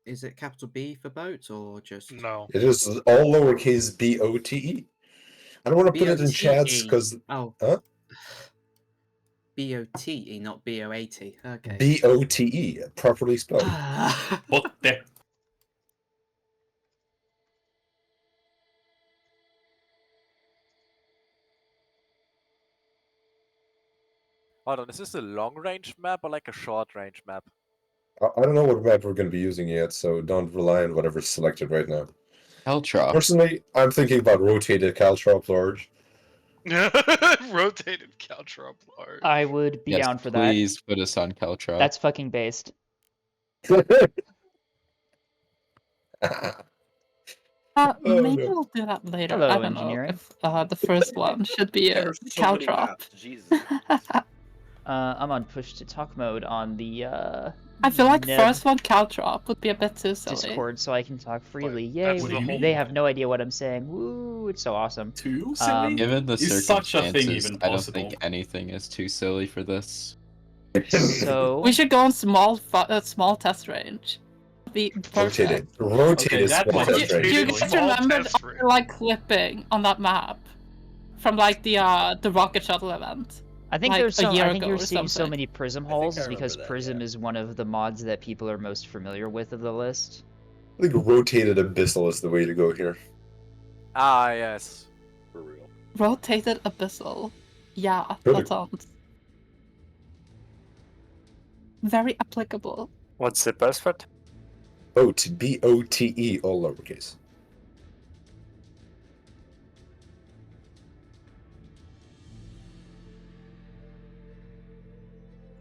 Is it capital B for boat or just No. It is all lowercase B-O-T-E. I don't want to put it in chats B-O-T-E? because... Oh, Huh? B-O-T-E, not B-O-A-T. Okay. B-O-T-E, properly spelled. What the? Hold on, is this a long-range map or like a short-range map? I don't know what map we're going to be using yet, so don't rely on whatever's selected right now. Caltrop. Personally, I'm thinking about rotated Caltrop large. Rotated Caltrop large. I would be Yes, down for that. please put us on Caltrop. That's fucking based. Maybe no. we'll do that later. Hello, I don't engineering. know if the first one should be a There's so many Caltrop. maps, Jesus. I'm on push to talk mode on the I feel like Neb first one Caltrop would be a bit too silly. Discord, so I can talk freely. But Yay! that's the whole They have no idea what I'm saying. Woo! It's so awesome. Too silly? Given the Is such a thing circumstances, even I don't possible? think anything is too silly for this. So We should go on small test range. Be perfect. Rotated that small might test be Do you range. guys Small remember test the, range. like clipping on that map from like the rocket shuttle event? I think like, there's a so year I think ago you're or seeing so something. many prism I think I holes remember because that, prism yeah. is one of the mods that people are most familiar with of the list. I think rotated abyssal is the way to go here. Ah, yes. For real. Rotated abyssal. Yeah, Really? that sounds very applicable. What's the password? Boat, B-O-T-E, all lowercase.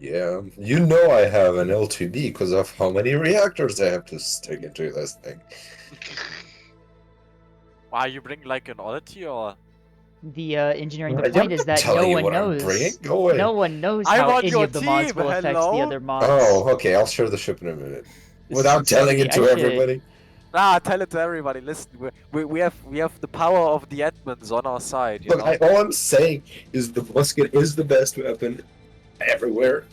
Yeah, you know I have an L2B because of how many reactors I have to stick into this thing. Why, you bring like an oddity or? The engineering. The I'm point not is that telling no you one what I'm knows. bringing. Go away. No one knows I how want any your of the mods team, will affect the hello? other mods. Oh, okay, I'll share the ship in a minute. Without telling it to I should- everybody. Ah, tell it to everybody. Listen, we have the power of the admins on our side. You Look, know? all I'm saying is the musket is the best weapon everywhere.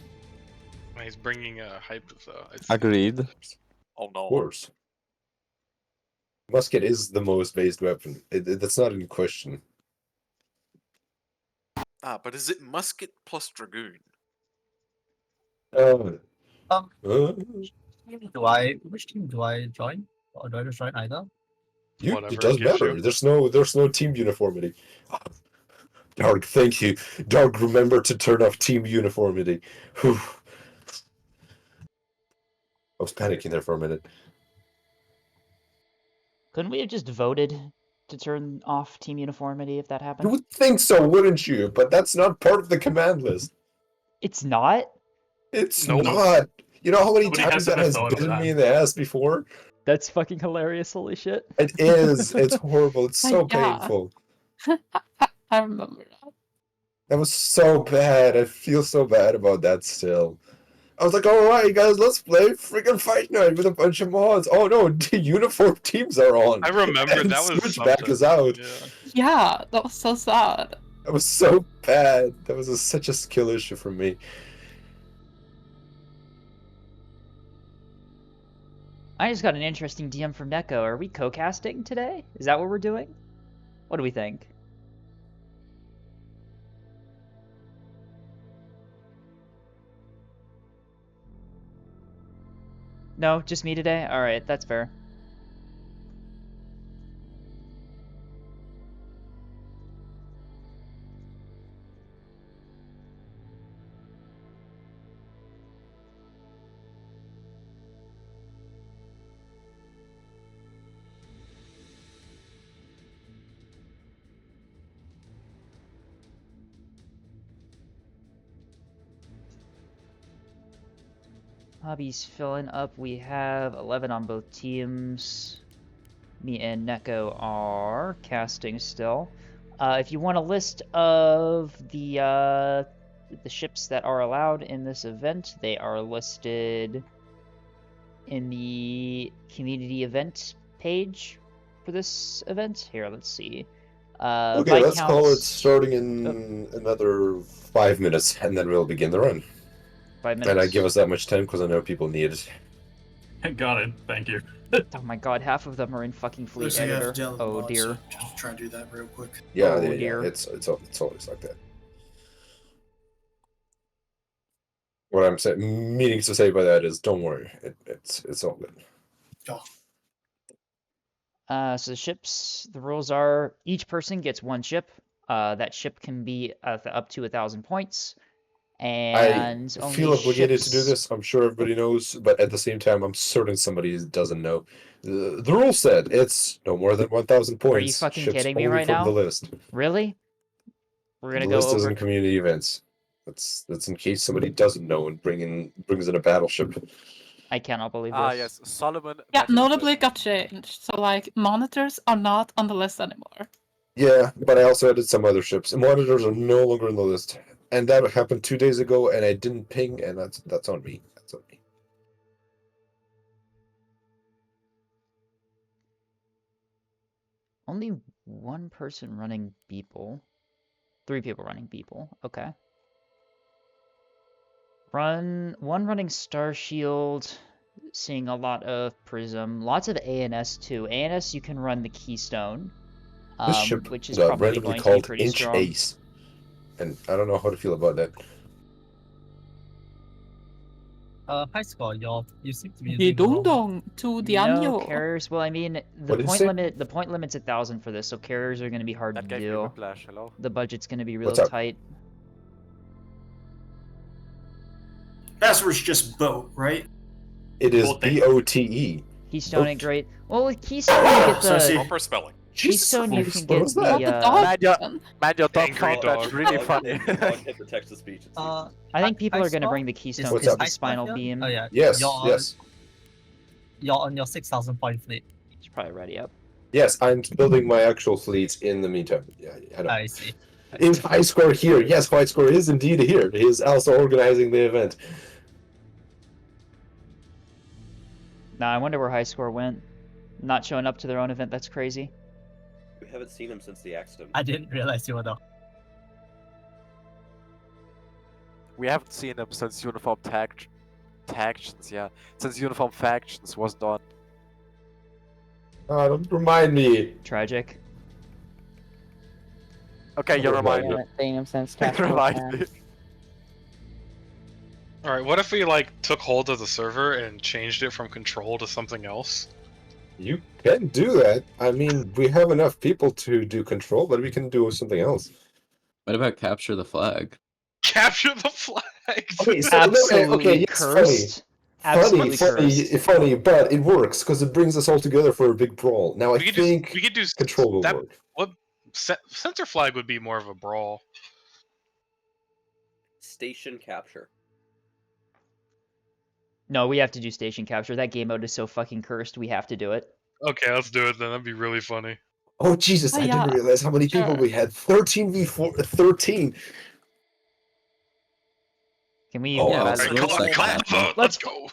He's bringing a hype though. Agreed. Oh Of no. course. Musket is the most based weapon. That's not in question. Ah, but is it musket plus dragoon? Uh, Which team do I join? Or do I just join either? Whatever it doesn't gives matter. you. There's no team uniformity. Dark, thank you. Dark, remember to turn off team uniformity. Whew. I was panicking there for a minute. Couldn't we have just voted to turn off team uniformity if that You happened? would think so, wouldn't you? But that's not part of the command list. It's not. It's Nope. not. You know how many Nobody times has that the has best bitten one, me in the ass before? That's fucking hilarious. Holy shit. It is. It's horrible. It's so Yeah. painful. I remember that. That was so bad. I feel so bad about that still. I was like, alright guys, let's play freaking Fight Night with a bunch of mods. Oh no, the uniform teams are on. I remember And that was Switchback something. is out. Yeah. Yeah, that was so sad. That was so bad. That was such a skill issue for me. I just got an interesting DM from Neko. Are we co-casting today? Is that what we're doing? What do we think? No, just me today? Alright, that's fair. Hobbies filling up. We have 11 on both teams. Me and Neko are casting still. If you want a list of the ships that are allowed in this event, they are listed in the community event page for this event. Here, let's see. Okay, let's call it starting in another 5 minutes, and then we'll begin the run. 5 minutes. And I give us that much time because I know people need it. Got it. Thank you. Oh my god, half of them are in fucking Fleet Looks like I have Editor. to download the Oh mod, dear. so just try and do that real quick. Yeah, Oh, yeah, dear. it's always like that. What I'm saying, meaning to say by that is, don't worry, it's all good. So the ships, the rules are each person gets one ship. That ship can be up to 1,000 points. And I only feel obligated to do ships- this. I'm sure everybody knows, but at the same time, I'm certain somebody doesn't know. The rule said it's no more than 1,000 points. Are you fucking Ships kidding me only right from now? The list. Really? We're gonna The go list is over. in community events. That's in case somebody doesn't know and brings in a battleship. I cannot believe this. Ah, yes, Solomon. Yeah, mentioned notably it. got changed. So like monitors are not on the list anymore. Yeah, but I also added some other ships. Monitors are no longer on the list, and that happened 2 days ago, and I didn't ping, and that's on me. That's on me. Only one person running Beeple. 3 people running Beeple. Okay. One running Star Shield. Seeing a lot of Prism. Lots of ANS too. ANS you can run the Keystone. This ship Which is got probably randomly going to be called pretty Inch strong. Ace, and I don't know how to feel about that. High score, you seem to be The using the wrong- dong to the No annual. carriers. Well, I mean, What the did you point say? limit. The point limit's 1,000 for this, so carriers are going to be hard That to gave me do. whiplash. Hello. The budget's going to be real What's up? tight. Password's just boat, right? It is Bote. BOTE. Keystone ain't Boat. great. Well, with Keystone you get So I see. the Proper spelling. Keystone you Christ, can what get was the. that? What the dog? Man, your, then? man, your dog Angry found dog. that really funny. Hit the text to speech. I think people high are going to score? bring the Keystone What's because up? the Spinal Beam. Oh yeah. Yes, You're on, yes, You're on your 6,000 point fleet. It's probably ready up. yes. I'm building my actual fleet in the meantime. Yeah, I know. I see. Is High Score here? Yes, High Score is indeed here. He is also organizing the event. Nah, I wonder where High Score went. Not showing up to their own event. That's crazy. We haven't seen him since the accident. I didn't realize you were there. We haven't seen him since Uniform Factions, yeah. Since Uniform Factions wasn't on. Don't remind me. Tragic. Okay, you remind me. Yeah. Haven't seen him since Remind me. All right, what if we like took hold of the server and changed it from control to something else? You can do that. I mean, we have enough people to do control, but we can do something else. What about capture the flag? Capture the flag. Okay, so Absolutely yes, cursed. Absolutely cursed. funny, but it works because it brings us all together for a big brawl. Now I we could think do. We could do control will that. work. What center flag would be more of a brawl? Station capture. No, we have to do station capture. That game mode is so fucking cursed. We have to do it. Okay, let's do it then. That'd be really funny. Oh Jesus! Oh, I yeah. didn't realize how many people Sure. we had. 13v13. Can we? Oh, Yeah, wow. let's Alright, do a come on, second come on, match. vote. Let's go.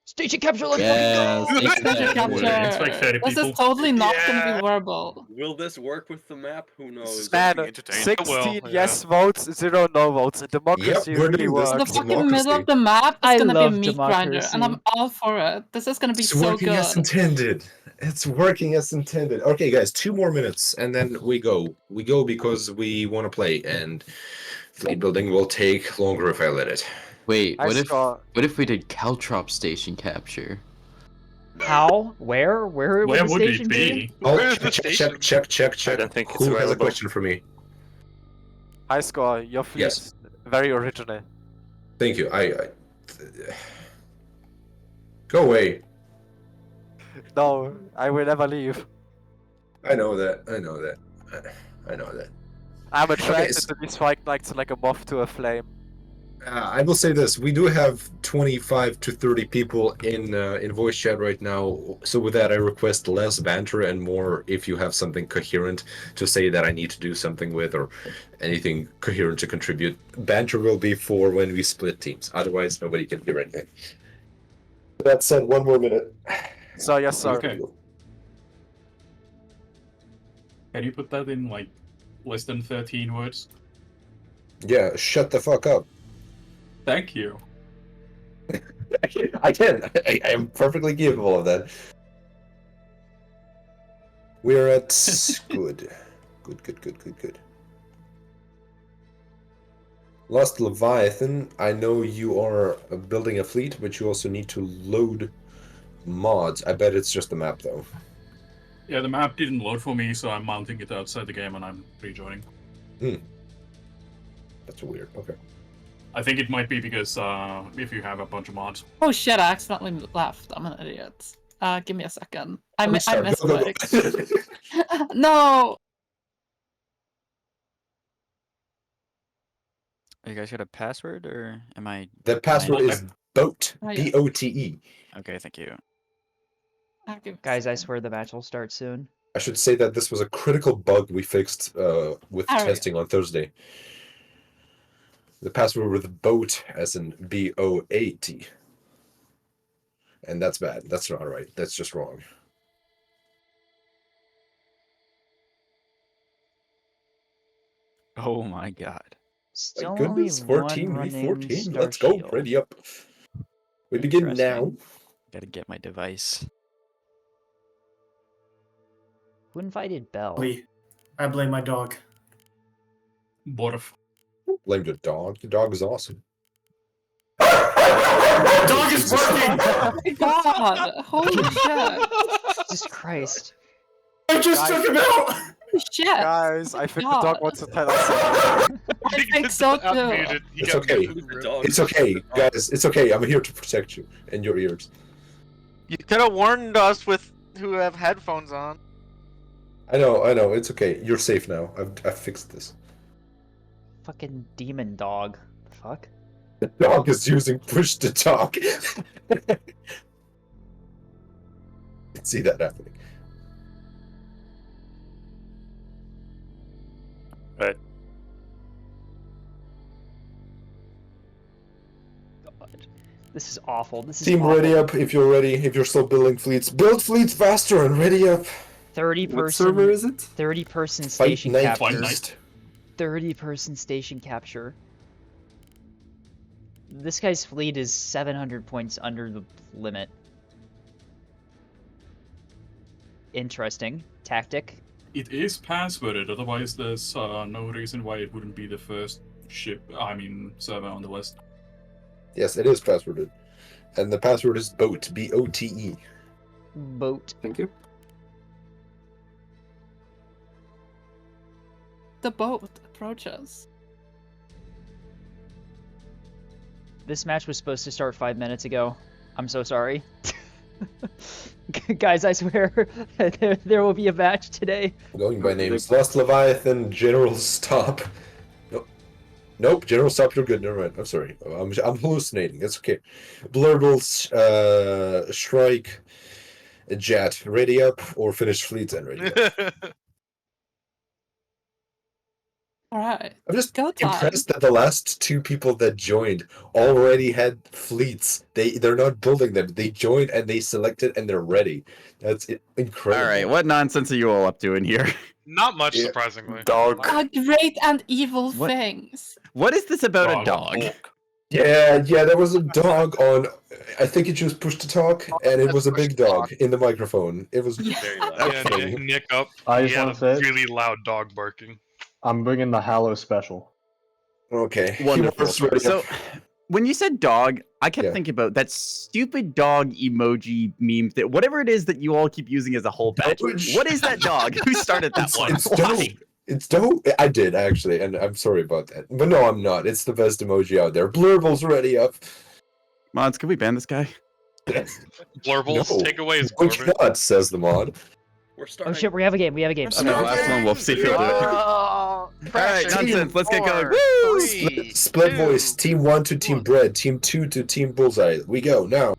Station capture. Let's Yes, fucking go. station Station capture. capture. It's like 30 This is people. totally not gonna Yeah. be wearable. Will this work with the map? Who knows? Man, Something entertaining. 16 Well, yes votes, 0 no votes. Democracy Yep, we're really doing this. The works. fucking Democracy. middle of the map is I gonna be a love meat grinder, and I'm democracy. all for it. This is gonna be It's so working as good. intended. It's working as intended. Okay, guys, 2 more minutes, and then we go. We go because we want to play, and fleet building will take longer if I let it. Wait, I what score. if we did Caltrop station capture? How? Where? Where would Where the would it station be? be? Oh, Where's the check, station? check. I don't think it's Who has a available. question for me? High score, your fleet Yes. is very original. Thank you. Go away. No, I will never leave. I know that. I know that. I'm attracted so- to be strike like a moth to a flame. I will say this: we do have 25 to 30 people in voice chat right now. So with that, I request less banter and more if you have something coherent to say that I need to do something with, or anything coherent to contribute. Banter will be for when we split teams. Otherwise, nobody can hear anything. That said, 1 more minute. So yes sir. Okay. Can you put that in like less than 13 words? Yeah, shut the fuck up. Thank you. I can. I am perfectly capable of that. We're at good. Good. Lost Leviathan, I know you are building a fleet, but you also need to load mods. I bet it's just the map, though. Yeah, the map didn't load for me, so I'm mounting it outside the game and I'm rejoining. That's weird. Okay. I think it might be because if you have a bunch of mods. Oh shit, I accidentally left. I'm an idiot. Give me a second. I Restart. missed Go. No! You guys got a password, or am I? The password is BOTE. Oh, yeah. BOTE. Okay, thank you. Guys, I swear the match will start soon. I should say that this was a critical bug we fixed with testing on Thursday. The password with BOTE, as in BOAT. And that's bad. That's not right. That's just wrong. Oh my god. Still My goodness, only 14 one v running 14. Let's go. Starshield. Ready up. We begin now. Gotta get my device. Who invited Bell? I blame my dog. Borf. Blame your dog. Your dog is awesome. Dog is working! Oh my god! Holy shit! Jesus Christ. I just took him out! Shit! Guys, I think the God. dog wants to tell us. I think so too. It's okay. It's okay, guys. It's okay. I'm here to protect you and your ears. You could have warned us with who have headphones on. I know. It's okay. You're safe now. I've fixed this. Fucking demon dog. The fuck? The dog is using push to talk. See that happening. Right. God. This is awful. This is Team, awful. ready up if you're ready. If you're still building fleets, build fleets faster and ready up. 30 person. What server is it? 30 person Fight station Night capture. East. 30 person station capture. This guy's fleet is 700 points under the limit. Interesting tactic. It is passworded, otherwise there's no reason why it wouldn't be the first server on the list. Yes, it is passworded. And the password is BOTE. BOTE. Boat. Thank you. The boat approaches. This match was supposed to start 5 minutes ago. I'm so sorry. Guys, I swear there will be a match today. Going by names. Lost Leviathan, General Stop. Nope, General Stop, you're good. Never mind. I'm sorry. I'm hallucinating. It's okay. Blurbles, Shrike, Jet, ready up, or finish fleets and ready up. Alright. I'm just Go time. impressed that the last two people that joined already had fleets. They're not building them. They joined and they selected and they're ready. That's incredible. All right, what nonsense are you all up doing here? Not much, surprisingly. Dog. Great and evil What? things. What is this about a dog? Yeah, there was a dog on. I think it just pushed to talk, and it was a big dog in the microphone. It was very loud. Yeah, Nick up. I He just had want a to say, really loud dog barking. I'm bringing the Hallow special. Okay. Wonderful. Humor's ready So, up. when you said dog, I kept Yeah. thinking about that stupid dog emoji meme that whatever it is that you all keep using as a whole patch. What is that dog? Who started that one? It's Why? dope. It's dope. I did actually, and I'm sorry about that. But no, I'm not. It's the best emoji out there. Blurbles ready up. Mods, can we ban this guy? Blurbles, No, take away his we Corbin. cannot, says the mod. We're Oh starting. shit, we have a game. Okay, last one. We'll see if he'll do it. All right, nonsense. Let's get going. Woo! Split voice. Team 1 to Team Bread. Team 2 to Team Bullseye. We go now.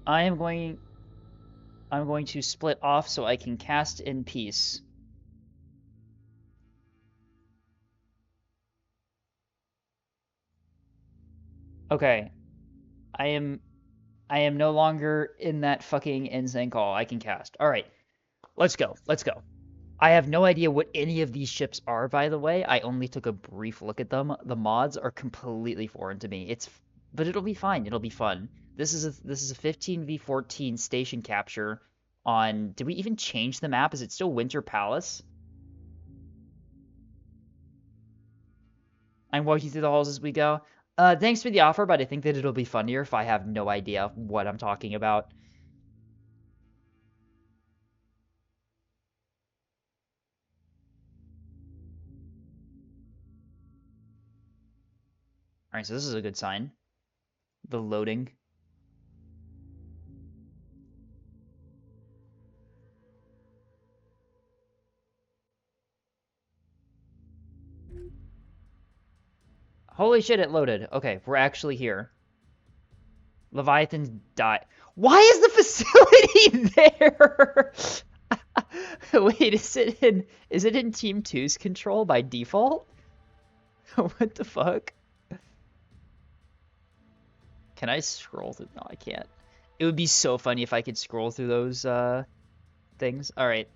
I'm going to split off so I can cast in peace. Okay. I am no longer in that fucking insane call. I can cast. All right. Let's go. I have no idea what any of these ships are, by the way. I only took a brief look at them. The mods are completely foreign to me. It's but it'll be fine. It'll be fun. This is a 15v14 station capture on. Did we even change the map? Is it still Winter Palace? I'm walking through the halls as we go. Thanks for the offer, but I think that it'll be funnier if I have no idea what I'm talking about. Alright, so this is a good sign. The loading. Holy shit, it loaded. Okay, we're actually here. Leviathan died. Why is the facility there? Wait, is it in Team 2's control by default? What the fuck? Can I scroll through? No, I can't. It would be so funny if I could scroll through those things. Alright.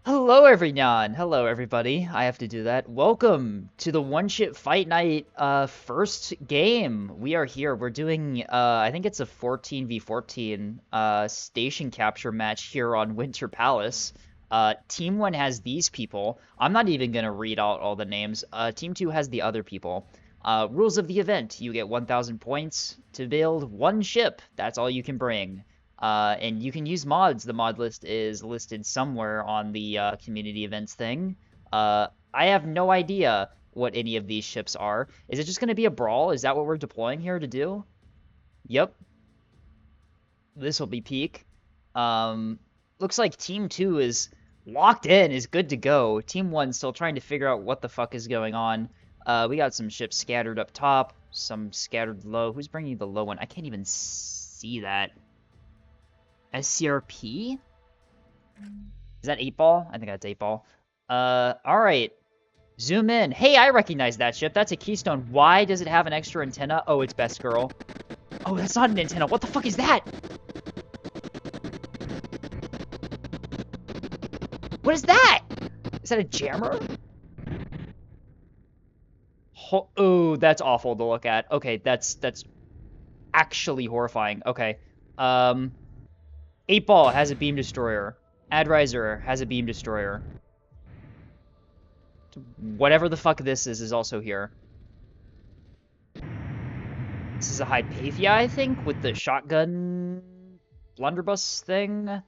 Hello, everyone. Hello, everybody. I have to do that. Welcome to the One Ship Fight Night first game. We are here. We're doing, I think it's a 14v14 station capture match here on Winter Palace. Team 1 has these people. I'm not even going to read out all the names. Team 2 has the other people. Rules of the event. You get 1,000 points to build one ship. That's all you can bring. And you can use mods. The mod list is listed somewhere on the community events thing. I have no idea what any of these ships are. Is it just going to be a brawl? Is that what we're deploying here to do? Yep. This will be peak. Looks like Team 2 is locked in, is good to go. Team 1 still trying to figure out what the fuck is going on. We got some ships scattered up top, some scattered low. Who's bringing the low one? I can't even see that. SCRP? Is that 8-ball? I think that's 8-ball. Alright. Zoom in. Hey, I recognize that ship. That's a Keystone. Why does it have an extra antenna? Oh, it's Best Girl. Oh, that's not an antenna. What the fuck is that? What is that? Is that a jammer? Oh, that's awful to look at. Okay, that's actually horrifying. Okay. 8-ball has a beam destroyer. Adriser has a beam destroyer. Whatever the fuck this is also here. This is a Hypatia, I think, with the shotgun blunderbuss thing.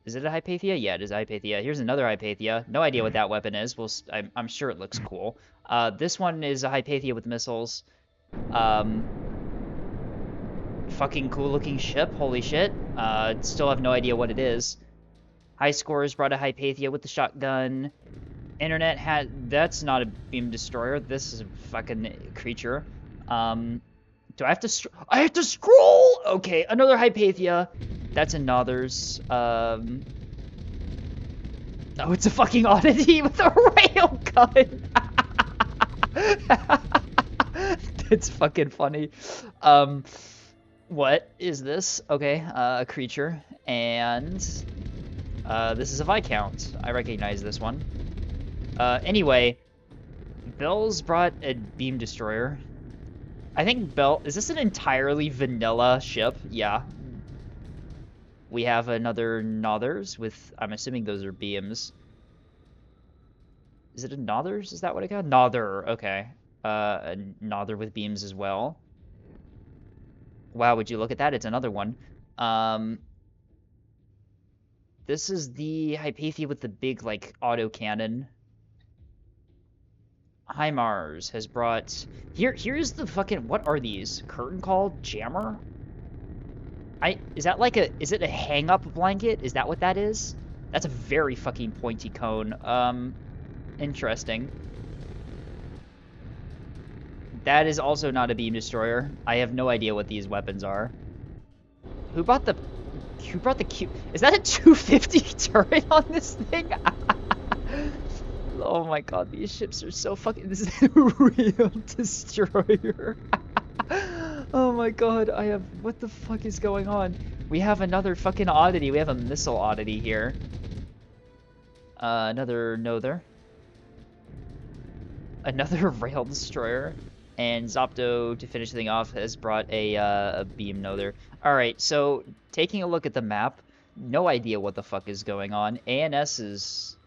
Is it a Hypatia? Yeah, it is a Hypatia. Here's another Hypatia. No idea what that weapon is. Well, I'm sure it looks cool. This one is a Hypatia with missiles. Fucking cool looking ship. Holy shit. Still have no idea what it is. High Scores brought a Hypatia with the shotgun. Internet had... That's not a beam destroyer. This is a fucking creature. Do I have to... I have to scroll! Okay, another Hypatia. That's another's. Oh, it's a fucking oddity with a rail gun. That's fucking funny. What is this? Okay, a creature, and this is a Viscount. I recognize this one. Anyway, Bell's brought a beam destroyer. I think Bell... Is this an entirely vanilla ship? Yeah. We have another Nothers with... I'm assuming those are beams. Is it a Nothers? Is that what I got? Nother, okay. A Nother with beams as well. Wow, would you look at that? It's another one. This is the Hypatia with the big, like, autocannon. HIMARS has brought... Here's the fucking... What are these? Curtain call? Jammer? Is that like a... Is it a hang-up blanket? Is that what that is? That's a very fucking pointy cone. Interesting. That is also not a beam destroyer. I have no idea what these weapons are. Who brought the cube? Is that a 250 turret on this thing? Oh my god, these ships are so fucking... This is a real destroyer. Oh my god, I have... What the fuck is going on? We have another fucking oddity. We have a missile oddity here. Another Nother. Another rail destroyer. And Zopto, to finish the thing off, has brought a beam nother. Alright, so taking a look at the map, no idea what the fuck is going on. ANS is...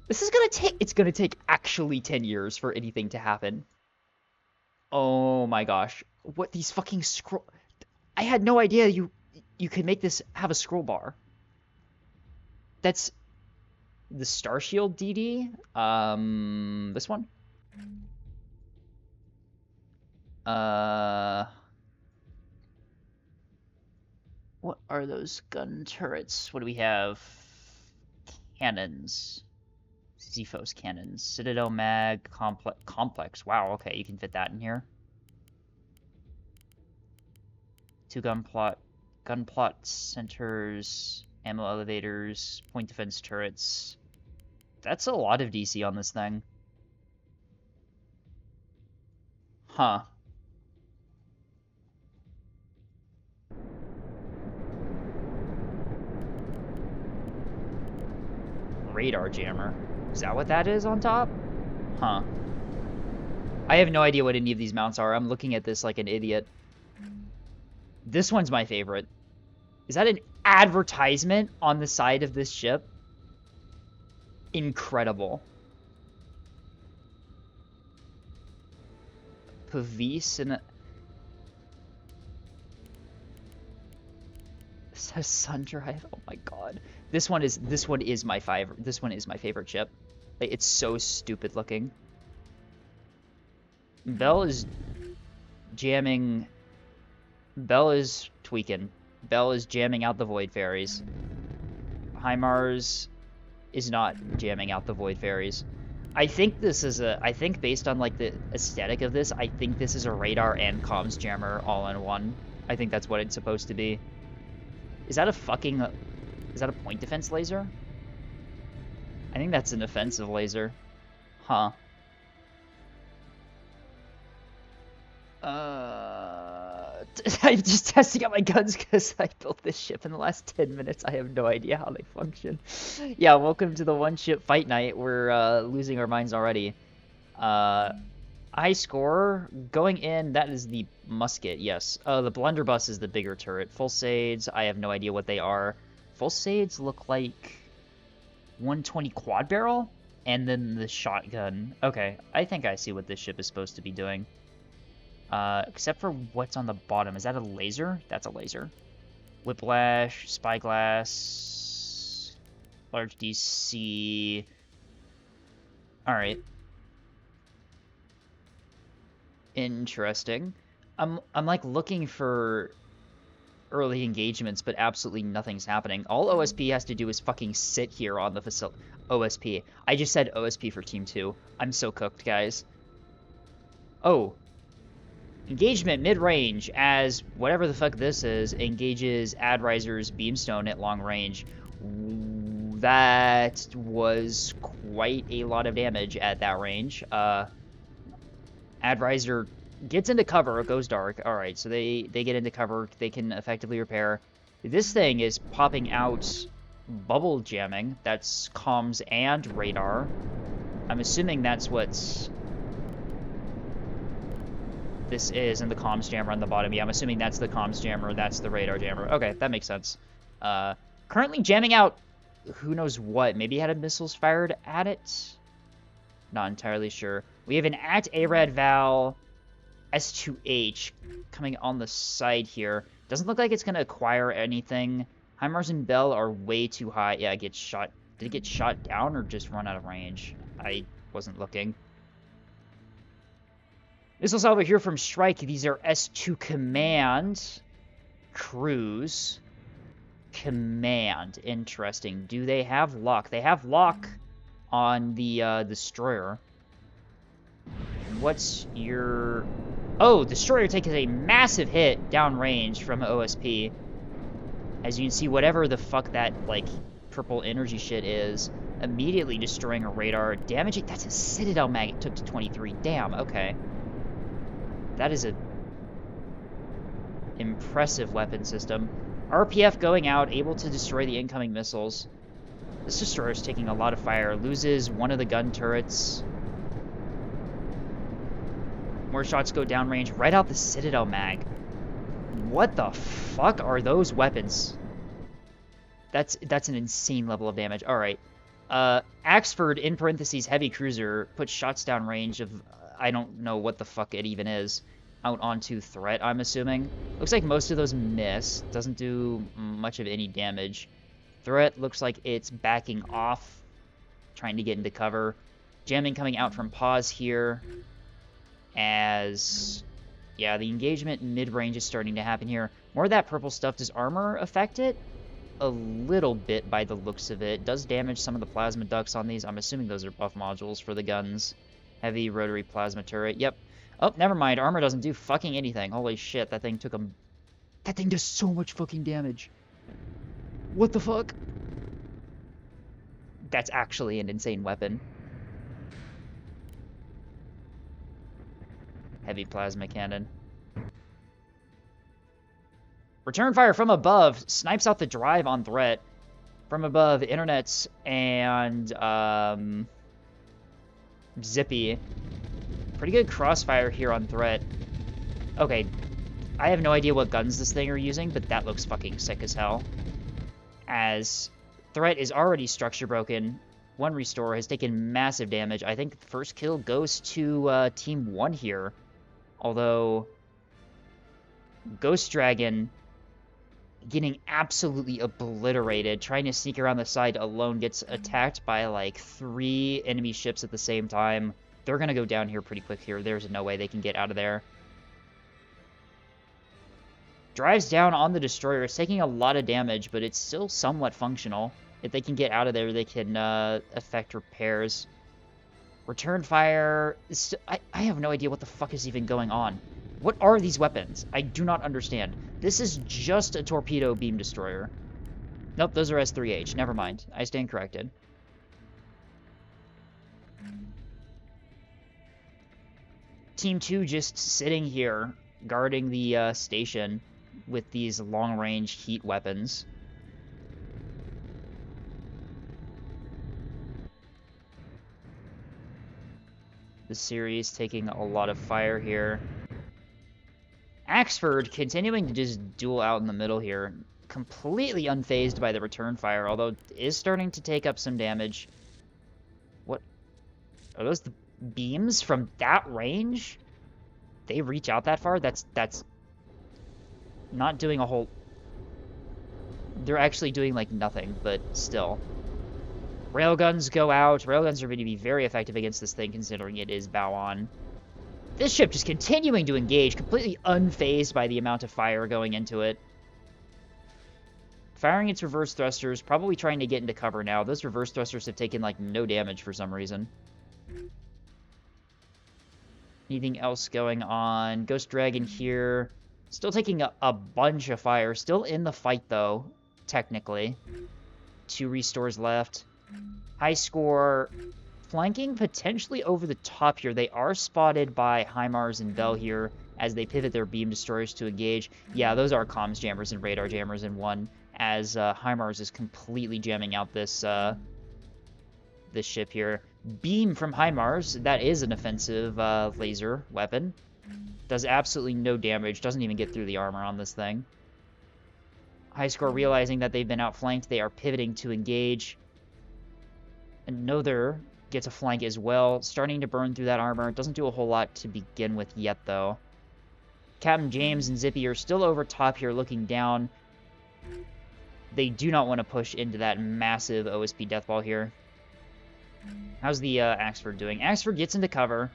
This is gonna take... It's gonna take actually 10 years for anything to happen. Oh my gosh. What these fucking scroll... I had no idea you could make this have a scroll bar. That's... The Star Shield DD? This one? What are those gun turrets? What do we have? Cannons. Zephos cannons. Citadel mag complex. Wow, okay, you can fit that in here. 2 gun plot centers, ammo elevators, point defense turrets. That's a lot of DC on this thing. Huh. Radar jammer. Is that what that is on top? Huh. I have no idea what any of these mounts are. I'm looking at this like an idiot. This one's my favorite. Is that an advertisement on the side of this ship? Incredible. Pavis and... It says sun drive. Oh my god. This one is my favorite chip. Like, it's so stupid looking. Bell is jamming. Bell is tweaking. Bell is jamming out the Void Fairies. HIMARS is not jamming out the Void Fairies. I think this is I think based on like the aesthetic of this, I think this is a radar and comms jammer all in one. I think that's what it's supposed to be. Is that a point defense laser? I think that's an offensive laser. Huh. I'm just testing out my guns because I built this ship in the last 10 minutes. I have no idea how they function. Yeah, welcome to the one ship fight night. We're losing our minds already. High score going in. That is the musket. Yes. The blunderbuss is the bigger turret. Full Sades. I have no idea what they are. Full Sades look like 120 quad barrel, and then the shotgun. Okay, I think I see what this ship is supposed to be doing. Except for what's on the bottom. Is that a laser? That's a laser. Whiplash, Spyglass, large DC. Alright. Interesting. I'm like looking for early engagements, but absolutely nothing's happening. All OSP has to do is fucking sit here on the facility. OSP. I just said OSP for Team 2. I'm so cooked, guys. Oh. Engagement mid-range as whatever the fuck this is engages Adriser's Beamstone at long range. That was quite a lot of damage at that range. Adriser gets into cover, it goes dark. Alright, so they get into cover, they can effectively repair. This thing is popping out bubble jamming. That's comms and radar. I'm assuming that's what's... this is, and the comms jammer on the bottom. Yeah, I'm assuming that's the comms jammer, that's the radar jammer. Okay, that makes sense. Currently jamming out who knows what. Maybe it had missiles fired at it? Not entirely sure. We have an at ARAD Val S2H coming on the side here. Doesn't look like it's going to acquire anything. HIMARS and Bell are way too high. Yeah, it gets shot. Did it get shot down or just run out of range? I wasn't looking. Missiles over here from Strike. These are S2 Command. Cruise. Command. Interesting. Do they have lock? They have lock on the Destroyer. What's your... Oh, Destroyer takes a massive hit downrange from OSP. As you can see, whatever the fuck that, like, purple energy shit is, immediately destroying a radar, damaging... That's a Citadel mag it took to 23. Damn, okay. That is a impressive weapon system. RPF going out, able to destroy the incoming missiles. This Destroyer is taking a lot of fire. Loses one of the gun turrets. More shots go downrange right out the Citadel mag. What the fuck are those weapons? That's an insane level of damage. All right. Axford, in parentheses, heavy cruiser, puts shots down range of, I don't know what the fuck it even is, out onto threat, I'm assuming. Looks like most of those miss. Doesn't do much of any damage. Threat looks like it's backing off, trying to get into cover. Jamming coming out from pause here as, yeah, the engagement mid-range is starting to happen here. More of that purple stuff. Does armor affect it? A little bit by the looks of it. Does damage some of the plasma ducts on these. I'm assuming those are buff modules for the guns. Heavy rotary plasma turret. Yep. Oh, never mind. Armor doesn't do fucking anything. Holy shit, that thing took a... That thing does so much fucking damage. What the fuck? That's actually an insane weapon. Heavy plasma cannon. Return fire from above. Snipes out the drive on threat. From above, internets and Zippy. Pretty good crossfire here on threat. Okay, I have no idea what guns this thing are using, but that looks fucking sick as hell. As threat is already structure broken. One restore has taken massive damage. I think the first kill goes to Team 1 here. Although Ghost Dragon getting absolutely obliterated, trying to sneak around the side alone, gets attacked by like 3 enemy ships at the same time. They're gonna go down here pretty quick here. There's no way they can get out of there. Drives down on the destroyer. It's taking a lot of damage, but it's still somewhat functional. If they can get out of there, they can affect repairs. Return fire. I have no idea what the fuck is even going on. What are these weapons? I do not understand. This is just a torpedo beam destroyer. Nope, those are S3H. Never mind. I stand corrected. Team 2 just sitting here, guarding the station with these long-range heat weapons. The series taking a lot of fire here. Axford continuing to just duel out in the middle here. Completely unfazed by the return fire, although it is starting to take up some damage. What? Are those the beams from that range? They reach out that far? That's not doing a whole... They're actually doing, like, nothing, but still. Railguns go out. Railguns are going to be very effective against this thing, considering it is bow on. This ship just continuing to engage, completely unfazed by the amount of fire going into it. Firing its reverse thrusters, probably trying to get into cover now. Those reverse thrusters have taken, like, no damage for some reason. Anything else going on? Ghost Dragon here. Still taking a bunch of fire. Still in the fight, though, technically. 2 restores left. High score... Flanking potentially over the top here. They are spotted by HIMARS and Bell here as they pivot their beam destroyers to engage. Yeah, those are comms jammers and radar jammers in one, as HIMARS is completely jamming out this this ship here. Beam from HIMARS, that is an offensive laser weapon. Does absolutely no damage, doesn't even get through the armor on this thing. High score realizing that they've been outflanked, they are pivoting to engage. Another gets a flank as well, starting to burn through that armor. Doesn't do a whole lot to begin with yet, though. Captain James and Zippy are still over top here looking down. They do not want to push into that massive OSP deathball here. How's the Axford doing? Axford gets into cover.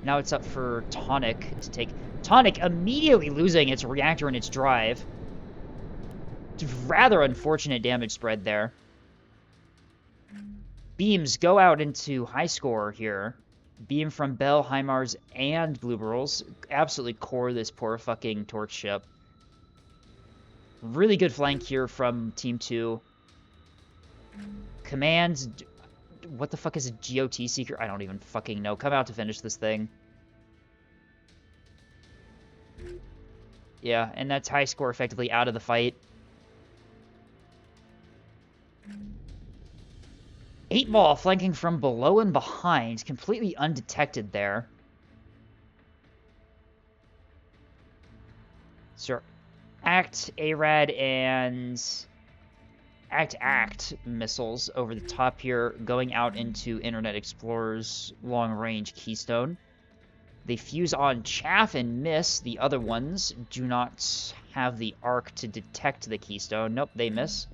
Now it's up for Tonic to take... Tonic immediately losing its reactor and its drive. Rather unfortunate damage spread there. Beams go out into high score here. Beam from Bell, HIMARS, and Blue Burls. Absolutely core this poor fucking torch ship. Really good flank here from Team 2. Commands... What the fuck is a GOT Seeker? I don't even fucking know. Come out to finish this thing. Yeah, and that's high score effectively out of the fight. 8-ball flanking from below and behind, completely undetected there. So ACT, ARAD, and ACT missiles over the top here, going out into Internet Explorer's long-range Keystone. They fuse on Chaff and miss. The other ones do not have the arc to detect the Keystone. Nope, they miss.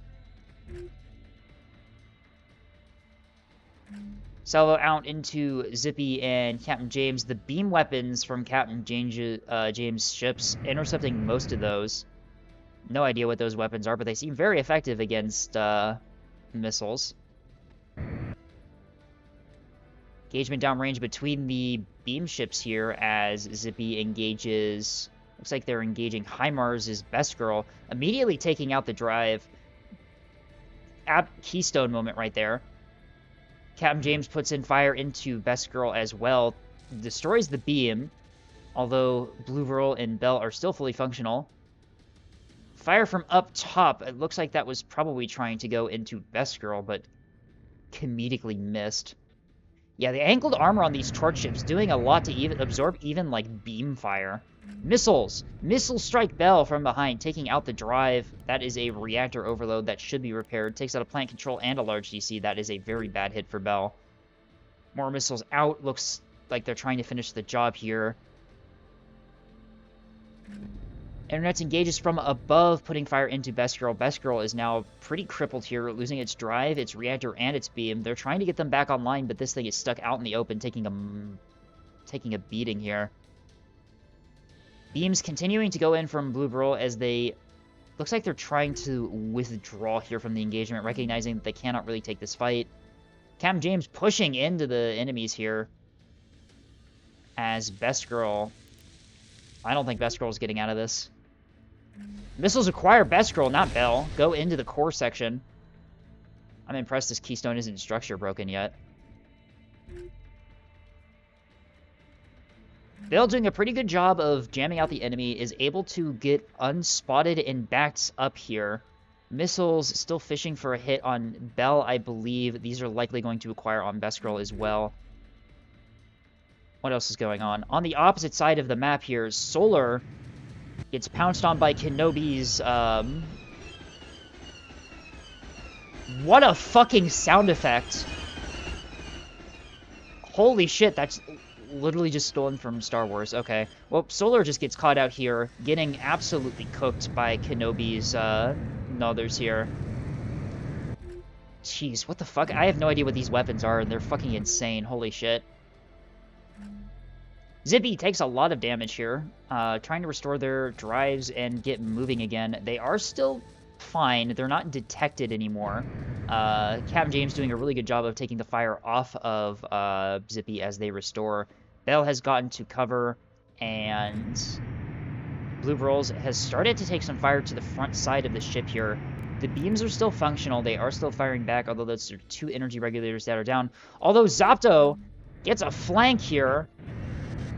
Salvo out into Zippy and Captain James. The beam weapons from Captain James' ships, intercepting most of those. No idea what those weapons are, but they seem very effective against missiles. Engagement downrange between the beam ships here as Zippy engages... Looks like they're engaging HIMARS' Best Girl, immediately taking out the drive. Keystone moment right there. Captain James puts in fire into Best Girl as well. Destroys the beam, although Blue Whirl and Bell are still fully functional. Fire from up top. It looks like that was probably trying to go into Best Girl, but comedically missed. Yeah, the angled armor on these torch ships doing a lot to even absorb even like beam fire. Missiles! Missiles strike Bell from behind, taking out the drive. That is a reactor overload that should be repaired. Takes out a plant control and a large DC. That is a very bad hit for Bell. More missiles out. Looks like they're trying to finish the job here. Internet engages from above, putting fire into Best Girl. Best Girl is now pretty crippled here, losing its drive, its reactor, and its beam. They're trying to get them back online, but this thing is stuck out in the open, taking a beating here. Beams continuing to go in from Blue Whirl as they... Looks like they're trying to withdraw here from the engagement, recognizing that they cannot really take this fight. Captain James pushing into the enemies here as Best Girl... I don't think Best Girl is getting out of this. Missiles acquire Best Girl, not Bell. Go into the core section. I'm impressed this Keystone isn't structure broken yet. Bell doing a pretty good job of jamming out the enemy, is able to get unspotted and backed up here. Missiles still fishing for a hit on Bell, I believe. These are likely going to acquire on Best Girl as well. What else is going on? On the opposite side of the map here, Solar gets pounced on by Kenobi's, What a fucking sound effect. Holy shit, that's literally just stolen from Star Wars. Okay. Well, Solar just gets caught out here, getting absolutely cooked by Kenobi's, Nothers here. Jeez, what the fuck? I have no idea what these weapons are, and they're fucking insane. Holy shit. Zippy takes a lot of damage here, trying to restore their drives and get moving again. They are still fine. They're not detected anymore. Captain James doing a really good job of taking the fire off of Zippy as they restore. Bell has gotten to cover, and Blue Whirl has started to take some fire to the front side of the ship here. The beams are still functional. They are still firing back, although those are 2 energy regulators that are down. Although Zopto gets a flank here.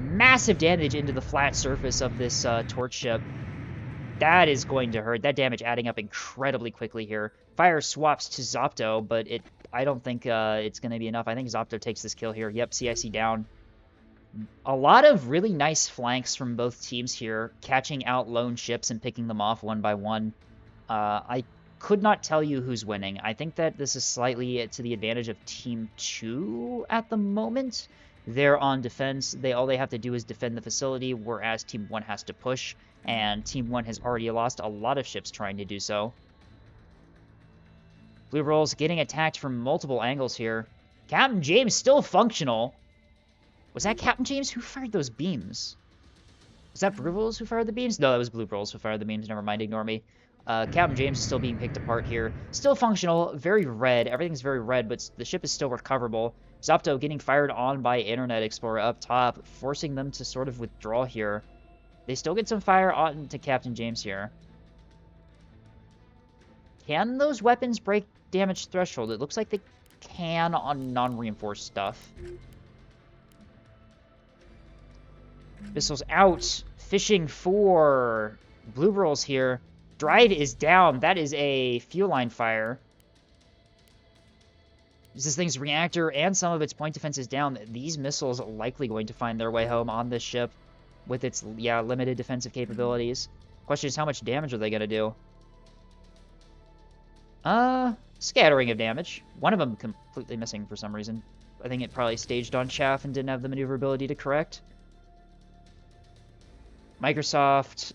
Massive damage into the flat surface of this torch ship. That is going to hurt. That damage adding up incredibly quickly here. Fire swaps to Zopto, but I don't think it's going to be enough. I think Zopto takes this kill here. Yep, CIC down. A lot of really nice flanks from both teams here, catching out lone ships and picking them off one by one. I could not tell you who's winning. I think that this is slightly to the advantage of Team 2 at the moment. They're on defense. All they have to do is defend the facility, whereas Team 1 has to push, and Team 1 has already lost a lot of ships trying to do so. Blue Whirl's getting attacked from multiple angles here. Captain James still functional. Was that Captain James? Who fired those beams? Was that Blue Whirl who fired the beams? No, that was Blue Whirl who fired the beams. Never mind, ignore me. Captain James is still being picked apart here. Still functional, very red. Everything's very red, but the ship is still recoverable. Zopto getting fired on by Internet Explorer up top, forcing them to sort of withdraw here. They still get some fire on to Captain James here. Can those weapons break damage threshold? It looks like they can on non-reinforced stuff. Missiles out, fishing for Blue Whirls here. Drive is down. That is a fuel line fire. This thing's reactor and some of its point defense is down. These missiles are likely going to find their way home on this ship with its, limited defensive capabilities. Question is, how much damage are they gonna do? Scattering of damage. One of them completely missing for some reason. I think it probably staged on Chaff and didn't have the maneuverability to correct. Microsoft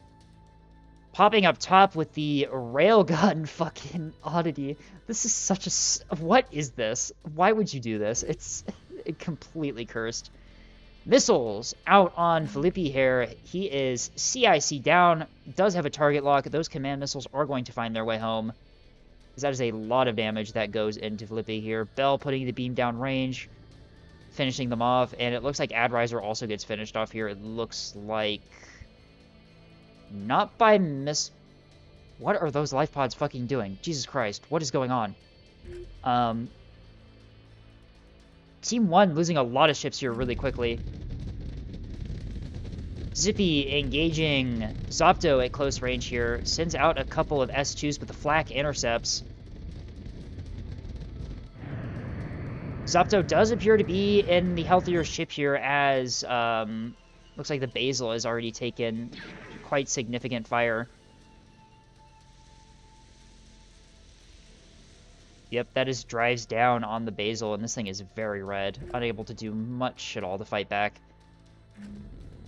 popping up top with the railgun fucking oddity. This is such a... What is this? Why would you do this? It's completely cursed. Missiles out on Felipe here. He is CIC down. Does have a target lock. Those command missiles are going to find their way home. Because that is a lot of damage that goes into Felipe here. Bell putting the beam down range. Finishing them off. And it looks like Adriser also gets finished off here. It looks like... Not by miss... What are those life pods fucking doing? Jesus Christ. What is going on? Team 1 losing a lot of ships here really quickly. Zippy engaging Zopto at close range here. Sends out a couple of S2s, but the flak intercepts. Zopto does appear to be in the healthier ship here as... looks like the Basil has already taken quite significant fire. Yep, that is drives down on the Basil, and this thing is very red. Unable to do much at all to fight back.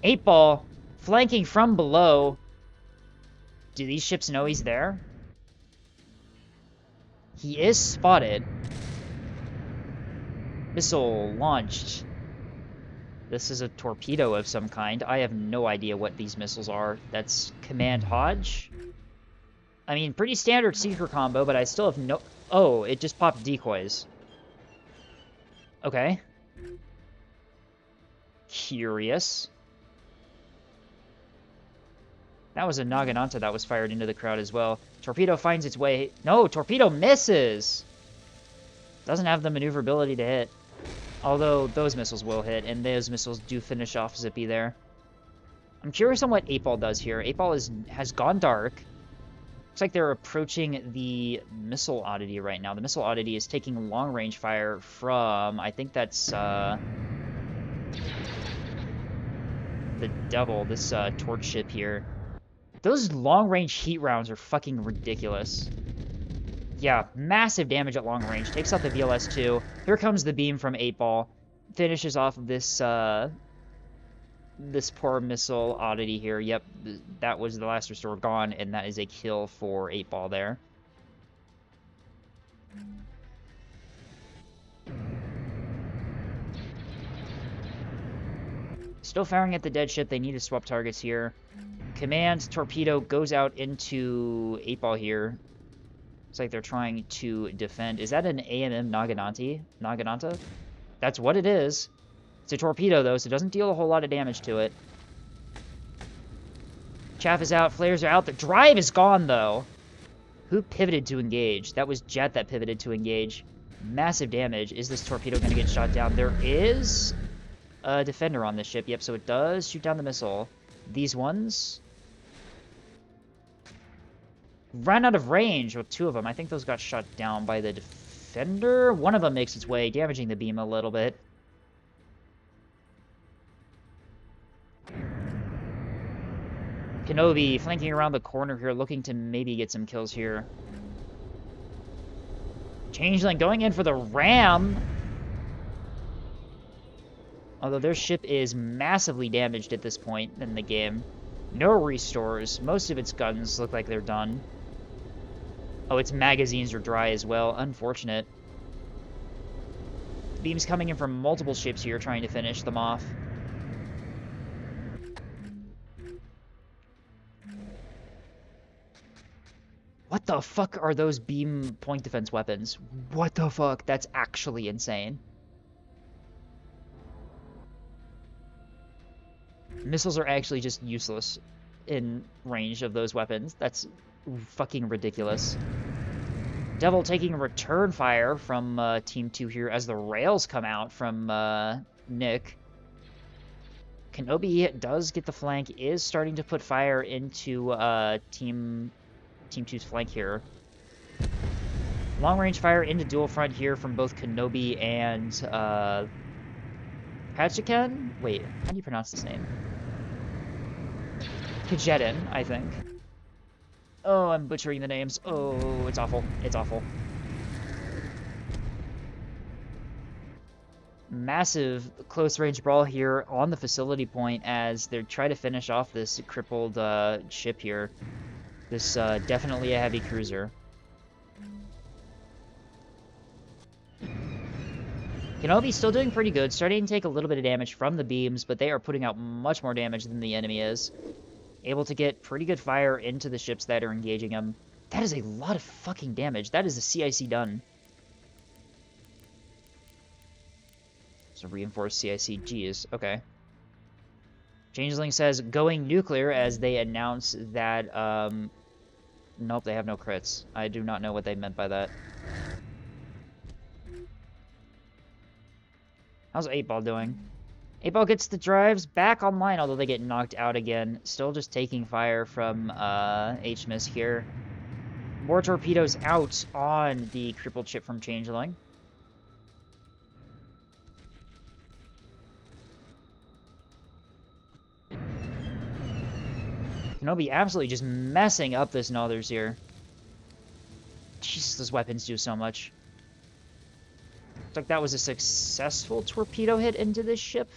8-Ball, flanking from below. Do these ships know he's there? He is spotted. Missile launched. This is a torpedo of some kind. I have no idea what these missiles are. That's Command Hodge? I mean, pretty standard Seeker combo, but I still have no... Oh, it just popped decoys. Okay. Curious. That was a Naginata that was fired into the crowd as well. Torpedo finds its way... No, Torpedo misses! Doesn't have the maneuverability to hit. Although those missiles will hit, and those missiles do finish off Zippy there. I'm curious on what 8-Ball does here. 8-Ball has gone dark. Looks like they're approaching the Missile Oddity right now. The Missile Oddity is taking long-range fire from... I think that's... the Devil, this torch ship here. Those long-range heat rounds are fucking ridiculous. Yeah, massive damage at long range. Takes out the VLS-2. Here comes the beam from 8-Ball. Finishes off this, this poor Missile Oddity here. Yep, that was the last restore gone, and that is a kill for 8-Ball there. Still firing at the dead ship. They need to swap targets here. Command Torpedo goes out into 8-Ball here. Looks like they're trying to defend. Is that an AMM Naginata? That's what it is. It's a torpedo, though, so it doesn't deal a whole lot of damage to it. Chaff is out. Flares are out. The drive is gone, though. Who pivoted to engage? That was Jet that pivoted to engage. Massive damage. Is this torpedo going to get shot down? There is a defender on this ship. Yep, so it does shoot down the missile. These ones... ran out of range with 2 of them. I think those got shot down by the defender. One of them makes its way, damaging the beam a little bit. Kenobi flanking around the corner here, looking to maybe get some kills here. Changeling going in for the ram. Although their ship is massively damaged at this point in the game. No restores. Most of its guns look like they're done. Oh, its magazines are dry as well. Unfortunate. Beams coming in from multiple ships here trying to finish them off. What the fuck are those beam point defense weapons? What the fuck? That's actually insane. Missiles are actually just useless in range of those weapons. That's fucking ridiculous. Devil taking a return fire from Team 2 here as the rails come out from Nick. Kenobi does get the flank, is starting to put fire into Team 2's flank here. Long range fire into dual front here from both Kenobi and Pachikan? Wait, how do you pronounce this name? Kajedin, I think. Oh, I'm butchering the names. Oh, it's awful. It's awful. Massive close-range brawl here on the facility point as they're trying to finish off this crippled ship here. This definitely a heavy cruiser. Kenobi's still doing pretty good, starting to take a little bit of damage from the beams, but they are putting out much more damage than the enemy is. Able to get pretty good fire into the ships that are engaging them. That is a lot of fucking damage. That is a CIC done. So reinforced CIC. Geez, okay. Changeling says going nuclear as they announce that, nope, they have no crits. I do not know what they meant by that. How's 8-Ball doing? 8-Ball gets the drives back online, although they get knocked out again. Still just taking fire from HMIS here. More torpedoes out on the crippled ship from Changeling. Kenobi absolutely just messing up this Nothers here. Jesus, those weapons do so much. Looks like that was a successful torpedo hit into this ship.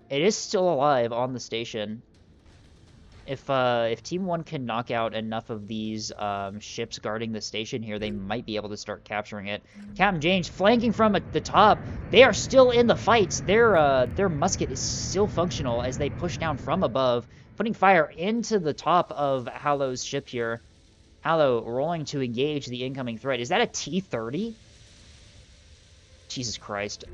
It is still alive on the station. If Team 1 can knock out enough of these ships guarding the station here, they might be able to start capturing it. Captain James flanking from the top. They are still in the fight. Their musket is still functional as they push down from above, putting fire into the top of Hallow's ship here. Hallow rolling to engage the incoming threat. Is that a T-30? Jesus Christ.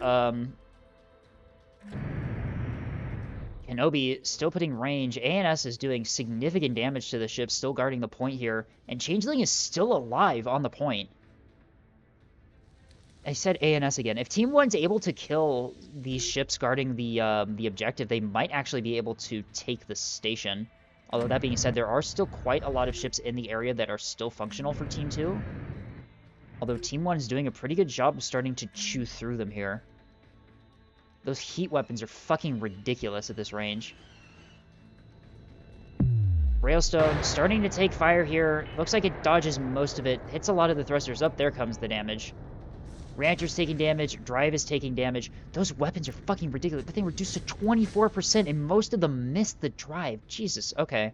Kenobi still putting range. ANS is doing significant damage to the ship, still guarding the point here. And Changeling is still alive on the point. I said ANS again. If Team 1's able to kill these ships guarding the objective, they might actually be able to take the station. Although that being said, there are still quite a lot of ships in the area that are still functional for Team 2. Although Team 1 is doing a pretty good job of starting to chew through them here. Those heat weapons are fucking ridiculous at this range. Railstone starting to take fire here. Looks like it dodges most of it. Hits a lot of the thrusters. Up there comes the damage. Reactor's taking damage. Drive is taking damage. Those weapons are fucking ridiculous. But they reduced to 24% and most of them missed the drive. Jesus, okay.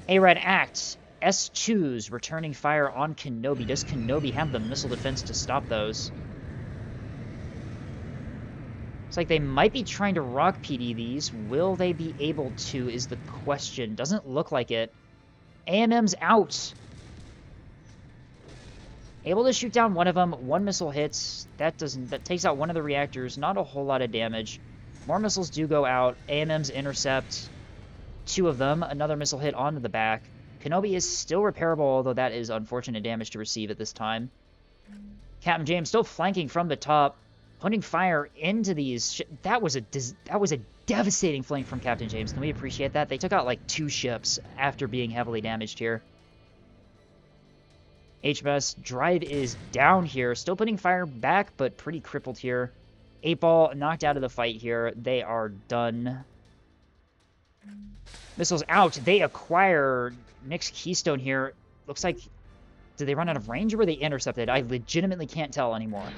ARAD Act. S2s returning fire on Kenobi. Does Kenobi have the missile defense to stop those? Looks like they might be trying to rock PD these. Will they be able to is the question. Doesn't look like it. AMM's out. Able to shoot down one of them. One missile hits. That takes out one of the reactors. Not a whole lot of damage. More missiles do go out. AMM's intercept. Two of them. Another missile hit onto the back. Kenobi is still repairable, although that is unfortunate damage to receive at this time. Captain James still flanking from the top, putting fire into these. That was a devastating flank from Captain James. Can we appreciate that? They took out like 2 ships after being heavily damaged here. HMS Drive is down here, still putting fire back, but pretty crippled here. 8-Ball knocked out of the fight here. They are done. Missiles out. They acquire Nick's Keystone here. Looks like, did they run out of range or were they intercepted? I legitimately can't tell anymore.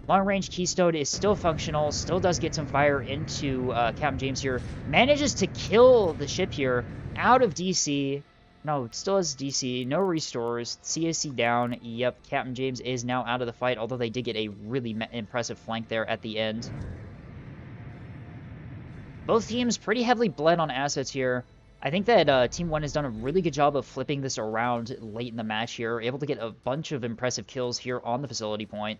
Long-range Keystone is still functional, still does get some fire into Captain James here. Manages to kill the ship here out of DC. No, it still has DC. No restores. CSC down. Yep, Captain James is now out of the fight, although they did get a really impressive flank there at the end. Both teams pretty heavily bled on assets here. I think that Team 1 has done a really good job of flipping this around late in the match here. Able to get a bunch of impressive kills here on the facility point.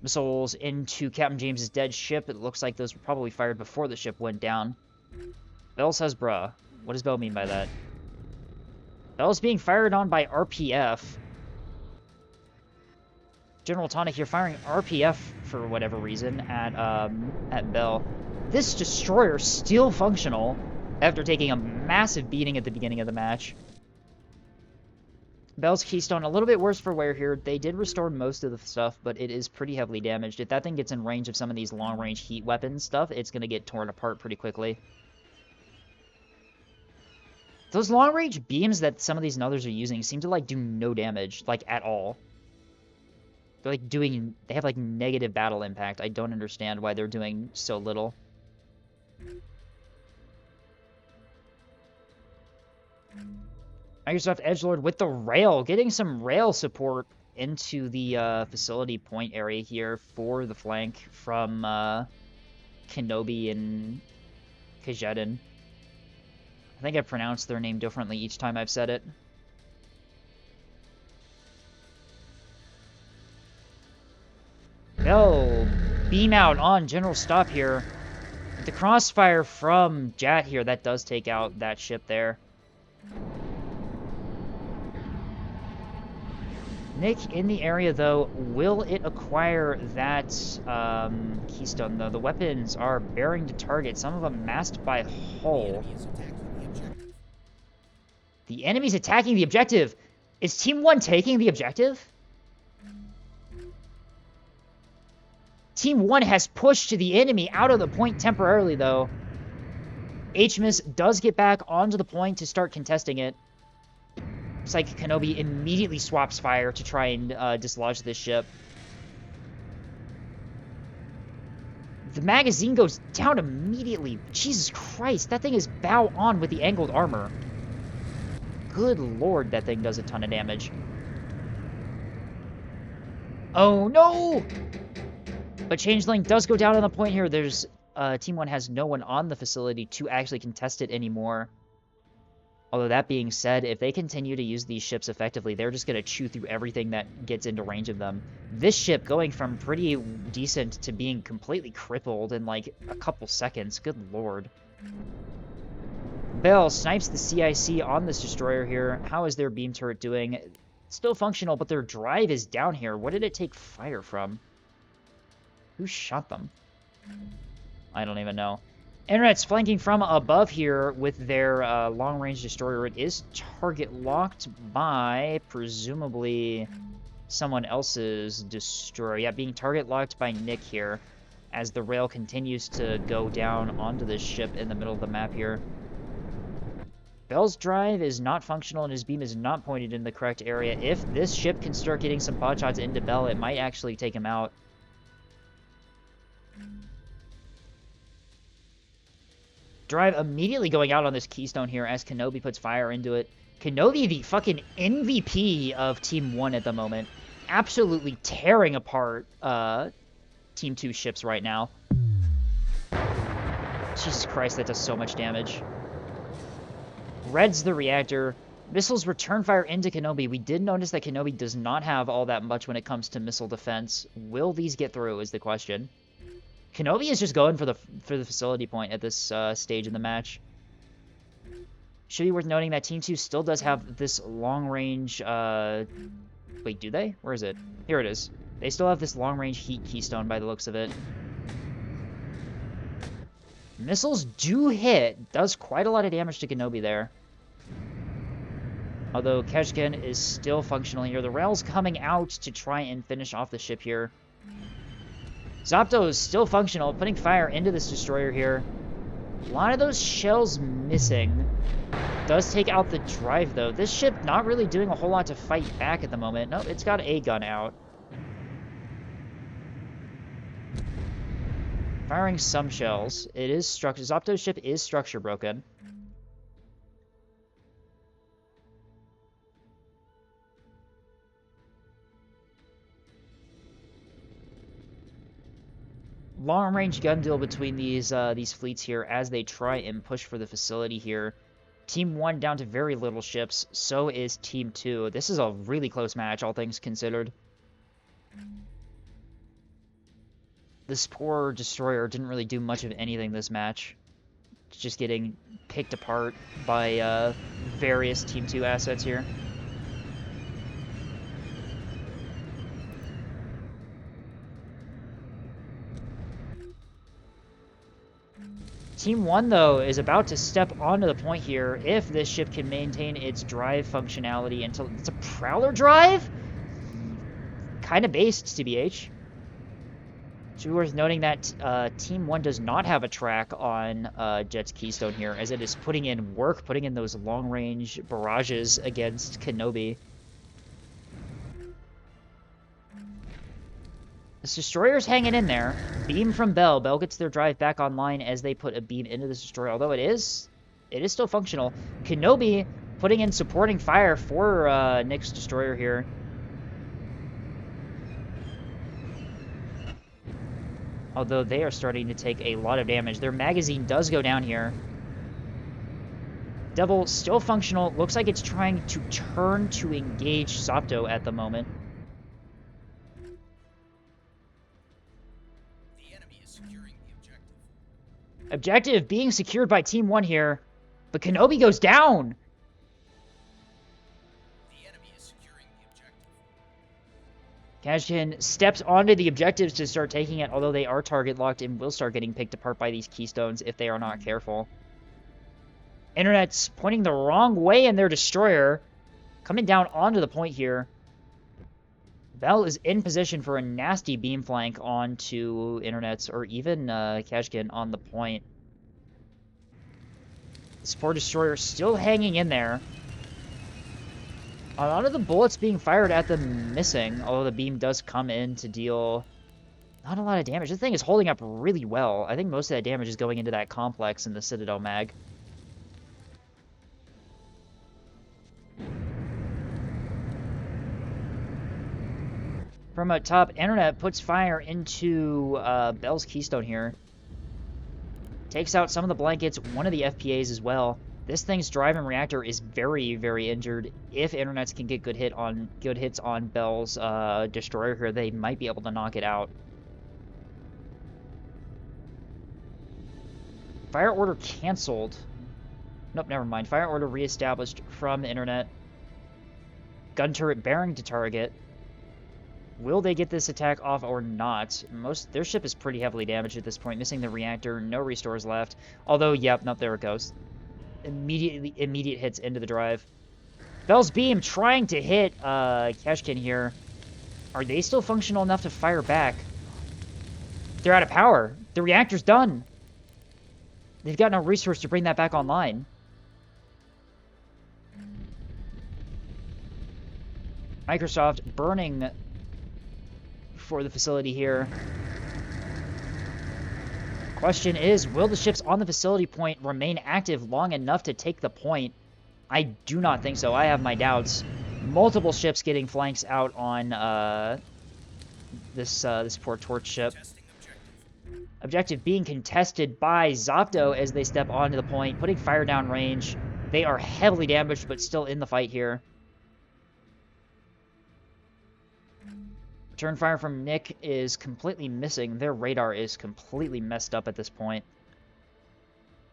Missiles into Captain James's dead ship. It looks like those were probably fired before the ship went down. Bell says, bruh. What does Bell mean by that? Bell's being fired on by RPF. General Tonic here firing RPF for whatever reason at Bell. This destroyer still functional after taking a massive beating at the beginning of the match. Bell's Keystone a little bit worse for wear here. They did restore most of the stuff, but it is pretty heavily damaged. If that thing gets in range of some of these long-range heat weapon stuff, it's going to get torn apart pretty quickly. Those long-range beams that some of these others are using seem to, like, do no damage, like, at all. They're, like, they have, like, negative battle impact. I don't understand why they're doing so little. Microsoft Edgelord with the rail, getting some rail support into the facility point area here for the flank from Kenobi and Kajedin. I think I pronounced their name differently each time I've said it. They'll beam out on General Stop here. With the crossfire from Jat here, that does take out that ship there. Nick in the area, though, will it acquire that keystone, though? The weapons are bearing to target, some of them masked by hull. The enemy's attacking the objective. Is Team 1 taking the objective? Team 1 has pushed the enemy out of the point temporarily, though. HMIS does get back onto the point to start contesting it. Looks like Kenobi immediately swaps fire to try and dislodge this ship. The magazine goes down immediately. Jesus Christ, that thing is bow on with the angled armor. Good lord, that thing does a ton of damage. Oh no! But Changeling does go down on the point here. There's Team 1 has no one on the facility to actually contest it anymore. Although that being said, if they continue to use these ships effectively, they're just going to chew through everything that gets into range of them. This ship going from pretty decent to being completely crippled in like a couple seconds. Good lord. Bell snipes the CIC on this destroyer here. How is their beam turret doing? Still functional, but their drive is down here. What did it take fire from? Who shot them? I don't even know. Internet's flanking from above here with their long-range destroyer. It is target locked by, presumably, someone else's destroyer. Yeah, being target locked by Nick here as the rail continues to go down onto this ship in the middle of the map here. Bell's drive is not functional and his beam is not pointed in the correct area. If this ship can start getting some pot shots into Bell, it might actually take him out. Drive immediately going out on this keystone here as Kenobi puts fire into it. Kenobi, the fucking MVP of Team 1 at the moment. Absolutely tearing apart Team 2 ships right now. Jesus Christ, that does so much damage. Reds the reactor. Missiles return fire into Kenobi. We did notice that Kenobi does not have all that much when it comes to missile defense. Will these get through is the question. Kenobi is just going for the facility point at this stage in the match. Should be worth noting that Team 2 still does have this long-range... Wait, do they? Where is it? Here it is. They still have this long-range heat keystone by the looks of it. Missiles do hit. Does quite a lot of damage to Kenobi there. Although Keshkin is still functional here. The rail's coming out to try and finish off the ship here. Zopto is still functional, putting fire into this destroyer here. A lot of those shells missing. Does take out the drive, though. This ship not really doing a whole lot to fight back at the moment. Nope, it's got a gun out. Firing some shells. It is structure. Zopto's ship is structure broken. Long-range gun deal between these fleets here as they try and push for the facility here. Team 1 down to very little ships. So is Team 2. This is a really close match, all things considered. This poor destroyer didn't really do much of anything this match. It's just getting picked apart by various Team 2 assets here. Team 1, though, is about to step onto the point here if this ship can maintain its drive functionality until... It's a Prowler drive? Kind of based, TBH. It's worth noting that Team 1 does not have a track on Jet's Keystone here, as it is putting in work, putting in those long-range barrages against Kenobi. This Destroyer's hanging in there. Beam from Bell. Bell gets their drive back online as they put a beam into this Destroyer, although it is still functional. Kenobi putting in supporting fire for Nick's Destroyer here. Although they are starting to take a lot of damage. Their magazine does go down here. Devil still functional. Looks like it's trying to turn to engage Zapto at the moment. The enemy is securing the objective. Objective being secured by Team 1 here. But Kenobi goes down. The enemy is securing the objective. Kashkin steps onto the objectives to start taking it, although they are target locked and will start getting picked apart by these Keystones if they are not careful. Internet's pointing the wrong way in their Destroyer. Coming down onto the point here. Bell is in position for a nasty beam flank onto Internet's, or even Kashkin on the point. This poor Destroyer still hanging in there. A lot of the bullets being fired at them missing, although the beam does come in to deal not a lot of damage. This thing is holding up really well. I think most of that damage is going into that complex in the Citadel mag. From up top, Internet puts fire into Bell's Keystone here. Takes out some of the blankets, one of the FPAs as well. This thing's drive and reactor is very, very injured. If Internets can get good hits on Bell's Destroyer here, they might be able to knock it out. Fire order canceled. Nope, never mind. Fire order reestablished from the Internet. Gun turret bearing to target. Will they get this attack off or not? Their ship is pretty heavily damaged at this point, missing the reactor, no restores left. Although, yep, nope, there it goes. Immediate hits into the drive. Bell's beam trying to hit Kashkin here. Are they still functional enough to fire back? They're out of power. The reactor's done. They've got no resource to bring that back online. Microsoft burning for the facility here. Question is, will the ships on the facility point remain active long enough to take the point? I do not think so. I have my doubts. Multiple ships getting flanks out on this poor Torch ship. Objective being contested by Zapto as they step onto the point, putting fire down range. They are heavily damaged, but still in the fight here. Return fire from Nick is completely missing. Their radar is completely messed up at this point.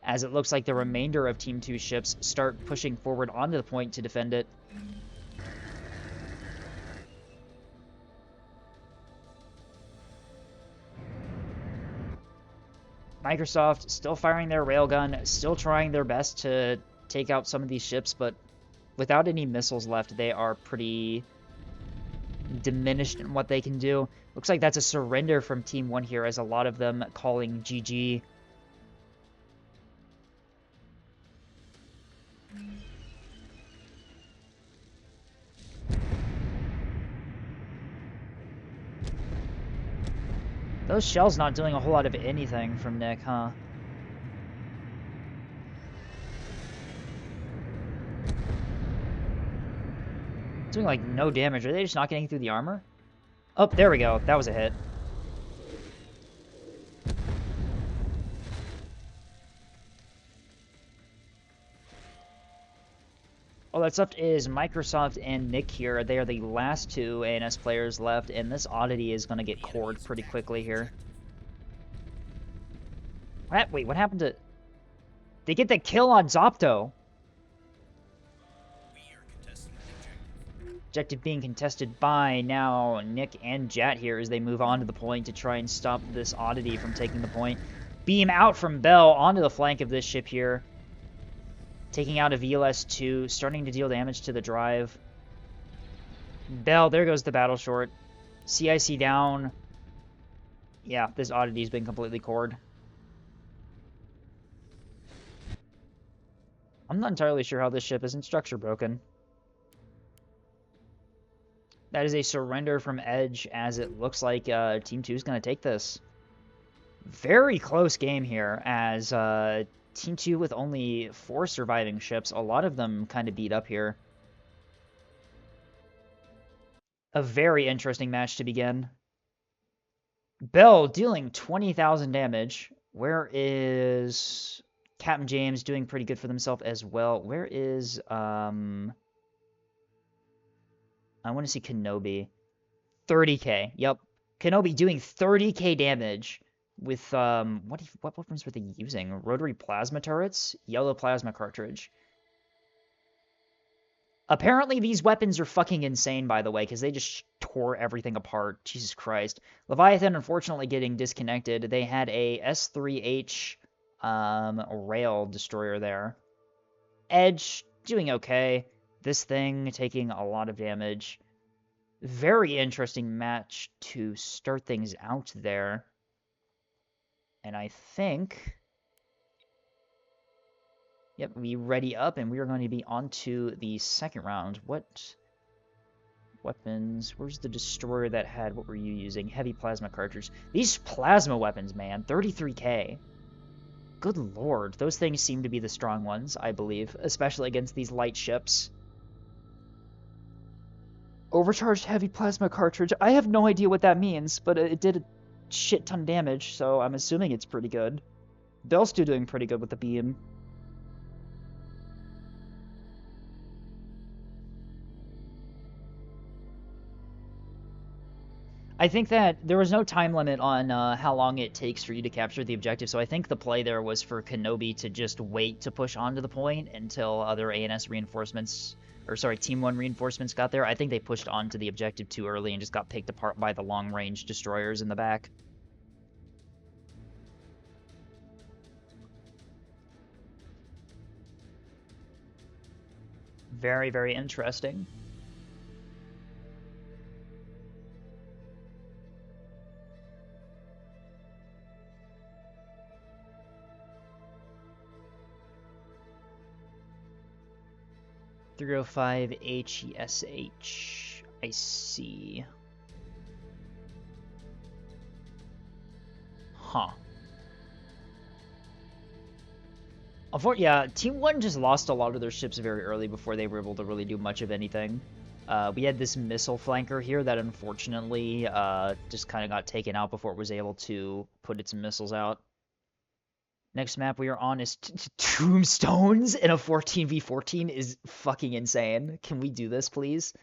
As it looks like the remainder of Team 2's ships start pushing forward onto the point to defend it. Microsoft still firing their railgun, still trying their best to take out some of these ships, but without any missiles left, they are pretty diminished in what they can do. Looks like that's a surrender from Team 1 here, as a lot of them calling GG. Those shells not doing a whole lot of anything from Nick, huh? Doing like no damage. Are they just not getting through the armor? Oh, there we go. That was a hit. All that's left is Microsoft and Nick here. They are the last two ANS players left, and this oddity is going to get cored pretty quickly here. Wait, what happened to... They get the kill on Zapto. Objective being contested by now Nick and Jat here as they move on to the point to try and stop this oddity from taking the point. Beam out from Bell onto the flank of this ship here. Taking out a VLS-2, starting to deal damage to the drive. Bell, there goes the battle short. CIC down. Yeah, this oddity's been completely cored. I'm not entirely sure how this ship isn't structure broken. That is a surrender from Edge, as it looks like Team 2 is going to take this. Very close game here, as Team 2 with only 4 surviving ships, a lot of them kind of beat up here. A very interesting match to begin. Bell dealing 20,000 damage. Where is Captain James doing pretty good for themselves as well? Where is I want to see Kenobi. 30k. Yep. Kenobi doing 30k damage with what weapons were they using? Rotary plasma turrets, yellow plasma cartridge. Apparently these weapons are fucking insane, by the way, because they just tore everything apart. Jesus Christ. Leviathan, unfortunately, getting disconnected. They had a S3H rail destroyer there. Edge doing okay. This thing taking a lot of damage. Very interesting match to start things out there. And I think... Yep, we ready up, and we are going to be on to the second round. What weapons? Where's the destroyer that had... What were you using? Heavy plasma cartridge. These plasma weapons, man. 33k. Good lord. Those things seem to be the strong ones, I believe. Especially against these light ships. Overcharged heavy plasma cartridge. I have no idea what that means, but it did a shit ton of damage, so I'm assuming it's pretty good. Bell's still doing pretty good with the beam. I think that there was no time limit on how long it takes for you to capture the objective, so I think the play there was for Kenobi to just wait to push onto the point until other ANS reinforcements, or sorry, Team 1 reinforcements got there. I think they pushed onto the objective too early and just got picked apart by the long-range destroyers in the back. Very, very interesting. HESH. I see. Huh. Yeah, Team 1 just lost a lot of their ships very early before they were able to really do much of anything. We had this missile flanker here that unfortunately just kind of got taken out before it was able to put its missiles out. Next map we are on is Tombstones, and a 14v14 is fucking insane. Can we do this, please?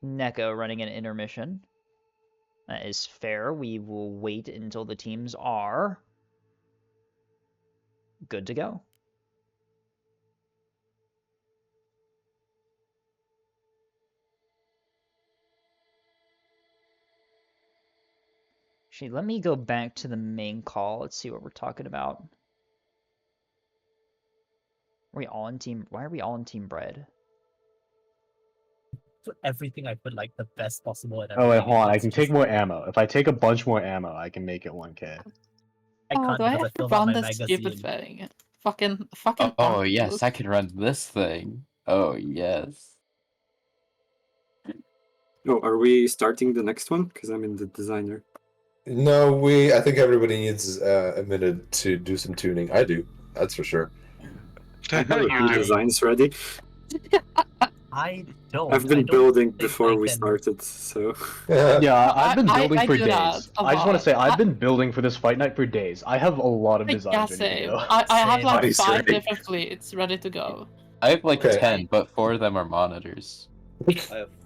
Neko running an intermission. That is fair. We will wait until the teams are good to go. Actually, let me go back to the main call. Let's see what we're talking about. Are we all in team? Why are we all in Team Bread? For everything, I put like the best possible. And Oh wait, everything hold on. I else can just- take more ammo. If I take a bunch more ammo, I can make it 1k. I can't do I because have to filled up run my this stupid magazine. thing? Fucking. Oh yes, I can run this thing. Oh yes. Oh, are we starting the next one? Because I'm in the designer. No, I think everybody needs a minute to do some tuning. I do, that's for sure. I have the designs ready. I don't. I've been building before we started, so. Yeah, I've been building for do that days. a I just want lot. to say, I've been building for this fight night for days. I have a lot of Yeah, designs ready to same. go. I have like Nice, 5 right? different fleets ready to go. I have like Okay. 10, but 4 of them are monitors.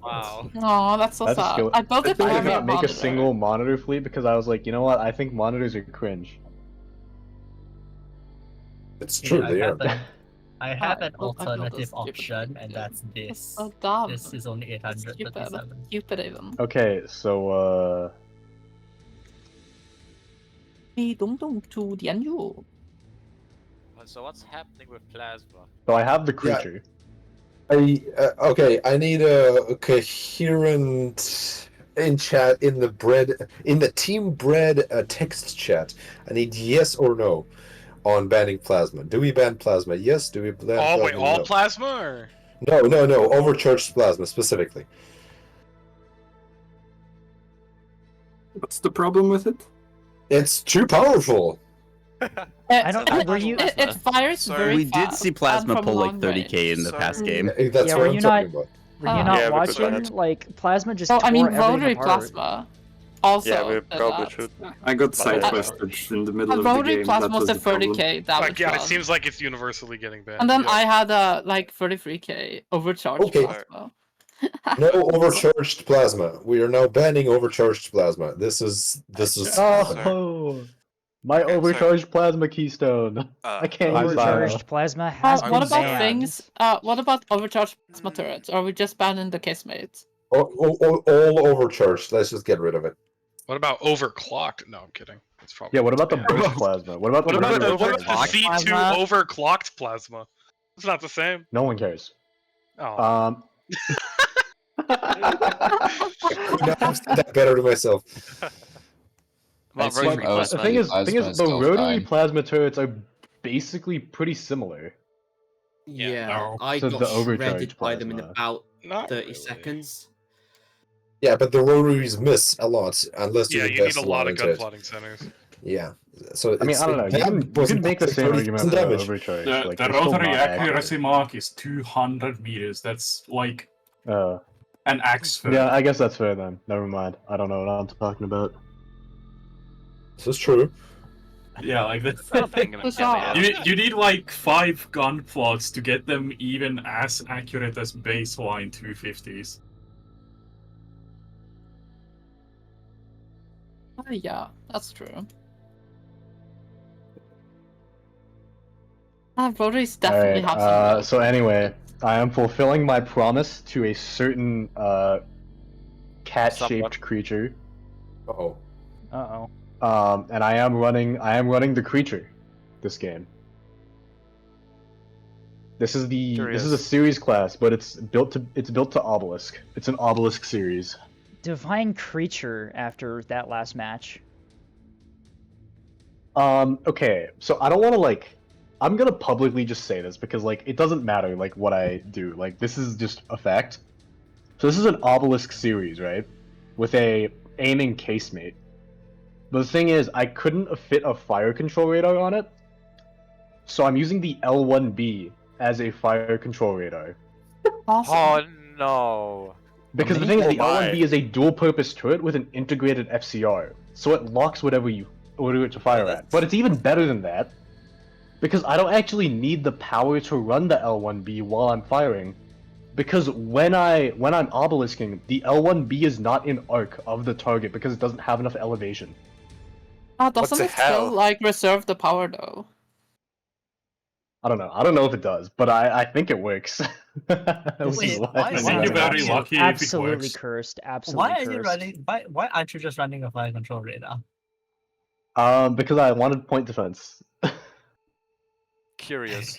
Wow. Oh, that's so That's sad. skill- I built it for I did me not make a single monitor fleet because I was like, you know what? I think monitors are cringe. It's true, they are. I have an I built this alternative stupid option, thing, and dude. that's That's this. so dumb. This is only That's stupid. 837. Stupid even. Okay, so So what's happening with plasma? I have the creature. Okay, I need a coherent in chat in the team bread text chat. I need yes or no on banning plasma. Do we ban plasma? Yes. Do we ban Oh plasma? wait, all No. plasma or? No. Overcharged plasma specifically. What's the problem with it? It's too powerful. I don't know. Were you? It fires very We fast. did see and Plasma from pull like long 30k range. in the past game. That's Yeah, what were I'm you talking not- about. Were you Yeah, not we could ban watching? it. Like plasma just Oh, I mean tore everything rotary apart. plasma. Also, Yeah, we did probably that. should. I got But I- side-quested in the middle of the Rotary game. plasma That was was a the problem. 30k damage Like, yeah, it run. seems like it's universally getting banned. And then yeah. I had a like 33k overcharged Okay. plasma. No overcharged plasma. We are now banning overcharged plasma. This is Oh, my overcharged plasma keystone. I can't use that. Overcharged plasma has been What about banned. things? What about overcharged plasma turrets? Or are we just banning the casemates? all overcharged. Let's just get rid of it. What about overclocked? No, I'm kidding. It's probably Yeah, what about the banned. burst plasma? What about the What about regular the plasma? C2 overclocked plasma? It's not the same. No one cares. Oh. I could not have said that better to myself. I'd say But most the thing is, plasma the still rotary fine. plasma turrets are basically pretty similar. Yeah, I So got the overcharged shredded by them in plasma. about Not 30 really. seconds. Yeah, but the rotaries miss a lot unless Yeah, you you invest need a lot of into gun it. plotting centers. Yeah. So I mean, I don't know. You can make the same argument for damage. overcharge. The, like, the they're still rotary not accuracy mark is 200 meters. That's like accurate. an axe throw. Yeah, I guess that's fair then. Never mind. I don't know what I'm talking about. This is true. Yeah, like that. What's up? You need like 5 gun plots to get them even as accurate as baseline 250s. Yeah, that's true. Rotaries definitely have some. So anyway, I am fulfilling my promise to a certain cat-shaped creature. Uh-oh. And I am running the creature this game. This is a series class, but it's built to obelisk. It's an obelisk series. Divine creature after that last match. Okay, so I don't want to I'm gonna publicly just say this because it doesn't matter what I do. This is just a fact. So this is an obelisk series, right? With a aiming casemate. But the thing is, I couldn't fit a fire control radar on it, so I'm using the L1B as a fire control radar. Awesome. Oh no. Because the thing is, the L1B is a dual-purpose turret with an integrated FCR, so it locks whatever you order it to fire at. But it's even better than that, because I don't actually need the power to run the L1B while I'm firing, because when I'm obelisking, the L1B is not in arc of the target because it doesn't have enough elevation. Doesn't the it still hell? reserve the power though? I don't know. I don't know if it does, but I think it works. Wait, why I think you're very lucky if it Absolutely works. cursed. Absolutely Why are cursed. you running? Why aren't you just running a fire control radar? Because I wanted point defense. Curious.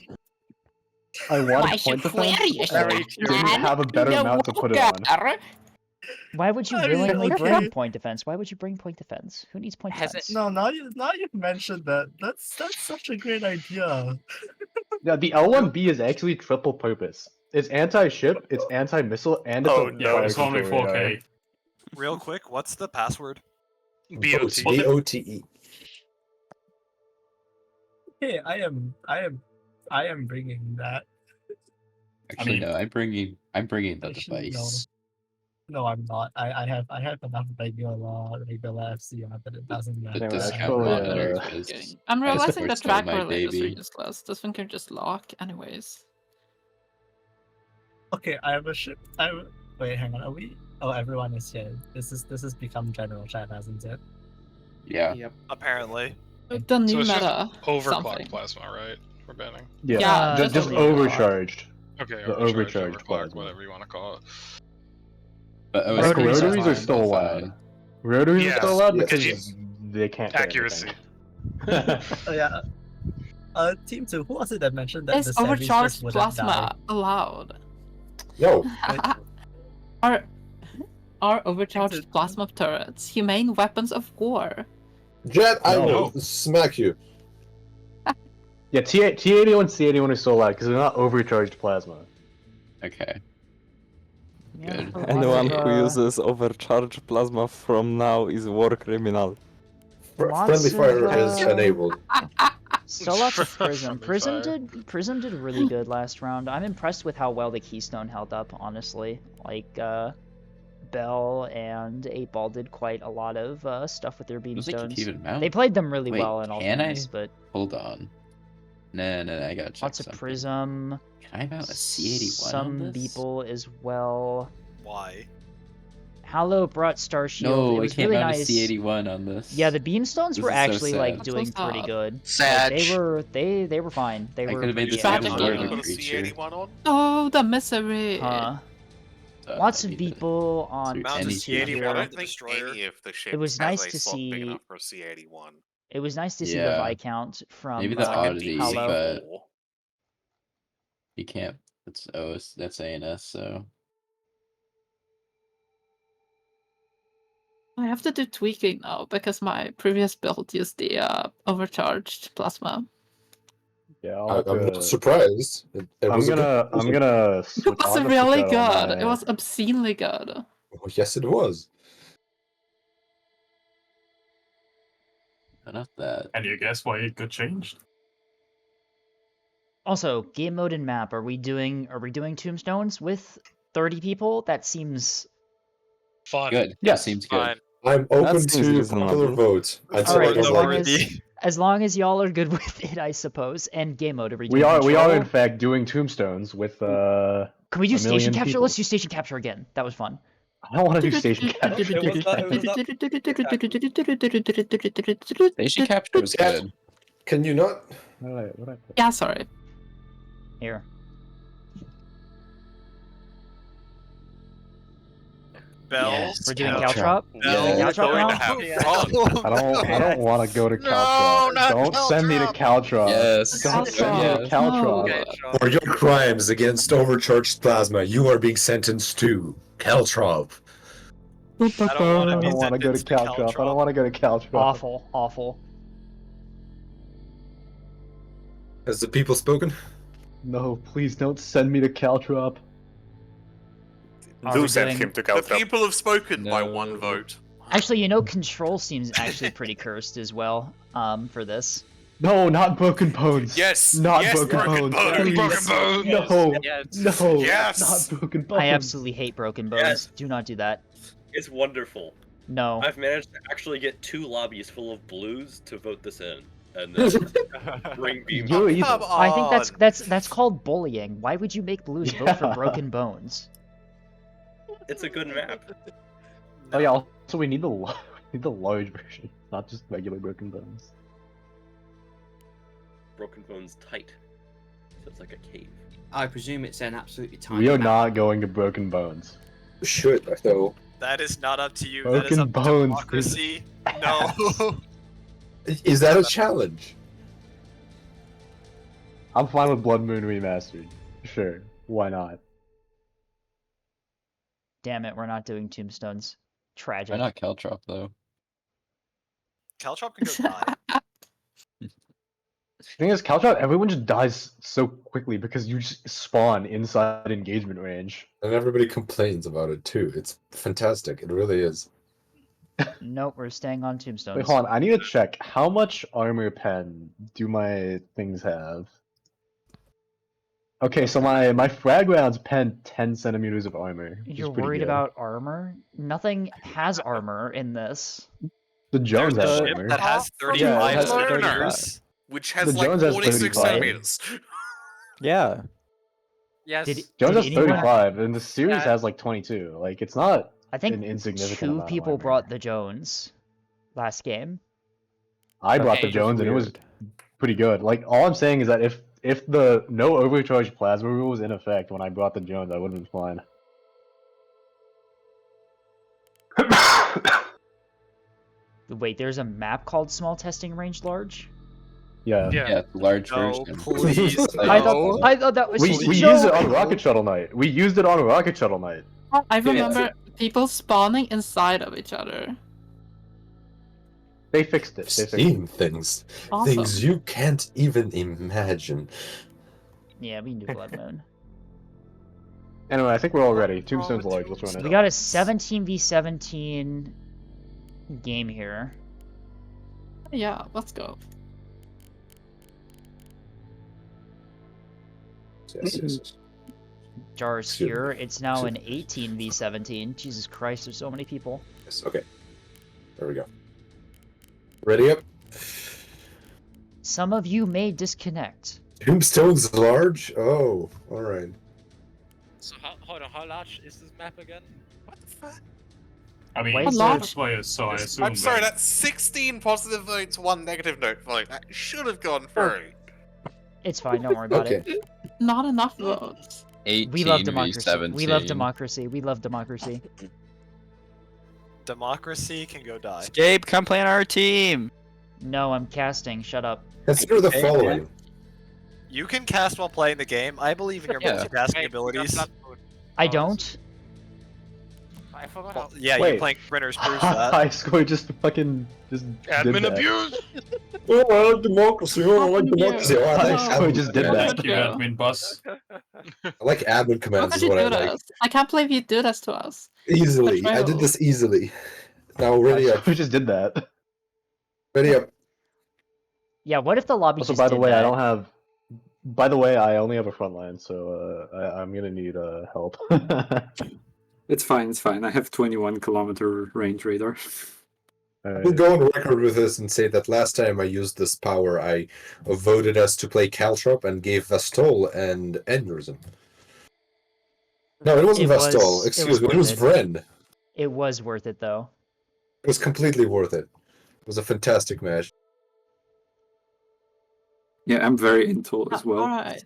I wanted point defense. I didn't have a better mount to put it on. Why would you willingly bring point defense? Why would you bring point defense? Who needs point defense? No, now you've mentioned that. That's such a great idea. Yeah, the L1B is actually triple purpose. It's anti-ship, it's anti-missile, and it's Oh, a no, fire it's only control 4K. radar. Real quick, what's the password? BOT. BOTE. Hey, I am bringing that. Actually, no, I'm bringing the Actually, device. No, I'm not. I have enough regular FCR, but it doesn't matter. The Anyway, discount monitor is. I'm I realizing the support track still my relay is baby. useless. This one can just lock anyways. Okay, I have a ship. Wait, hang on. Are we? Oh, everyone is here. This has become general chat, hasn't it? Yeah. Yep. Apparently. The new So it's meta. just overclocked something. plasma, right? We're banning. Yeah, Yeah, just just overcharged. Okay, The overcharged overclocked, plasma. whatever you want to call it. But Rotaries are Rotaries are still fine, allowed. fine. Rotaries Yes, are still allowed yes, because yes. they can't hit Accuracy. anything. Oh yeah. Team 2, who was it that mentioned that Is the series overcharged just wouldn't die? plasma allowed? No. Are overcharged plasma turrets humane weapons of war? Jet, I No. will smack you. Yeah, T81, C81 are still alive because they're not overcharged plasma. Okay. Yeah, Good. a lot Anyone of, who uses overcharged plasma from now is war criminal. Lots Friendly fire of, is enabled. Still lots of Prism. Friendly Prism did really good last round. I'm impressed with how well the Keystone held up, honestly. Like, Bell and 8-Ball did quite a lot of stuff with their I don't think you beamstones. can even mount. They played them really Wait, well in all can I? fairness, but Hold on. No, I gotta check lots of something. Prism. Can I mount a C81 Some on this? people as well. Why? Hallow brought Star Shield. No, it I was can't really mount nice. a C81 on this. Yeah, the beamstones This were is so actually like sad. doing So pretty sad. good. Sad. Like, they were fine. They I were could've made pretty the Tragic. same good. word Put of a creature. C81 on? Oh, the misery. Huh. So Lots I of need to- people on Mount a T2 C81 here. I don't the think destroyer. any of the ships It was has nice a to slot big see. enough for a C81. It was nice to see the Yeah. Viscount from Maybe the It's like a oddity, Hallow. but DC4. you can't. That's ANS, so. I have to do tweaking now because my previous build used the overcharged plasma. Yeah, I'll have I'm to... not surprised. It I'm was a gonna It switch. was I'm gonna really put that on good. It my- was obscenely good. Oh, yes, it was. Not that. And you guess why it got changed? Also, game mode and map. Are we doing Tombstones with 30 people? That seems Fun. Good. Yeah, seems good. Fine. I'm open seems to reasonable. popular votes. I'd all say right. it As was long as y'all are good with it, I suppose. And game mode. Are we We doing are control? in fact doing tombstones with Can we do a million station capture? people. Let's do station capture again. That was fun. I don't want to do station capture. Station capture was good. Can you not? What did I put? Yeah, sorry. Here. Bells. We're doing Caltrop. Caltrop. Bells Yeah. are going to have fun. I don't want to go to No, Caltrop. not Don't send me to Caltrop. Yes. Don't send me to Yes. Caltrop. No. For your crimes against overcharged plasma, you are being sentenced to Caltrop. I don't wanna be don't want to go to sentenced to Caltrop. I Caltrop. don't want to go to Caltrop. Awful. Awful. Has the people spoken? No, please don't send me to Caltrop. Are we Do send doing- him to Caltrop. The people have spoken by No. one vote. Actually, you know, control seems actually pretty cursed as well. For this. No, not Broken Bones. Yes, Not yes, Broken Bones. Please. Broken Bones. No. Yes. No. Yes. Not Broken Bones. I absolutely hate Broken Bones. Yes. Do not do that. It's wonderful. No. I've managed to actually get 2 lobbies full of blues to vote this in, and then bring beam. You're evil. Come on. I think that's called bullying. Why would you make blues vote for Broken Bones? It's a good map. Oh yeah. Also, we need the large version, not just regular Broken Bones. Broken Bones tight, so it's like a cave. I presume it's an absolutely tiny We are map. not going to Broken Bones. Should though. That is not up to you. Broken that is up Bones to is- democracy. No. Is that a challenge? I'm fine with Blood Moon Remastered. Sure, why not? Damn it, we're not doing Tombstones. Tragic. Why not Caltrop though? Caltrop can go die. The thing is, Caltrop, everyone just dies so quickly because you just spawn inside engagement range. And everybody complains about it too. It's fantastic. It really is. Nope, we're staying on Tombstones. Wait, hold on. I need to check. How much armor pen do my things have? Okay, so my frag rounds pen 10 centimeters of armor. which is You're pretty worried good. about armor? Nothing has armor in this. The Jones There's has a ship armor. that has Yeah, 35 it has learners. Which has The like Jones has 46 35. centimeters. Yeah. Yes. Jones has anyone- 35, and the series Yeah. has like 22. Like, it's not I think an insignificant 2 amount of people armor. brought the Jones last game. I brought Okay. the Jones, and it was Weird. pretty good. Like, all I'm saying is that if the no overcharged plasma rule was in effect when I brought the Jones, I would have been fine. Wait, there's a map called Small Testing Range Large? Yeah. Yeah, the large No, version. please. I thought that was We just a used joke. it on Rocket Shuttle Night. We used it on Rocket Shuttle Night. I remember people spawning inside of each other. They fixed it. They fixed Seen it. things. Awesome. Things you can't even imagine. Yeah, we can do Blood Moon. Anyway, I think we're all ready. Tombstone's large. Let's run it. We got a 17v17 game here. Yeah, let's go. Yes. Jar's Excuse me. here. It's now an 18v17. Jesus Christ, there's so many people. Yes, okay. There we go. Ready up? Some of you may disconnect. Tombstone's large? Oh, alright. So hold on, how large is this map again? What the fuck? I mean, Why it's is lot there- of players, so I assume. I'm sorry, that- that's 16 positive votes, 1 negative vote. That should have gone through. It's fine, don't worry about Okay. it. Not enough votes. 18 We love democracy. 17. We love democracy. We love democracy. Democracy can go die. Gabe, come play on our team. No, I'm casting. Shut up. Consider the following. You can cast while playing the game. I believe in your Yeah. multitasking abilities. I don't. I forgot Well, how... yeah, Wait. you playing sprinters proves that. High score just fucking just Admin did that. abuse. Oh, I like democracy. Oh, I like democracy. Oh, I like High score admin just did commands. that. Thank you, admin boss. I like admin How commands could is you what I do like. this? I can't believe you do this to us. Easily. I Betrayal. did this easily. Now ready High up. score just did that. Ready up. Yeah, what if the lobby Also, just by the did way, that? I don't have. By the way, I only have a front line, so I'm gonna need help. It's fine, it's fine. I have 21-kilometer range radar. We'll go on record with this and say that last time I used this power, I voted us to play Caltrop and gave Vastol and Aneurysm. No, it wasn't It was- Vastol. it Excuse was me. It was worth Vren. It It was worth it though. was completely worth it. It was a fantastic match. Yeah, I'm very into as well. Alright.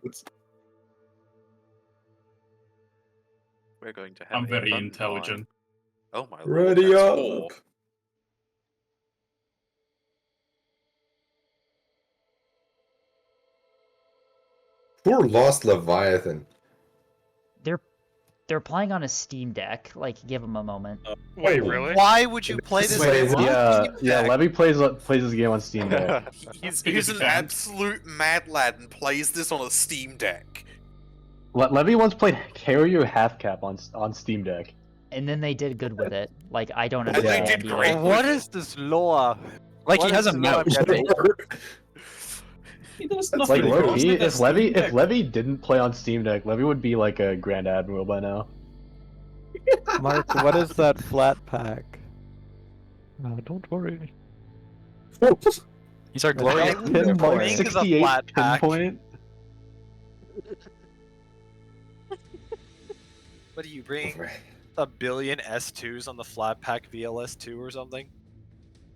We're going to have I'm a very fun intelligent. time. Oh my lord. Ready that's up. four. Poor Lost Leviathan. They're playing on a Steam Deck. Like, give them a moment. Wait, really? Why would you play this Wait, game on yeah, Steam yeah. Deck? Levy plays this game on Steam Deck. He's an absolute mad lad and plays this on a Steam Deck. Levy once played Carrier Half Cap on Steam Deck. And then they did good with it. Like, I don't And they understand did either. great. What is this lore? Like What he has is a this lore mouse. I'm getting? He does Like nothing. low He key, does if Levy didn't play on Steam Deck, Levy would be like a Grand Admiral by now. Mark, what is that flat pack? Don't worry. He's our glory. Pinpoint Pink is a 68 flat pack. pinpoint. What do you bring? A billion S2s on the flat pack VLS2 or something?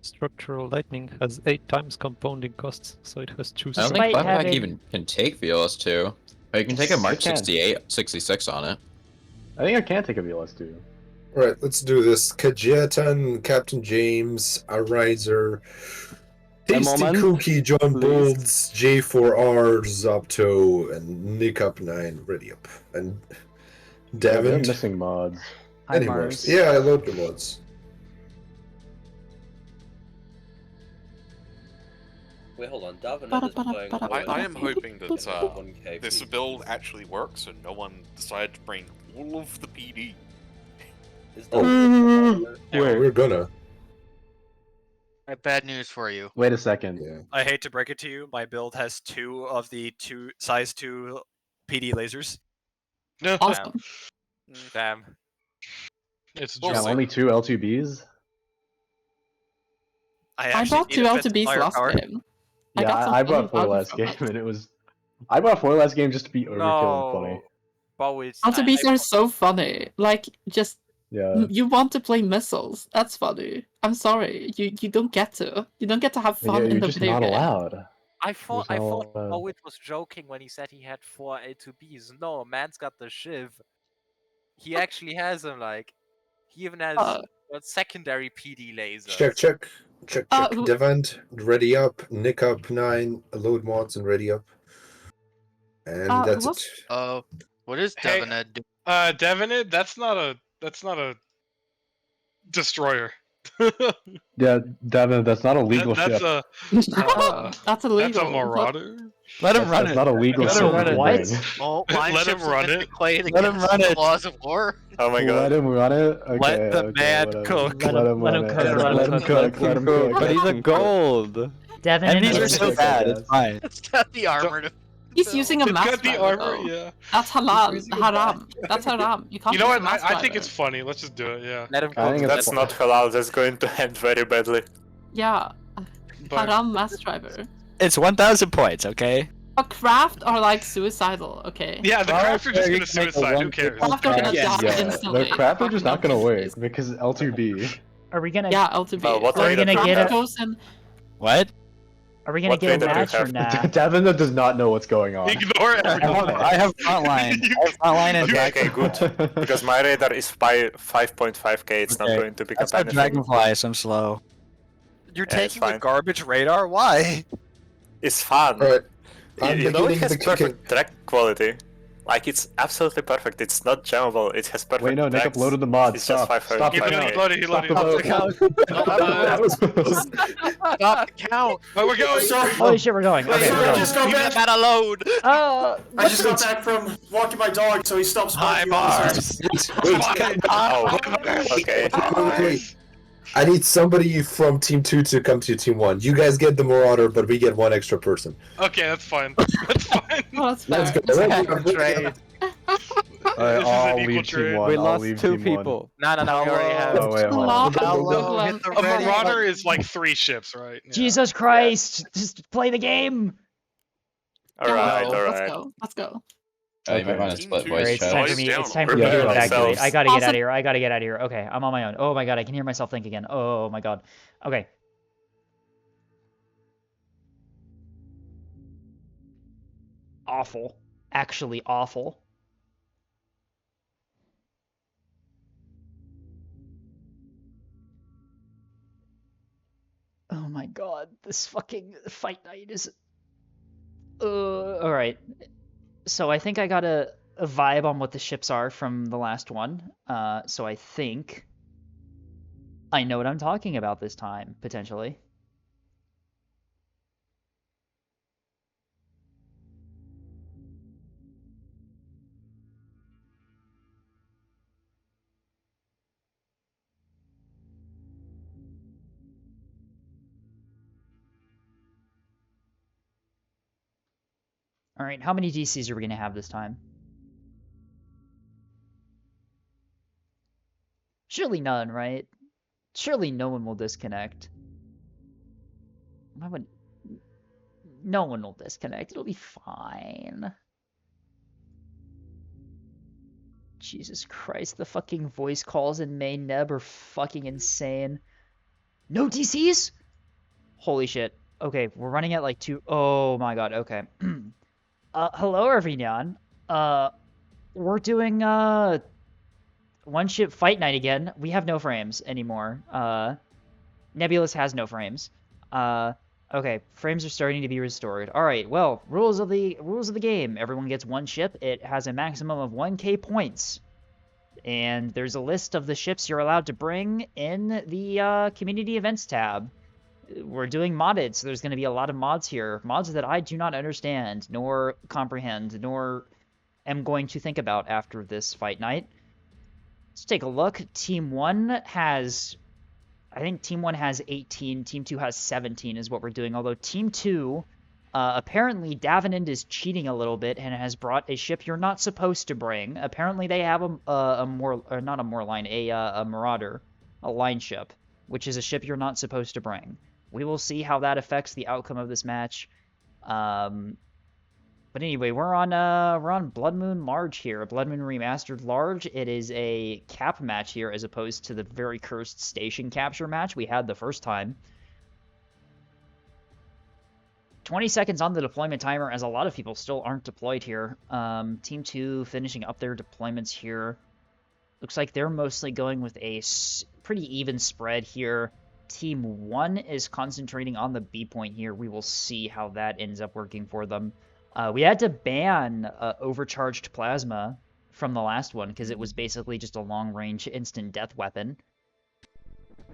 Structural lightning has 8 times compounding costs, so it has 2 I don't Despite think Flatpack having- even can take VLS2. Or you can take a Mark It can. 68, 66 on it. I think I can take a VLS2. Alright, let's do this. Kajetan, Captain James, Ariser, Tasty Moment, Cookie, John please. Bolds, J4R, Zopto, and Nick Up 9. Ready up. And They're Davin. missing mods. Hi, Any Mars. mods? Yeah, I load the mods. Wait, hold on. Davin Ba-da, is ba-da, playing. ba-da, on I am hoping that 1K this please. build actually works and no one decided to bring all of the PD. Is Oh. Davin- We're gonna. I have bad news for you. Wait a second. Yeah. I hate to break it to you, my build has 2 of the size 2 PD lasers. No. Awesome. Damn. It's We'll Yeah, just see. only 2 L2Bs. I I actually brought need 2 offensive LTBs last firepower. game. I Yeah, got some I funny brought 4 value last from game, it. and it was. I brought 4 last game just to be overkill and funny. No. Bowie. LTBs are so funny. Like, just Yeah. you want to play missiles. That's funny. I'm sorry. You don't get to. You don't get to have fun Yeah, in you're the just video not game. allowed. I thought Who's all, Bowie was joking when he said he had 4 A2Bs. No, man's got the Shiv. He actually has them. Like, he even has a secondary PD laser. Check, check. Check. who- Devant, ready up. Nick up 9. Load mods and ready up. And that's it. Oh, what is Hey, Devaned doing? Devanid, that's not a destroyer. Yeah, Devin, that's not a legal that's ship. That's illegal. That's a marauder. Let him run That's it. not a legal Let ship. him run it. What? Well, line Let him ships run have been it. declared Let him against run the it. laws of war. Oh my god. Let him run it. Okay, Let the man whatever. cook. Let him run it. cook, let him Let him cook, cook. Let him cook. But he's a gold. Devin And and these are Devin. so bad. It's fine. It's got the armor to. He's using a It's mass got the driver, armor, though. yeah. That's halal. Haram. That's haram. You can't You know use what? a mass I think driver. it's funny. Let's just do it. Yeah. Let him I think cook. it's That's fine. not halal. That's going to end very badly. Yeah. But Haram mass driver. It's 1,000 points, okay? A craft are like suicidal, okay? yeah, the Alright, craft are just you gonna can make a suicide. Who one- cares? Craft are gonna die Yeah, instantly. the crap are just not gonna Fucking work because L2B. Are we gonna? Yeah, LTB. Well, what Are we radar gonna do you get have? a? Goes in. What? Are we gonna What get a radar do you match or have? nah? Devin that does not know what's going on. Ignore everything. I have frontline. I have frontline and Okay, dragonfly. good. Because my radar is by 5.5k. It's not Okay, going to become That's not anything. dragonfly, so I'm slow. Yeah, it's it's taking the fine. garbage radar? Why? It's fun. Alright. You, I'm you know it beginning has the kicking. perfect track quality. Like, it's absolutely perfect. It's not jammable. It has perfect Wait, no, Nick tracks. uploaded the mod. It's just Stop. 500. Stop the He count. loaded. He Stop loaded. the vote. Stop the count. Oh, we're going. Holy shit, we're going. Okay, we're I going. just got Leave back. that alone. I just got back from walking my dog, so he stopped Hi, smoking. on the Mars. Oh, okay. Wait. I need somebody from Team 2 to come to Team 1. You guys get the Marauder, but we get one extra person. Okay, that's fine. That's fine. Oh, that's Let's fair. go. Trade. This is I'll an equal leave trade. Team 1. We I'll lost leave 2 Team 1. people. No, we already have. Oh, wait, hold Hello? on. Hello, hit the A ready. marauder is like 3 ships, right? Yeah. Jesus Christ! Just play the game. Alright, Let's alright. go. Let's go. Oh, you might Okay. want to split Team voice Alright, it's chat. time for me. It's time for me to Yeah, evacuate. ourselves. I gotta get Also- out of here. I gotta get out of here. Okay, I'm on my own. Oh my god, I can hear myself think again. Oh my god. Okay. Awful. Actually awful. Oh my god, this fucking fight night is... Alright. So I think I got a vibe on what the ships are from the last one. So I think I know what I'm talking about this time, potentially. Alright, how many DCs are we going to have this time? Surely none, right? Surely no one will disconnect. Why would... No one will disconnect. It'll be fine. Jesus Christ, the fucking voice calls in main neb are fucking insane. No DCs? Holy shit. Okay, we're running at like 2... Oh my god, okay. Hello everyone. We're doing, one ship fight night again. We have no frames anymore. Nebulous has no frames. Okay, frames are starting to be restored. Alright, well, rules of the game. Everyone gets one ship. It has a maximum of 1k points. And there's a list of the ships you're allowed to bring in the, community events tab. We're doing modded, so there's going to be a lot of mods here. Mods that I do not understand, nor comprehend, nor am going to think about after this fight night. Let's take a look. Team 1 has... I think Team 1 has 18, Team 2 has 17 is what we're doing. Although Team 2, apparently Davenant is cheating a little bit and has brought a ship you're not supposed to bring. Apparently they have a Marauder, a line ship, which is a ship you're not supposed to bring. We will see how that affects the outcome of this match. But anyway, we're on Blood Moon Large here, Blood Moon Remastered Large. It is a cap match here as opposed to the very cursed station capture match we had the first time. 20 seconds on the deployment timer, as a lot of people still aren't deployed here. Team 2 finishing up their deployments here. Looks like they're mostly going with a pretty even spread here. Team 1 is concentrating on the B point here. We will see how that ends up working for them. We had to ban overcharged plasma from the last one because it was basically just a long-range instant death weapon.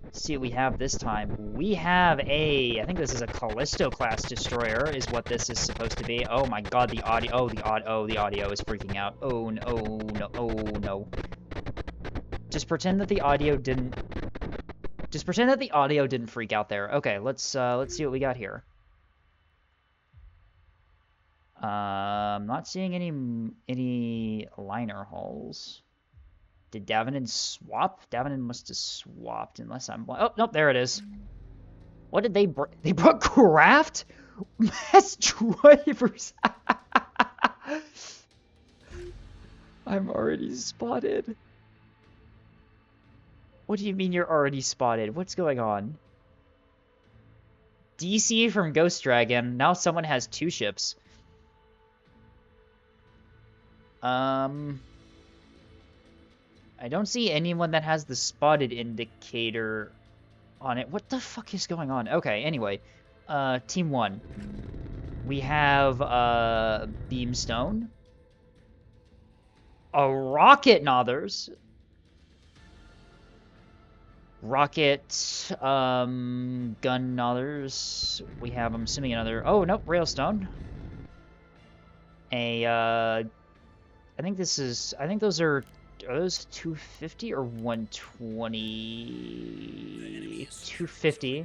Let's see what we have this time. We have I think this is a Callisto class destroyer is what this is supposed to be. Oh my god, the audio, the audio is freaking out. Oh no, no, oh no. Just pretend that the audio didn't freak out there. Okay, let's see what we got here. Not seeing any liner holes. Did Davenant swap? Davenant must have swapped, unless I'm blind. Oh, nope, there it is. What did they bring? They brought craft? Mass drivers. I'm already spotted. What do you mean you're already spotted? What's going on? DC from Ghost Dragon. Now someone has 2 ships. I don't see anyone that has the spotted indicator on it. What the fuck is going on? Okay, anyway. Team 1. We have, Beamstone. A Rocket Nothers. Rocket, Gun Nothers. We have, I'm assuming another... Oh, nope, Railstone. I think this is... I think those are those 250 or 120? 250.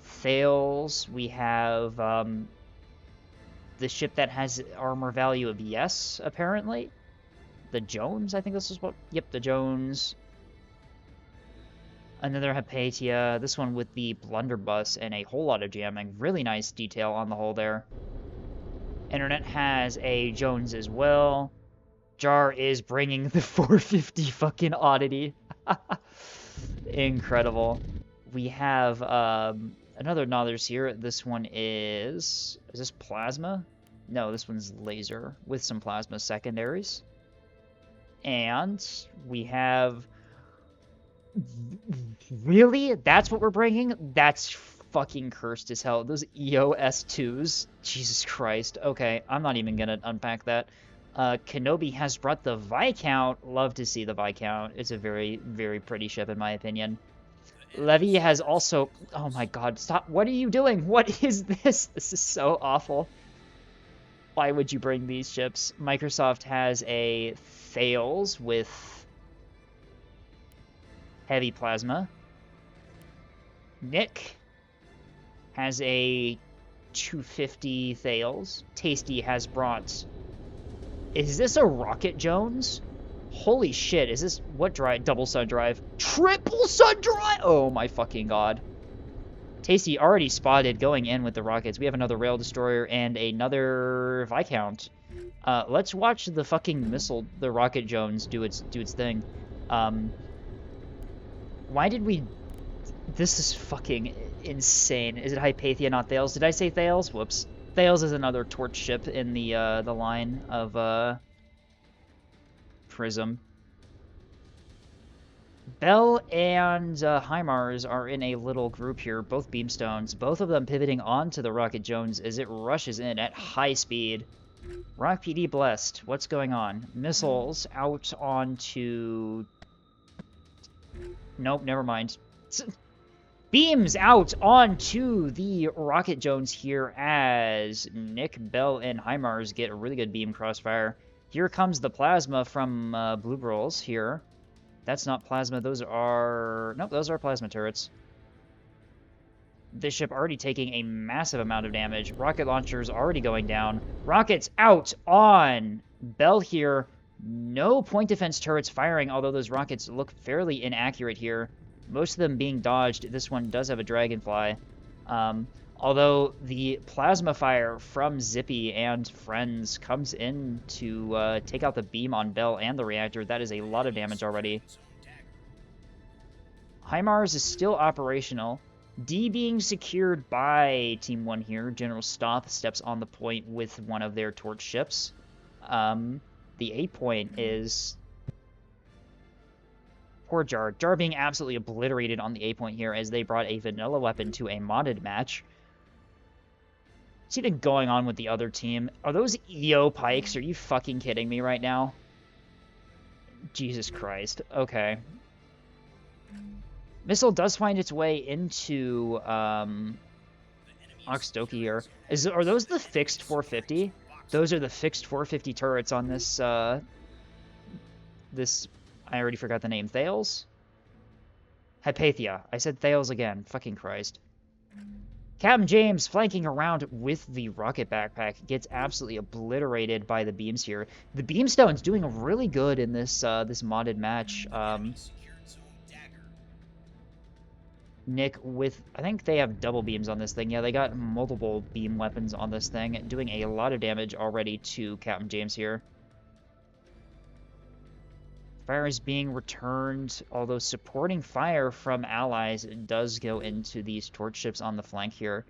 Thales. We have, the ship that has armor value of yes, apparently. The Jones, I think this is what... Yep, the Jones. Another Hypatia, this one with the blunderbuss and a whole lot of jamming. Really nice detail on the hull there. Internet has a Jones as well. Jar is bringing the 450 fucking oddity. Incredible. We have another Nothers here. This one is this plasma? No, this one's laser with some plasma secondaries. And we have... Really? That's what we're bringing? That's fucking cursed as hell. Those EOS2s. Jesus Christ. Okay, I'm not even gonna unpack that. Kenobi has brought the Viscount. Love to see the Viscount. It's a very, very pretty ship in my opinion. Levy has also... Oh my god, stop. What are you doing? What is this? This is so awful. Why would you bring these ships? Microsoft has a Thales with... heavy plasma. Nick has a 250 Thales. Tasty has brought... Is this a Rocket Jones? Holy shit, is this... What drive? Double Sun Drive. Triple Sun Drive! Oh my fucking god. Tasty already spotted going in with the rockets. We have another Rail Destroyer and another Viscount. Let's watch the fucking missile, the Rocket Jones, do its thing. Why did we... This is fucking insane. Is it Hypatia, not Thales? Did I say Thales? Whoops. Thales is another torch ship in the line of Prism. Bell and HIMARS are in a little group here, both Beamstones, both of them pivoting onto the Rocket Jones as it rushes in at high speed. Rock PD blessed. What's going on? Missiles out onto... Nope, never mind. Beams out onto the Rocket Jones here as Nick, Bell, and HIMARS get a really good beam crossfire. Here comes the plasma from Blue Brawls here. That's not plasma, those are... Nope, those are plasma turrets. This ship already taking a massive amount of damage. Rocket launchers already going down. Rockets out on Bell here. No point defense turrets firing, although those rockets look fairly inaccurate here. Most of them being dodged. This one does have a Dragonfly. Although the plasma fire from Zippy and friends comes in to take out the beam on Bell and the reactor. That is a lot of damage already. HIMARS is still operational. D being secured by Team 1 here. General Stoth steps on the point with one of their torch ships. The A point is... Poor Jar. Jar being absolutely obliterated on the A point here as they brought a vanilla weapon to a modded match. What's even going on with the other team? Are those EO pikes? Are you fucking kidding me right now? Jesus Christ. Okay. Missile does find its way into Oxdoki here. Are those the fixed 450? Those are the fixed 450 turrets on this this, I already forgot the name. Thales? Hypatia. I said Thales again. Fucking Christ. Captain James flanking around with the rocket backpack gets absolutely obliterated by the beams here. The Beamstone's doing really good in this this modded match. Nick with, I think they have double beams on this thing. Yeah, they got multiple beam weapons on this thing, doing a lot of damage already to Captain James here. Fire is being returned, although supporting fire from allies does go into these torch ships on the flank here.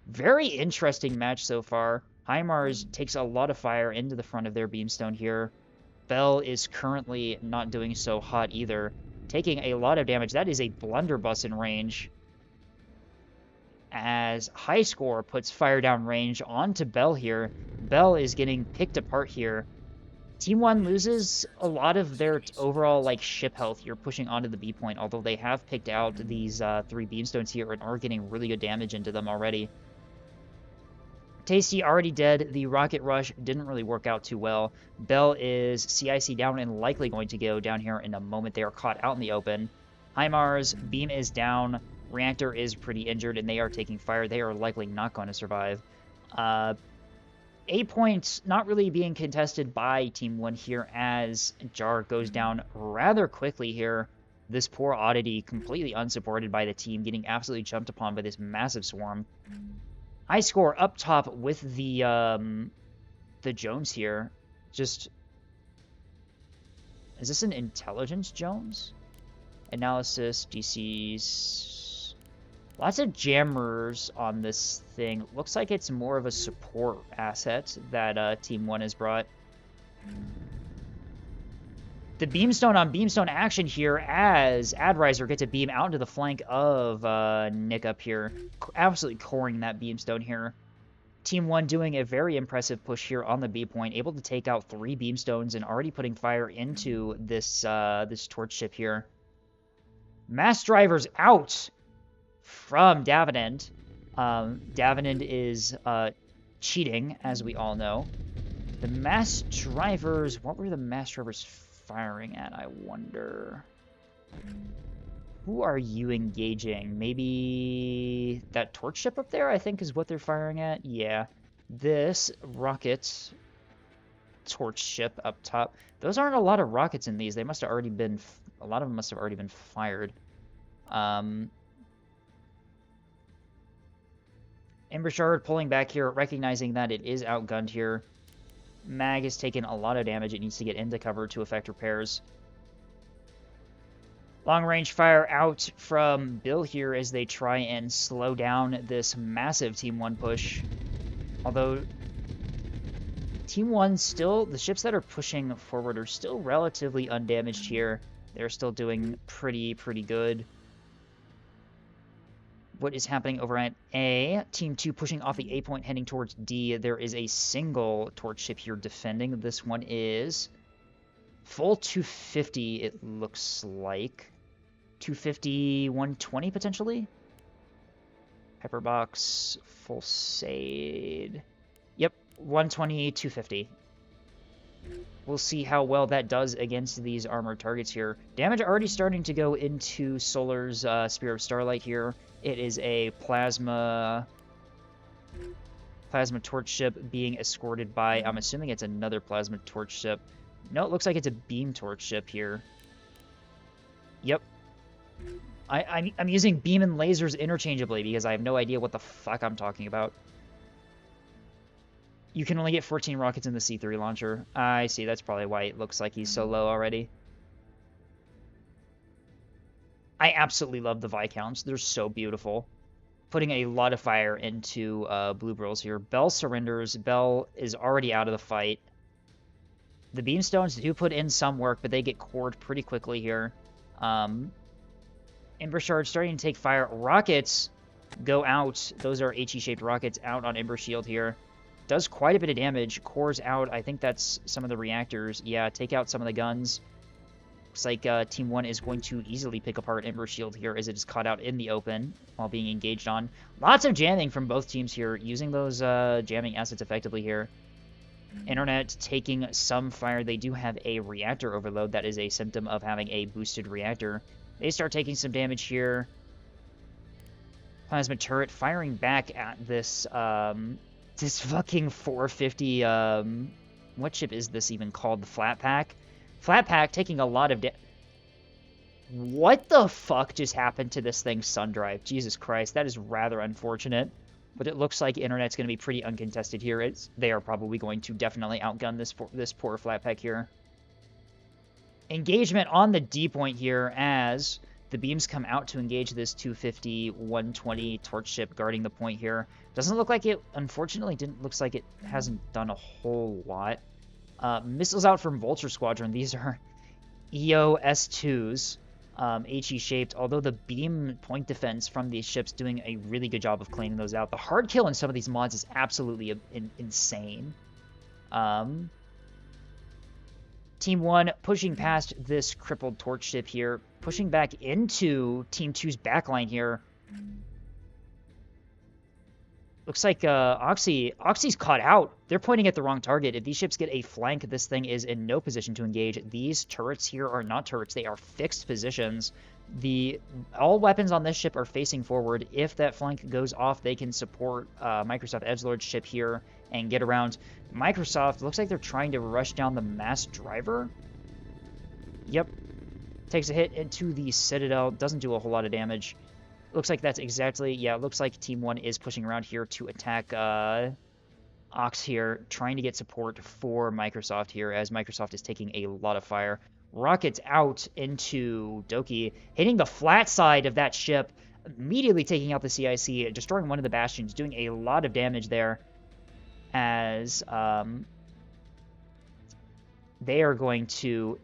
Very interesting match so far. HIMARS takes a lot of fire into the front of their Beamstone here. Bell is currently not doing so hot either, taking a lot of damage. That is a blunderbuss in range. As High Score puts fire down range onto Bell here. Bell is getting picked apart here. Team 1 loses a lot of their overall like ship health here pushing onto the B point, although they have picked out these 3 Beamstones here and are getting really good damage into them already. Tasty already dead. The rocket rush didn't really work out too well. Bell is CIC down and likely going to go down here in a moment. They are caught out in the open. HIMARS, beam is down. Reactor is pretty injured and they are taking fire. They are likely not going to survive. A point not really being contested by Team 1 here as Jar goes down rather quickly here. This poor oddity completely unsupported by the team, getting absolutely jumped upon by this massive swarm. High Score up top with the Jones here. Just, is this an intelligence Jones? Analysis, DCs, lots of jammers on this thing. Looks like it's more of a support asset that Team 1 has brought. The Beamstone on Beamstone action here as Adriser gets a beam out into the flank of Nick up here. Absolutely coring that Beamstone here. Team 1 doing a very impressive push here on the B point, able to take out 3 Beamstones and already putting fire into this this torch ship here. Mass drivers out from Davenant. Davenant is cheating, as we all know. The mass drivers, what were the mass drivers firing at, I wonder? Who are you engaging? Maybe that torch ship up there, I think, is what they're firing at? Yeah. This rocket torch ship up top. Those aren't a lot of rockets in these. They must have already been, a lot of them must have already been fired. Embershard pulling back here, recognizing that it is outgunned here. Mag has taken a lot of damage. It needs to get into cover to effect repairs. Long-range fire out from Bill here as they try and slow down this massive Team 1 push. Although Team 1 still, the ships that are pushing forward are still relatively undamaged here. They're still doing pretty good. What is happening over at A? Team 2 pushing off the A point, heading towards D. There is a single torch ship here defending. This one is full 250, it looks like. 250, 120 potentially? Pepperbox, full Sade. Yep, 120, 250. We'll see how well that does against these armored targets here. Damage already starting to go into Solar's Spear of Starlight here. It is a plasma torch ship being escorted by, I'm assuming it's another plasma torch ship. No, it looks like it's a beam torch ship here. Yep. I'm using beam and lasers interchangeably because I have no idea what the fuck I'm talking about. You can only get 14 rockets in the C3 launcher. I see, that's probably why it looks like he's so low already. I absolutely love the Viscounts. They're so beautiful. Putting a lot of fire into Blue Brills here. Bell surrenders. Bell is already out of the fight. The Beamstones do put in some work, but they get cored pretty quickly here. Ember Shard starting to take fire. Rockets go out. Those are HE-shaped rockets out on Ember Shield here. Does quite a bit of damage. Cores out. I think that's some of the reactors. Yeah, take out some of the guns. Looks like Team 1 is going to easily pick apart Ember Shield here as it is caught out in the open while being engaged on. Lots of jamming from both teams here, using those jamming assets effectively here. Internet taking some fire. They do have a reactor overload. That is a symptom of having a boosted reactor. They start taking some damage here. Plasma turret firing back at this this fucking 450 what ship is this even called? The Flat Pack. Flat Pack taking a lot of What the fuck just happened to this thing's sun drive? Jesus Christ, that is rather unfortunate. But it looks like Internet's going to be pretty uncontested here. They are probably going to definitely outgun this poor Flat Pack here. Engagement on the D point here as the beams come out to engage this 250, 120 torch ship guarding the point here. Doesn't look like it, unfortunately, looks like it hasn't done a whole lot. Missiles out from Vulture Squadron. These are EO S2s, HE-shaped, although the beam point defense from these ships doing a really good job of cleaning those out. The hard kill in some of these mods is absolutely insane. Team 1 pushing past this crippled torch ship here, pushing back into Team 2's backline here. Looks like Oxy's caught out. They're pointing at the wrong target. If these ships get a flank, this thing is in no position to engage. These turrets here are not turrets. They are fixed positions. All weapons on this ship are facing forward. If that flank goes off, they can support Microsoft Edgelord's ship here and get around. Microsoft, looks like they're trying to rush down the mass driver. Yep. Takes a hit into the Citadel. Doesn't do a whole lot of damage. Looks like that's exactly... Yeah, it looks like Team 1 is pushing around here to attack Ox here, trying to get support for Microsoft here, as Microsoft is taking a lot of fire. Rockets out into Doki, hitting the flat side of that ship, immediately taking out the CIC, destroying one of the bastions, doing a lot of damage there, as they are going to...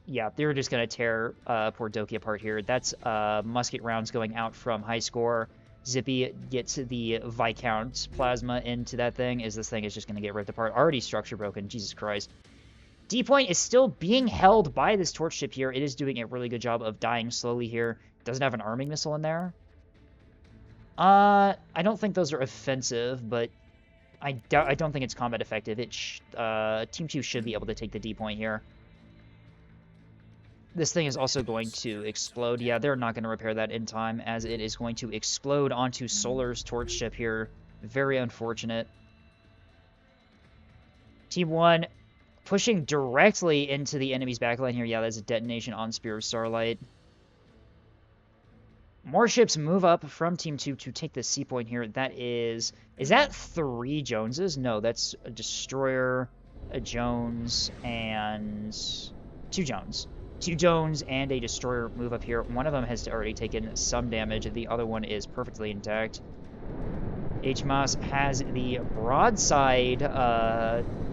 Yeah, they're just going to tear poor Doki apart here. That's musket rounds going out from High Score. Zippy gets the Viscount plasma into that thing, as this thing is just going to get ripped apart. Already structure broken, Jesus Christ. D-Point is still being held by this torch ship here. It is doing a really good job of dying slowly here. Doesn't have an arming missile in there. I don't think those are offensive, but I don't think it's combat effective. Team 2 should be able to take the D-Point here. This thing is also going to explode. Yeah, they're not going to repair that in time, as it is going to explode onto Solar's torch ship here. Very unfortunate. Team 1 pushing directly into the enemy's backline here. Yeah, that's a detonation on Spear of Starlight. More ships move up from Team 2 to take the C point here. That is that 3 Joneses? No, that's a Destroyer, a Jones, and 2 Jones. 2 Jones and a Destroyer move up here. One of them has already taken some damage. The other one is perfectly intact. HMAS has the broadside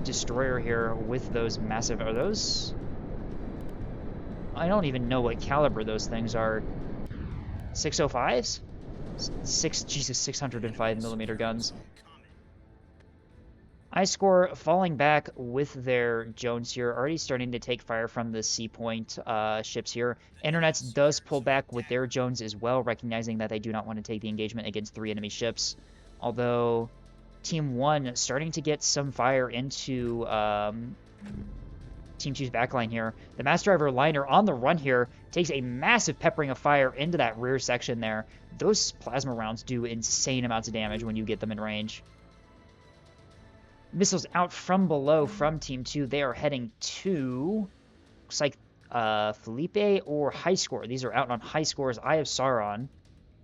Destroyer here with those massive... Are those... I don't even know what caliber those things are. 605s? 605mm guns. iScore falling back with their Jones here, already starting to take fire from the C point ships here. Internets does pull back with their Jones as well, recognizing that they do not want to take the engagement against 3 enemy ships. Although Team 1 starting to get some fire into Team 2's backline here. The Mass Driver liner on the run here takes a massive peppering of fire into that rear section there. Those plasma rounds do insane amounts of damage when you get them in range. Missiles out from below from Team 2. They are heading to, looks like Felipe or High Score. These are out on High Score's Eye of Sauron.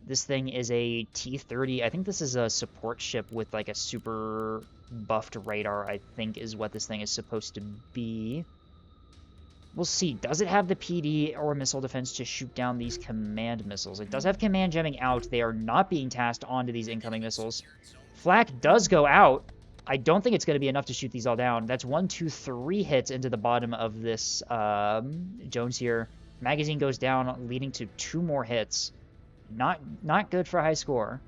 This thing is a T-30. I think this is a support ship with like a super buffed radar, I think is what this thing is supposed to be. We'll see. Does it have the PD or missile defense to shoot down these command missiles? It does have command jamming out. They are not being tasked onto these incoming missiles. Flak does go out. I don't think it's going to be enough to shoot these all down. That's 1, 2, 3 hits into the bottom of this Jones here. Magazine goes down, leading to 2 more hits. Not good for a high score.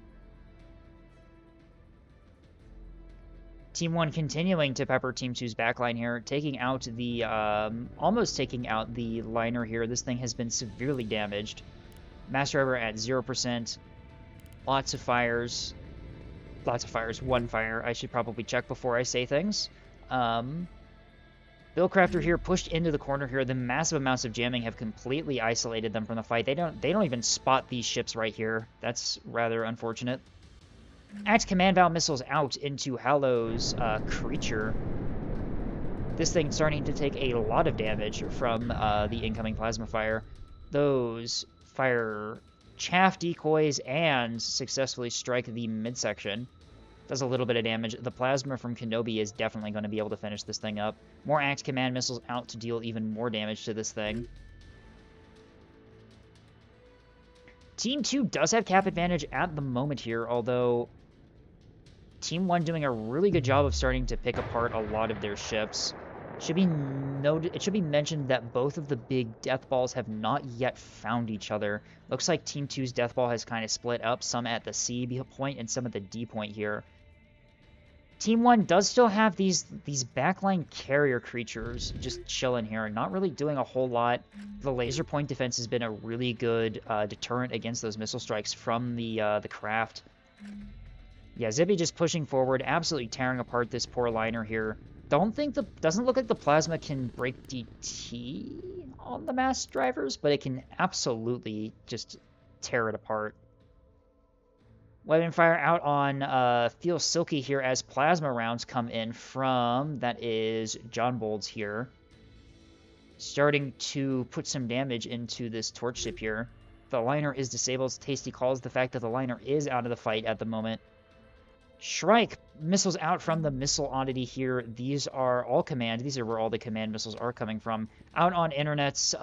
Team 1 continuing to pepper Team 2's backline here, taking out the, almost taking out the liner here. This thing has been severely damaged. Master Driver at 0%. Lots of fires. Lots of fires. 1 fire. I should probably check before I say things. Billcrafter here pushed into the corner here. The massive amounts of jamming have completely isolated them from the fight. They don't even spot these ships right here. That's rather unfortunate. Axe Command Valve missiles out into Hallow's creature. This thing starting to take a lot of damage from the incoming plasma fire. Those fire chaff decoys and successfully strike the midsection. Does a little bit of damage. The plasma from Kenobi is definitely going to be able to finish this thing up. More Axe Command missiles out to deal even more damage to this thing. Team 2 does have cap advantage at the moment here, although Team 1 doing a really good job of starting to pick apart a lot of their ships. It should be mentioned that both of the big death balls have not yet found each other. Looks like Team 2's death ball has kind of split up, some at the C point and some at the D point here. Team 1 does still have these backline carrier creatures just chilling here, not really doing a whole lot. The laser point defense has been a really good deterrent against those missile strikes from the craft. Yeah, Zippy just pushing forward, absolutely tearing apart this poor liner here. Doesn't look like the plasma can break DT on the mass drivers, but it can absolutely just tear it apart. Weapon fire out on Feel Silky here as plasma rounds come in from, that is John Bolds here. Starting to put some damage into this torch ship here. The liner is disabled. Tasty calls the fact that the liner is out of the fight at the moment. Shrike missiles out from the missile oddity here. These are all command. These are where all the command missiles are coming from. Out on Internet's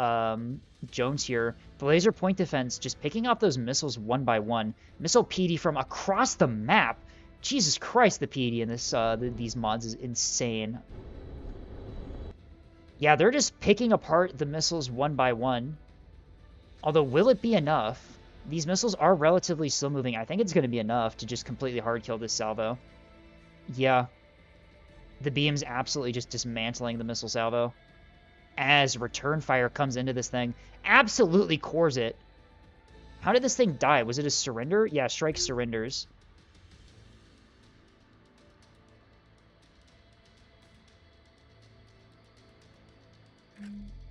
Jones here. The laser point defense just picking off those missiles one by one. Missile PD from across the map. Jesus Christ, the PD in this these mods is insane. Yeah, they're just picking apart the missiles one by one. Although, will it be enough? These missiles are relatively slow moving. I think it's going to be enough to just completely hard kill this salvo. Yeah. The beam's absolutely just dismantling the missile salvo. As return fire comes into this thing, absolutely cores it. How did this thing die? Was it a surrender? Yeah, Strike surrenders.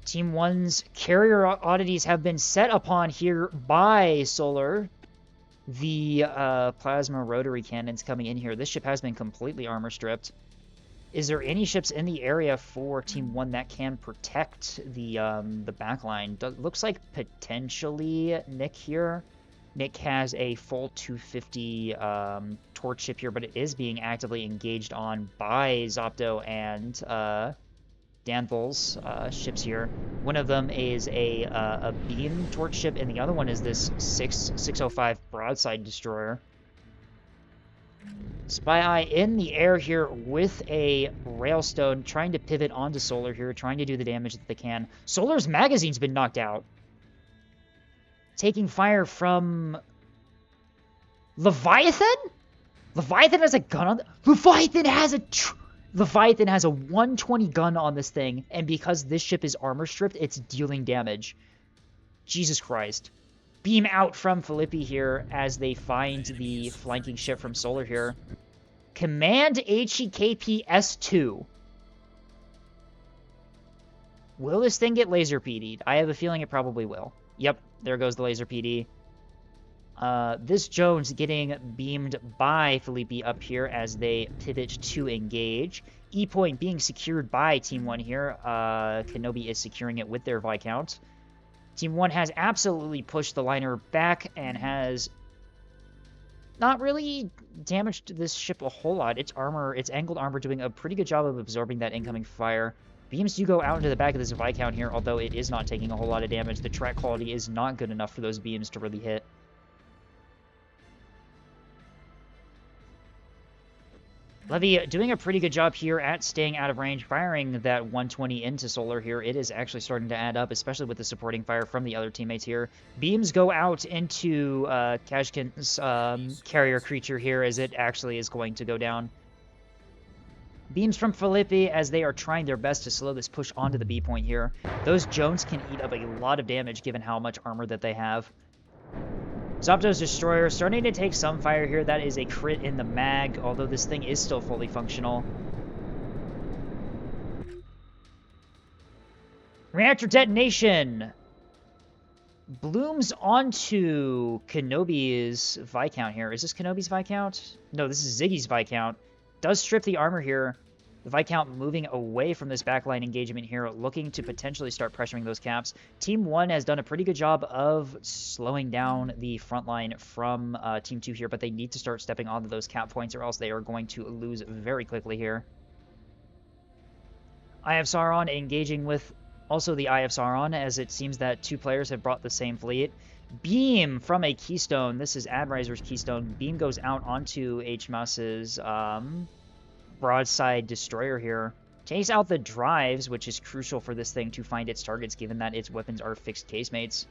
Team 1's carrier oddities have been set upon here by Solar. The plasma rotary cannons coming in here. This ship has been completely armor stripped. Is there any ships in the area for Team 1 that can protect the backline? Looks like potentially Nick here. Nick has a full 250 torch ship here, but it is being actively engaged on by Zopto and Danthal's ships here. One of them is a beam torch ship, and the other one is this 605 broadside destroyer. Spy Eye in the air here with a Railstone, trying to pivot onto Solar here, trying to do the damage that they can. Solar's magazine's been knocked out. Taking fire from Leviathan? Leviathan has a gun on... Leviathan has a 120 gun on this thing, and because this ship is armor stripped, it's dealing damage. Jesus Christ. Beam out from Philippi here as they find the flanking ship from Solar here. Command HEKP S2. Will this thing get laser PD'd? I have a feeling it probably will. Yep, there goes the laser PD. This Jones getting beamed by Felipe up here as they pivot to engage. E-point being secured by Team 1 here. Kenobi is securing it with their Viscount. Team 1 has absolutely pushed the liner back and has not really damaged this ship a whole lot. Its armor, its angled armor, doing a pretty good job of absorbing that incoming fire. Beams do go out into the back of this Viscount here, although it is not taking a whole lot of damage. The track quality is not good enough for those beams to really hit. Levy doing a pretty good job here at staying out of range, firing that 120 into Solar here. It is actually starting to add up, especially with the supporting fire from the other teammates here. Beams go out into Kashkin's carrier creature here as it actually is going to go down. Beams from Philippi as they are trying their best to slow this push onto the B point here. Those Jones can eat up a lot of damage given how much armor that they have. Zopto's Destroyer starting to take some fire here. That is a crit in the mag, although this thing is still fully functional. Reactor detonation blooms onto Kenobi's Viscount here. Is this Kenobi's Viscount? No, this is Ziggy's Viscount. Does strip the armor here. The Viscount moving away from this backline engagement here, looking to potentially start pressuring those caps. Team 1 has done a pretty good job of slowing down the front line from Team 2 here, but they need to start stepping onto those cap points or else they are going to lose very quickly here. Eye of Sauron engaging with also the Eye of Sauron, as it seems that 2 players have brought the same fleet. Beam from a Keystone. This is Advisor's Keystone. Beam goes out onto HMAS's Broadside Destroyer here. Takes out the drives, which is crucial for this thing to find its targets, given that its weapons are fixed casemates.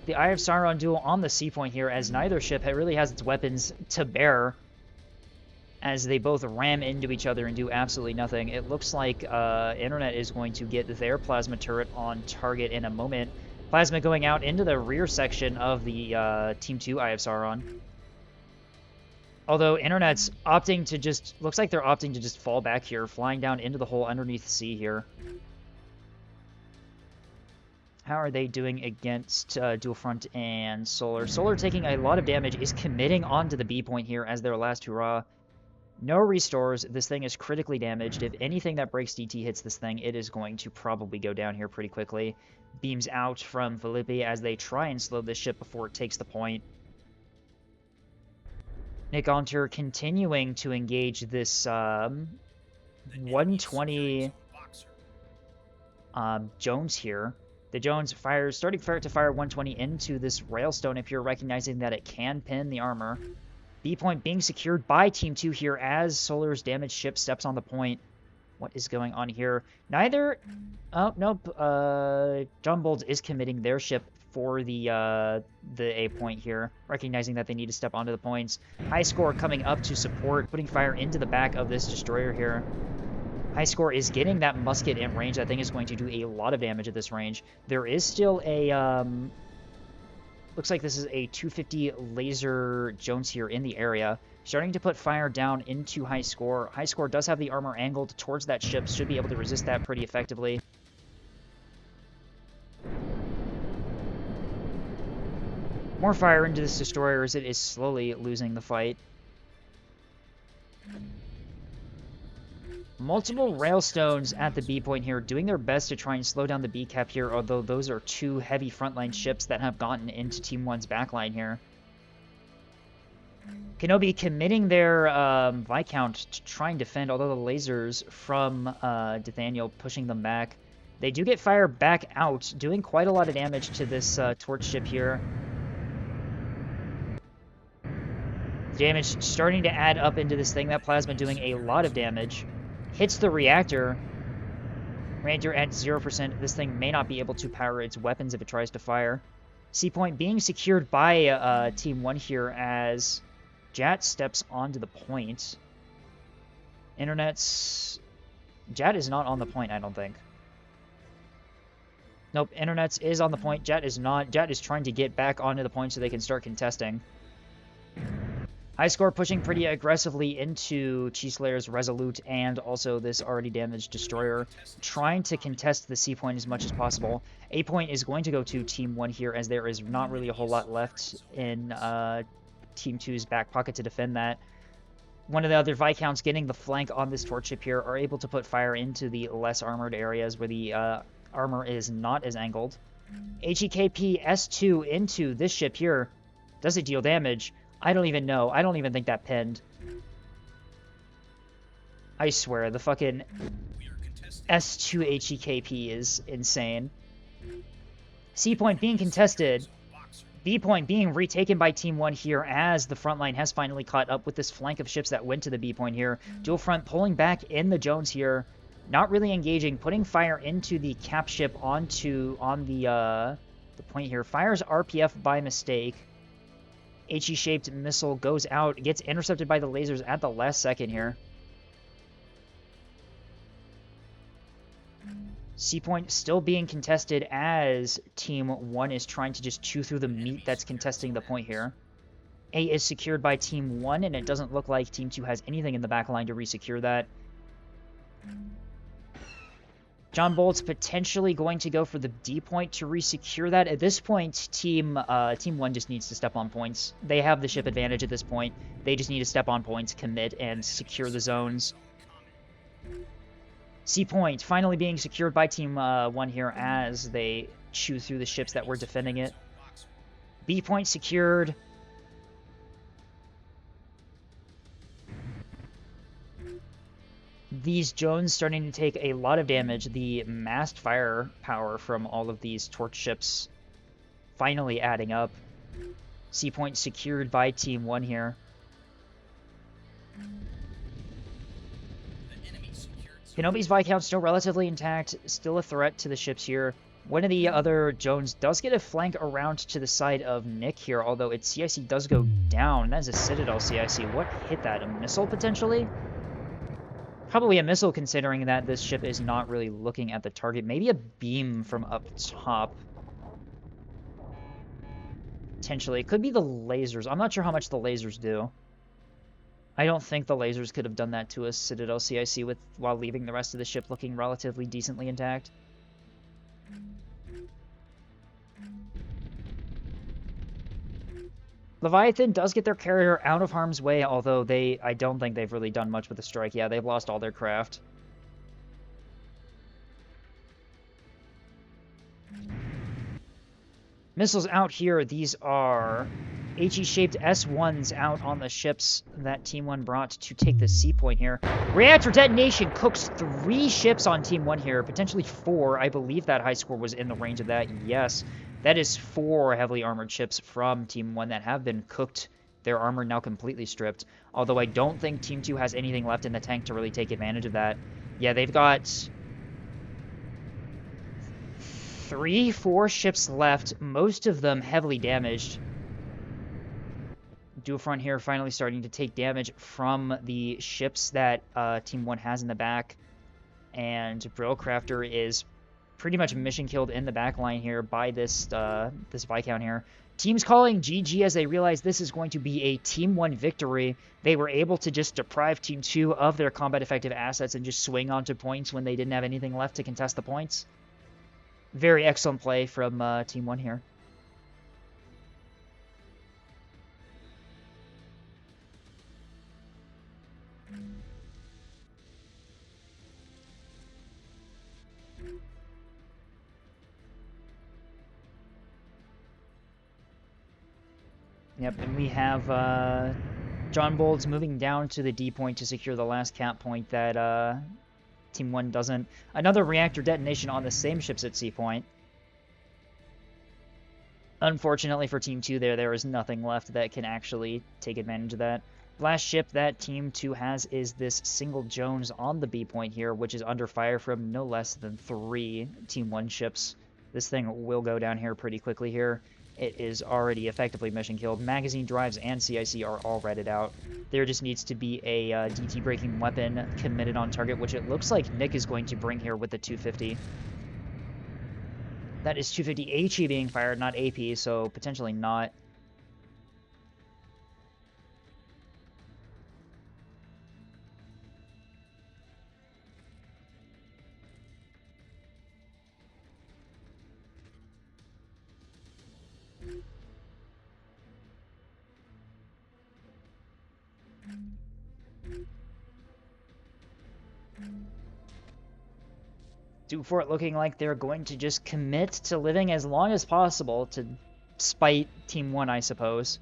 The Eye of Sauron duel on the C point here, as neither ship really has its weapons to bear, as they both ram into each other and do absolutely nothing. It looks like Internet is going to get their plasma turret on target in a moment. Plasma going out into the rear section of the Team 2 Eye of Sauron. Although Internet's opting to just... Looks like they're opting to just fall back here, flying down into the hole underneath C here. How are they doing against Dual Front and Solar? Solar taking a lot of damage, is committing onto the B point here as their last hurrah. No restores. This thing is critically damaged. If anything that breaks DT hits this thing, it is going to probably go down here pretty quickly. Beams out from Philippi as they try and slow this ship before it takes the point. Nick Onter continuing to engage this 120 Jones here. The Jones fires, starting to fire 120 into this Railstone if you're recognizing that it can pin the armor. B point being secured by Team 2 here as Solar's damaged ship steps on the point. What is going on here? Neither... Oh, nope. Jumbold is committing their ship for the A point here, recognizing that they need to step onto the points. High Score coming up to support, putting fire into the back of this destroyer here. High Score is getting that musket in range. That thing is going to do a lot of damage at this range. There is still a... Looks like this is a 250 laser Jones here in the area. Starting to put fire down into High Score. High Score does have the armor angled towards that ship. Should be able to resist that pretty effectively. More fire into this destroyer as it is slowly losing the fight. Multiple Railstones at the B point here, doing their best to try and slow down the B cap here, although those are 2 heavy frontline ships that have gotten into Team 1's backline here. Kenobi committing their Viscount to try and defend, although the lasers from Nathaniel pushing them back. They do get fire back out, doing quite a lot of damage to this torch ship here. Damage starting to add up into this thing. That plasma doing a lot of damage. Hits the reactor. Reactor at 0%. This thing may not be able to power its weapons if it tries to fire. C point being secured by Team 1 here as Jat steps onto the point. Internet's... Jat is not on the point, I don't think. Nope, Internet's is on the point. Jat is not. Jat is trying to get back onto the point so they can start contesting. High Score pushing pretty aggressively into Cheeslayer's Resolute and also this already damaged Destroyer, trying to contest the C point as much as possible. A point is going to go to Team 1 here, as there is not really a whole lot left in Team 2's back pocket to defend that. One of the other Viscounts getting the flank on this torch ship here are able to put fire into the less armored areas where the armor is not as angled. HEKP S2 into this ship here. Does it deal damage? I don't even know. I don't even think that pinned. I swear, the fucking S2 HEKP is insane. C point being contested. B point being retaken by Team 1 here as the front line has finally caught up with this flank of ships that went to the B point here. Dual front pulling back in the Jones here. Not really engaging, putting fire into the cap ship on the point here. Fires RPF by mistake. HE-shaped missile goes out, gets intercepted by the lasers at the last second here. C point still being contested as Team 1 is trying to just chew through the meat that's contesting the point here. A is secured by Team 1, and it doesn't look like Team 2 has anything in the back line to resecure that. John Bolt's potentially going to go for the D point to resecure that. At this point, Team 1 just needs to step on points. They have the ship advantage at this point. They just need to step on points, commit, and secure the zones. C point finally being secured by Team 1 here as they chew through the ships that were defending it. B point secured. These Jones starting to take a lot of damage. The massed firepower from all of these torch ships finally adding up. C point secured by Team 1 here. Kenobi's Viscount still relatively intact, still a threat to the ships here. One of the other Jones does get a flank around to the side of Nick here, although its CIC does go down. That is a Citadel CIC. What hit that? A missile, potentially? Probably a missile, considering that this ship is not really looking at the target. Maybe a beam from up top. Potentially. It could be the lasers. I'm not sure how much the lasers do. I don't think the lasers could have done that to a Citadel CIC while leaving the rest of the ship looking relatively decently intact. Leviathan does get their carrier out of harm's way, although I don't think they've really done much with the strike. Yeah, they've lost all their craft. Missiles out here. These are HE-shaped S1s out on the ships that Team 1 brought to take the C point here. Reactor detonation cooks 3 ships on Team 1 here, potentially 4. I believe that high score was in the range of that. Yes, that is 4 heavily armored ships from Team 1 that have been cooked. Their armor now completely stripped. Although I don't think Team 2 has anything left in the tank to really take advantage of that. Yeah, they've got 3, 4 ships left, most of them heavily damaged. Dual front here finally starting to take damage from the ships that Team 1 has in the back. And Brillcrafter is pretty much mission killed in the back line here by this Viscount here. Teams calling GG as they realize this is going to be a Team 1 victory. They were able to just deprive Team 2 of their combat effective assets and just swing onto points when they didn't have anything left to contest the points. Very excellent play from Team 1 here. Yep, and we have John Bolts moving down to the D point to secure the last cap point that Team 1 doesn't. Another reactor detonation on the same ships at C point. Unfortunately for Team 2 there is nothing left that can actually take advantage of that. Last ship that Team 2 has is this single Jones on the B point here, which is under fire from no less than 3 Team 1 ships. This thing will go down here pretty quickly here. It is already effectively mission killed. Magazine drives and CIC are all redded out. There just needs to be a DT breaking weapon committed on target, which it looks like Nick is going to bring here with the 250. That is 250 HE being fired, not AP, so potentially not. Fort looking like they're going to just commit to living as long as possible to spite Team 1, I suppose.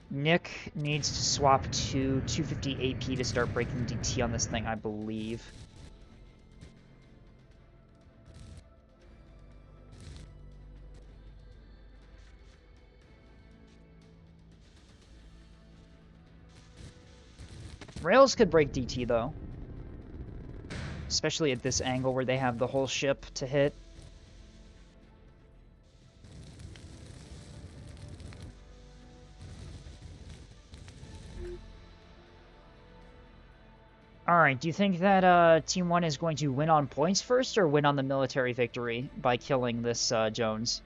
Nick needs to swap to 250 AP to start breaking DT on this thing, I believe. Rails could break DT though. Especially at this angle where they have the whole ship to hit. Alright, do you think that Team 1 is going to win on points first, or win on the military victory by killing this Jones?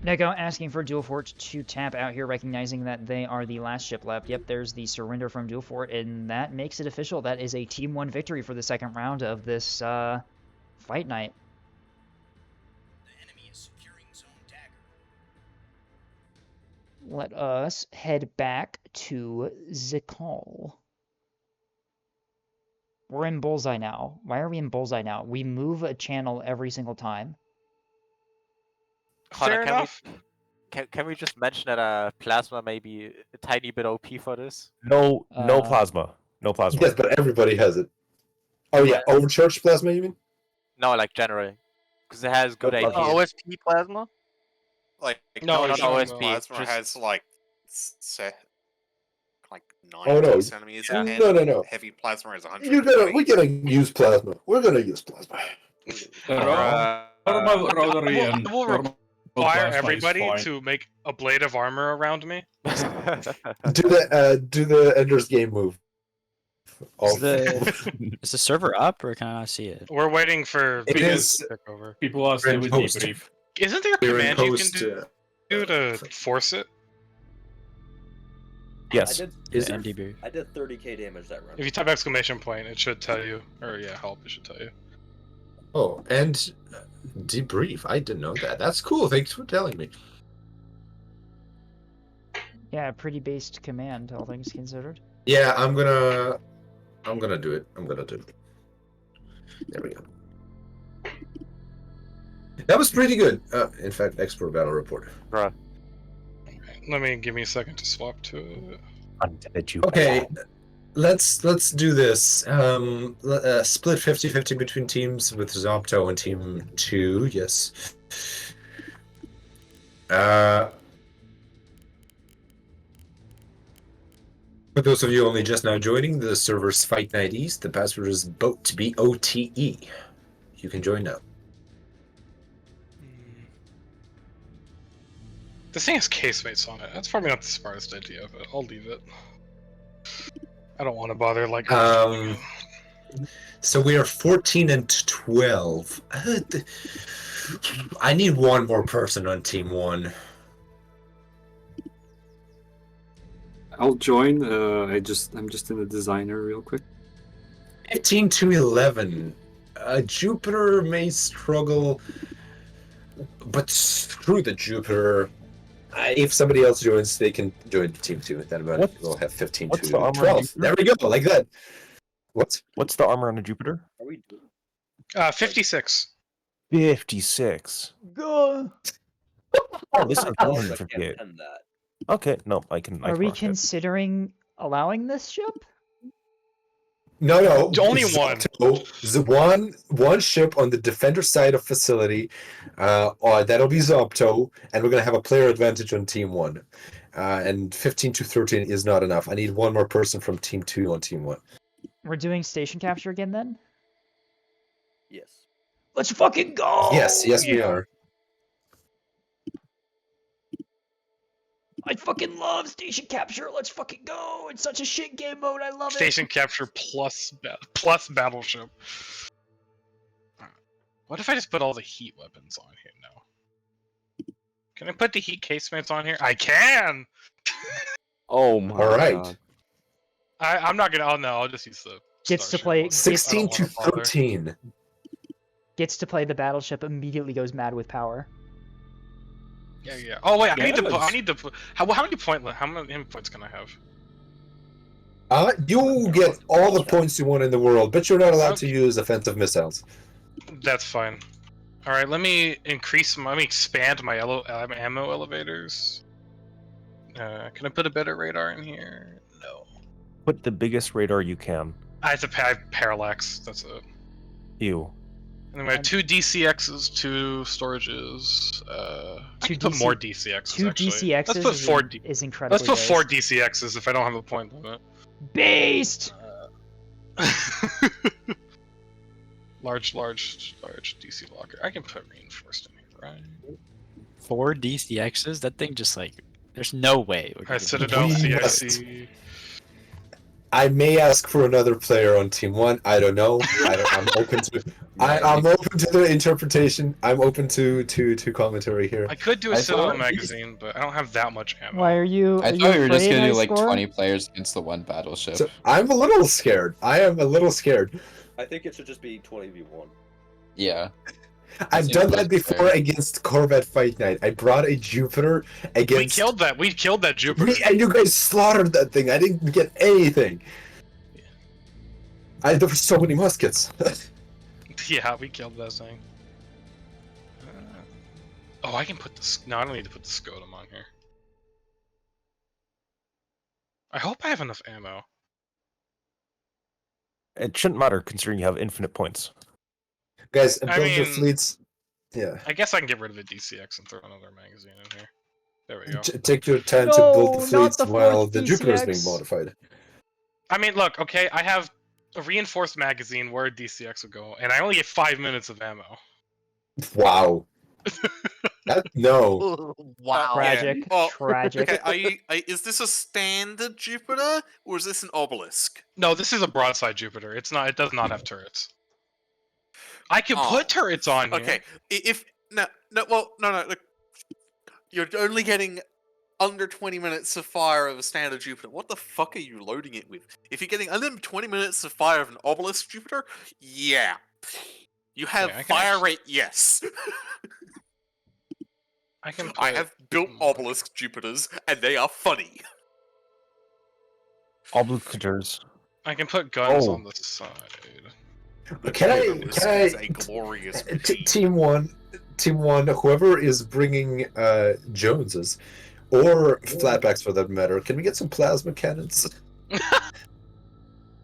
Neko asking for Dual Fort to tap out here, recognizing that they are the last ship left. Yep, there's the surrender from Dual Fort, and that makes it official. That is a Team 1 victory for the second round of this fight night. Let us head back to Zikal. We're in Bullseye now. Why are we in Bullseye now? We move a channel every single time. Connor, can we just mention that Plasma may be a tiny bit OP for this? No plasma. No plasma. Yes, but everybody has it. Oh yeah, overcharged plasma, you mean? No, like generally, because it has good AP. OSP plasma? Like No, not OSP. OSP. Plasma just- has like 9 Oh, no. centimeters. Yeah. And No. Heavy plasma is 100. We're gonna use plasma. We're gonna use plasma. Normal rotary and I will normal require plasma is everybody fine. to make a blade of armor around me. Do the Ender's Game move. Is the server up, or can I not see it? We're waiting for It is. to take over. People are still with Post. debrief. Isn't there a We're in command you post, can do to force it? Yes. I did 30k damage that round. If you type exclamation point, it should tell you. Or yeah, help, it should tell you. Oh, and debrief. I didn't know that. That's cool. Thanks for telling me. Yeah, pretty based command, all things considered. Yeah, I'm gonna do it. There we go. That was pretty good. In fact, expert battle report. Bruh. Give me a second to swap to it. Undead you. Okay, let's do this. Split 50-50 between teams with Zopto and Team 2. Yes. For those of you only just now joining, the server's Fight Night East. The password is BOTE, B-O-T-E. You can join now. This thing has casemates on it. That's probably not the smartest idea, but I'll leave it. I don't want to bother like. So we are 14 and 12. I need one more person on Team 1. I'll join. I'm just in the designer real quick. 15 to 11. Jupiter may struggle, but screw the Jupiter. If somebody else joins, they can join Team 2. Then we'll have 15 what's to the armor on 12. Jupiter? There we go, like that. What's the armor on a Jupiter? 56. 56. Go. Oh, this is 158. Okay, no, I can. Are we considering allowing this ship? No. Only one. The one ship on the defender side of facility. That'll be Zopto, and we're gonna have a player advantage on Team 1. And 15 to 13 is not enough. I need one more person from Team 2 on Team 1. We're doing station capture again then? Yes. Let's fucking go! Yes, we are. I fucking love station capture. Let's fucking go. It's such a shit game mode. I love Station capture plus battleship. What if I just put all the heat weapons on here now? Can I put the heat casemates on here? I can! Oh my All right. God. I'm not gonna. Oh no, I'll just use the. Gets to play 16 to 13. Gets to play the battleship. Immediately goes mad with power. Yeah. Oh wait, I need to. Yes. I need to. How many points can I have? You get all the points you want in the world, but you're not allowed to use offensive missiles. That's fine. All right, let me expand my ammo elevators. Can I put a better radar in here? No. Put the biggest radar you can. I have to parallax. That's it. Ew. And then we have 2 DCXs, 2 storages. I Two can put more DC DCXs. two actually. DCXs Let's put 4 is incredibly Let's put 4 based. DCXs if I don't have a point limit. Based. Large DC blocker. I can put reinforced in here, right? 4 DCXs? That thing just like, there's no way. Alright, Citadel, CIC. I may ask for another player on Team 1. I don't know. I'm open to. I'm open to the interpretation. I'm open to commentary here. I could do a Citadel magazine, but I don't have that much ammo. Why are you? I are thought you we were just afraid, gonna do High like Score? 20 players against the one battleship. So I'm a little scared. I am a little scared. I think it should just be 20v1. Yeah. I've done that before against Corvette Fight Night. I brought a Jupiter against. We killed that. We killed that Jupiter. And you guys slaughtered that thing. I didn't get anything. There were so many muskets. Yeah, we killed that thing. Oh, I can put this. No, I don't need to put the Scotum on here. I hope I have enough ammo. It shouldn't matter considering you have infinite points. Guys, I build your mean- fleets. Yeah. I guess I can get rid of the DCX and throw another magazine in here. There we go. Take your time to No, build the not fleets the while fourth the Jupiter is being DCX. modified. I mean, look, okay, I have a reinforced magazine where a DCX would go, and I only get 5 minutes of ammo. Wow. No. Wow. Tragic. Well, Tragic. Okay, is this a standard Jupiter or is this an obelisk? No, this is a broadside Jupiter. It's not. It does not have turrets. I can Oh. put turrets on here. Okay, if no, look, you're only getting under 20 minutes of fire of a standard Jupiter. What the fuck are you loading it with? If you're getting under 20 minutes of fire of an obelisk Jupiter, yeah, you have Yeah, I can fire actually- rate. Yes, I can. I have built obelisk Jupiters, and they are funny. Obligators. I can put guns Oh. on the side. Can I? Obelisk is a glorious machine. Team 1, whoever is bringing Joneses, or flatbacks for that matter, can we get some plasma cannons?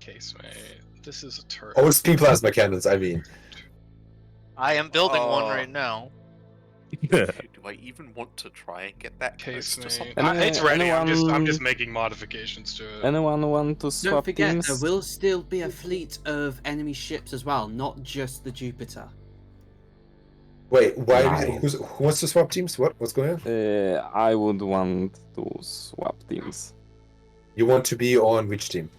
Casemate. This is a turret. OSP plasma cannons, I mean. I am building one right now. Do I even want to try and get that close to Casemate. something? It's ready. I'm anyone- just making modifications to it. Anyone want to Don't swap forget, teams? there will still be a fleet of enemy ships as well, not just the Jupiter. Wait, why? Nice. Who wants to swap teams? What's going on? I would want to swap teams. You want to be on which team?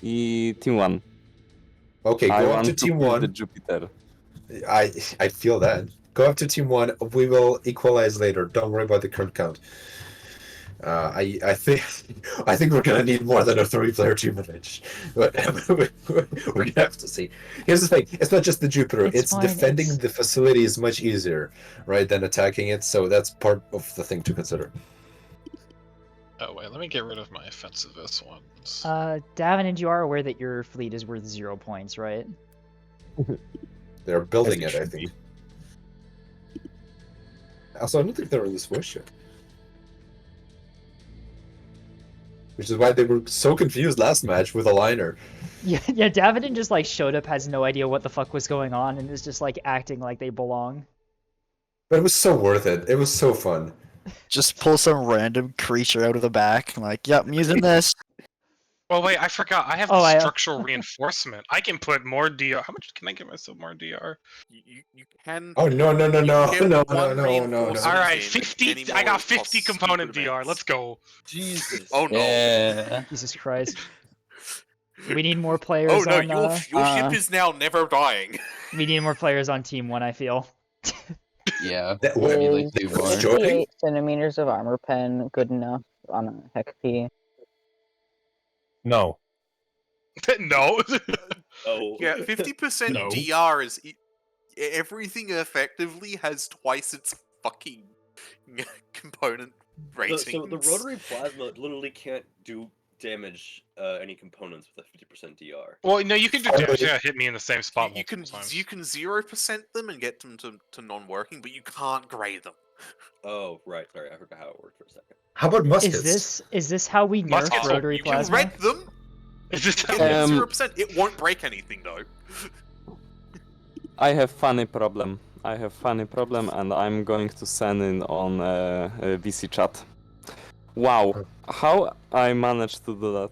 Team 1. Okay, I go up want to Team pull 1. the Jupiter. I feel that. Go up to Team 1. We will equalize later. Don't worry about the current count. I think we're gonna need more than a 3-player team match. But we're gonna have to see. Here's the thing: it's not just the Jupiter. It's fine, defending it's- the facility is much easier, right, than attacking it. So that's part of the thing to consider. Oh wait, let me get rid of my offensivist ones. Davin, and you are aware that your fleet is worth 0 points, right? They're building As it, it I should think. Also, I don't think they're in this voice yet. Which is why they were so confused last match with a liner. Yeah, Davin just like showed up, has no idea what the fuck was going on, and is just like acting like they belong. But it was so worth it. It was so fun. Just pull some random creature out of the back. I'm like, yep, I'm using this. Oh wait, I forgot. I have Oh, the structural reinforcement. I can put more DR. How much can I give myself more DR? You can. Oh no! get No! one reinforcement All right, in 50. any I more got 50 costs component stupid DR. amounts. Let's go. Jesus. Oh no! Yeah. Jesus Christ. We need more players Oh no! on. Your ship is now never dying. We need more players on Team 1, I feel. Yeah. That we need, way- like 2 more. 58 centimeters of armor pen good enough on a Hekpi? No. No. Oh. Yeah, 50% No. DR is everything effectively has twice its fucking component ratings. So the rotary plasma literally can't do damage any components with a 50% DR. Well, no, you can do damage. Yeah, hit me in the same spot You can multiple times. 0% them and get them to non-working, but you can't grade them. Oh, right. Sorry, I forgot how it worked for a second. How about muskets? Is this how we nerf Muskets, rotary You can plasma? wreck them. Is this Get them 0%. It won't break anything though. I have funny problem. And I'm going to send it on VC chat. Wow, how I managed to do that?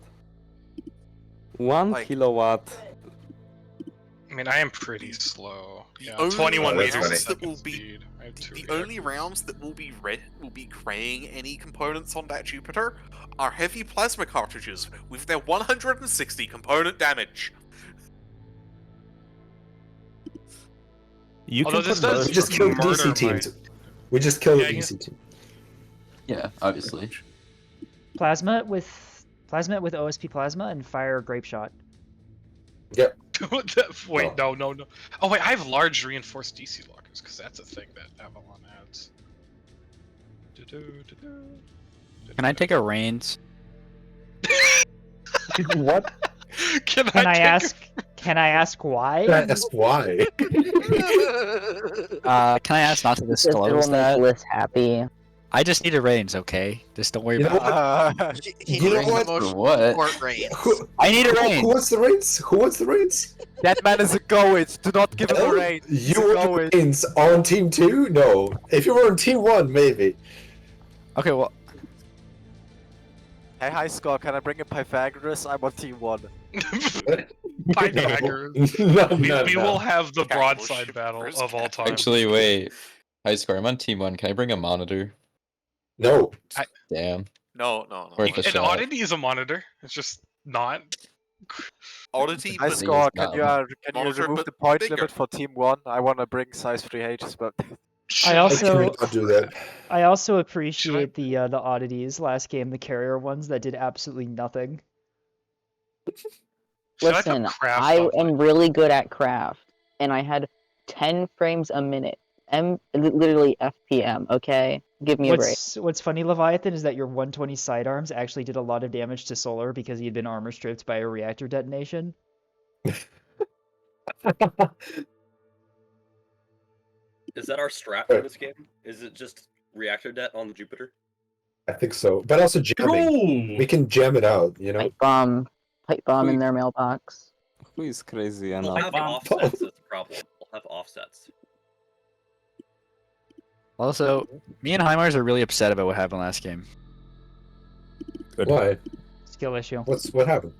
1 kilowatt. I mean, I am pretty slow. Yeah, Only 21 rounds meters that will speed. I have two The only rounds that will be craying any components on that Jupiter are heavy plasma cartridges with their 160 component damage. You Although can this put does We just killed murder DC my- teams. We just killed Yeah, DC team. Yeah, obviously. Plasma it with OSP plasma and fire grape shot. Yep. Wait, no. Oh wait, I have large reinforced DC lockers because that's a thing that Avalon adds. Can I take a reins? What? Can I ask why? Can I ask why? Can I ask not to It disclose will make that? Liz happy. I just need a reins, okay? Just don't worry You know about it. He You know needs what? the most For what? support reins. I need a Who reins. wants the reins? Who wants the reins? That man is a goat. Do not give him a Oh, rain. You want the reins on team 2? No. If you were on team 1, maybe. Okay, well, Hey, hi Scott. Can I bring in Pythagoras? I'm on team 1. Pythagoras. No, We will have the Okay, broadside well, battle first- of all time. Actually, wait. High score, I'm on team 1. Can I bring a monitor? No. Damn. No. Worth a An shot. oddity is a monitor. It's just not. Oddity, Hi but Scott. not Can you monitor, remove but the point bigger. limit for team 1? I want to bring size 3Hs, but I I also cannot do that. I also appreciate the oddities last game, the carrier ones that did absolutely nothing. Should I put Listen, craft I on am really good at craft, and I had 10 frames a minute. Literally FPM, okay? Give me a break. What's funny, Leviathan, is that your 120 sidearms actually did a lot of damage to Solar because he had been armor stripped by a reactor detonation. Is that our strat for this game? Is it just reactor det on the Jupiter? I think so. But also jamming. We can jam it out, you know? Pipe bomb in their mailbox. Who is crazy We'll enough? have offsets. That's the problem. We'll have offsets. also, me and Heimars are really upset about what happened last game. Good. Why? Skill issue. What happened?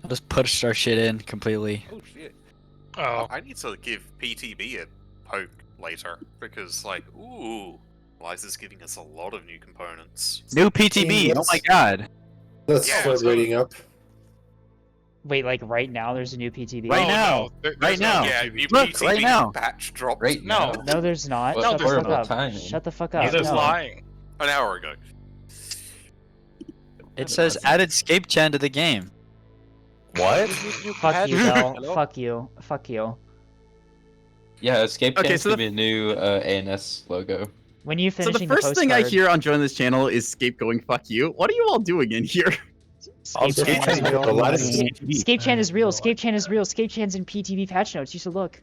I just pushed our shit in completely. Oh shit. Oh. I need to give PTB a poke later because, like, ooh, why is this giving us a lot of new components? New PTB! Oh my god! Let's Yeah, start so- rating up. Wait, like right now there's a new PTB? Right Oh, now! no, there's Right no now! Yeah, PTB. new Look, PTB right now! patch dropped Right No. now. No, there's not. No, Shut the there's fuck horrible up. timing. Shut the fuck up. He's just No. lying. an hour ago. It says added Scape Chan to the game. What? Fuck you, Bell. Fuck you. Fuck you. Yeah, Escape Okay, Cam's so gonna be a new ANS logo. When you So finishing the first thing I postcard, hear on join this channel is Scape going "fuck you." What are you all doing in here? Scape Scape Chan is Chan, real. a lot of Scape Chan is real. Scape Chan is real. Scape Chan's in PTB patch notes. You should look.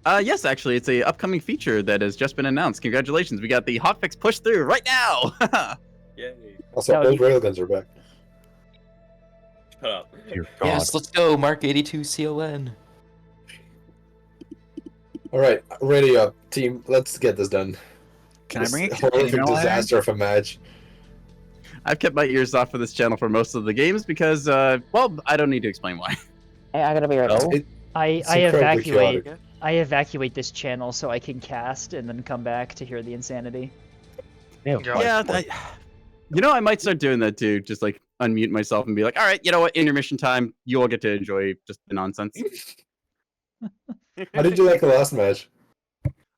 Yes, actually, it's a upcoming feature that has just been announced. Congratulations, we got the hotfix pushed through right now. Yay. Also, No, old railguns are back. Shut up. Dear God. Yes, let's go, Mark 82 CON. All right, ready up, team. Let's get this done. Can I This bring a horrific container line? disaster of a match? I've kept my ears off for this channel for most of the games because, well, I don't need to explain why. Hey, I gotta be right back. I incredibly evacuate. chaotic. I evacuate this channel so I can cast and then come back to hear the insanity. Yeah, you know, I might start doing that too. Just like unmute myself and be like, all right, you know what, intermission time. You all get to enjoy just the nonsense. How did you like the last match?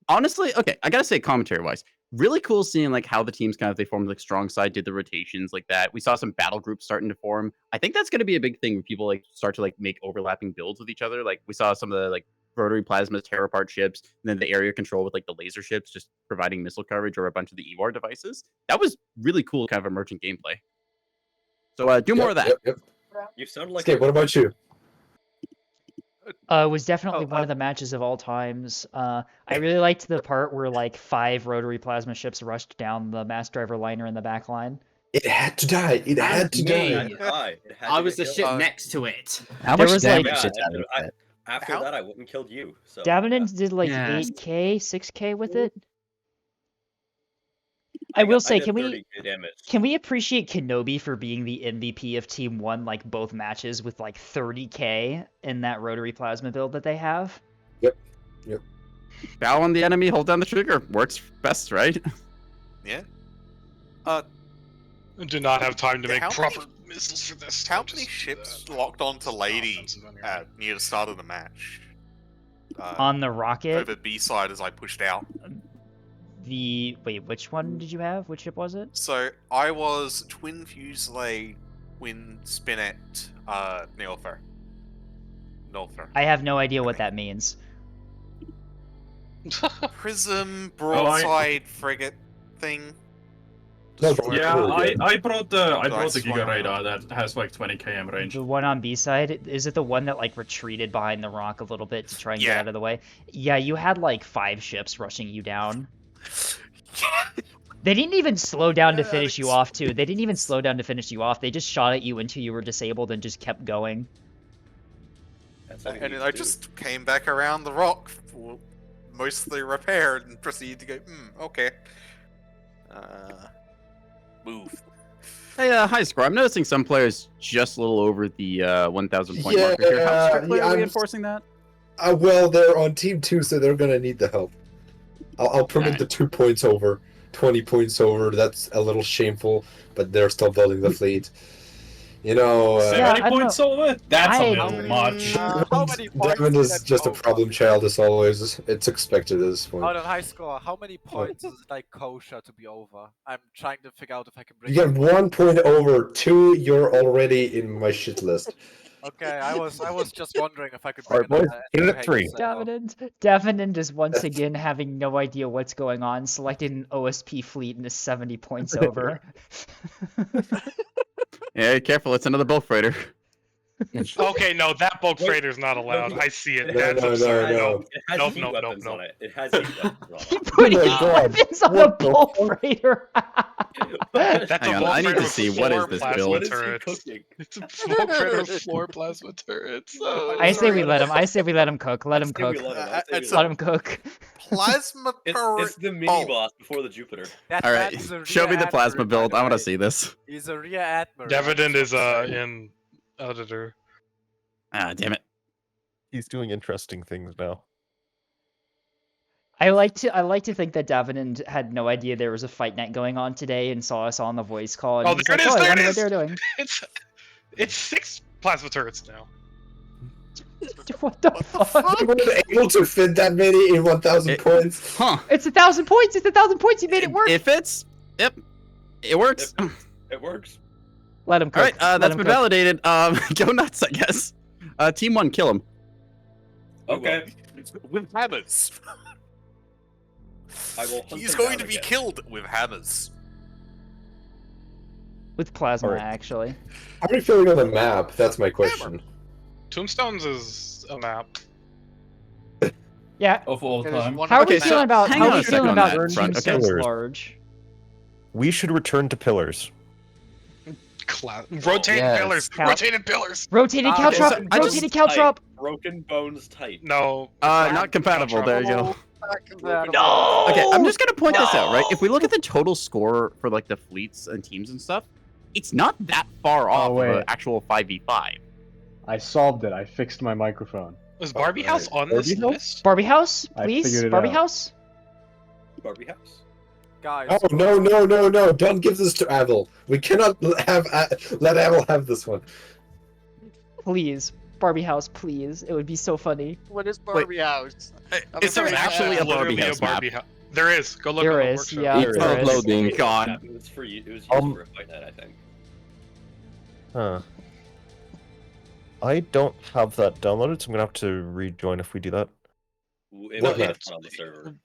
Honestly, okay, I gotta say, commentary wise, really cool seeing like how the teams kind of they formed like strong side, did the rotations like that. We saw some battle groups starting to form. I think that's gonna be a big thing where people like start to like make overlapping builds with each other. Like we saw some of the like rotary plasmas tear apart ships, and then the area control with like the laser ships just providing missile coverage or a bunch of the EWAR devices. That was really cool, kind of emergent gameplay. So do more of that. You sound like Okay, what about you? It was definitely one of the matches of all times. I really liked the part where like 5 rotary plasma ships rushed down the mass driver liner in the back line. It had to die. It had to die. It had I to was the get ship killed. next to it. How There much was, like- damage did that I- hit? After that, I wouldn't killed you. So Davenant did like Yes. 8k, 6k with it. I will say, did can 30 damage. we appreciate Kenobi for being the MVP of Team 1 like both matches with like 30k in that rotary plasma build that they have? Yep. Bow on the enemy, hold down the trigger. Works best, right? Yeah. Do not have time to make How proper many- missiles for this. How many ships locked onto Lady near the start of the match? On the rocket? Over B side as I pushed out. Wait, which one did you have? Which ship was it? So I was Twin Fusilier, Twin Spinet, Nilfer. I have no idea what that means. Prism broadside frigate thing. Yeah, I brought the Nice Giga one. Radar that has like 20 km range. The one on B side, is it the one that like retreated behind the rock a little bit to try and get Yeah. out of the way? Yeah, you had like 5 ships rushing you down. They didn't even slow down to finish you off too. They didn't even slow down to finish you off. They just shot at you until you were disabled and just kept going. And I just came back around the rock, mostly repaired, and proceeded to go, okay. Move. Hey, hi, Square. I'm noticing some players just a little over the 1,000 point marker here. How strictly are we enforcing that? Well, they're on team 2, so they're gonna need the help. I'll permit the 2 points over, 20 points over. That's a little shameful, but they're still building the fleet. You know, 70 points over? That's a little much. How many points Devin is is that just a over? problem child as always. It's expected at this point. Out of high score, how many points is it like kosher to be over? I'm trying to figure out if I can bring You get 1 point over, 2, you're already in my shit list. Okay, I was just wondering if I could All bring right, boys, get it at 3. Davenant is once again having no idea what's going on, selected an OSP fleet and is 70 points over. Yeah, careful. It's another bulk freighter. Okay, no, that bulk freighter is not allowed. I see it. No, That's no, no, absurd. no. It has Nope, heat nope, nope, weapons nope. on it. It has heat weapons on it. Putting Oh my God. weapons on a What the bulk freighter. That's Hang a on, bulk I need freighter to with see what is 4 this plasma build. What is he turrets. cooking? It's a bulk freighter with 4 plasma turrets. I say we let him. I say we let him cook. Let him say we cook. let him, I say we It's let Let him cook. Plasma turret. It's the mini bolt. boss before the Jupiter. That All man right, is a show me rear the plasma admiral, by build. the I want to way. see this. He's a rear admiral. Davident is in editor. Ah, damn it. He's doing interesting things now. I like to think that Davenant had no idea there was a fight night going on today and saw us on the voice call. And Oh, he's there like, it is. I There it wonder what is. they're doing. It's 6 plasma turrets now. What the fuck? You weren't able to fit that many in 1,000 points. Huh. It's 1,000 points. It's 1,000 points. You made it work. It fits. Yep. It works. It works. Let him cook. All right, Let that's him been cook. validated. Go nuts, I guess. Team 1, kill him. Okay. With hammers. I will hunt He's them going down to be again. killed with hammers. With plasma, Alright. actually. How are you feeling on the map? That's my question. Tombstones is a map. Yeah. Of all There's time. one How are Okay, we so feeling about? hang How on are a we second feeling on about that front, Tombstones okay. large? We should return to pillars. Rotated Yes. pillars. Cal- Rotated pillars. Rotated Okay, caltrop. so I just- Rotated caltrop. Broken bones tight. No. Not compatible. There you go. No. Okay, I'm just gonna point this out, right? If we look at the total score for like the fleets and teams and stuff, it's not that far off of an wait. actual 5v5. I solved it. I fixed my microphone. Was Barbie House on this Barbie House? list? Barbie House, I please. figured it Barbie out. House. Barbie house. Guys, Oh no no no no! Don't give this to Avil. We cannot have let Avil have this one. Please. Barbie House, please. It would be so funny. What is Barbie House? Is there actually a Barbie Literally House map? There is. Go look There on the is, workshop. yeah. It's there is. loading. God. It was for you. It was used for a fight night, I think. Huh. I don't have that downloaded, so I'm gonna have to rejoin if we do that. It What might map? be on the server.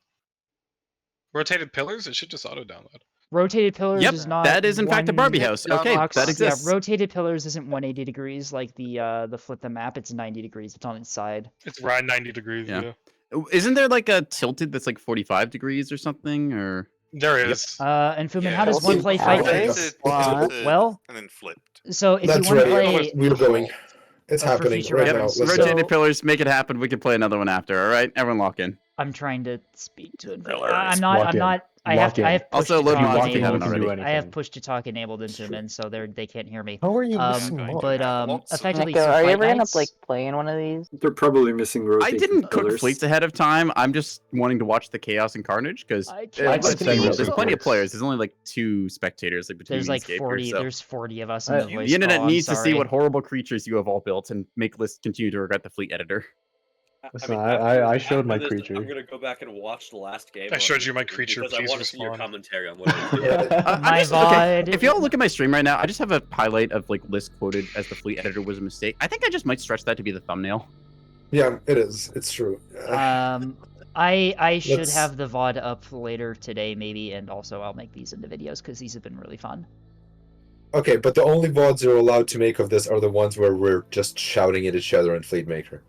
Rotated pillars? It should just auto download. Rotated pillars Yep, is not. that is in fact a Barbie one house. Okay, box. that exists. Yeah, rotated pillars isn't 180 degrees like the flip the map. It's 90 degrees. It's on its side. It's around 90 degrees. Yeah. Yeah. Isn't there like a tilted that's like 45 degrees or something? Or There is. And Fumin, Yeah, how does it's one play fight tilted, nights? tilted, Well, and then flipped. so if That's you want to right. play, We're going. It's for happening future right now. reference. Let's Rotated go. pillars, make it happen. We can play another one after. All right, everyone lock in. I'm trying to speak to it. Pillars. I'm not. Lock I'm in. not. I Lock have in. push Also, to load talk mods if you enabled. haven't already. I have push to talk enabled into them, so they can't hear me. How are you missing going mods? to But have lots of- effectively, Nico, so are you Fight ever gonna Nights- like play in one of these? They're probably missing I rotating didn't cook pillars. fleets ahead of time. I'm just wanting to watch the chaos and carnage because I can't see there's it. plenty of players. There's only like 2 spectators like between There's like escape 40. Here, so. There's 40 of us in the voice The internet call, I'm needs to see sorry. what horrible creatures you have all built and make lists continue to regret the fleet editor. Listen, after- I showed after my this, creature. I'm gonna go back and watch the last game. I on showed you my YouTube creature, because I please want to see your respond. commentary on what it was doing. My VOD. If y'all look at my stream right now, I just have a highlight of like list quoted as the fleet editor was a mistake. I think I just might stretch that to be the thumbnail. Yeah, it is. It's true. I should Let's- have the VOD up later today, maybe, and also I'll make these into videos because these have been really fun. Okay, but the only VODs you're allowed to make of this are the ones where we're just shouting at each other in Fleetmaker.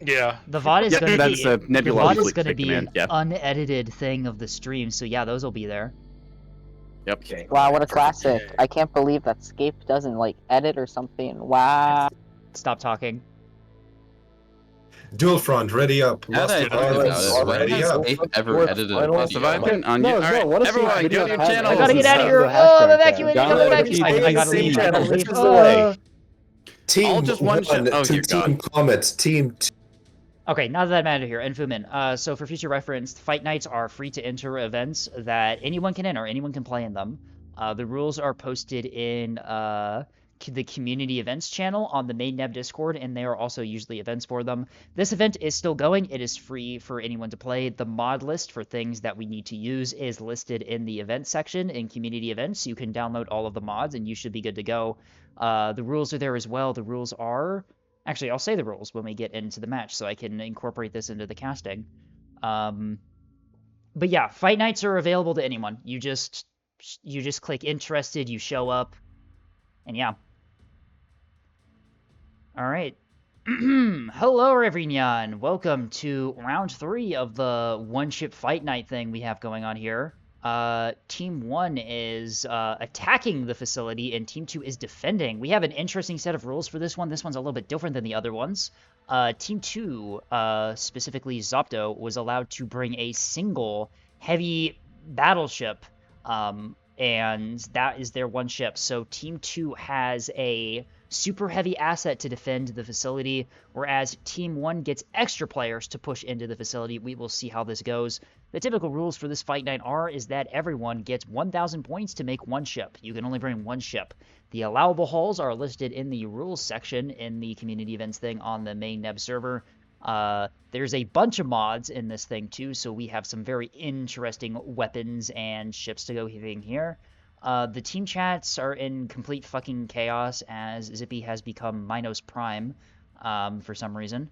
Yeah. The VOD is Yeah, going to that's be a the Nebula VOD is Fleet going to Pick be command, an yeah. unedited thing of the stream, so yeah, those will be there. Yep. Wow, what a classic! I can't believe that Scape doesn't like edit or something. Wow. Stop talking. Dual front, ready up. Now Lost that I of think about Violence, it, when ready has up. Ape ever What edited final- a Lost of video? Icon on you. No, All no, right, what if everyone, video go to your has- channel. I gotta get out of Hashtag here. tag. Oh, I'm evacuating. I'm Download evacuating. the I gotta PC leave. I gotta channel. leave. This is the way. Team just one shot- oh, to dear Team God. Comet. Team Okay, now that I'm out of here, Infumin. So for future reference, Fight Nights are free to enter events that anyone can enter, anyone can play in them. The rules are posted in the community events channel on the main Neb Discord, and there are also usually events for them. This event is still going. It is free for anyone to play. The mod list for things that we need to use is listed in the event section in community events. You can download all of the mods, and you should be good to go. The rules are there as well. The rules are... Actually, I'll say the rules when we get into the match, so I can incorporate this into the casting. But yeah, Fight Nights are available to anyone. You just click interested, you show up, and yeah. All right. Hello, everyone. Welcome to round 3 of the one-ship Fight Night thing we have going on here. Team 1 is attacking the facility, and Team 2 is defending. We have an interesting set of rules for this one. This one's a little bit different than the other ones. Team 2, specifically Zopto, was allowed to bring a single heavy battleship, and that is their one ship. So Team 2 has a super heavy asset to defend the facility, whereas Team 1 gets extra players to push into the facility. We will see how this goes. The typical rules for this Fight Night is that everyone gets 1,000 points to make one ship. You can only bring one ship. The allowable hulls are listed in the rules section in the community events thing on the main Neb server. There's a bunch of mods in this thing too, so we have some very interesting weapons and ships to go in here. The team chats are in complete fucking chaos as Zippy has become Minos Prime for some reason.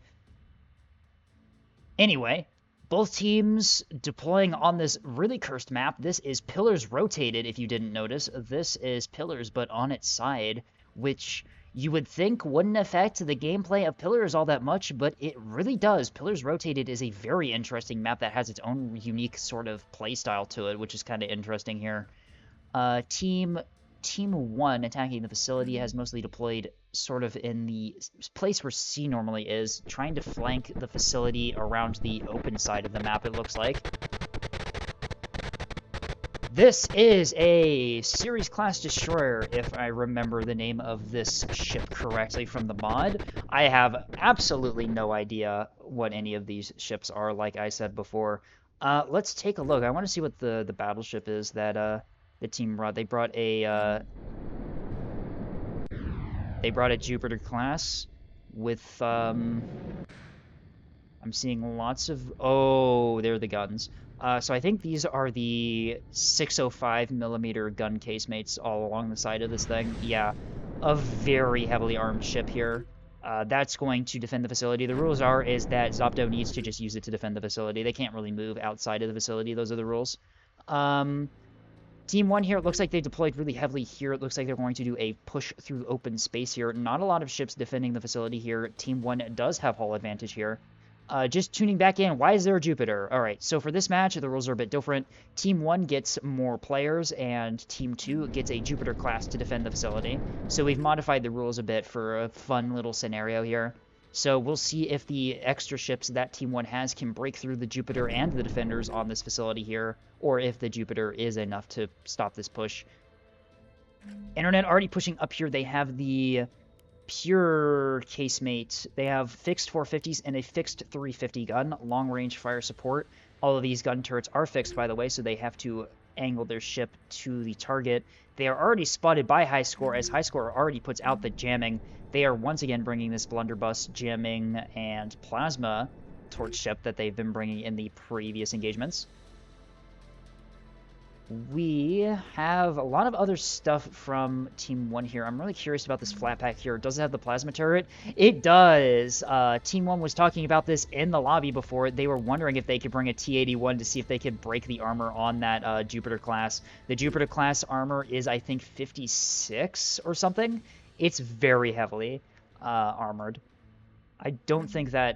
Anyway, both teams deploying on this really cursed map. This is Pillars rotated, if you didn't notice. This is Pillars, but on its side, which you would think wouldn't affect the gameplay of Pillars all that much, but it really does. Pillars rotated is a very interesting map that has its own unique sort of playstyle to it, which is kind of interesting here. Team 1 attacking the facility has mostly deployed sort of in the place where C normally is, trying to flank the facility around the open side of the map, it looks like. This is a Series Class Destroyer, if I remember the name of this ship correctly from the mod. I have absolutely no idea what any of these ships are, like I said before. Let's take a look. I want to see what the battleship is that the team brought. They brought a Jupiter class with I'm seeing lots of... Oh, they're the guns. So I think these are the 605mm gun casemates all along the side of this thing. Yeah, a very heavily armed ship here. That's going to defend the facility. The rules is that Zopto needs to just use it to defend the facility. They can't really move outside of the facility. Those are the rules. Team 1 here, it looks like they deployed really heavily here. It looks like they're going to do a push through open space here. Not a lot of ships defending the facility here. Team 1 does have hull advantage here. Just tuning back in, why is there a Jupiter? All right, so for this match, the rules are a bit different. Team 1 gets more players, and Team 2 gets a Jupiter class to defend the facility. So we've modified the rules a bit for a fun little scenario here. So we'll see if the extra ships that Team 1 has can break through the Jupiter and the defenders on this facility here, or if the Jupiter is enough to stop this push. Internet already pushing up here. They have the pure casemate. They have fixed 450s and a fixed 350 gun, long-range fire support. All of these gun turrets are fixed, by the way, so they have to angle their ship to the target. They are already spotted by High Score, as High Score already puts out the jamming. They are once again bringing this blunderbuss, jamming, and plasma torch ship that they've been bringing in the previous engagements. We have a lot of other stuff from Team 1 here. I'm really curious about this flat pack here. Does it have the plasma turret? It does. Team 1 was talking about this in the lobby before. They were wondering if they could bring a T-81 to see if they could break the armor on that Jupiter class. The Jupiter class armor is, I think, 56 or something. It's very heavily armored. I don't think that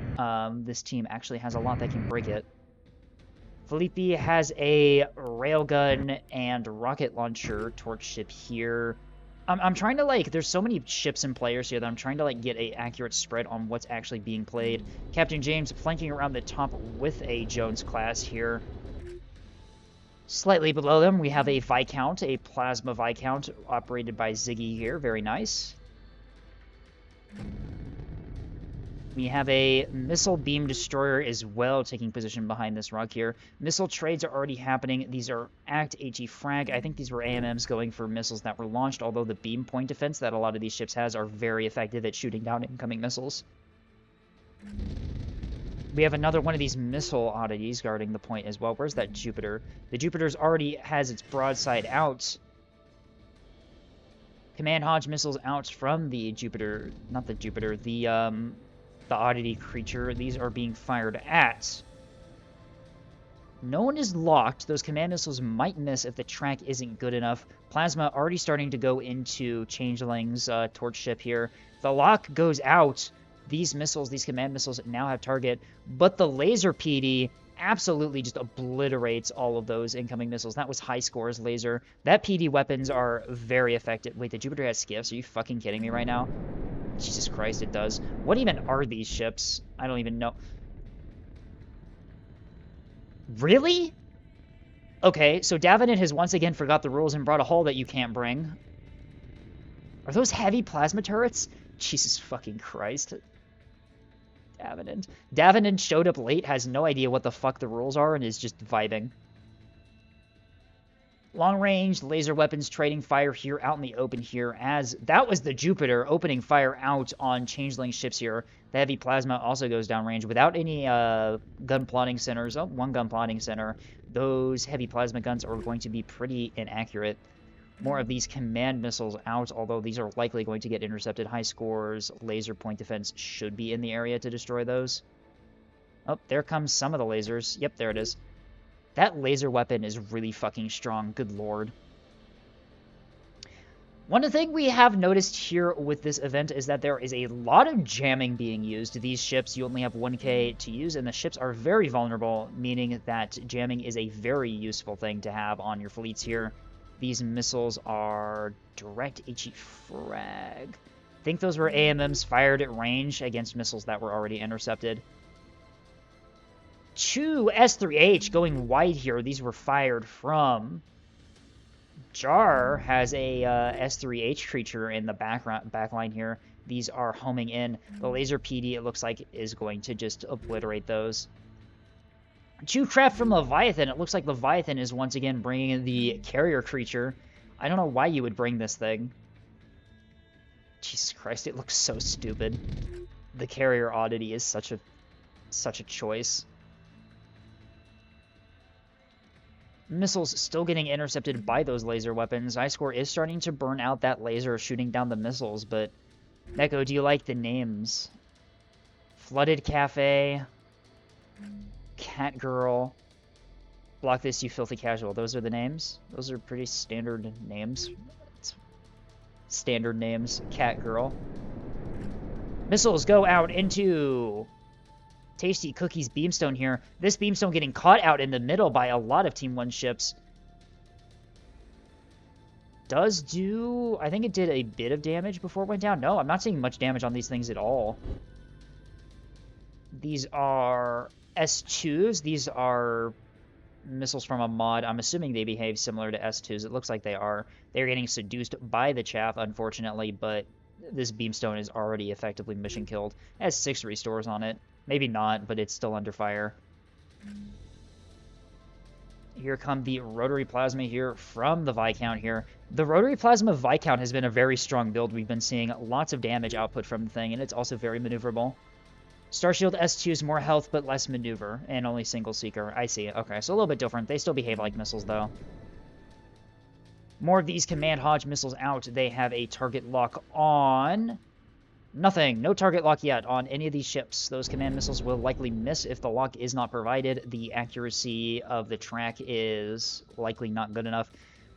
this team actually has a lot that can break it. Felipe has a railgun and rocket launcher torch ship here. I'm trying to, like, there's so many ships and players here that I'm trying to, like, get a accurate spread on what's actually being played. Captain James flanking around the top with a Jones class here. Slightly below them, we have a Viscount, a plasma Viscount operated by Ziggy here. Very nice. We have a missile beam destroyer as well taking position behind this rock here. Missile trades are already happening. These are ACT, HE frag. I think these were AMMs going for missiles that were launched, although the beam point defense that a lot of these ships has are very effective at shooting down incoming missiles. We have another one of these missile oddities guarding the point as well. Where's that Jupiter? The Jupiter's already has its broadside out. Command Hodge missiles out from the Jupiter, not the Jupiter, the oddity creature. These are being fired at. No one is locked. Those command missiles might miss if the track isn't good enough. Plasma already starting to go into Changeling's torch ship here. The lock goes out. These missiles, these command missiles now have target, but the laser PD absolutely just obliterates all of those incoming missiles. That was High Score's laser. That PD weapons are very effective. Wait, the Jupiter has skiffs? Are you fucking kidding me right now? Jesus Christ, it does. What even are these ships? I don't even know. Really? Okay, so Davenant has once again forgot the rules and brought a hull that you can't bring. Are those heavy plasma turrets? Jesus fucking Christ. Davenant. Davenant showed up late, has no idea what the fuck the rules are, and is just vibing. Long-range laser weapons trading fire here out in the open here, as that was the Jupiter opening fire out on Changeling ships here. The heavy plasma also goes downrange without any gun plotting centers. Oh, one gun plotting center. Those heavy plasma guns are going to be pretty inaccurate. More of these command missiles out, although these are likely going to get intercepted. High Scores laser point defense should be in the area to destroy those. Oh, there comes some of the lasers. Yep, there it is. That laser weapon is really fucking strong. Good lord. One thing we have noticed here with this event is that there is a lot of jamming being used. These ships, you only have 1k to use, and the ships are very vulnerable, meaning that jamming is a very useful thing to have on your fleets here. These missiles are direct HE frag. I think those were AMMs fired at range against missiles that were already intercepted. 2 S3H going wide here. These were fired from. Jar has a S3H creature in the backline here. These are homing in. The laser PD, it looks like, is going to just obliterate those. 2 craft from Leviathan. It looks like Leviathan is once again bringing in the carrier creature. I don't know why you would bring this thing. Jesus Christ, it looks so stupid. The carrier oddity is such a choice. Missiles still getting intercepted by those laser weapons. iScore is starting to burn out that laser shooting down the missiles, but Neko, do you like the names? Flooded Cafe, Cat Girl, Block This, You Filthy Casual. Those are the names? Those are pretty standard names. It's standard names. Cat Girl. Missiles go out into Tasty Cookie's Beamstone here. This Beamstone getting caught out in the middle by a lot of Team 1 ships. Does do... I think it did a bit of damage before it went down. No, I'm not seeing much damage on these things at all. These are S2s. These are missiles from a mod. I'm assuming they behave similar to S2s. It looks like they are. They're getting seduced by the chaff, unfortunately, but this Beamstone is already effectively mission killed. It has 6 restores on it. Maybe not, but it's still under fire. Here come the Rotary Plasma here from the Viscount here. The Rotary Plasma Viscount has been a very strong build. We've been seeing lots of damage output from the thing, and it's also very maneuverable. Starshield S2's more health, but less maneuver, and only single seeker. I see. Okay, so a little bit different. They still behave like missiles, though. More of these Command Hodge missiles out. They have a target lock on... Nothing. No target lock yet on any of these ships. Those command missiles will likely miss if the lock is not provided. The accuracy of the track is likely not good enough.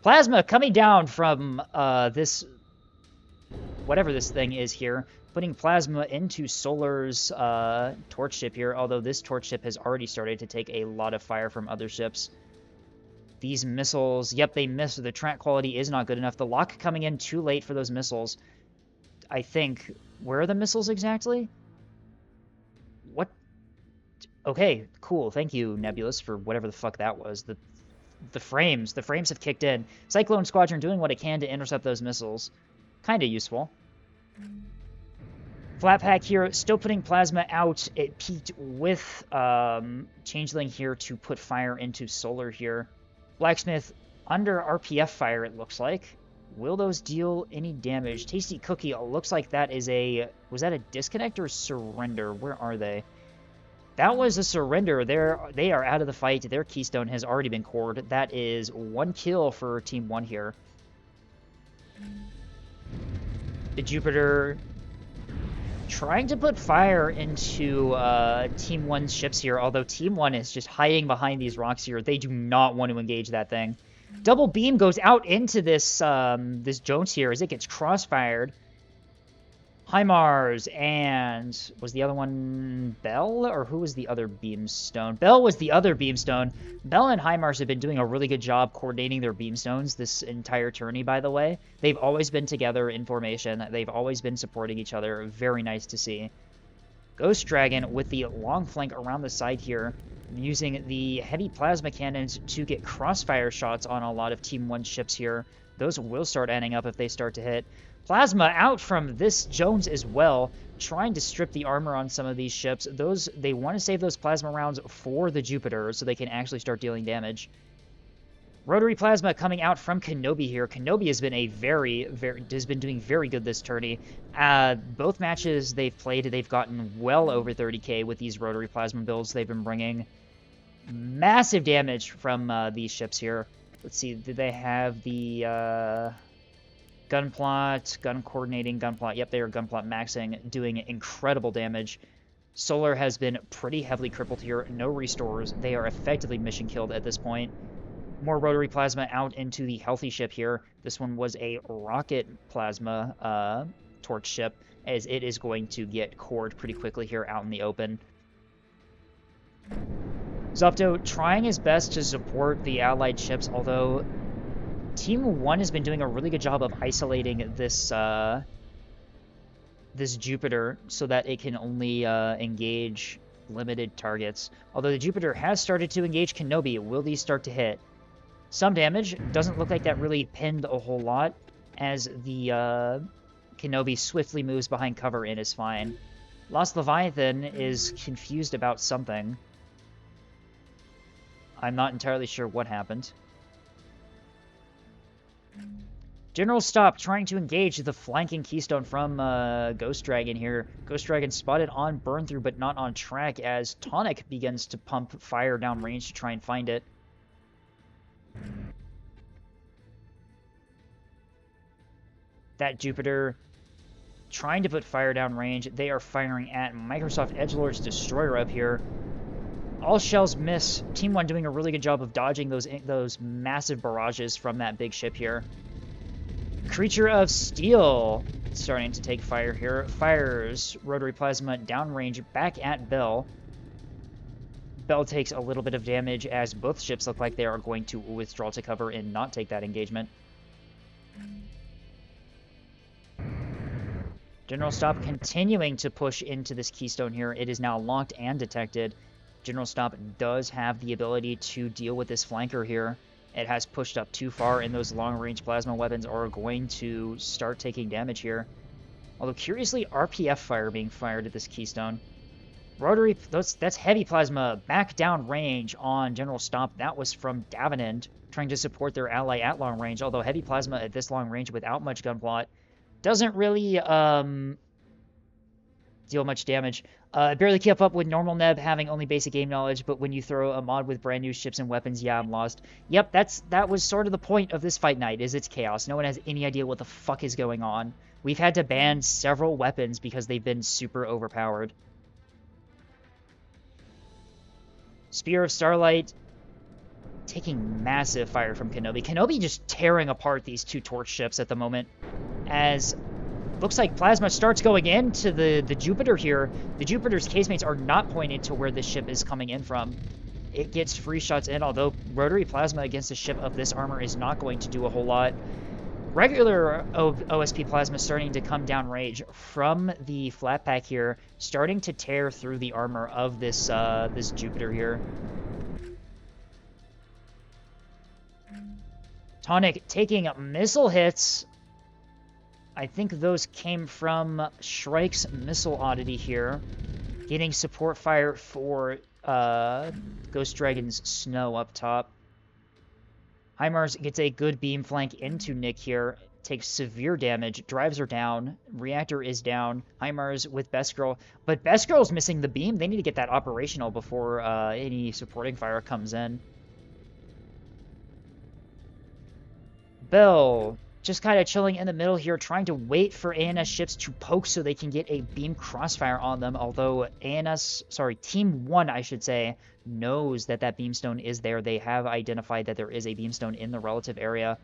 Plasma coming down from this... whatever this thing is here. Putting Plasma into Solar's torch ship here, although this torch ship has already started to take a lot of fire from other ships. These missiles, yep, they missed. The track quality is not good enough. The lock coming in too late for those missiles. I think... Where are the missiles exactly? What? Okay, cool. Thank you, Nebulous, for whatever the fuck that was. The frames have kicked in. Cyclone Squadron doing what it can to intercept those missiles. Kinda useful. Flatpack here, still putting Plasma out. It peaked with Changeling here to put fire into Solar here. Blacksmith under RPF fire, it looks like. Will those deal any damage? Tasty Cookie, looks like that is a... Was that a disconnect or surrender? Where are they? That was a surrender. They are out of the fight. Their Keystone has already been cored. That is 1 kill for Team 1 here. The Jupiter trying to put fire into Team 1's ships here, although Team 1 is just hiding behind these rocks here. They do not want to engage that thing. Double beam goes out into this this Jones here as it gets crossfired. HIMARS and... Was the other one Bell? Or who was the other Beamstone? Bell was the other Beamstone. Bell and HIMARS have been doing a really good job coordinating their Beamstones this entire tourney, by the way. They've always been together in formation. They've always been supporting each other. Very nice to see. Ghost Dragon with the long flank around the side here, using the heavy plasma cannons to get crossfire shots on a lot of Team 1 ships here. Those will start ending up if they start to hit. Plasma out from this Jones as well, trying to strip the armor on some of these ships. They want to save those plasma rounds for the Jupiter so they can actually start dealing damage. Rotary Plasma coming out from Kenobi here. Kenobi has been doing very good this tourney. Both matches they've played, they've gotten well over 30k with these Rotary Plasma builds. They've been bringing massive damage from these ships here. Let's see, did they have the Gunplot, Gun Coordinating, Gunplot? Yep, they are Gunplot maxing, doing incredible damage. Solar has been pretty heavily crippled here. No restores. They are effectively mission killed at this point. More Rotary Plasma out into the healthy ship here. This one was a Rocket Plasma torch ship, as it is going to get cored pretty quickly here out in the open. Zopto trying his best to support the allied ships, although Team 1 has been doing a really good job of isolating this this Jupiter so that it can only engage limited targets. Although the Jupiter has started to engage Kenobi, will these start to hit? Some damage. Doesn't look like that really pinned a whole lot, as the Kenobi swiftly moves behind cover and is fine. Lost Leviathan is confused about something. I'm not entirely sure what happened. General Stop trying to engage the flanking Keystone from Ghost Dragon here. Ghost Dragon spotted on burn through but not on track as Tonic begins to pump fire down range to try and find it. That Jupiter trying to put fire down range. They are firing at Microsoft Edgelord's Destroyer up here. All shells miss. Team 1 doing a really good job of dodging those massive barrages from that big ship here. Creature of Steel starting to take fire here. Fires Rotary Plasma downrange back at Bell. Bell takes a little bit of damage as both ships look like they are going to withdraw to cover and not take that engagement. General Stop continuing to push into this keystone here. It is now locked and detected. General Stop does have the ability to deal with this flanker here. It has pushed up too far, and those long-range plasma weapons are going to start taking damage here. Although, curiously, RPF fire being fired at this keystone. Rotary, that's heavy plasma back down range on General Stop. That was from Davenant trying to support their ally at long range, although heavy plasma at this long range without much gunplot doesn't really deal much damage. Barely kept up with normal Neb having only basic game knowledge, but when you throw a mod with brand new ships and weapons, yeah, I'm lost. Yep, that was sort of the point of this fight night, is it's chaos. No one has any idea what the fuck is going on. We've had to ban several weapons because they've been super overpowered. Spear of Starlight taking massive fire from Kenobi. Kenobi just tearing apart these two torch ships at the moment, as looks like plasma starts going into the Jupiter here. The Jupiter's casemates are not pointed to where this ship is coming in from. It gets free shots in, although rotary plasma against a ship of this armor is not going to do a whole lot. Regular OSP plasma starting to come down range from the flat pack here, starting to tear through the armor of this this Jupiter here. Tonic taking missile hits. I think those came from Shrike's Missile Oddity here. Getting support fire for Ghost Dragon's Snow up top. HIMARS gets a good beam flank into Nick here. Takes severe damage. Drives are down. Reactor is down. HIMARS with Best Girl. But Best Girl's missing the beam. They need to get that operational before any supporting fire comes in. Bell just kind of chilling in the middle here, trying to wait for ANS ships to poke so they can get a beam crossfire on them, although Team 1, I should say, knows that that beamstone is there. They have identified that there is a beamstone in the relative area.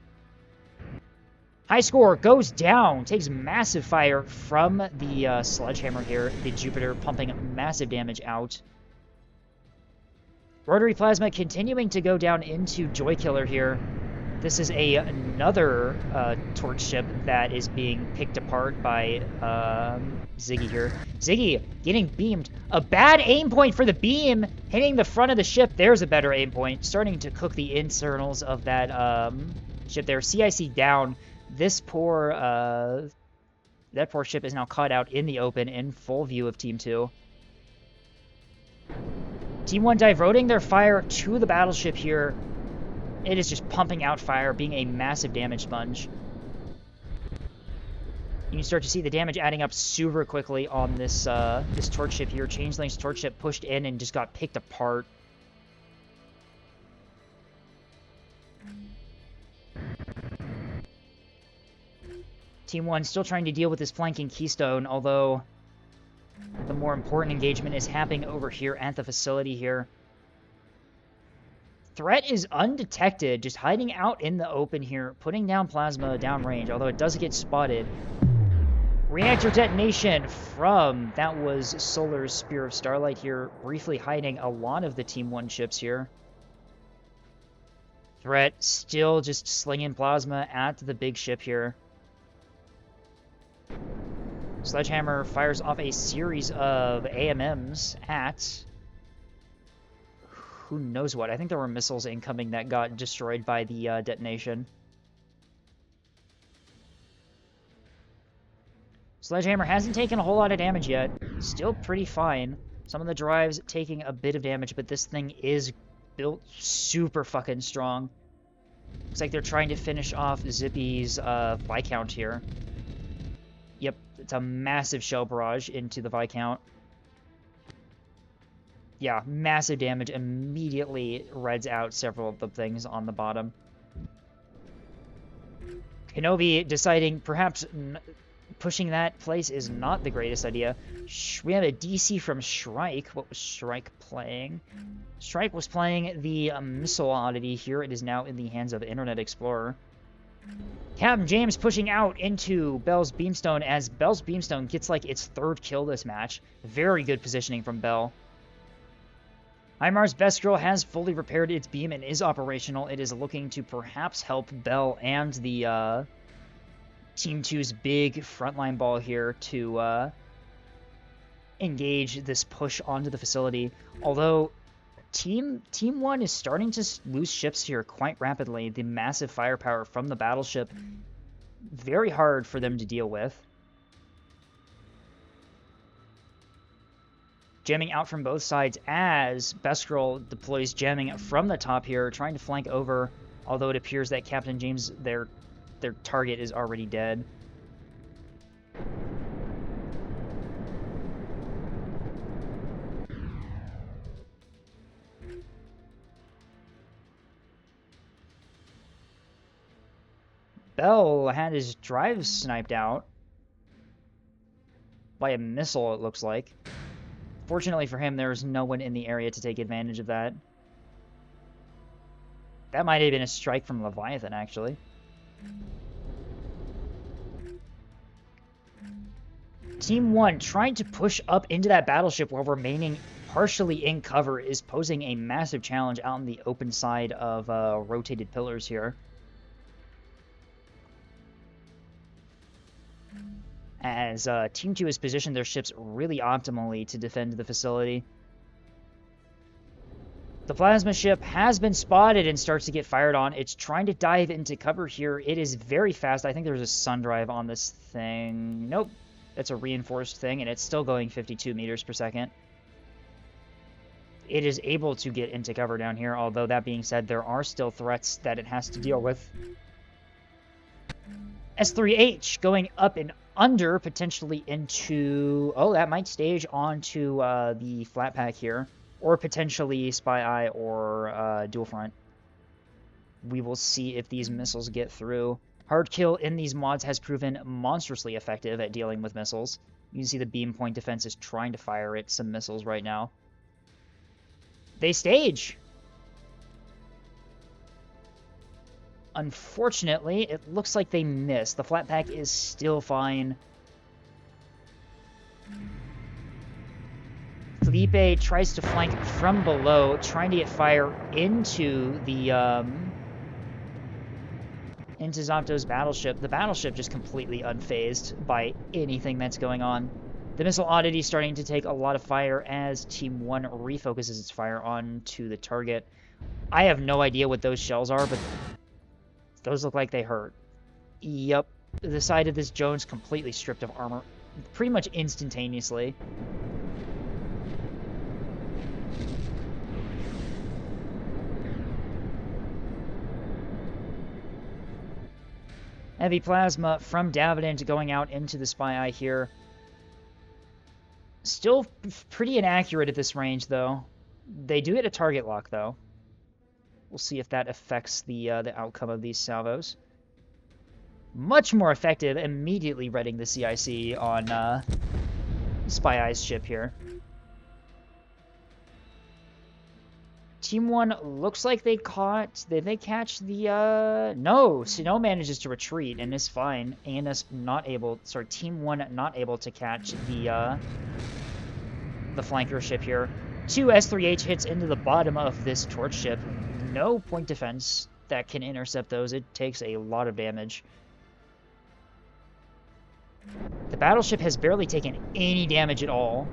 High Score goes down, takes massive fire from the sledgehammer here, the Jupiter pumping massive damage out. Rotary Plasma continuing to go down into Joykiller here. This is another torch ship that is being picked apart by Ziggy here. Ziggy getting beamed. A bad aim point for the beam, hitting the front of the ship. There's a better aim point. Starting to cook the internals of that ship there. CIC down. This poor ship is now caught out in the open in full view of Team 2. Team 1 diverting their fire to the battleship here. It is just pumping out fire, being a massive damage sponge. You can start to see the damage adding up super quickly on this this torch ship here. Changeling's torch ship pushed in and just got picked apart. Team 1 still trying to deal with this flanking keystone, although the more important engagement is happening over here at the facility here. Threat is undetected, just hiding out in the open here, putting down plasma downrange, although it does get spotted. Reactor detonation from, that was Solar's Spear of Starlight here, briefly hiding a lot of the Team 1 ships here. Threat still just slinging plasma at the big ship here. Sledgehammer fires off a series of AMMs at who knows what. I think there were missiles incoming that got destroyed by the detonation. Sledgehammer hasn't taken a whole lot of damage yet. Still pretty fine. Some of the drives taking a bit of damage, but this thing is built super fucking strong. Looks like they're trying to finish off Zippy's Viscount here. Yep, it's a massive shell barrage into the Viscount. Yeah, massive damage immediately reds out several of the things on the bottom. Kenobi deciding perhaps pushing that place is not the greatest idea. We have a DC from Shrike. What was Shrike playing? Shrike was playing the Missile Oddity here. It is now in the hands of Internet Explorer. Captain James pushing out into Bell's Beamstone as Bell's Beamstone gets like its third kill this match. Very good positioning from Bell. HIMARS Best-Girl has fully repaired its beam and is operational. It is looking to perhaps help Bell and the Team 2's big frontline ball here to engage this push onto the facility. Although Team 1 is starting to lose ships here quite rapidly. The massive firepower from the battleship, very hard for them to deal with. Jamming out from both sides as Best-Girl deploys jamming from the top here, trying to flank over, although it appears that Captain James, their target, is already dead. Bell had his drive sniped out by a missile, it looks like. Fortunately for him, there's no one in the area to take advantage of that. That might have been a strike from Leviathan, actually. Team 1 trying to push up into that battleship while remaining partially in cover is posing a massive challenge out on the open side of rotated pillars here. As Team 2 has positioned their ships really optimally to defend the facility. The plasma ship has been spotted and starts to get fired on. It's trying to dive into cover here. It is very fast. I think there's a sun drive on this thing. Nope. It's a reinforced thing, and it's still going 52 meters per second. It is able to get into cover down here, although that being said, there are still threats that it has to deal with. S3H going up and under, potentially into... Oh, that might stage onto the flat pack here. Or potentially Spy Eye or Dual Front. We will see if these missiles get through. Hard kill in these mods has proven monstrously effective at dealing with missiles. You can see the beam point defense is trying to fire at some missiles right now. They stage! Unfortunately, it looks like they missed. The flat pack is still fine. Felipe tries to flank from below, trying to get fire into the into Zopto's battleship. The battleship just completely unfazed by anything that's going on. The missile oddity starting to take a lot of fire as Team 1 refocuses its fire onto the target. I have no idea what those shells are, but those look like they hurt. Yep. The side of this Jones completely stripped of armor pretty much instantaneously. Heavy plasma from Davident going out into the Spy Eye here. Still pretty inaccurate at this range, though. They do get a target lock, though. We'll see if that affects the outcome of these salvos. Much more effective, immediately reading the CIC on Spy Eye's ship here. Team 1 looks like they caught... Did they catch the... No! Snow manages to retreat and is fine. Anus not able... Sorry, Team 1 not able to catch the flanker ship here. 2 S3H hits into the bottom of this torch ship. No point defense that can intercept those. It takes a lot of damage. The battleship has barely taken any damage at all.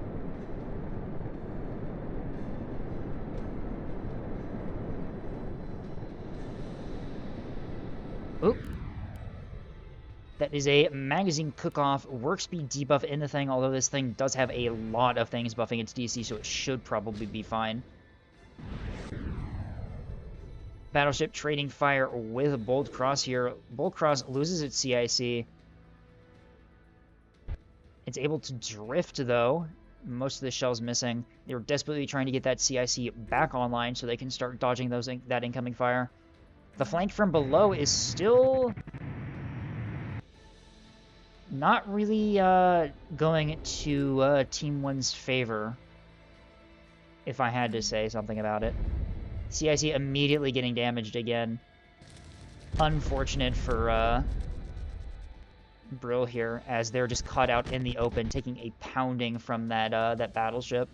Oop. That is a magazine cook-off, work speed debuff in the thing, although this thing does have a lot of things buffing its DC, so it should probably be fine. Battleship trading fire with Bold Cross here. Bold Cross loses its CIC. It's able to drift, though. Most of the shell's missing. They're desperately trying to get that CIC back online so they can start dodging that incoming fire. The flank from below is still not really going to Team 1's favor, if I had to say something about it. CIC immediately getting damaged again. Unfortunate for Brill here, as they're just caught out in the open, taking a pounding from that that battleship.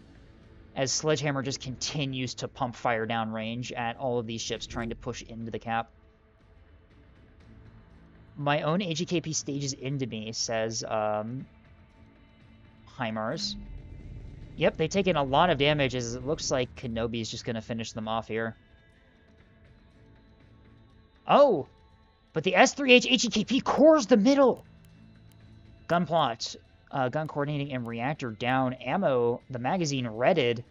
as Sledgehammer just continues to pump fire downrange at all of these ships trying to push into the cap. My own AGKP stages into me, says HIMARS. Yep, they've taken a lot of damage as it looks like Kenobi is just going to finish them off here. Oh! But the S3H AGKP cores the middle! Gun plot. Gun coordinating and reactor down. Ammo, the magazine redded.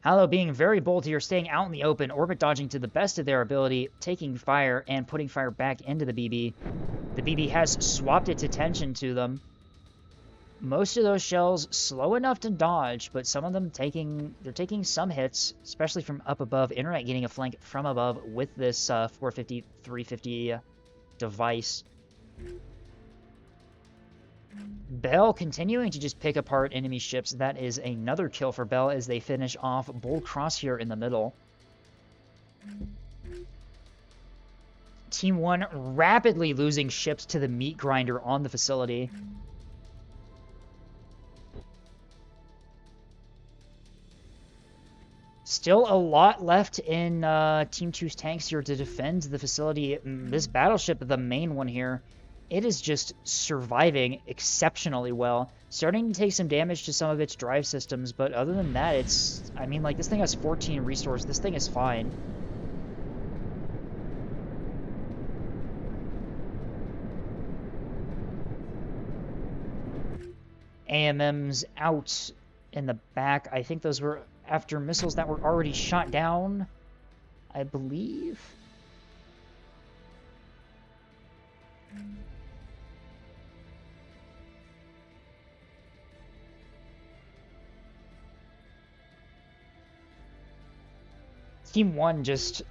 Hallow being very bold here, staying out in the open, orbit dodging to the best of their ability, taking fire and putting fire back into the BB. The BB has swapped its attention to them. Most of those shells slow enough to dodge, but some of them they're taking some hits, especially from up above. Internet getting a flank from above with this 450, 350 device. Bell continuing to just pick apart enemy ships. That is another kill for Bell as they finish off Bold Cross here in the middle. Team 1 rapidly losing ships to the meat grinder on the facility. Still a lot left in Team 2's tanks here to defend the facility. This battleship, the main one here, it is just surviving exceptionally well. Starting to take some damage to some of its drive systems, but other than that, it's... I mean, like, this thing has 14 restores. This thing is fine. AMM's out in the back. I think those were after missiles that were already shot down, I believe. Team 1 just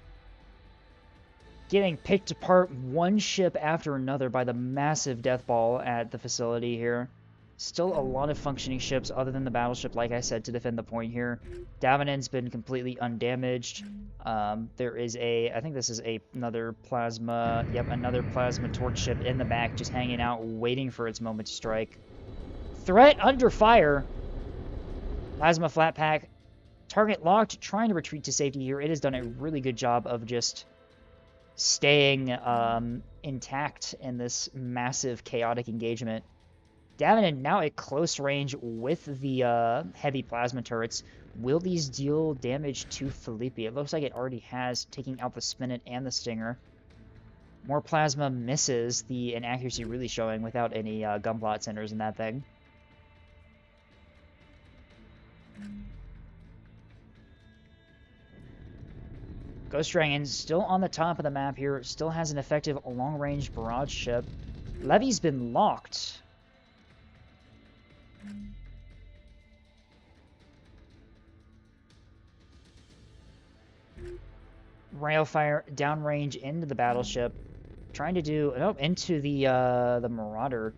getting picked apart one ship after another by the massive death ball at the facility here. Still a lot of functioning ships other than the battleship, like I said, to defend the point here. Davenant's been completely undamaged. There is I think this is another plasma, another plasma torch ship in the back just hanging out, waiting for its moment to strike. Threat under fire. Plasma flat pack. Target locked, trying to retreat to safety here. It has done a really good job of just staying intact in this massive chaotic engagement. Davenant now at close range with the heavy plasma turrets. Will these deal damage to Felipe? It looks like it already has, taking out the Spinet and the Stinger. More plasma misses, the inaccuracy really showing without any gunplot centers in that thing. Ghost Dragon still on the top of the map here, still has an effective long-range barrage ship. Levy's been locked. Railfire downrange into the battleship, trying to do into the Marauder.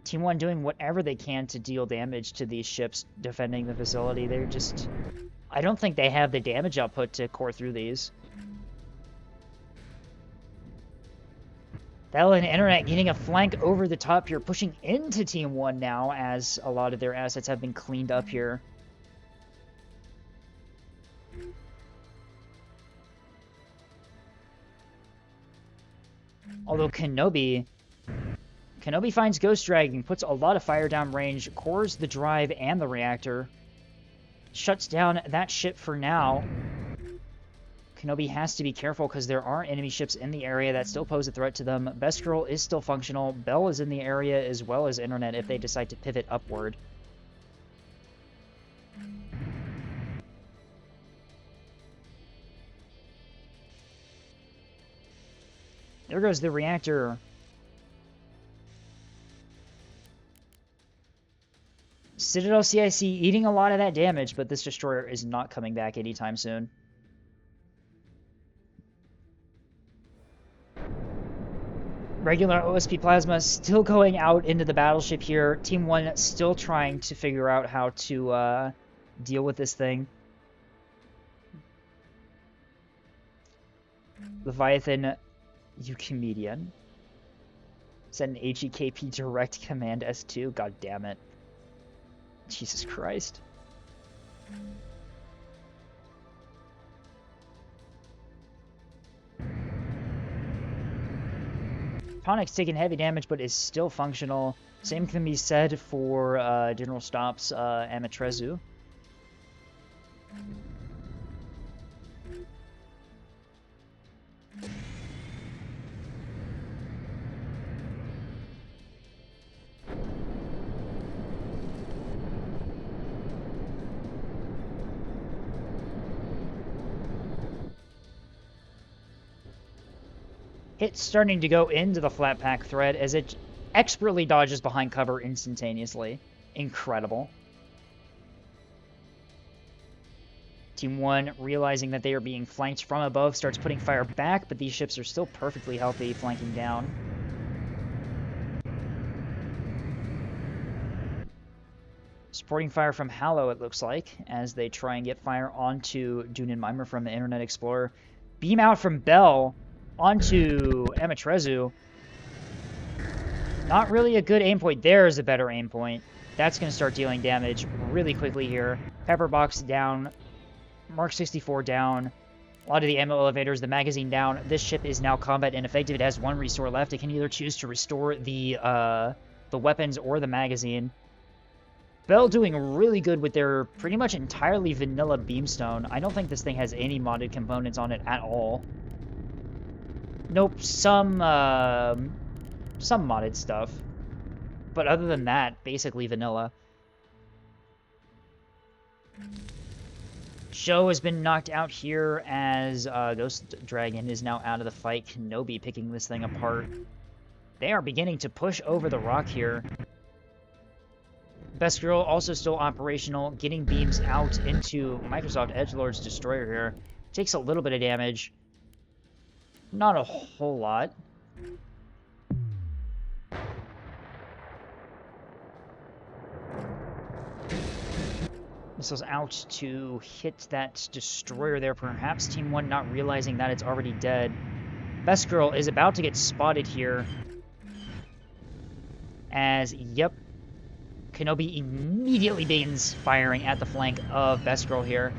Team 1 doing whatever they can to deal damage to these ships defending the facility. They're just, I don't think they have the damage output to core through these. Bell and Internet getting a flank over the top here, pushing into Team 1 now as a lot of their assets have been cleaned up here. Although Kenobi finds Ghost Dragon, puts a lot of fire down range, cores the drive and the reactor, shuts down that ship for now. Kenobi has to be careful because there are enemy ships in the area that still pose a threat to them. Best Girl is still functional. Bell is in the area as well as Internet if they decide to pivot upward. There goes the reactor. Citadel CIC eating a lot of that damage, but this destroyer is not coming back anytime soon. Regular OSP Plasma still going out into the battleship here. Team 1 still trying to figure out how to deal with this thing. Leviathan You comedian. Send an HEKP direct command S2. God damn it. Jesus Christ. Tonic's taking heavy damage, but is still functional. Same can be said for General Stop's Amatrezu. Hit's starting to go into the flat pack thread as it expertly dodges behind cover instantaneously. Incredible. Team 1, realizing that they are being flanked from above, starts putting fire back, but these ships are still perfectly healthy, flanking down. Supporting fire from Hallow, it looks like, as they try and get fire onto Dune and Mimer from the Internet Explorer. Beam out from Bell onto Amatrezu. Not really a good aim point. There's a better aim point. That's going to start dealing damage really quickly here. Pepperbox down. Mark 64 down. A lot of the ammo elevators, the magazine down. This ship is now combat ineffective. It has 1 restore left. It can either choose to restore the weapons or the magazine. Bell doing really good with their pretty much entirely vanilla beamstone. I don't think this thing has any modded components on it at all. Nope, some modded stuff. But other than that, basically vanilla. Show has been knocked out here as Ghost Dragon is now out of the fight. Kenobi picking this thing apart. They are beginning to push over the rock here. Best Girl also still operational, getting beams out into Microsoft Edgelord's destroyer here. Takes a little bit of damage. Not a whole lot. Missiles out to hit that destroyer there. Perhaps Team 1 not realizing that it's already dead. Best Girl is about to get spotted here. As, yep, Kenobi immediately begins firing at the flank of Best Girl here.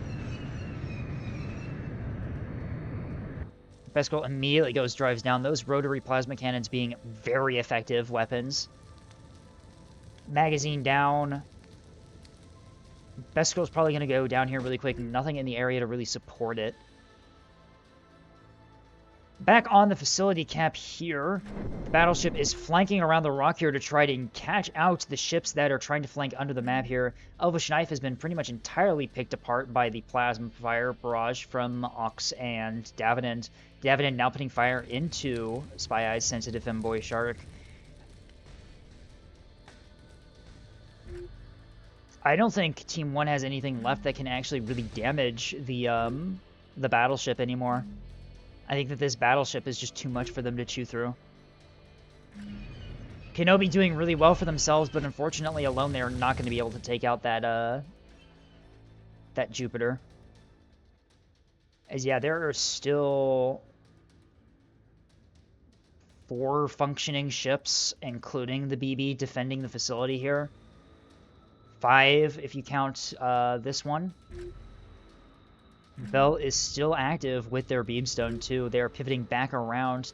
Best Girl immediately drives down. Those rotary plasma cannons being very effective weapons. Magazine down. Best Girl's probably going to go down here really quick. Nothing in the area to really support it. Back on the facility cap here, the battleship is flanking around the rock here to try to catch out the ships that are trying to flank under the map here. Elvish Knife has been pretty much entirely picked apart by the plasma fire barrage from Ox and Davenant. Davenant now putting fire into Spy Eyes Sensitive Femboy Shark. I don't think Team 1 has anything left that can actually really damage the battleship anymore. I think that this battleship is just too much for them to chew through. Kenobi doing really well for themselves, but unfortunately alone they're not going to be able to take out that that Jupiter. As yeah, there are still 4 functioning ships, including the BB, defending the facility here. 5 if you count this one. Bell is still active with their beamstone too. They are pivoting back around.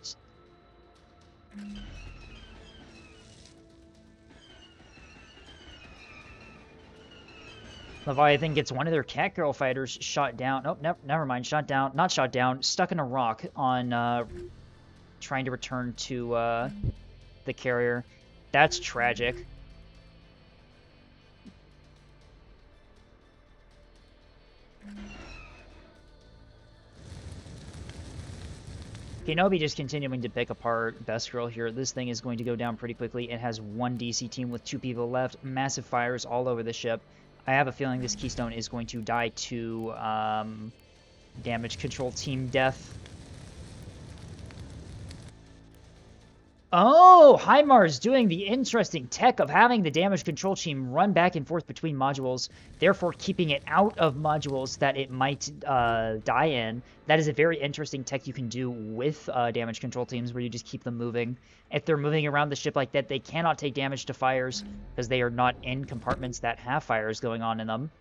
Leviathan gets one of their Catgirl fighters shot down. Oh, never mind. Shot down. Not shot down. Stuck in a rock on trying to return to the carrier. That's tragic. Kenobi just continuing to pick apart Best Girl here. This thing is going to go down pretty quickly. It has 1 DC team with 2 people left. Massive fires all over the ship. I have a feeling this Keystone is going to die to damage control team death. Oh, HIMARS doing the interesting tech of having the damage control team run back and forth between modules, therefore keeping it out of modules that it might die in. That is a very interesting tech you can do with damage control teams, where you just keep them moving. If they're moving around the ship like that, they cannot take damage to fires because they are not in compartments that have fires going on in them.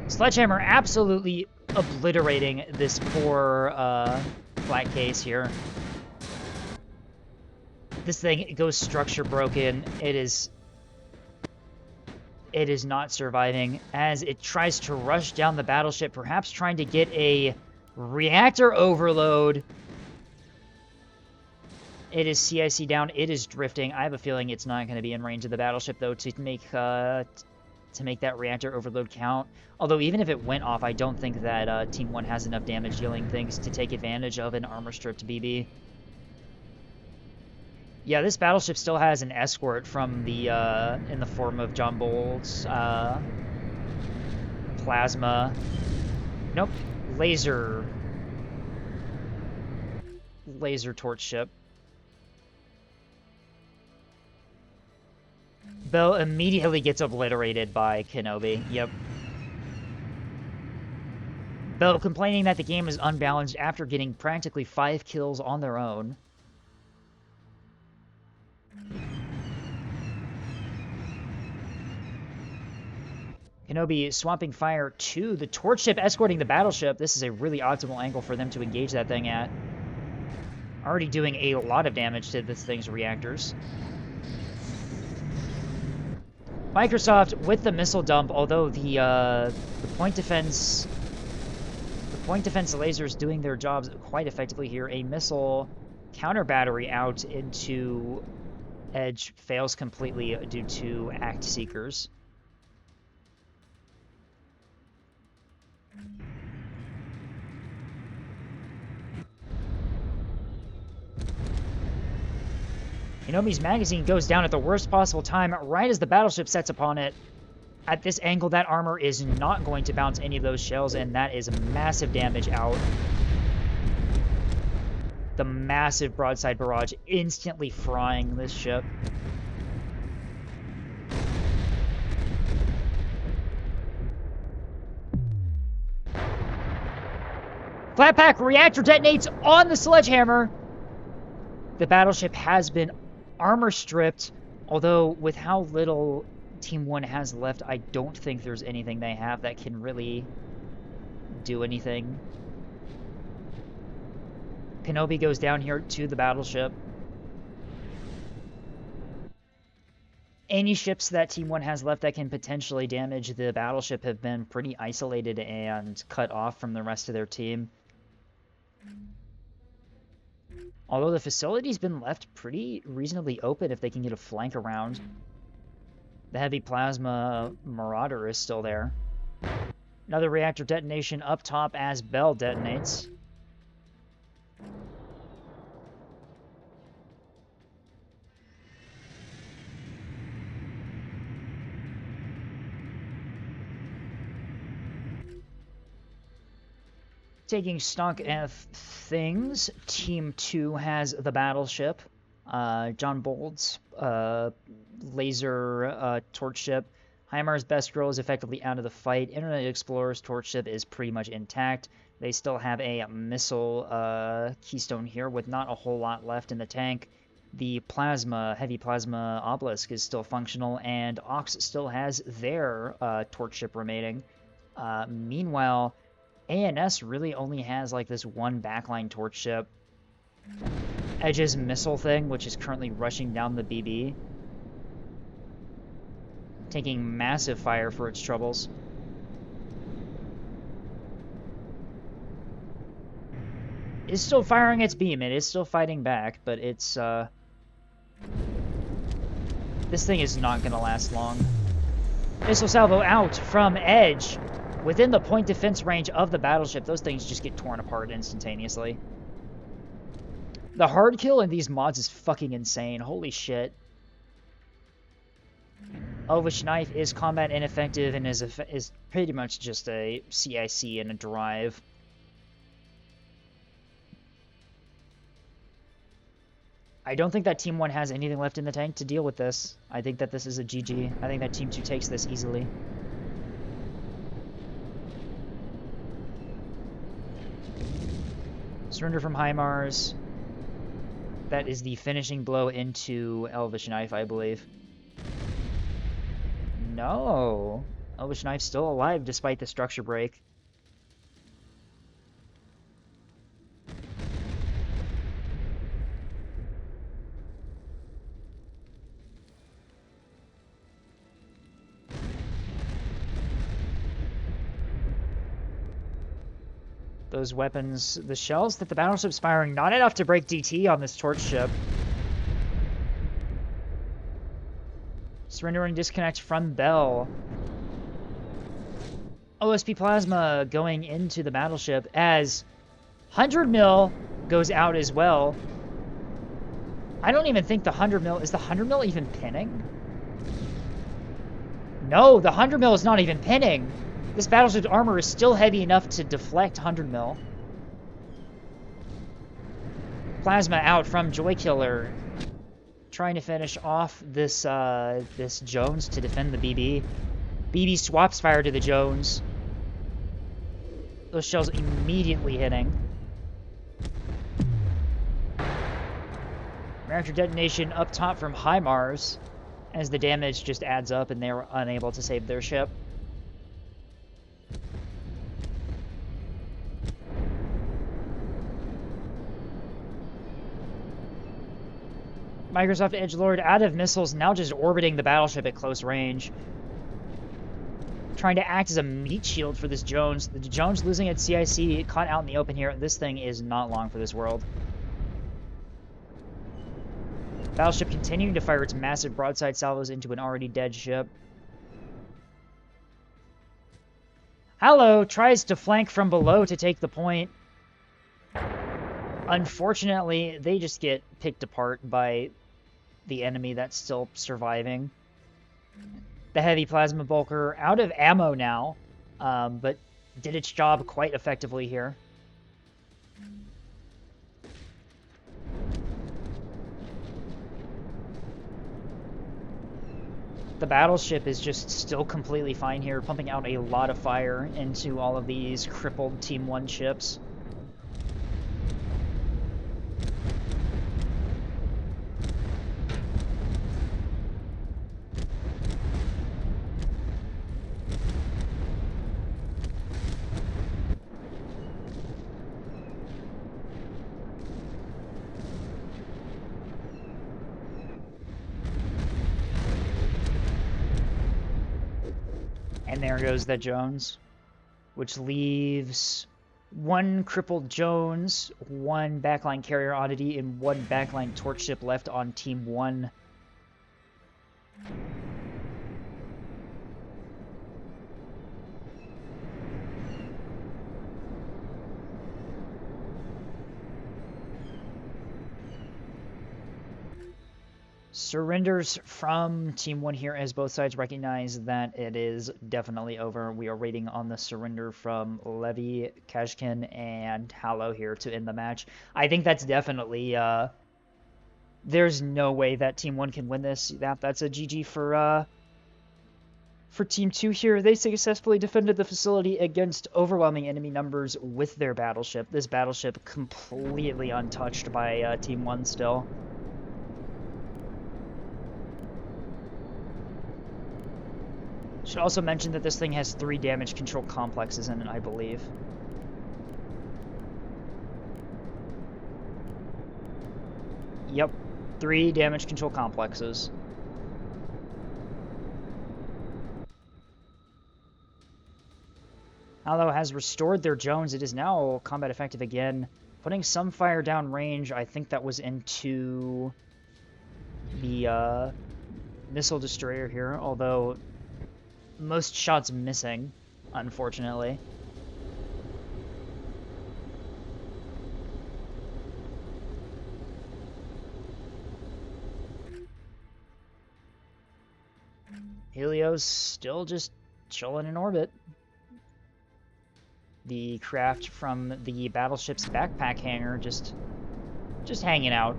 Sledgehammer absolutely obliterating this poor flat case here. This thing goes structure broken. It is not surviving as it tries to rush down the battleship, perhaps trying to get a reactor overload. It is CIC down. It is drifting. I have a feeling it's not going to be in range of the battleship, though, to make that reactor overload count. Although, even if it went off, I don't think that Team 1 has enough damage dealing things to take advantage of an armor-stripped BB. Yeah, this battleship still has an escort from the, in the form of John Bold's, plasma. Nope. Laser torch ship. Bell immediately gets obliterated by Kenobi. Yep. Bell complaining that the game is unbalanced after getting practically 5 kills on their own. Kenobi swapping fire to the torch ship, escorting the battleship. This is a really optimal angle for them to engage that thing at. Already doing a lot of damage to this thing's reactors. Microsoft with the missile dump, although the point defense lasers doing their jobs quite effectively here. A missile counter battery out into Edge fails completely due to Act Seekers. Kenobi's magazine goes down at the worst possible time, right as the battleship sets upon it. At this angle, that armor is not going to bounce any of those shells, and that is massive damage out. The massive broadside barrage instantly frying this ship. Flatpack reactor detonates on the Sledgehammer. The battleship has been armor stripped, although with how little Team 1 has left, I don't think there's anything they have that can really do anything. Kenobi goes down here to the battleship. Any ships that Team 1 has left that can potentially damage the battleship have been pretty isolated and cut off from the rest of their team. Although the facility's been left pretty reasonably open if they can get a flank around. The heavy plasma Marauder is still there. Another reactor detonation up top as Bell detonates. Taking stock of things, Team 2 has the battleship, John Bold's laser torch ship. HIMARS Best Girl is effectively out of the fight. Internet Explorer's torch ship is pretty much intact. They still have a missile keystone here with not a whole lot left in the tank. The heavy plasma obelisk is still functional, and Ox still has their torch ship remaining. Meanwhile, ANS really only has like this one backline torch ship. Edge's missile thing, which is currently rushing down the BB. Taking massive fire for its troubles. It's still firing its beam. It is still fighting back, but it's, this thing is not gonna last long. Missile salvo out from Edge. Within the point defense range of the battleship, those things just get torn apart instantaneously. The hard kill in these mods is fucking insane. Holy shit. Elvish Knife is combat ineffective and is pretty much just a CIC and a drive. I don't think that Team 1 has anything left in the tank to deal with this. I think that this is a GG. I think that Team 2 takes this easily. Surrender from HIMARS. That is the finishing blow into Elvish Knife, I believe. No! Elvish Knife's still alive despite the structure break. Those weapons, the shells that the battleship's firing, not enough to break DT on this torch ship. Surrender and disconnect from Bell. OSP Plasma going into the battleship as 100 mil goes out as well. I don't even think the 100 mil, is the 100 mil even pinning? No, the 100 mil is not even pinning. This battleship's armor is still heavy enough to deflect 100 mil. Plasma out from Joykiller, trying to finish off this this Jones to defend the BB. BB swaps fire to the Jones. Those shells immediately hitting. Reactor detonation up top from HIMARS as the damage just adds up and they're unable to save their ship. Microsoft Edgelord out of missiles, now just orbiting the battleship at close range. Trying to act as a meat shield for this Jones. The Jones losing its CIC, caught out in the open here. This thing is not long for this world. Battleship continuing to fire its massive broadside salvos into an already dead ship. Hallow tries to flank from below to take the point. Unfortunately, they just get picked apart by the enemy that's still surviving. The heavy plasma bulker out of ammo now, but did its job quite effectively here. The battleship is just still completely fine here, pumping out a lot of fire into all of these crippled Team 1 ships. And there goes that Jones, which leaves one crippled Jones, one backline carrier oddity, and one backline torch ship left on Team 1. Surrenders from Team 1 here as both sides recognize that it is definitely over. We are waiting on the surrender from Levy, Kashkin, and Hallow here to end the match. I think that's definitely... there's no way that Team 1 can win this. That's a GG for Team 2 here. They successfully defended the facility against overwhelming enemy numbers with their battleship. This battleship completely untouched by Team 1 still. Should also mention that this thing has 3 damage control complexes in it, I believe. Yep, 3 damage control complexes. Hallow has restored their Jones. It is now combat effective again, putting some fire down range. I think that was into the missile destroyer here, although most shots missing, unfortunately. Helios still just chilling in orbit. The craft from the battleship's backpack hangar just hanging out.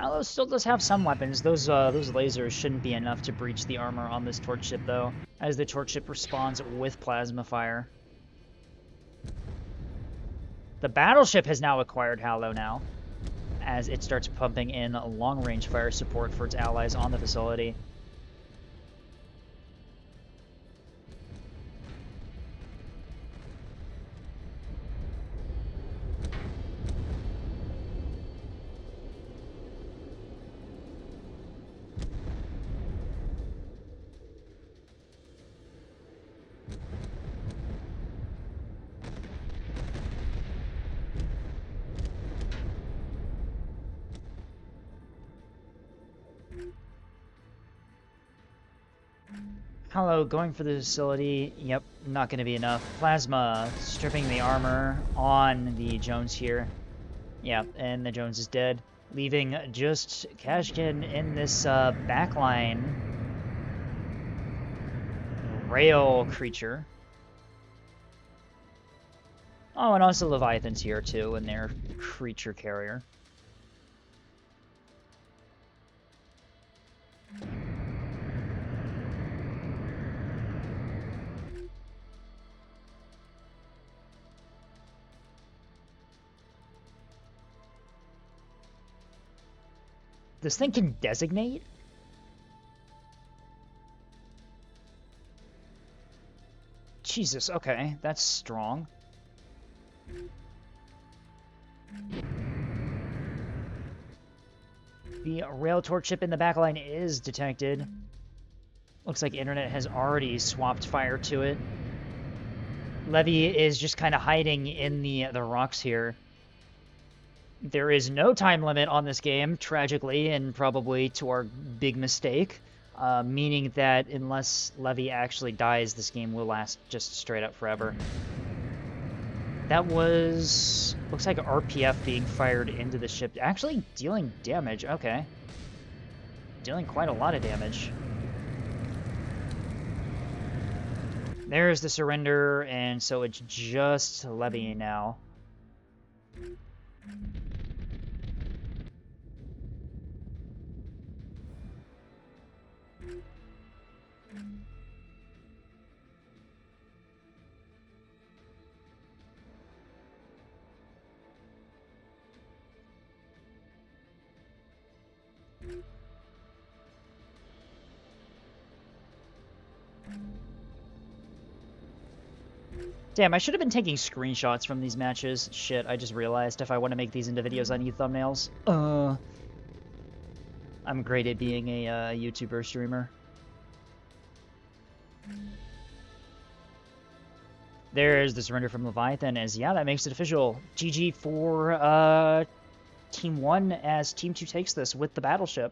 Hallow still does have some weapons. Those lasers shouldn't be enough to breach the armor on this torch ship, though, as the torch ship responds with plasma fire. The battleship has now acquired Hallow now, as it starts pumping in long-range fire support for its allies on the facility. Hallow going for the facility. Yep, not going to be enough. Plasma stripping the armor on the Jones here. Yep, and the Jones is dead, leaving just Kashkin in this backline rail creature. Oh, and also Leviathan's here too, and their creature carrier. This thing can designate? Jesus, okay, that's strong. The rail torch ship in the backline is detected. Looks like Internet has already swapped fire to it. Levy is just kind of hiding in the rocks here. There is no time limit on this game, tragically, and probably to our big mistake, meaning that unless Levy actually dies, this game will last just straight up forever. That was... looks like RPF being fired into the ship, actually dealing damage, okay. Dealing quite a lot of damage. There's the surrender, and so it's just Levy now. Damn, I should have been taking screenshots from these matches. Shit, I just realized if I want to make these into videos, I need thumbnails. I'm great at being a YouTuber streamer. There's the surrender from Leviathan, as yeah, that makes it official. GG for Team 1 as Team 2 takes this with the battleship.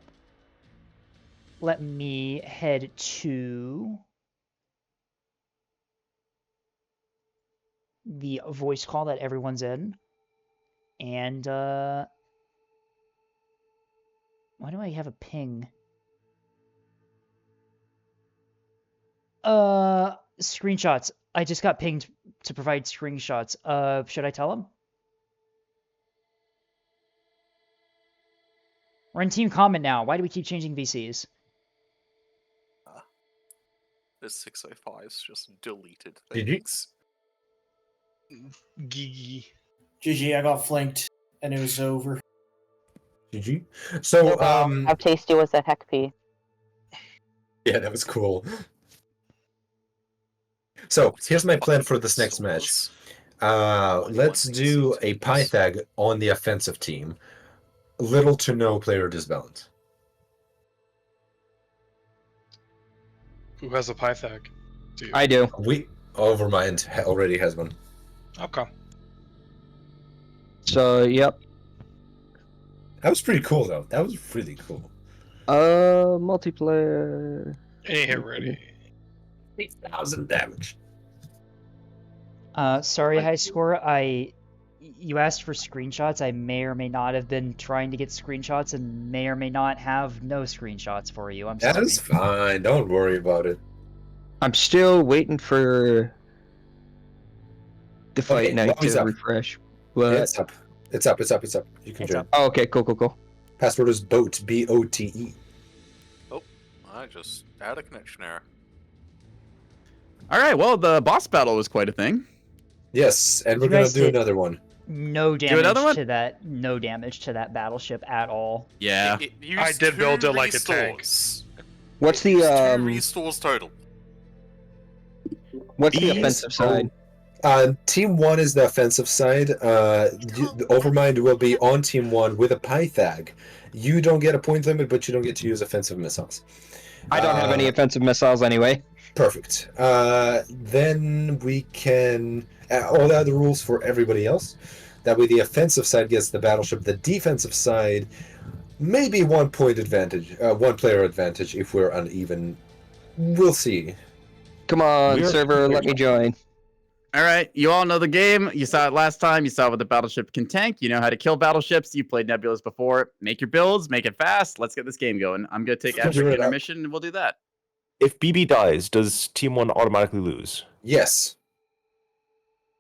Let me head to the voice call that everyone's in. And, why do I have a ping? Screenshots. I just got pinged to provide screenshots. Should I tell him? We're in Team Common now. Why do we keep changing VCs? This 605's just deleted GG. things. GG, I got flanked, and it was over. GG. So, How tasty was that heck pea? yeah, that was cool. So, here's my plan for this next match. Let's do a Pythag on the offensive team. Little to no player disbalance. Who has a Pythag? I do. Overmind already has one. Okay. So, yep. That was pretty cool, though. That was really cool. Multiplayer. Any hit ready. 8,000 damage. Sorry, High Score. You asked for screenshots. I may or may not have been trying to get screenshots and may or may not have no screenshots for you. I'm sorry. That is fine. Don't worry about it. I'm still waiting for the fight night Lobby's to up. refresh. Yeah, What? it's up. It's up. It's up. It's up. You can join. Oh, okay, cool. Password is BOTE, B-O-T-E. Oh, I just had a connection error. All right. Well, the boss battle was quite a thing. Yes, and we're You gonna guys do did another one. No Do another damage one? to that. No damage to that battleship at all. Yeah. It used I did build 2 it like a tank. restores. What's the Used 2 restores total. what's the These- offensive side? Team 1 is the offensive side. The Overmind will be on Team 1 with a Pythag. You don't get a point limit, but you don't get to use offensive missiles. I don't have any offensive missiles anyway. Perfect. Then we can all the other rules for everybody else. That way, the offensive side gets the battleship. The defensive side, maybe 1 point advantage, 1 player advantage if we're uneven. We'll see. Come on, server, let me join. All right, you all know the game. You saw it last time. You saw what the battleship can tank. You know how to kill battleships. You played Nebulas before. Make your builds. Make it fast. Let's get this game going. I'm gonna take Figure after it out. intermission, and we'll do that. If BB dies, does Team 1 automatically lose? Yes.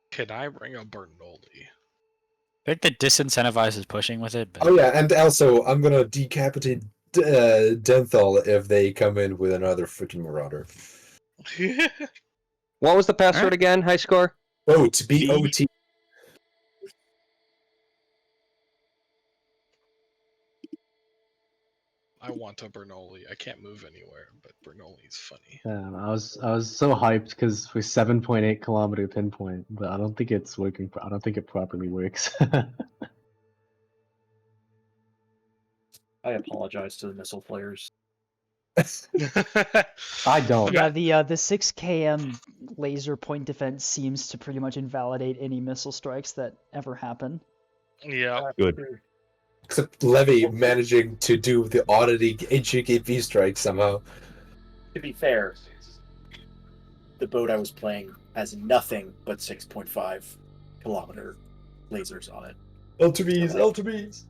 Can I bring a Bernoulli? I think that disincentivizes pushing with it. But... Oh yeah, and also I'm gonna decapitate Denthal if they come in with another freaking Marauder. What was the password again? High score? BOTE, B-O-T. I want a Bernoulli. I can't move anywhere, but Bernoulli's funny. I was so hyped because we're 7.8 kilometer pinpoint, but I don't think it's working. I don't think it properly works. I apologize to the missile players. I don't. Yeah, the 6 km laser point defense seems to pretty much invalidate any missile strikes that ever happen. Yeah. Good. Except Levy managing to do the oddity HGKP strike somehow. To be fair, the boat I was playing has nothing but 6.5 kilometer lasers on it. LTBs.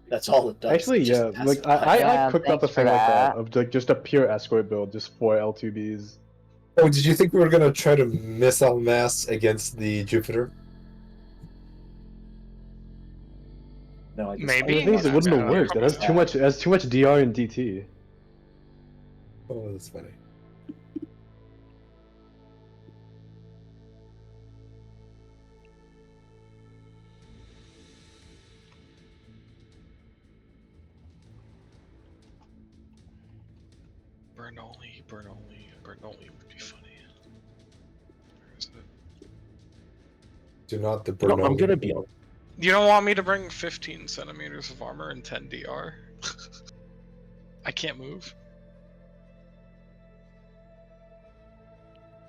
That's all it does. Actually, It just yeah, has like a I Yeah, cooked up a thanks for thing like that that. of like just a pure escort build, just 4 L2Bs. Oh, did you think we were gonna try to missile mass against the Jupiter? No, I just Maybe. The thing is, it wouldn't have worked. It has too much. It has too much DR and DT. Oh, that's funny. Bernoulli would be funny. Where is it? Do not the No, Bernoulli. I'm gonna be on. You don't want me to bring 15 centimeters of armor and 10 DR? I can't move.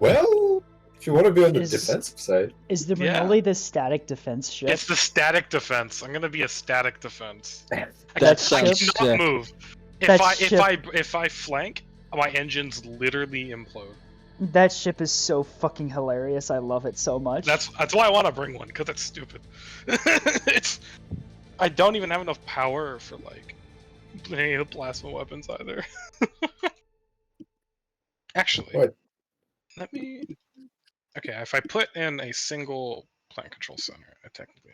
Well, if you want to be on the Is- defensive side. Is the Yeah. Bernoulli the static defense ship? It's the static defense. I'm gonna be a static defense. That I sounds cannot sick. move. That ship- If I flank, my engines literally implode. That ship is so fucking hilarious. I love it so much. That's why I want to bring one, because it's stupid. I don't even have enough power for like any of the plasma weapons either. Actually, What? let me. Okay, if I put in a single plant control center, I technically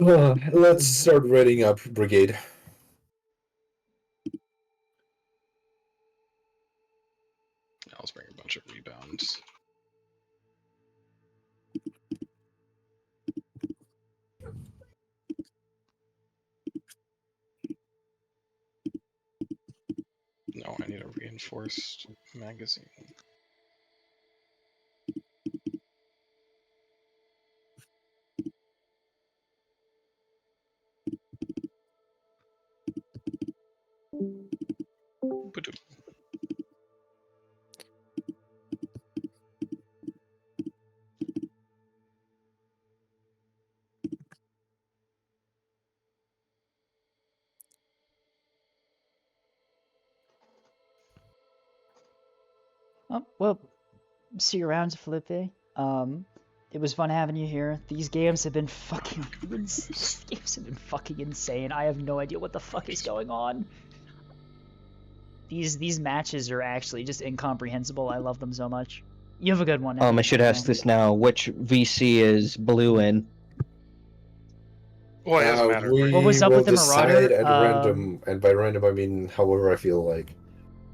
will not. Let's start raiding up brigade. I'll just bring a bunch of rebounds. No, I need a reinforced magazine. Ba-doom. Oh, well, see you around, Felipe. It was fun having you here. These games have been fucking these games have been fucking insane. I have no idea what the fuck is going on. These matches are actually just incomprehensible. I love them so much. You have a good one. I should ask this now. Which VC is blue in? Well, it doesn't matter. We What was up will with the Marauder? decide at random, and by random I mean however I feel like.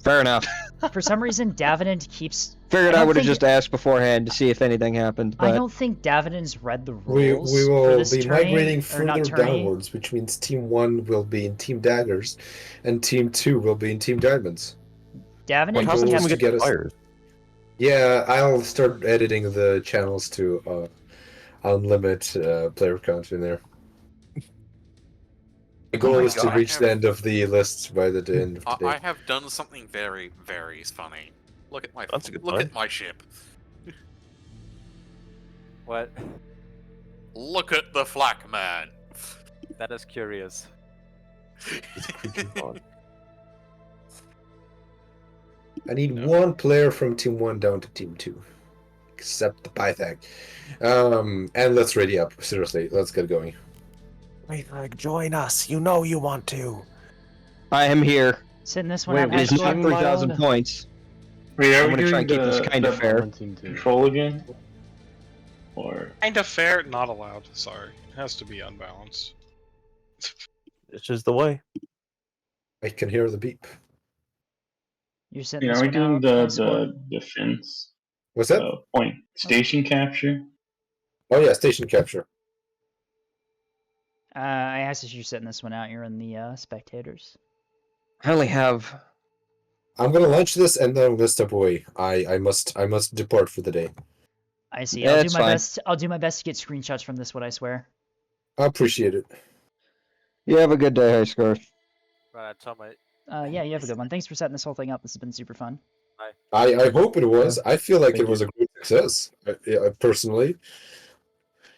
Fair enough. For some reason, Davenant keeps. Figured I don't would have think- just asked beforehand to see if anything happened. But I don't think Davenant's read the We rules. we for will this be tourney, migrating or not further tourney. downwards, which means Team 1 will be in Team Daggers, and Team 2 will be in Team Diamonds. Davenant My goal doesn't is have to get us. Yeah, I'll start editing the channels to unlimit player count in there. The goal my is to God. reach the end of the lists by the end of the I day. have done something very, very funny. Look at my That's a good look sign. at my ship. What? Look at the flak man. That is curious. I need one player from Team 1 down to Team 2. Except the Pythag. And let's ready up. Seriously, let's get going. Pythag, join us. You know you want to. I am here. Sitting this one Wait, out. it is not 3,000 points. I'm gonna try and keep this kind of fair. Control again? Or Kind of fair, not allowed. Sorry, it has to be unbalanced. It's just the way. I can hear the beep. You're sitting yeah, this are we one doing out. the Next one. defense? What's that? Point station capture. Oh yeah, station capture. I asked if you're sitting this one out. You're in the spectators. I only have. I'm gonna launch this and then I'm gonna step away. I must depart for the day. I see. Yeah, I'll do it's my fine. best. I'll do my best to get screenshots from this one. I swear. I appreciate it. You have a good day, High Score. Right, tell my. Yeah, you have a good one. Thanks for setting this whole thing up. This has been super fun. I hope it was. I feel like Thank it was a great success. Personally,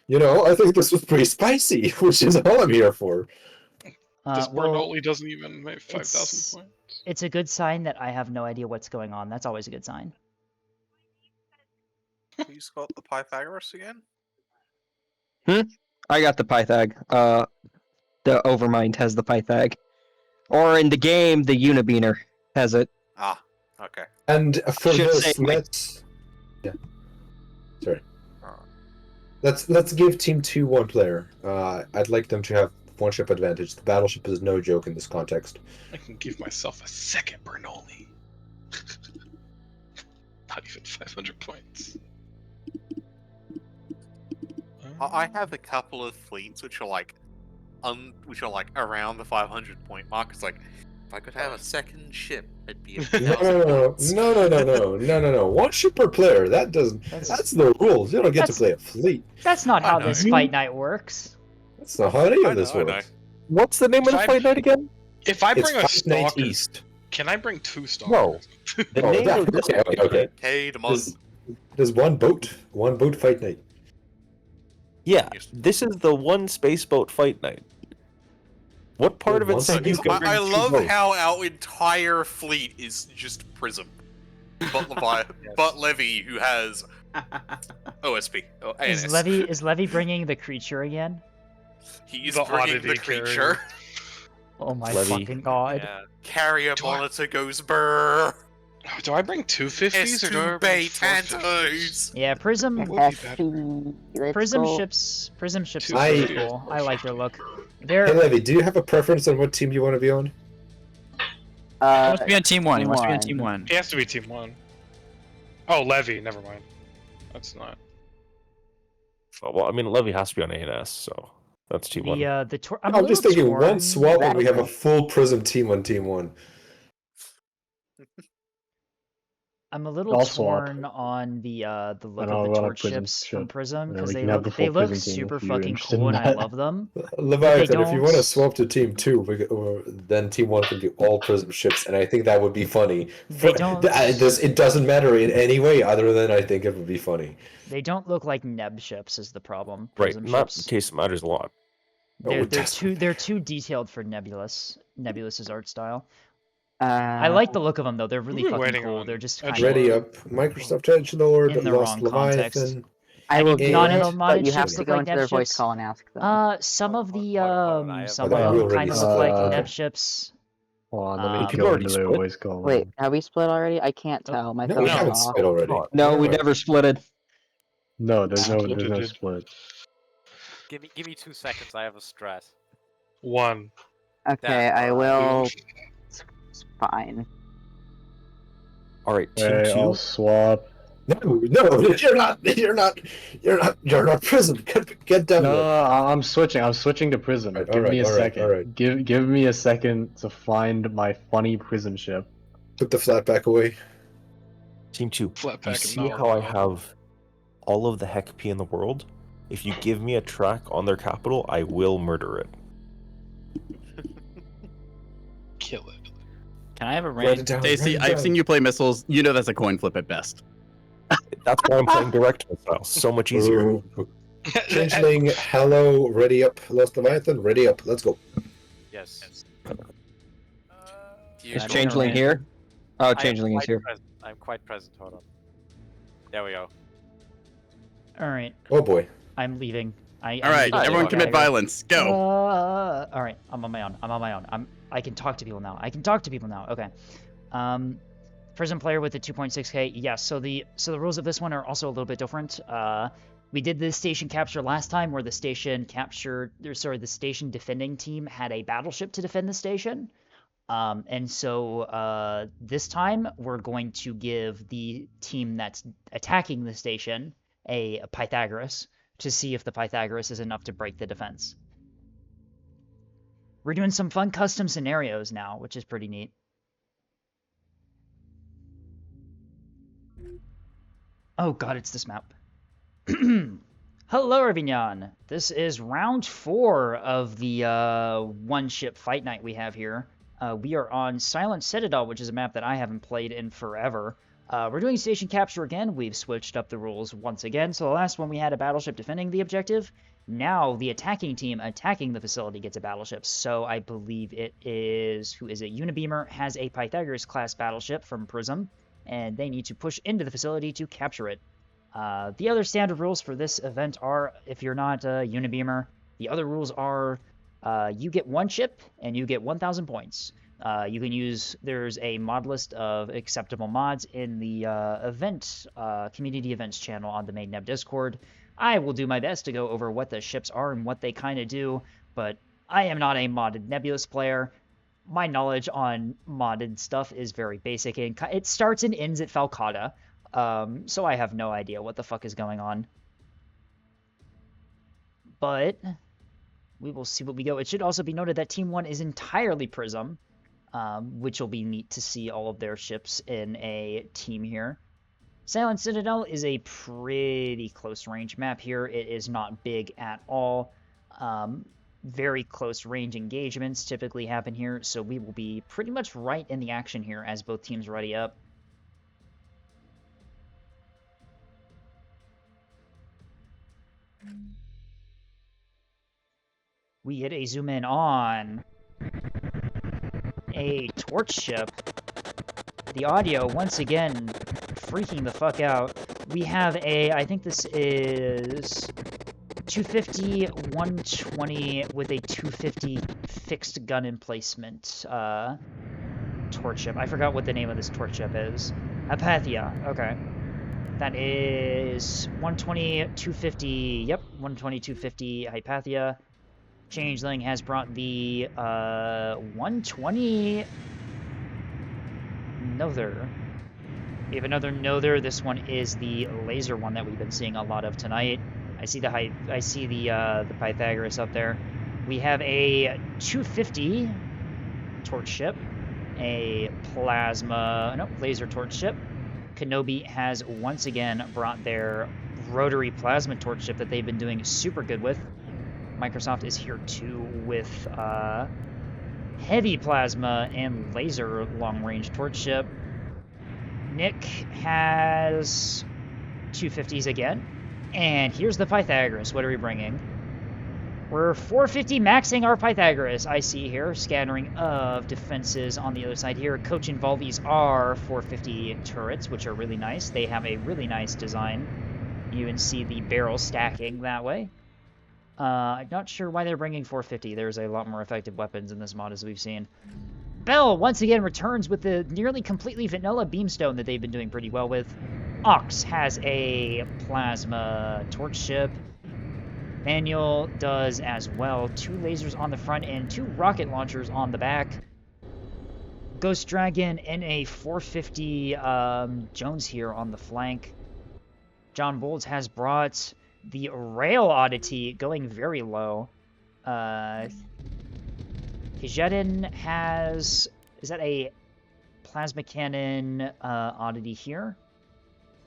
you know, I think this was pretty spicy, which is all I'm here for. This Well, Bernoulli doesn't even make 5,000 it's- points. It's a good sign that I have no idea what's going on. That's always a good sign. Who's got the Pythagoras again? I got the Pythag. The Overmind has the Pythag. Or in the game, the Unibeaner has it. Ah, okay. And for Should this, say- let's let's give Team 2 one player. I'd like them to have one ship advantage. The battleship is no joke in this context. I can give myself a second Bernoulli. Not even 500 points. I have a couple of fleets which are like, around the 500 point mark. It's like, if I could have a second ship, it'd be a No. One ship per player. That doesn't. That's the rules. You don't get to play a fleet. That's not I how know. this fight night works. That's not how any I of this know, I know. works. What's the name of the If I- fight night again? If I It's bring a Fight Night stalker, East. can I bring 2 No. stalkers? The Oh, name that- of this okay. Hey, the month. There's one boat fight night. Yeah, this is the one space boat fight night. What part of it One said you space could bring I two love boats? how our entire fleet is just Prism. But but Levy, who has OSP. Oh, Is ANS. Levy bringing the creature again? He's The bringing oddity the creature. Oh my Levy. fucking god! Yeah. Carrier Do I- monitor goes brr. Do I bring 250s or do I S2 bring Bay 450s? Tantos. Yeah, Prism. What would be better? FP. Let's Prism go. ships. Prism ships are I- pretty cool. I like their look. They're Hey Levy, do you have a preference on what team you want to be on? He wants to be on team 1. He wants to be on Team team 1. He has to be team 1. Oh, Levy, never mind. That's not. Oh, well, I mean, Levy has to be on ANS, so that's team one. the I'm, a I'm just little thinking one torn. swap and we have a full Prism team on Team 1. I'm a little I'll swap. torn on the look And I'll of the run a torch Prism ships ship. from Prism Yeah, because we they can have the look full Prism team super if you're fucking interested cool in and I that. love them. Leviathan, if you want to don't- swap to Team 2, then Team 1 can be all Prism ships, and I think that would be funny. They don't- It doesn't matter in any way other than I think it would be funny. They don't look like Neb ships is the problem. Right, Prism not ships. in case it matters a lot. They're too detailed for Nebulus's art style. Uh, I like the look of them though. They're really What are we fucking waiting cool. on? They're just Edgelord. kind Ready of up. Microsoft Edgelord, in the Lost wrong context. Leviathan. I will And- do Not in it, a but modded you have ships to look go like into Neb their voice ships. call and ask them. Some of the hold on, I have some one. of We them already kind of split. look like Okay. Neb ships. Hold on, let me People go already into their split? voice call. Wait, have we split already? I can't tell. My No, thumbs we are haven't off. split already. No, we never splitted. No, there's no Split. split. Give me 2 seconds. I have a stress. 1. Okay, I will. It's fine. All right, team Okay, 2. I'll swap. No, you're not Prism. Get down. No, there. I'm switching to Prism. Give me a second. Alright. Give me a second to find my funny Prism ship. Put the flat back away. Team 2. Flat You pack see and how I have all of the Heck in the world? If you give me a track on their capital, I will murder it. Kill it. Can I have a Write range? it down. Stacy, write it I've down. seen you play missiles. You know that's a coin flip at best. That's why I'm playing direct missile. So much easier. Ooh. Changeling, hello, ready up. Lost Leviathan, ready up. Let's go. Yes. Is Changeling here? Oh, Changeling is here. I'm quite present. Hold on. There we go. All right. Oh boy. I'm leaving. All right, everyone commit violence. Go. All right, I'm on my own. I can talk to people now. Okay. Prism player with the 2.6k. Yes. So the rules of this one are also a little bit different. We did the station capture last time, where the station defending team had a battleship to defend the station. And so this time we're going to give the team that's attacking the station a Pythagoras to see if the Pythagoras is enough to break the defense. We're doing some fun custom scenarios now, which is pretty neat. Oh god, it's this map. Hello, Arvignon. This is round 4 of the one-ship fight night we have here. We are on Silent Citadel, which is a map that I haven't played in forever. We're doing station capture again. We've switched up the rules once again. So the last one we had a battleship defending the objective. Now the attacking team attacking the facility gets a battleship. So I believe it is... Who is it? Unibeamer has a Pythagoras-class battleship from Prism, and they need to push into the facility to capture it. The other standard rules for this event are, if you're not a Unibeamer, the other rules are you get 1 ship and you get 1,000 points. You can use, there's a mod list of acceptable mods in the community events channel on the main Neb Discord. I will do my best to go over what the ships are and what they kind of do, but I am not a modded Nebulous player. My knowledge on modded stuff is very basic, and it starts and ends at Falcata, so I have no idea what the fuck is going on. But we will see what we go. It should also be noted that Team 1 is entirely Prism, which will be neat to see all of their ships in a team here. Silent Citadel is a pretty close range map here. It is not big at all. Very close range engagements typically happen here, so we will be pretty much right in the action here as both teams ready up. We get a zoom in on a torch ship. The audio, once again, freaking the fuck out. We have a, I think this is 250, 120 with a 250 fixed gun emplacement torch ship. I forgot what the name of this torch ship is. Apathia, okay. That is 120, 250, yep, 120, 250 Hypathia. Changeling has brought the 120 Nother. We have another Nother. This one is the laser one that we've been seeing a lot of tonight. I see the Pythagoras up there. We have a 250 torch ship, a laser torch ship. Kenobi has once again brought their rotary plasma torch ship that they've been doing super good with. Microsoft is here too with heavy plasma and laser long-range torch ship. Nick has 250s again. And here's the Pythagoras. What are we bringing? We're 450 maxing our Pythagoras. I see here scattering of defenses on the other side here. Cochin Volvies are 450 turrets, which are really nice. They have a really nice design. You can see the barrel stacking that way. I'm not sure why they're bringing 450. There's a lot more effective weapons in this mod as we've seen. Bell once again returns with the nearly completely vanilla beamstone that they've been doing pretty well with. Ox has a plasma torch ship. Manual does as well. 2 lasers on the front end, 2 rocket launchers on the back. Ghost Dragon in a 450 Jones here on the flank. John Bolt has brought the Rail Oddity going very low. Kijedin has... Is that a Plasma Cannon Oddity here?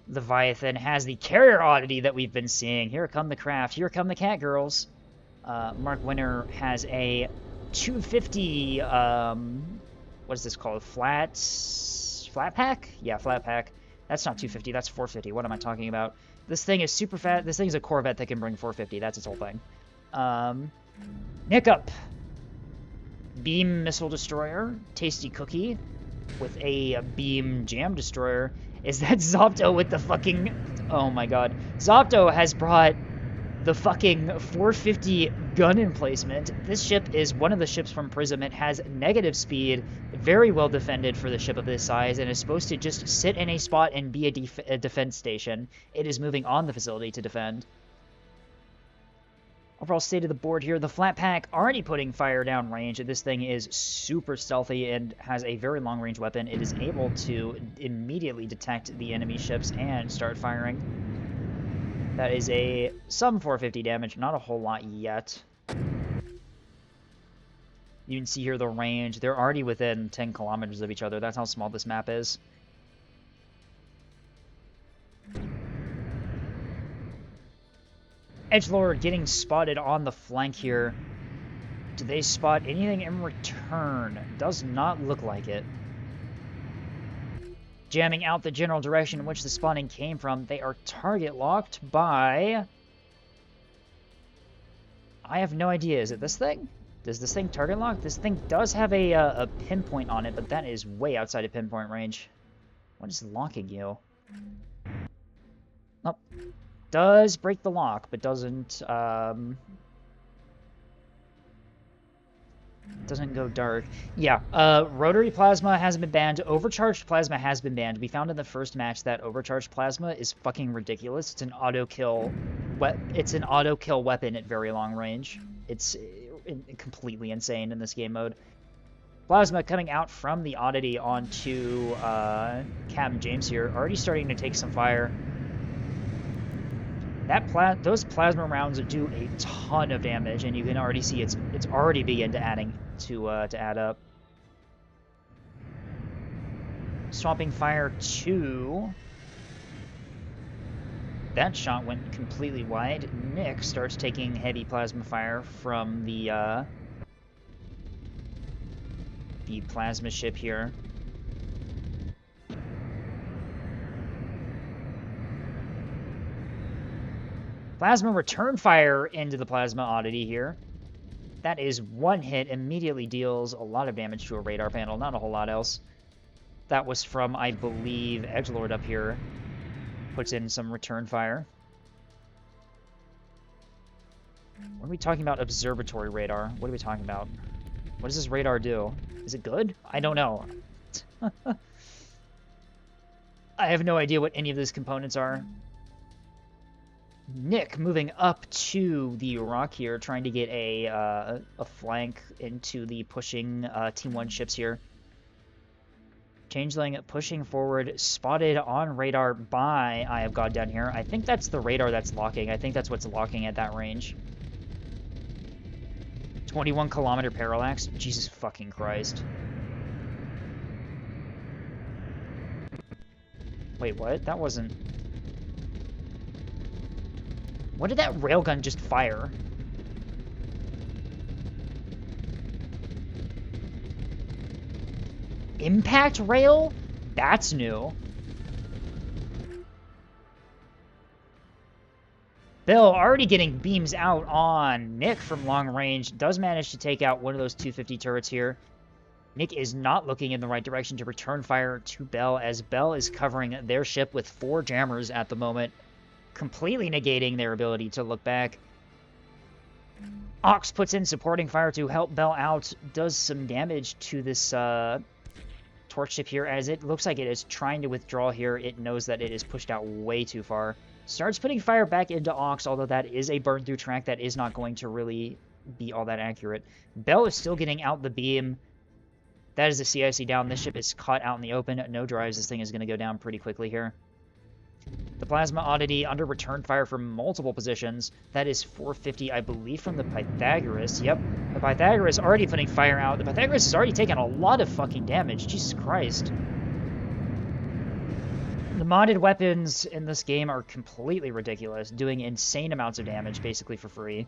Leviathan has the Carrier Oddity that we've been seeing. Here come the craft. Here come the cat girls. Mark Winter has a 250... what is this called? Flat pack? Yeah, flat pack. That's not 250, that's 450. What am I talking about? This thing is super fat. This thing is a Corvette that can bring 450. That's its whole thing. Nickup. Beam Missile Destroyer. Tasty Cookie. With a Beam Jam Destroyer. Is that Zopto with the fucking... Oh my god. Zopto has brought the fucking 450 gun emplacement. This ship is one of the ships from Prism. It has negative speed, very well defended for the ship of this size, and is supposed to just sit in a spot and be a defense station. It is moving on the facility to defend. Overall state of the board here, the flat pack already putting fire down range. This thing is super stealthy and has a very long range weapon. It is able to immediately detect the enemy ships and start firing. That is some 450 damage, not a whole lot yet. You can see here the range. They're already within 10 kilometers of each other. That's how small this map is. Edgelord getting spotted on the flank here. Do they spot anything in return? Does not look like it. Jamming out the general direction in which the spawning came from. They are target locked by... I have no idea. Is it this thing? Does this thing target lock? This thing does have a pinpoint on it, but that is way outside of pinpoint range. What is locking you? Nope. Does break the lock, but doesn't go dark. Yeah, rotary plasma hasn't been banned. Overcharged plasma has been banned. We found in the first match that overcharged plasma is fucking ridiculous. It's an auto kill. It's an auto kill weapon at very long range. It's completely insane in this game mode. Plasma coming out from the Oddity onto Captain James here, already starting to take some fire. Those plasma rounds do a ton of damage, and you can already see it's already begun to add up. Swapping fire 2. That shot went completely wide. Nick starts taking heavy plasma fire from the plasma ship here. Plasma return fire into the Plasma Oddity here. That is one hit, immediately deals a lot of damage to a radar panel, not a whole lot else. That was from, I believe, Edgelord up here. Puts in some return fire. What are we talking about? Observatory radar. What are we talking about? What does this radar do? Is it good? I don't know. I have no idea what any of these components are. Nick moving up to the rock here, trying to get a flank into the pushing Team 1 ships here. Changeling pushing forward, spotted on radar by Eye of God down here. I think that's the radar that's locking. I think that's what's locking at that range. 21 kilometer parallax? Jesus fucking Christ. Wait, what? That wasn't... What did that railgun just fire? Impact rail? That's new. Bill already getting beams out on Nick from long range. Does manage to take out one of those 250 turrets here. Nick is not looking in the right direction to return fire to Bell, as Bell is covering their ship with 4 jammers at the moment, completely negating their ability to look back. Ox puts in supporting fire to help Bell out, does some damage to this torch ship here, as it looks like it is trying to withdraw here. It knows that it is pushed out way too far. Starts putting fire back into Ox, although that is a burn through track that is not going to really be all that accurate. Bell is still getting out the beam. That is the CIC down. This ship is caught out in the open. No drives. This thing is going to go down pretty quickly here. The Plasma Oddity under return fire from multiple positions. That is 450, I believe, from the Pythagoras. Yep. The Pythagoras already putting fire out. The Pythagoras has already taken a lot of fucking damage. Jesus Christ. The modded weapons in this game are completely ridiculous, doing insane amounts of damage basically for free.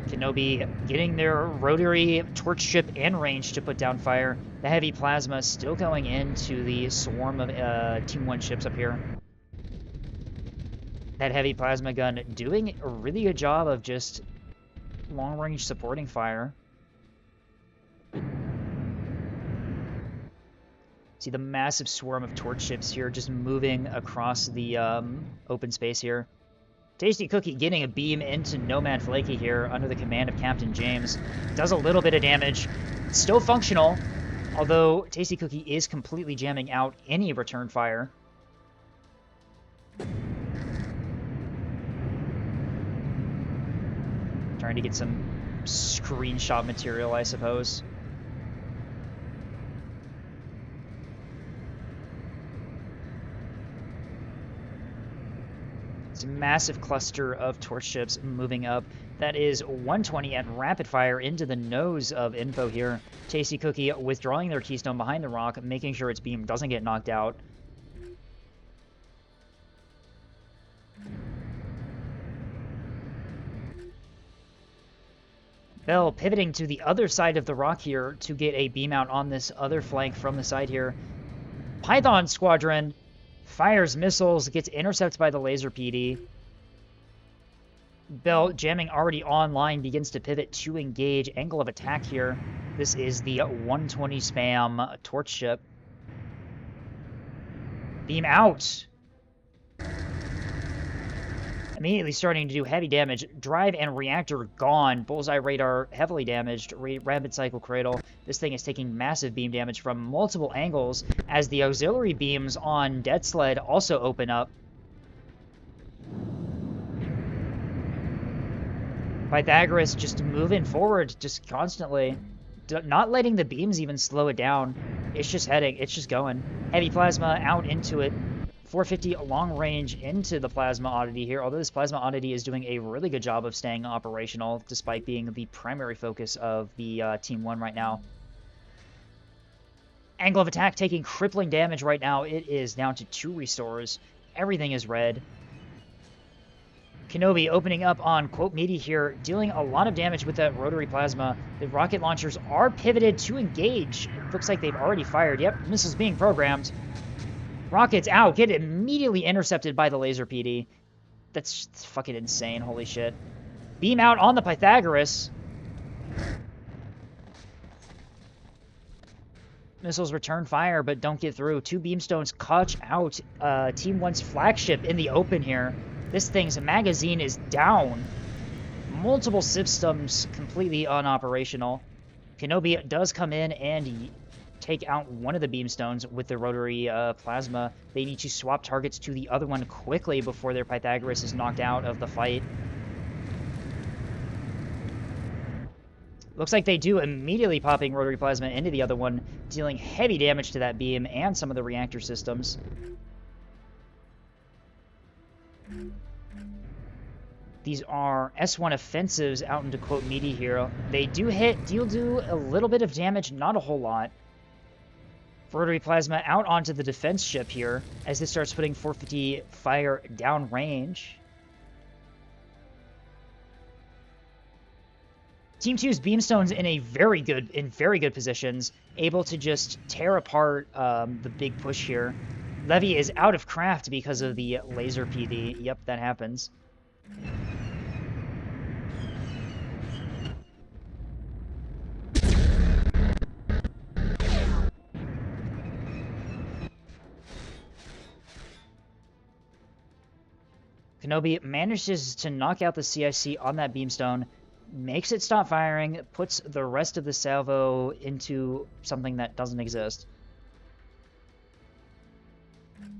Kenobi getting their rotary torch ship and range to put down fire. The heavy plasma still going into the swarm of Team 1 ships up here. That heavy plasma gun doing a really good job of just long-range supporting fire. See the massive swarm of torch ships here just moving across the open space here. Tasty Cookie getting a beam into Nomad Flaky here under the command of Captain James. Does a little bit of damage. It's still functional, although Tasty Cookie is completely jamming out any return fire. Trying to get some screenshot material, I suppose. It's a massive cluster of torch ships moving up. That is 120 at rapid fire into the nose of Info here. Tasty Cookie withdrawing their keystone behind the rock, making sure its beam doesn't get knocked out. Bell pivoting to the other side of the rock here to get a beam out on this other flank from the side here. Python Squadron fires missiles, gets intercepted by the laser PD. Bell jamming already online, begins to pivot to engage. Angle of attack here. This is the 120 spam torch ship. Beam out. Immediately starting to do heavy damage. Drive and reactor gone. Bullseye radar heavily damaged. Rapid cycle cradle. This thing is taking massive beam damage from multiple angles as the auxiliary beams on Dead Sled also open up. Pythagoras just moving forward just constantly. Not letting the beams even slow it down. It's just heading. It's just going. Heavy plasma out into it. 450 long range into the Plasma Oddity here, although this Plasma Oddity is doing a really good job of staying operational despite being the primary focus of the Team 1 right now. Angle of attack taking crippling damage right now. It is down to 2 restores. Everything is red. Kenobi opening up on Quote Meaty here, dealing a lot of damage with that rotary plasma. The rocket launchers are pivoted to engage. It looks like they've already fired. Yep, missiles being programmed. Rockets out, get immediately intercepted by the laser PD. That's fucking insane, holy shit. Beam out on the Pythagoras. Missiles return fire, but don't get through. 2 beamstones catch out Team 1's flagship in the open here. This thing's magazine is down. Multiple systems completely unoperational. Kenobi does come in and take out one of the beamstones with the rotary plasma. They need to swap targets to the other one quickly before their Pythagoras is knocked out of the fight. Looks like they do immediately popping rotary plasma into the other one, dealing heavy damage to that beam and some of the reactor systems. These are S1 offensives out into Quote Meaty here. They do do a little bit of damage, not a whole lot. Rotary plasma out onto the defense ship here as this starts putting 450 fire down range. Team 2's beamstones in very good positions, able to just tear apart the big push here. Levy is out of craft because of the laser PD. Yep, that happens. Kenobi manages to knock out the CIC on that beamstone, makes it stop firing, puts the rest of the salvo into something that doesn't exist.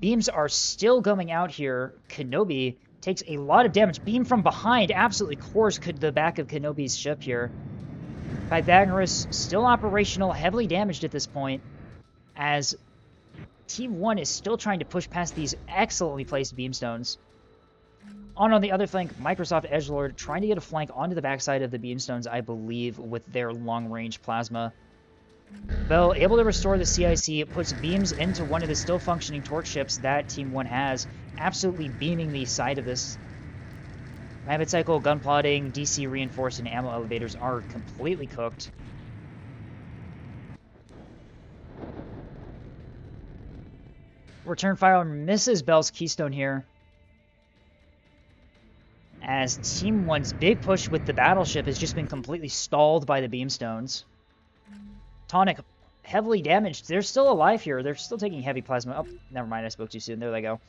Beams are still going out here. Kenobi takes a lot of damage. Beam from behind absolutely cores the back of Kenobi's ship here. Pythagoras still operational, heavily damaged at this point, as Team 1 is still trying to push past these excellently placed beamstones. On the other flank, Microsoft Edgelord trying to get a flank onto the backside of the beamstones, I believe, with their long-range plasma. Bell able to restore the CIC, puts beams into one of the still functioning torch ships that Team 1 has, absolutely beaming the side of this. Rapid cycle, gun plotting, DC reinforced, and ammo elevators are completely cooked. Return fire misses Bell's Keystone here, as Team 1's big push with the battleship has just been completely stalled by the beamstones. Tonic, heavily damaged. They're still alive here. They're still taking heavy plasma. Oh, never mind. I spoke too soon. There they go.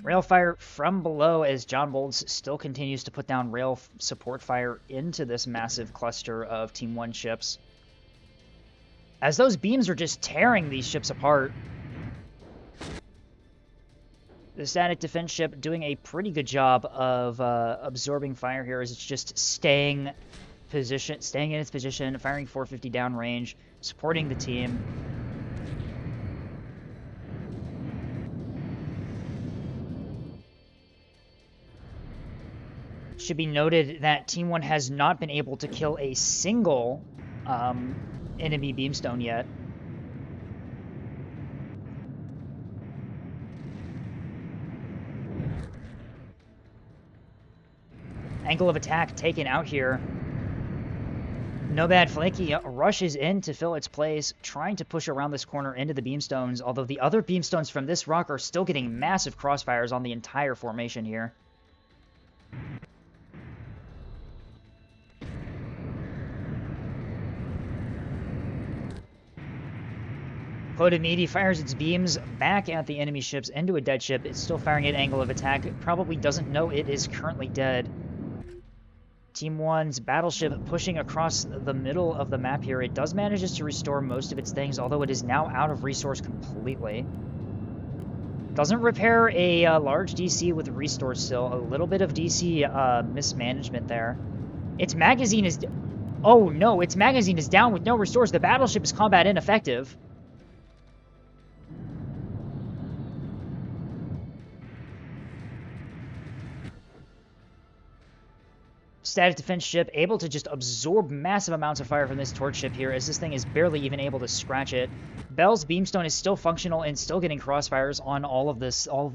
Rail fire from below as John Bolds still continues to put down rail support fire into this massive cluster of Team 1 ships. As those beams are just tearing these ships apart. The static defense ship doing a pretty good job of absorbing fire here as it's just staying in its position, firing 450 downrange, supporting the team. Should be noted that Team 1 has not been able to kill a single enemy beamstone yet. Angle of attack taken out here. No Bad Flanky rushes in to fill its place, trying to push around this corner into the beamstones, although the other beamstones from this rock are still getting massive crossfires on the entire formation here. Clodamidi fires its beams back at the enemy ships into a dead ship. It's still firing at angle of attack. It probably doesn't know it is currently dead. Team 1's battleship pushing across the middle of the map here. It does manage to restore most of its things, although it is now out of resource completely. Doesn't repair a large DC with restore still. A little bit of DC mismanagement there. Its magazine is... Oh no, its magazine is down with no restores. The battleship is combat ineffective. Static defense ship able to just absorb massive amounts of fire from this torch ship here, as this thing is barely even able to scratch it. Bell's beamstone is still functional and still getting crossfires on all of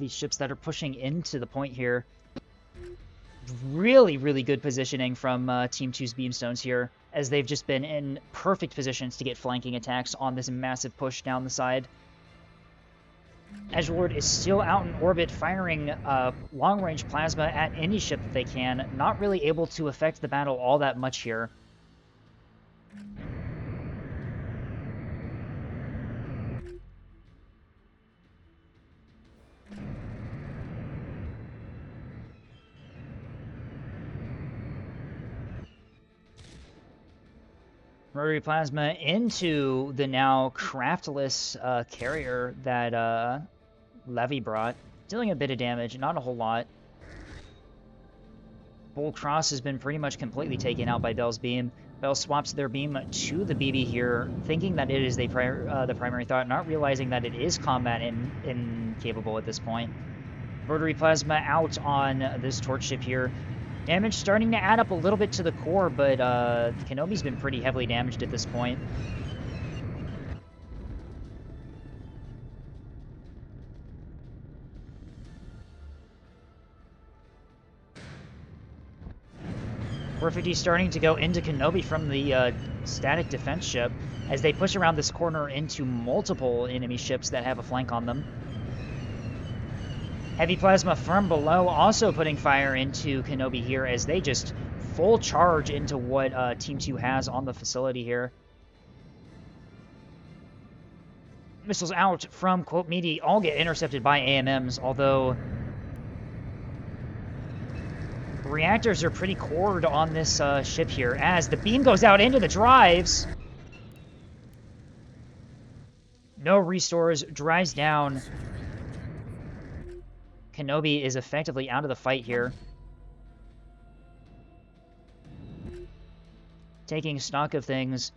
these ships that are pushing into the point here. Really, really good positioning from Team 2's beamstones here, as they've just been in perfect positions to get flanking attacks on this massive push down the side. Edgelord is still out in orbit, firing long-range plasma at any ship that they can. Not really able to affect the battle all that much here. Rotary plasma into the now craftless carrier that Levy brought, dealing a bit of damage, not a whole lot. Bull Cross has been pretty much completely taken out by Bell's beam. Bell swaps their beam to the BB here, thinking that it is the primary thought, not realizing that it is combat incapable at this point. Rotary plasma out on this torch ship here. Damage starting to add up a little bit to the core, but Kenobi's been pretty heavily damaged at this point. .450 starting to go into Kenobi from the static defense ship as they push around this corner into multiple enemy ships that have a flank on them. Heavy plasma from below also putting fire into Kenobi here as they just full charge into what Team 2 has on the facility here. Missiles out from Quote Meaty all get intercepted by AMMs, although reactors are pretty cored on this ship here as the beam goes out into the drives. No restores, drives down. Kenobi is effectively out of the fight here. Taking stock of things.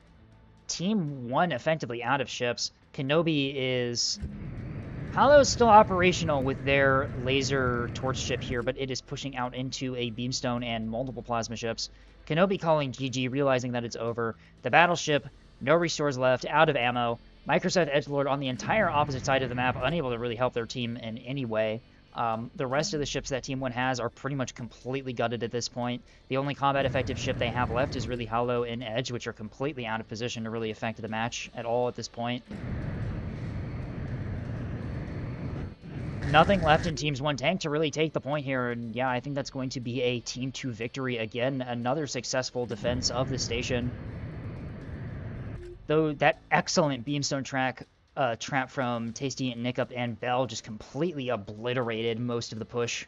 Team 1 effectively out of ships. Kenobi is... Hollow's still operational with their laser torch ship here, but it is pushing out into a beamstone and multiple plasma ships. Kenobi calling GG, realizing that it's over. The battleship, no restores left, out of ammo. Microsoft Edgelord on the entire opposite side of the map, unable to really help their team in any way. The rest of the ships that Team 1 has are pretty much completely gutted at this point. The only combat effective ship they have left is really Hollow and Edge, which are completely out of position to really affect the match at all at this point. Nothing left in Team's 1 tank to really take the point here, and yeah, I think that's going to be a Team 2 victory again. Another successful defense of the station. Though that excellent beamstone trap from Tasty, Nickup, and Bell just completely obliterated most of the push.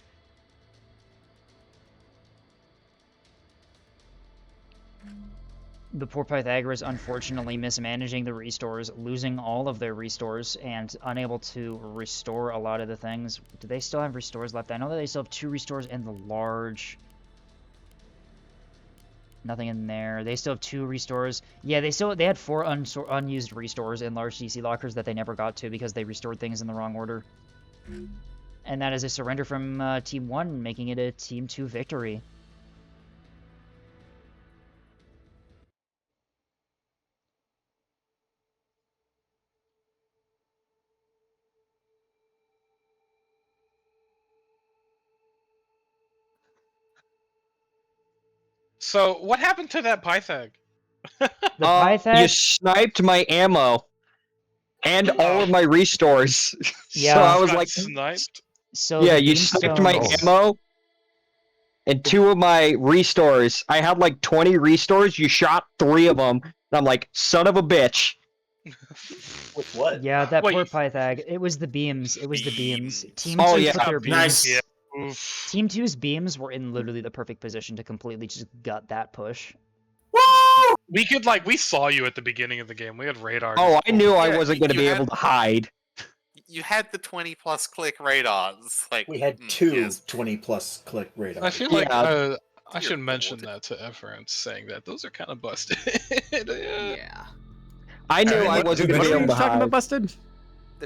The poor Pythagoras unfortunately mismanaging the restores, losing all of their restores, and unable to restore a lot of the things. Do they still have restores left? I know that they still have 2 restores in the large. Nothing in there. They still have 2 restores. Yeah, they had 4 unused restores in large DC lockers that they never got to because they restored things in the wrong order. And that is a surrender from Team 1, making it a Team 2 victory. So, what happened to that Pythag? You sniped my ammo and all of my restores. Yeah. So I was Got like, sniped. So yeah, the you sniped my beamstones- ammo and 2 of my restores. I had like 20 restores. You shot 3 of them. And I'm like, son of a bitch. With what? Yeah, that Wait. poor Pythag. It was the beams. It was the beams. Team Oh, 2 yeah. took their beams. Nice. Yeah. Oof. Team 2's beams were in literally the perfect position to completely just gut that push. We saw you at the beginning of the game. We had radar. Oh, I knew I Yeah, wasn't going to you be had- able to hide. You had the 20+ click radars. Like We had 2 yes. 20+ click radars. I feel like Yeah. I should mention that to Efference, saying that those are kind of busted. Yeah. I knew I What- wasn't what going to are be you able to talking about hide. busted?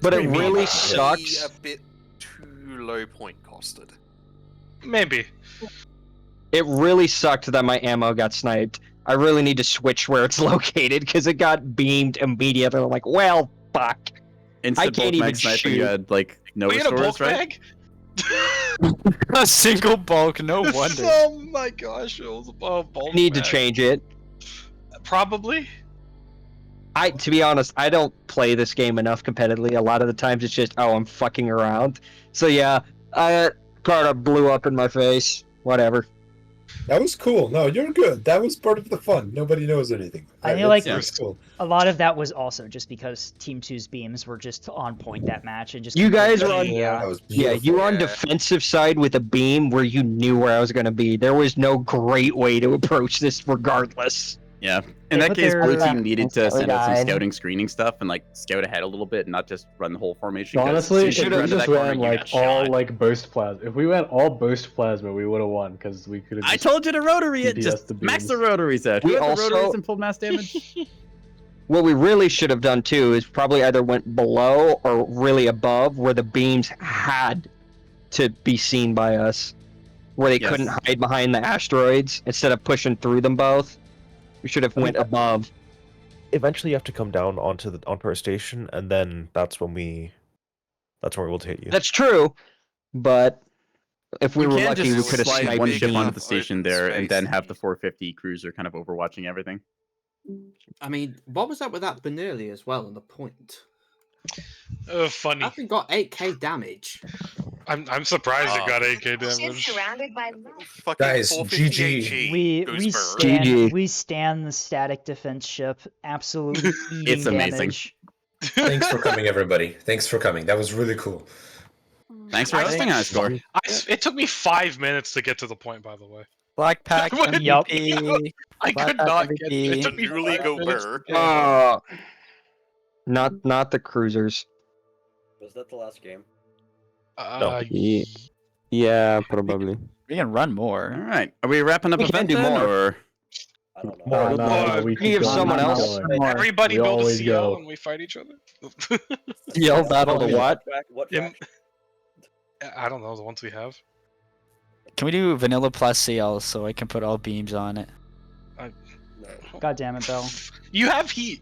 But it Maybe really a sucks. bit too low point costed. Maybe. It really sucked that my ammo got sniped. I really need to switch where it's located because it got beamed immediately. I'm like, well, fuck. Instant can't bulk even mag sniper, shoot. you had like no We had a restores, bulk right? mag? A single bulk, no wonder. Oh my gosh, it was a bulk I need to mag. change it. Probably. To be honest, I don't play this game enough competitively. A lot of the times it's just, oh, I'm fucking around. So yeah, Carter blew up in my face. Whatever. That was cool. No, you're good. That was part of the fun. Nobody knows anything. I feel like It was cool. a lot of that was also just because Team 2's beams were just on point that match and just You guys were on, completely, That was yeah, beautiful. you were on defensive side with a beam where you knew where I was going to be. There was no great way to approach this regardless. Yeah. In They that put case, blue their- team needed to instantly send out some died. scouting screening stuff and like scout ahead a little bit and not just run the whole formation. 'cause Honestly, as if soon we as you just got into that corner, ran you like got all shot. like burst plasma, if we went all burst plasma, we would have won because we could have. I told you to rotary it. DPS Just the max beams. the rotaries out. We Who had the also- rotaries and full mass damage? What we really should have done too is probably either went below or really above where the beams had to be seen by us, where they Yes. couldn't hide behind the asteroids instead of pushing through them both. We should have went above. Eventually, you have to come down onto our station, and then that's when we'll hit you. That's true, but if we You were can lucky, just we could have slide sniped one the ship onto beam. the station there and then have the 450 cruiser kind of overwatching everything. I mean, what was up with that Benelli as well on the point? Funny. That thing got 8k damage. I'm surprised it got 8k damage. Guys, 450 GG. HE We goes we burr. stand, GG. we stand the static defense ship absolutely eating It's amazing. damage. Thanks for coming, everybody. Thanks for coming. That was really cool. Thanks for hosting us, Score. It took me 5 minutes to get to the point, by the way. Black Pack Yup. MVP. I Black could Pack not get MVP. it. It took me Really 5 go minutes burr. to get. Not the cruisers. Was that the last game? Yeah, probably. We can run more. All right. Are we wrapping up We event can do then, more. or? No, we Give keep someone going, else keep going. more. Everybody We build a always CL go. and we fight each other. Yell battle to what? What In- I don't know the ones we have. Can we do vanilla plus CL so I can put all beams on it? God damn it, Bell. You have heat.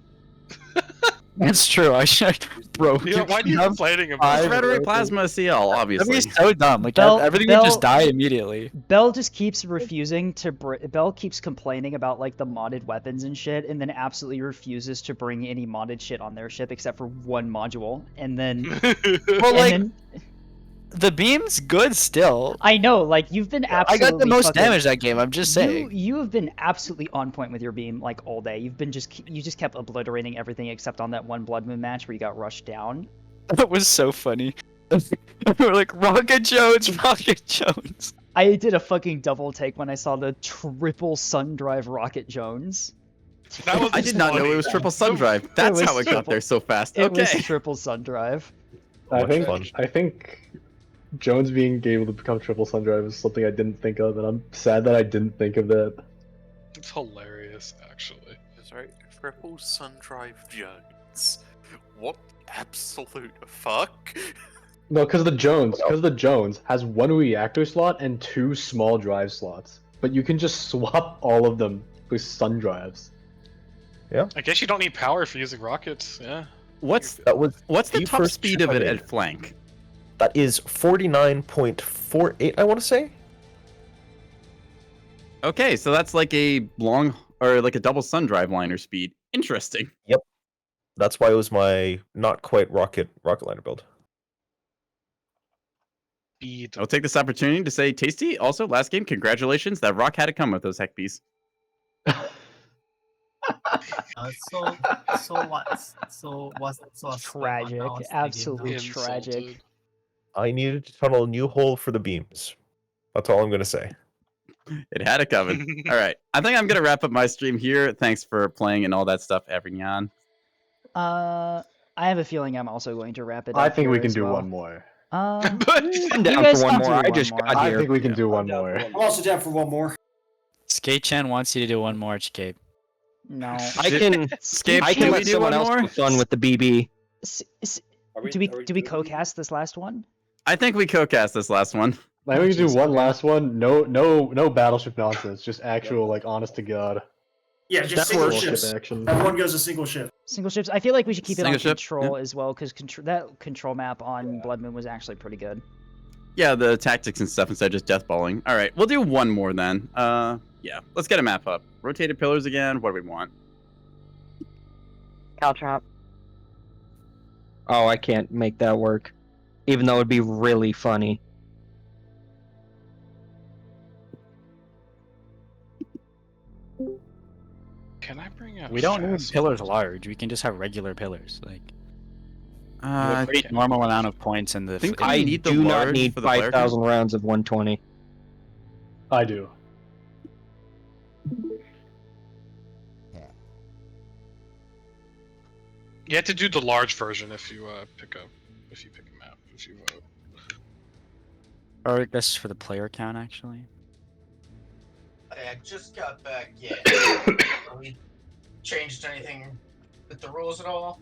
That's true. I should, bro. Yeah, why are you complaining about It's it? Rhetoric Plasma CL, obviously. That'd be so dumb. Like Bell- everything Bell- would just die immediately. Bell just keeps refusing to Bell keeps complaining about like the modded weapons and shit, and then absolutely refuses to bring any modded shit on their ship except for one module. And then, Well, and like then- the beam's good still. I know, like you've been I absolutely. got the most fucking- damage that game. I'm just saying. You have been absolutely on point with your beam like all day. You've been you just kept obliterating everything except on that one Blood Moon match where you got rushed down. That was so funny. We're like Rocket Jones, Rocket Jones. I did a fucking double take when I saw the triple Sun Drive Rocket Jones. I did not know it was triple sun drive. That's was how it got triple- there so fast. It was Okay. triple Sun Drive. I think Jones being able to become triple sun drive is something I didn't think of, and I'm sad that I didn't think of that. It's hilarious, actually. That's right. Triple Sun Drive Jones. What absolute fuck? No, because the Jones has one reactor slot and 2 small drive slots, but you can just swap all of them with sun drives. Yeah. I guess you don't need power for using rockets. Yeah. What's That was the the top first speed ship of I it made. at flank? That is 49.48, I want to say. Okay, so that's like a long or like a double sun drive liner speed. Interesting. Yep. That's why it was my not quite rocket liner build. I'll take this opportunity to say, Tasty, also last game, congratulations. That rock had to come with those heck bees. Tragic, absolutely tragic. I needed to tunnel a new hole for the beams. That's all I'm going to say. It had it coming. All right. I think I'm going to wrap up my stream here. Thanks for playing and all that stuff, Everyan. I have a feeling I'm also going to wrap it up. I think we here can as do well. one more. I'm You down guys for one can more. do I one just more. got I here. think we can do one more. I'm also down for one more. Skate Chan wants you to do one more, Skate. No. I can Scape, I can can we let do someone one else more? have fun with the BB. Do we co-cast this last one? I think we co-cast this last one. I think we can do one last one. No battleship nonsense. Just actual, like, honest to god. Yeah, just That single works. ships. Action. Everyone goes a single ship. Single ships. I feel like we should keep it on Single ship, control yeah. as well, because that control map on Blood Moon was actually pretty good. Yeah, the tactics and stuff instead of just deathballing. All right, we'll do one more then. Yeah, let's get a map up. Rotated pillars again. What do we want? Caltrop. Oh, I can't make that work. Even though it'd be really funny. Can I bring out? We don't need fast pillars ones? large. We can just have regular pillars. Like I a pretty normal amount of points in the. think I need the do not large need for the player 5,000 rounds of 120. I do. You have to do the large version if you pick a map if you vote. Or I guess for the player count actually. I just got back. Yeah. Have we changed anything with the rules at all?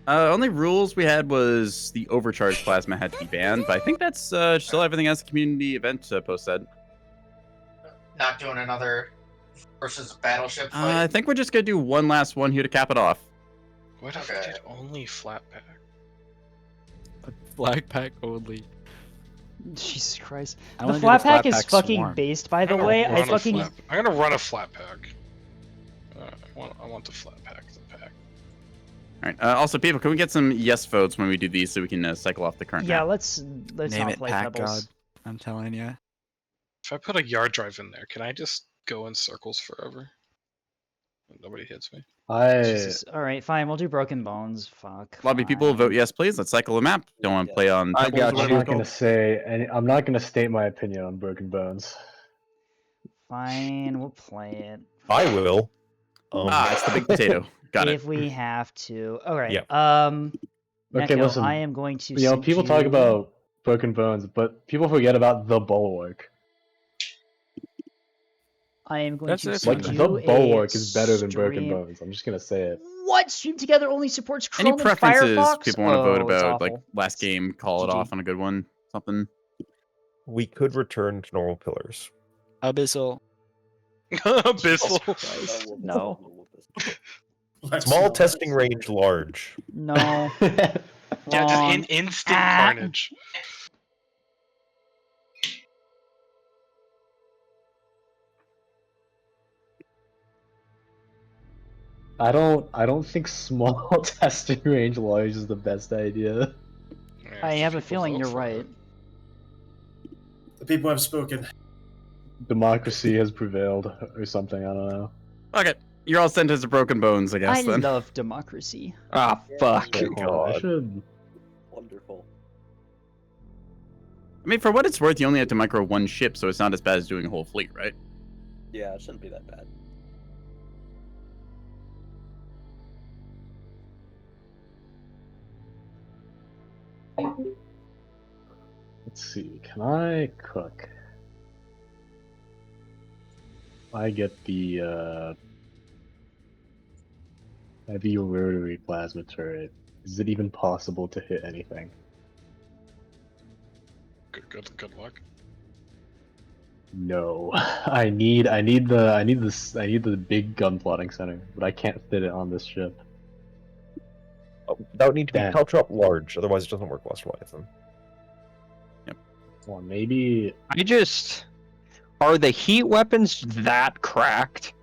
Only rules we had was the overcharge plasma had to be banned, but I think that's still everything else the community event post said. Not doing another versus battleship fight. I think we're just gonna do one last one here to cap it off. What if we did only flat pack? Black pack only. Jesus Christ. I The wanna do flat the pack flat is pack fucking swarm. based, by the I'm gonna way. run a I'm gonna run a flat pack. I want the flat pack. The pack. All right. Also, people, can we get some yes votes when we do these so we can cycle off the current Yeah, map? let's Name not it play Pack Pebbles. God. I'm telling you. If I put a yard drive in there, can I just go in circles forever? And nobody hits me. Jesus. All right, fine. We'll do Broken Bones. Fuck. Lobby people, vote yes, please. Let's cycle the map. Don't want to play on. I'm Pebbles or whatever not it's gonna called. say any. I'm not gonna state my opinion on Broken Bones. Fine, we'll play it. I will. It's the big potato. Got if it. we have to. All right. Yep. Okay, Neko, listen. I am going to. You know, send people talk you- about Broken Bones, but people forget about the Bulwark. I am going That's to it. send Like, you the a Bulwark is better than Broken stream- Bones. I'm just gonna say it. What? Stream Together only supports Chrome Any preferences and Firefox? people want to vote Oh, it's about? Like awful. last game, call it GG. off on a good one. Something. We could return to normal pillars. Abyssal. Abyssal. No. Small testing range, large. No. Yeah, just Wrong. instant Ah. carnage. I don't think small testing range large is the best idea. I have a feeling you're right. The people have spoken. Democracy has prevailed, or something. I don't know. Okay, you're all sentenced to Broken Bones, I guess. I then. love democracy. Ah, fuck. I should. Wonderful. I mean, for what it's worth, you only have to micro one ship, so it's not as bad as doing a whole fleet, right? Yeah, it shouldn't be that bad. Let's see. Can I cook? I get the heavy rotary plasma turret. Is it even possible to hit anything? Good luck. No. I need the big gun plotting center, but I can't fit it on this ship. Oh, that would need to be Damn. Caltrop large, otherwise it doesn't work Lost Leviathan. Well, maybe Are the heat weapons that cracked?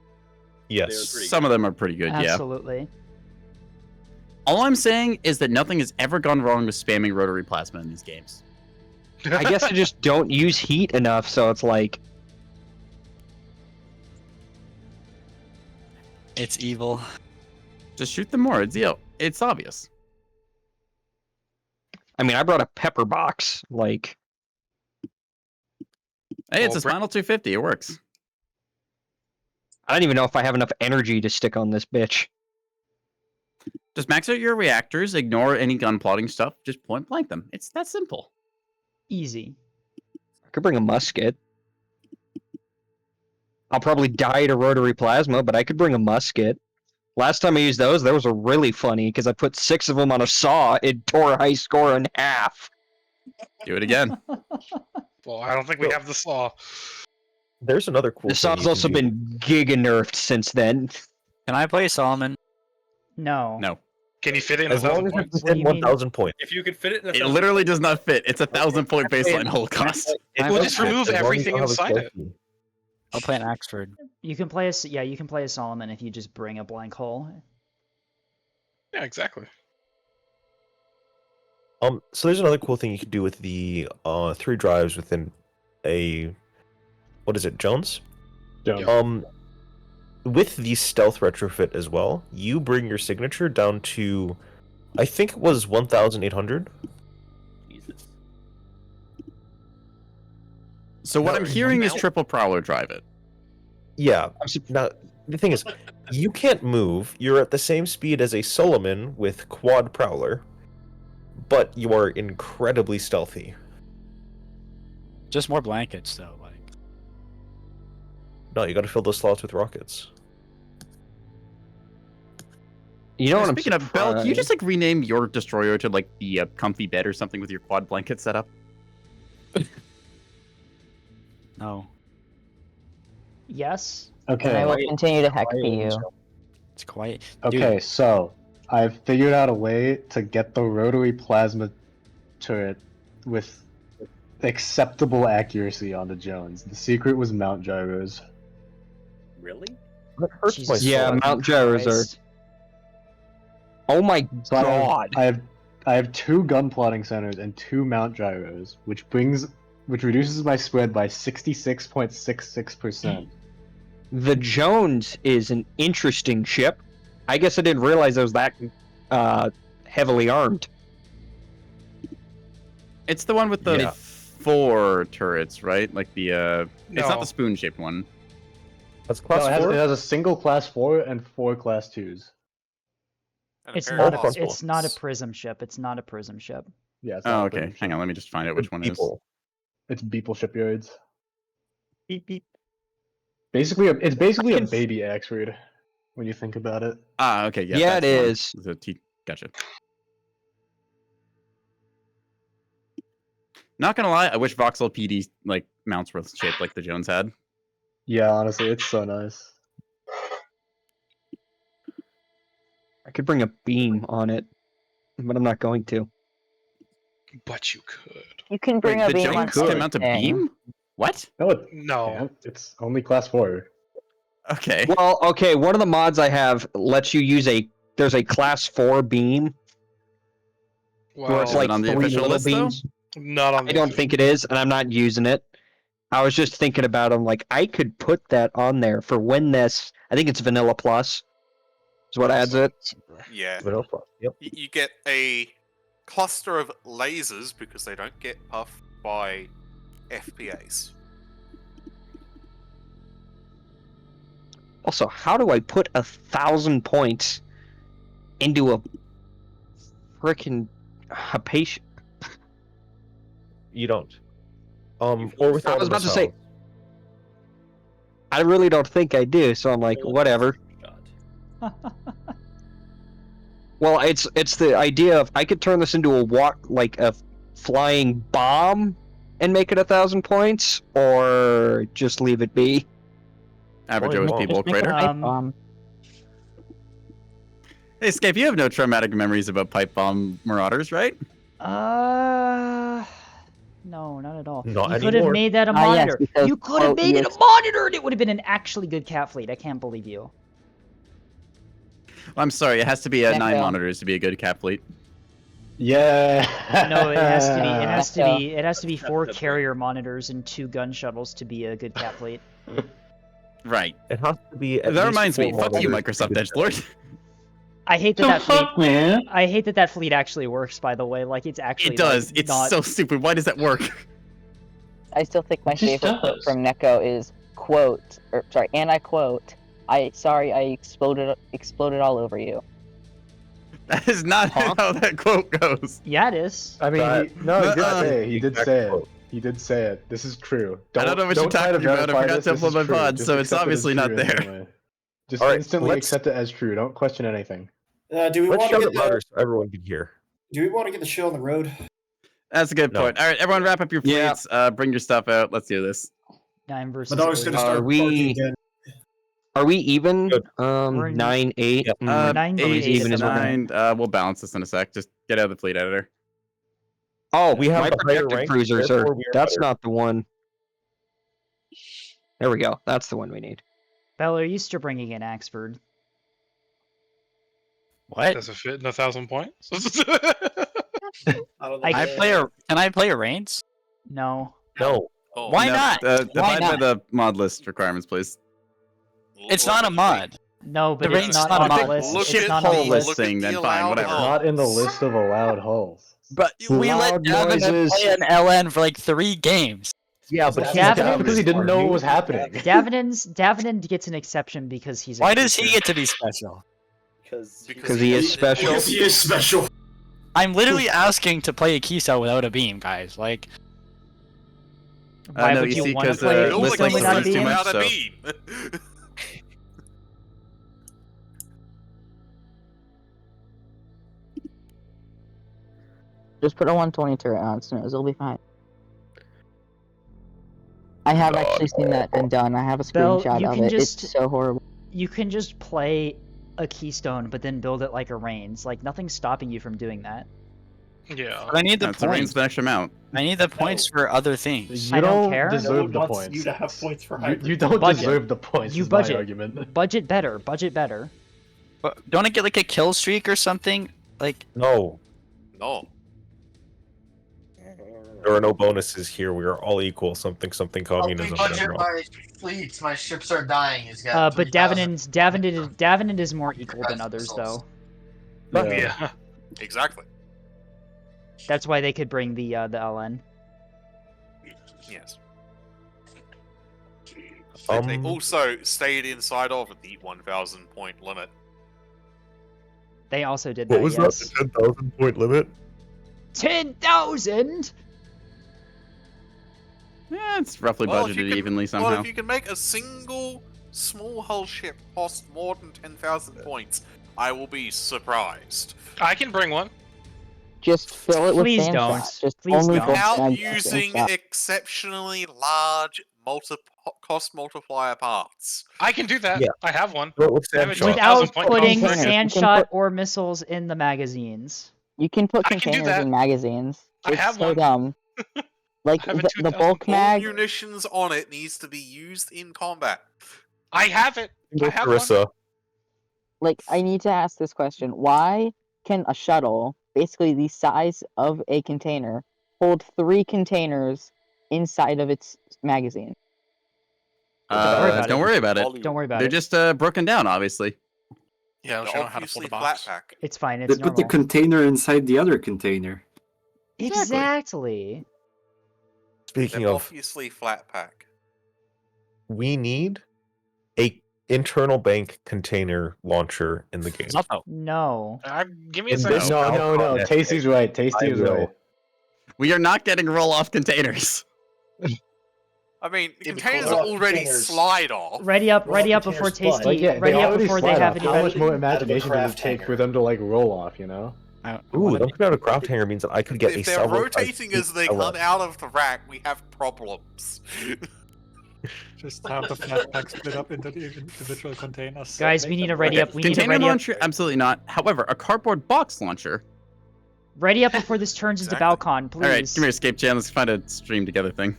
Yes. Some of them are pretty good, yeah. Absolutely. All I'm saying is that nothing has ever gone wrong with spamming rotary plasma in these games. I guess I just don't use heat enough, so it's like It's evil. Just shoot them more. It's obvious. I mean, I brought a pepper box. Like, Hey, it's a Spinal 250. It works. I don't even know if I have enough energy to stick on this bitch. Just max out your reactors. Ignore any gun plotting stuff. Just point blank them. It's that simple. Easy. I could bring a musket. I'll probably die to rotary plasma, but I could bring a musket. Last time I used those, was a really funny because I put 6 of them on a saw. It tore high score in half. Do it again. Well, I don't think we have the saw. There's another cool The thing saw's you also can do. been giga nerfed since then. Can I play Solomon? No. No. Can you fit it in As 1,000 long as points? it's within 1,000 points. If you could fit it in a It literally does not fit. It's a 1,000-point baseline holocaust. We'll just remove As long as everything you have a inside it. skeleton. I'll play an Axford. You can play you can play a Solomon if you just bring a blank hole. Yeah, exactly. So there's another cool thing you can do with the 3 drives within a, what is it, Jones? Jones. With the stealth retrofit as well, you bring your signature down to, I think it was 1,800. Jesus. So what No, I'm hearing is no. triple prowler drive it. Yeah. Now the thing is, you can't move. You're at the same speed as a Solomon with quad prowler, but you are incredibly stealthy. Just more blankets, though. Like, No, you got to fill those slots with rockets. You know what I'm Speaking of Bell, can you just like rename your destroyer to like the comfy bed or something with your quad blanket setup? no. Yes. Okay. And I will continue to heck you. It's quiet. Okay, so I've figured out a way to get the rotary plasma turret with acceptable accuracy onto Jones. The secret was mount gyros. Really? That hurts my soul. Yeah, mount gyros are. Oh my So I have- god! I have 2 gun plotting centers and 2 mount gyros, which reduces my spread by 66.66%. The Jones is an interesting ship. I guess I didn't realize it was that heavily armed. It's the one with the 4 turrets, right? Like the it's not No. the spoon-shaped one. That's No, class it 4. has a single class 4 and 4 class 2s. And It's a not. pair of It's not a Osmonds. prism ship. It's not a prism ship. Yeah. It's Oh, not a okay. prism Hang ship. on. Let me just find out which one is. It's Beeple shipyards. Beep beep. It's basically a baby Axford when you think about it. Ah, okay. Yeah, Yeah, that's it the one. is. The T. Gotcha. Not gonna lie, I wish Voxel PD like mounts were shaped like the Jones had. Yeah, honestly, it's so nice. I could bring a beam on it, but I'm not going to. But you could. You can bring Wait, a the beam on Jones can mount a anything. beam? What? No, No. it's only class 4. Okay. Well, okay, one of the mods I have lets you use there's a class 4 beam where it's Is it like on the 3 official little list, though? beams. Not on I don't think it is, and I'm not using it. I was just thinking about them, like, I could put that on there for when this, I think it's Vanilla Plus, is what adds it. Yeah. Vanilla Plus, yep. You get a cluster of lasers because they don't get puffed by FPAs. Also, how do I put 1,000 points into a frickin' Hypatia? You don't. Or with I was about to say, Artemis I really don't think I do, so I'm like, whatever. Well, it's the idea of I could turn this into a flying bomb and make it 1,000 points, or just leave it be. Average Flying OSP bomb. bulk Just make a raider. pipe bomb. Hey, Scape, you have no traumatic memories about pipe bomb marauders, right? No, not at all. Not you could have anymore. made that a Ah, yes, monitor. because- You could have oh, made it a yes. monitor, and it would have been an actually good cat fleet. I can't believe you. I'm sorry, it has to be at 9 Echo. monitors to be a good cap fleet. Yeah. No, it has to be. It has to Echo. be. It has to be 4 carrier monitors and 2 gun shuttles to be a good cat fleet. Right. It has to be. At That least reminds me, 4 fuck you, monitors to Microsoft be good. Edgelord. I hate that The that fleet. fuck, man? I hate that that fleet actually works. By the way, like it's actually. It does. Like, It's not... so stupid. Why does that work? I still think my It just favorite quote does. from Neko is and I quote, I exploded all over you. That is not how that quote goes. Yeah, it is. I mean, That- he did that say it. He did exact say it. quote. He did say it. This is true. I don't know what you're try to talking about. I verify forgot this. to This upload is my true. pod, Just so it's accept it as obviously true not there. instantly. Just All right, instantly let's- accept it as true. Don't question anything. Do we Let's want to shout get it louder so everyone can hear. Do we want to get the show on the road? That's a good No. point. All right, everyone, wrap up your Yeah. fleets. Bring your stuff out. Let's do this. 9 versus. My dog's gonna 8. start Are we- barking again. Are we even? Good. We're in- 9, 8. Yep. We're 9 to 8 even at as the we're moment. We'll balance this in a sec. Just get out of the fleet editor. Oh, We have my the higher projected rank, cruisers are. therefore we are That's better. not the one. There we go. That's the one we need. Bella, are you still bringing in Axford? What? Does it fit in 1,000 points? I don't I- think Can I play a Reigns? No. No. Oh, Why No, not? Divide Why by not? the mod list requirements, please. It's not a mod. No, but The it's range not is not on a the mod. list. Look It's at not whole on the list list. thing, then the fine, allowed whatever. hulls. Not in the list of allowed hulls. But we let Loud Davin noises. play an LN for like 3 games. Yeah, but he's Davin- down because he didn't know what was happening. Davenant gets an exception because he's. A Why does he cruiser. get to be special? Because he is special. Because he is special. I'm literally asking to play a Keycell without a beam, guys. Like, Why no, would you you see, want to 'cause, play List Build a like without a the beam too beam? much, without a so- beam. Just put a 120 turret on Snows. It'll be fine. I have actually seen that been done. I have a Bell, screenshot you of can it. just- It's so horrible. You can just play a Keystone, but then build it like a Reigns. Like nothing's stopping you from doing that. Yeah. but I need the That's the range points. the extra amount. I need the points for other things. You I don't care. deserve the wants points. you to have points for You, hybrid. you don't Budget. deserve the points. You is my budget. argument. Budget better. Budget better. But don't I get like a kill streak or something? Like, No. No. There are no bonuses here. We are all equal. Something communism. Budget general. my fleets. My ships are dying. He's got. But 3,000. Davenant is more equal than others, though. Yeah. Exactly. That's why they could bring the LN. Yes. They also stayed inside of the 1,000 point limit. They also did What that, was yes. that? The 10,000 point limit? 10,000? Yeah, it's roughly Well, if you budgeted can- evenly Well, somehow. if you can make a single small hull ship cost more than 10,000 points, I will be surprised. I can bring one. Just fill it with Please sand don't. shot. Just Please only don't. fill Without sand using shot. exceptionally large cost multiplier parts. I can do that. Yeah. I have one. Well, with I have a Sandshot. 2,000 Without point putting cost containers. breaker. sand You can shot put- or missiles in the magazines. You can put I can do containers that. in magazines. I It's have so one. dumb. Like I have a the 2,000 bulk All mag. munitions on it needs to be used in combat. I have it. I have one. Carissa. Like I need to ask this question: why can a shuttle, basically the size of a container, hold 3 containers inside of its magazine? Don't worry about it. Don't worry about They're it. just broken down, obviously. Yeah, They're obviously flat pack. It's fine. They It's put the normal. container inside the other container. Exactly. Speaking They're of, obviously flat pack. we need a internal bank container launcher in the game. No. Give me a In second. this No, no, no. Falcon Tasty's right. Tasty I is will. right. We are not getting roll-off containers. I mean, Yeah, containers because are roll-off already containers- slide off. Ready up Roll-off before containers fun. Tasty. Like, yeah, ready they up already before they slide have off. any. How much more Out of the imagination does it craft take hangar. for them to like roll off? You know? Ooh, them coming out of craft hangar means that I could get a If they're several. rotating as they come out of the rack, we have problems. Just have the flat pack split up into the individual containers. Guys, we need a ready up. We need a Container ready up. launcher? Absolutely not. However, a cardboard box launcher. Ready up before this turns into Balcon, please. All right, come here, Escape Jam. Let's find a stream together thing.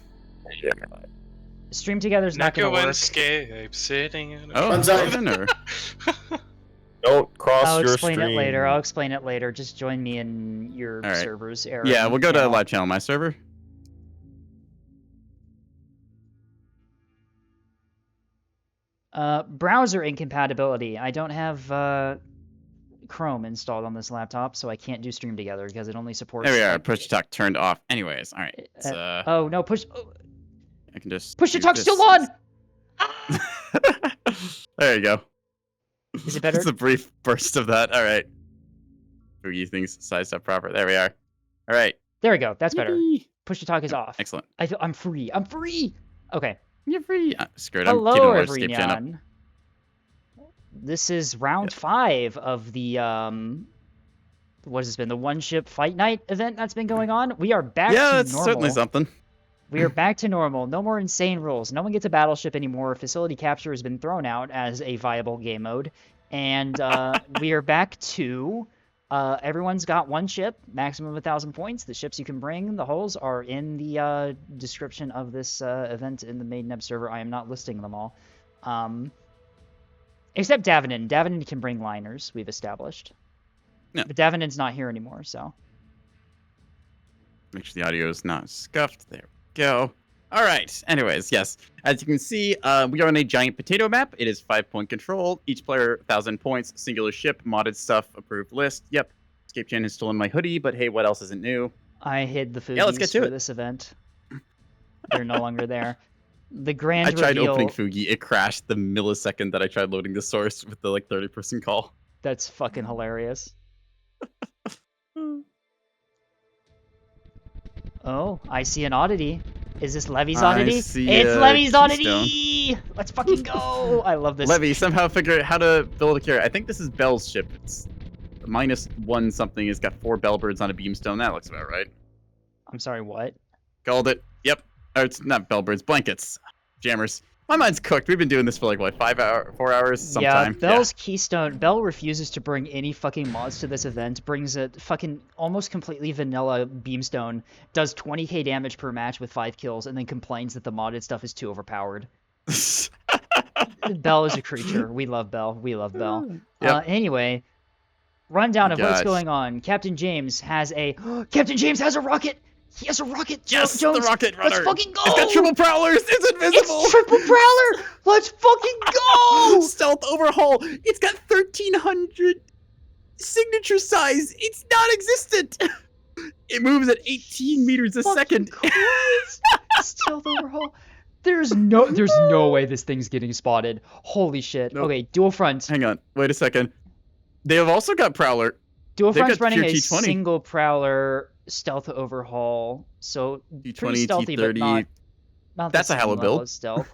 Stream together is not Neko gonna and work. Escape sitting in a Oh, Banzai. even, or... Don't cross I'll your explain stream. it later. I'll explain it later. Just join me in your All right. server's area. Yeah, we'll go to live channel, my server. Browser incompatibility. I don't have Chrome installed on this laptop, so I can't do stream together because it only supports. There we are. like, Push to talk turned off. Anyways, all right. It's, oh no, push. I can just Push to do talk this. still on. There you go. Is it better? It's a brief burst of that. All right. Boogie things sized up proper. There we are. All right. There we go. That's better. Yippee. Push to talk is off. Excellent. I'm free. I'm free. Okay. You're free. Screw it. I'm keeping Hello, the Escape channel. everyone. This is round 5 of the what has this been? The one ship fight night event that's been going on. We are back Yeah, to that's normal. certainly something. We are back to normal. No more insane rules. No one gets a battleship anymore. Facility capture has been thrown out as a viable game mode, and we are back to everyone's got one ship, maximum of 1,000 points. The ships you can bring, the hulls, are in the description of this event in the Maideneb server. I am not listing them all. Except Davenin. Davenin can bring liners, we've established. Yeah. But Davenin's not here anymore, so. Make sure the audio is not scuffed. There we go. All right. Anyways, yes. As you can see, we are on a giant potato map. It is 5-point control. Each player, 1,000 points. Singular ship, modded stuff, approved list. Yep. Escape Chan has stolen my hoodie, but hey, what else isn't new? I hid the foodies Yeah, let's get to for it. this event. They're no longer there. The grand I tried reveal... opening Fugi. It crashed the millisecond that I tried loading the source with the like 30-person call. That's fucking hilarious. Oh, I see an oddity. Is this Levy's I oddity? see It's a Levy's keystone. oddity! Let's fucking go! I love this. Levy, somehow figure out how to build a carrier. I think this is Bell's ship. It's -1 something. It's got 4 Bellbirds on a beamstone. That looks about right. I'm sorry, what? Called it. Yep. Or it's not Bellbirds, blankets. Jammers. My mind's cooked. We've been doing this for like, what, 4 hours sometime? Yeah, Bell's Keystone. Bell refuses to bring any fucking mods to this event. Brings a fucking almost completely vanilla beamstone. Does 20k damage per match with 5 kills, and then complains that the modded stuff is too overpowered. Bell is a creature. We love Bell. We love Bell. Yep. Anyway, rundown of what's Gosh. going on. Captain James has a rocket. He has a rocket. Yes, Jones, the rocket runner. Let's fucking go. It's got triple prowlers. It's invisible. It's triple prowler. Let's fucking go. Stealth overhaul. It's got 1,300 signature size. It's non-existent. It moves at 18 meters a second. Stealth overhaul. There's no way this thing's getting spotted. Holy shit. Nope. Okay, dual front. Hang on. Wait a second. They have also got Prowler. Dual They've Front's got running pure a T20. single Prowler stealth overhaul, so pretty T20, stealthy, but T30. not That's the a same Hallow level build. as stealth.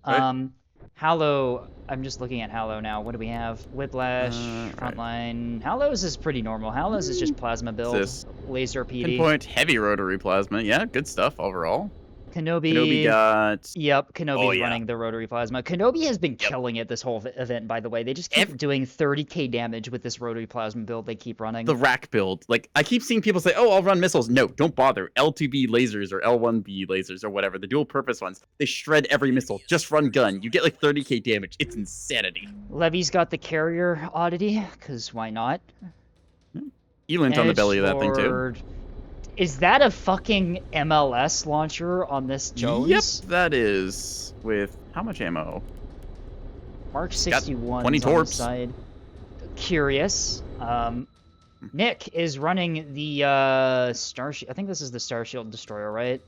Right. Hallow, I'm just looking at Hallow now. What do we have? Whiplash, Frontline. Hallow's is pretty normal. Hallow's is just plasma build, This laser PD. Pinpoint, heavy rotary plasma. Yeah, good stuff overall. Kenobi. Kenobi got. Yep, Kenobi's yeah. running the rotary plasma. Kenobi has been killing it this whole event, by the way. They just keep doing 30k damage with this rotary plasma build they keep running. The rack build. Like, I keep seeing people say, oh, I'll run missiles. No, don't bother. L2B lasers or L1B lasers or whatever, the dual purpose ones. They shred every missile. Just run gun. You get like 30k damage. It's insanity. Levy's got the carrier oddity, because why not? Elint on the belly of that thing, too. Edgelord. Is that a fucking MLS launcher on this Jones? Yep, that is. With how much ammo? Mark It's got 61 20 on the torps. side. Curious. Nick is running the Starshield. I think this is the Starshield destroyer, right?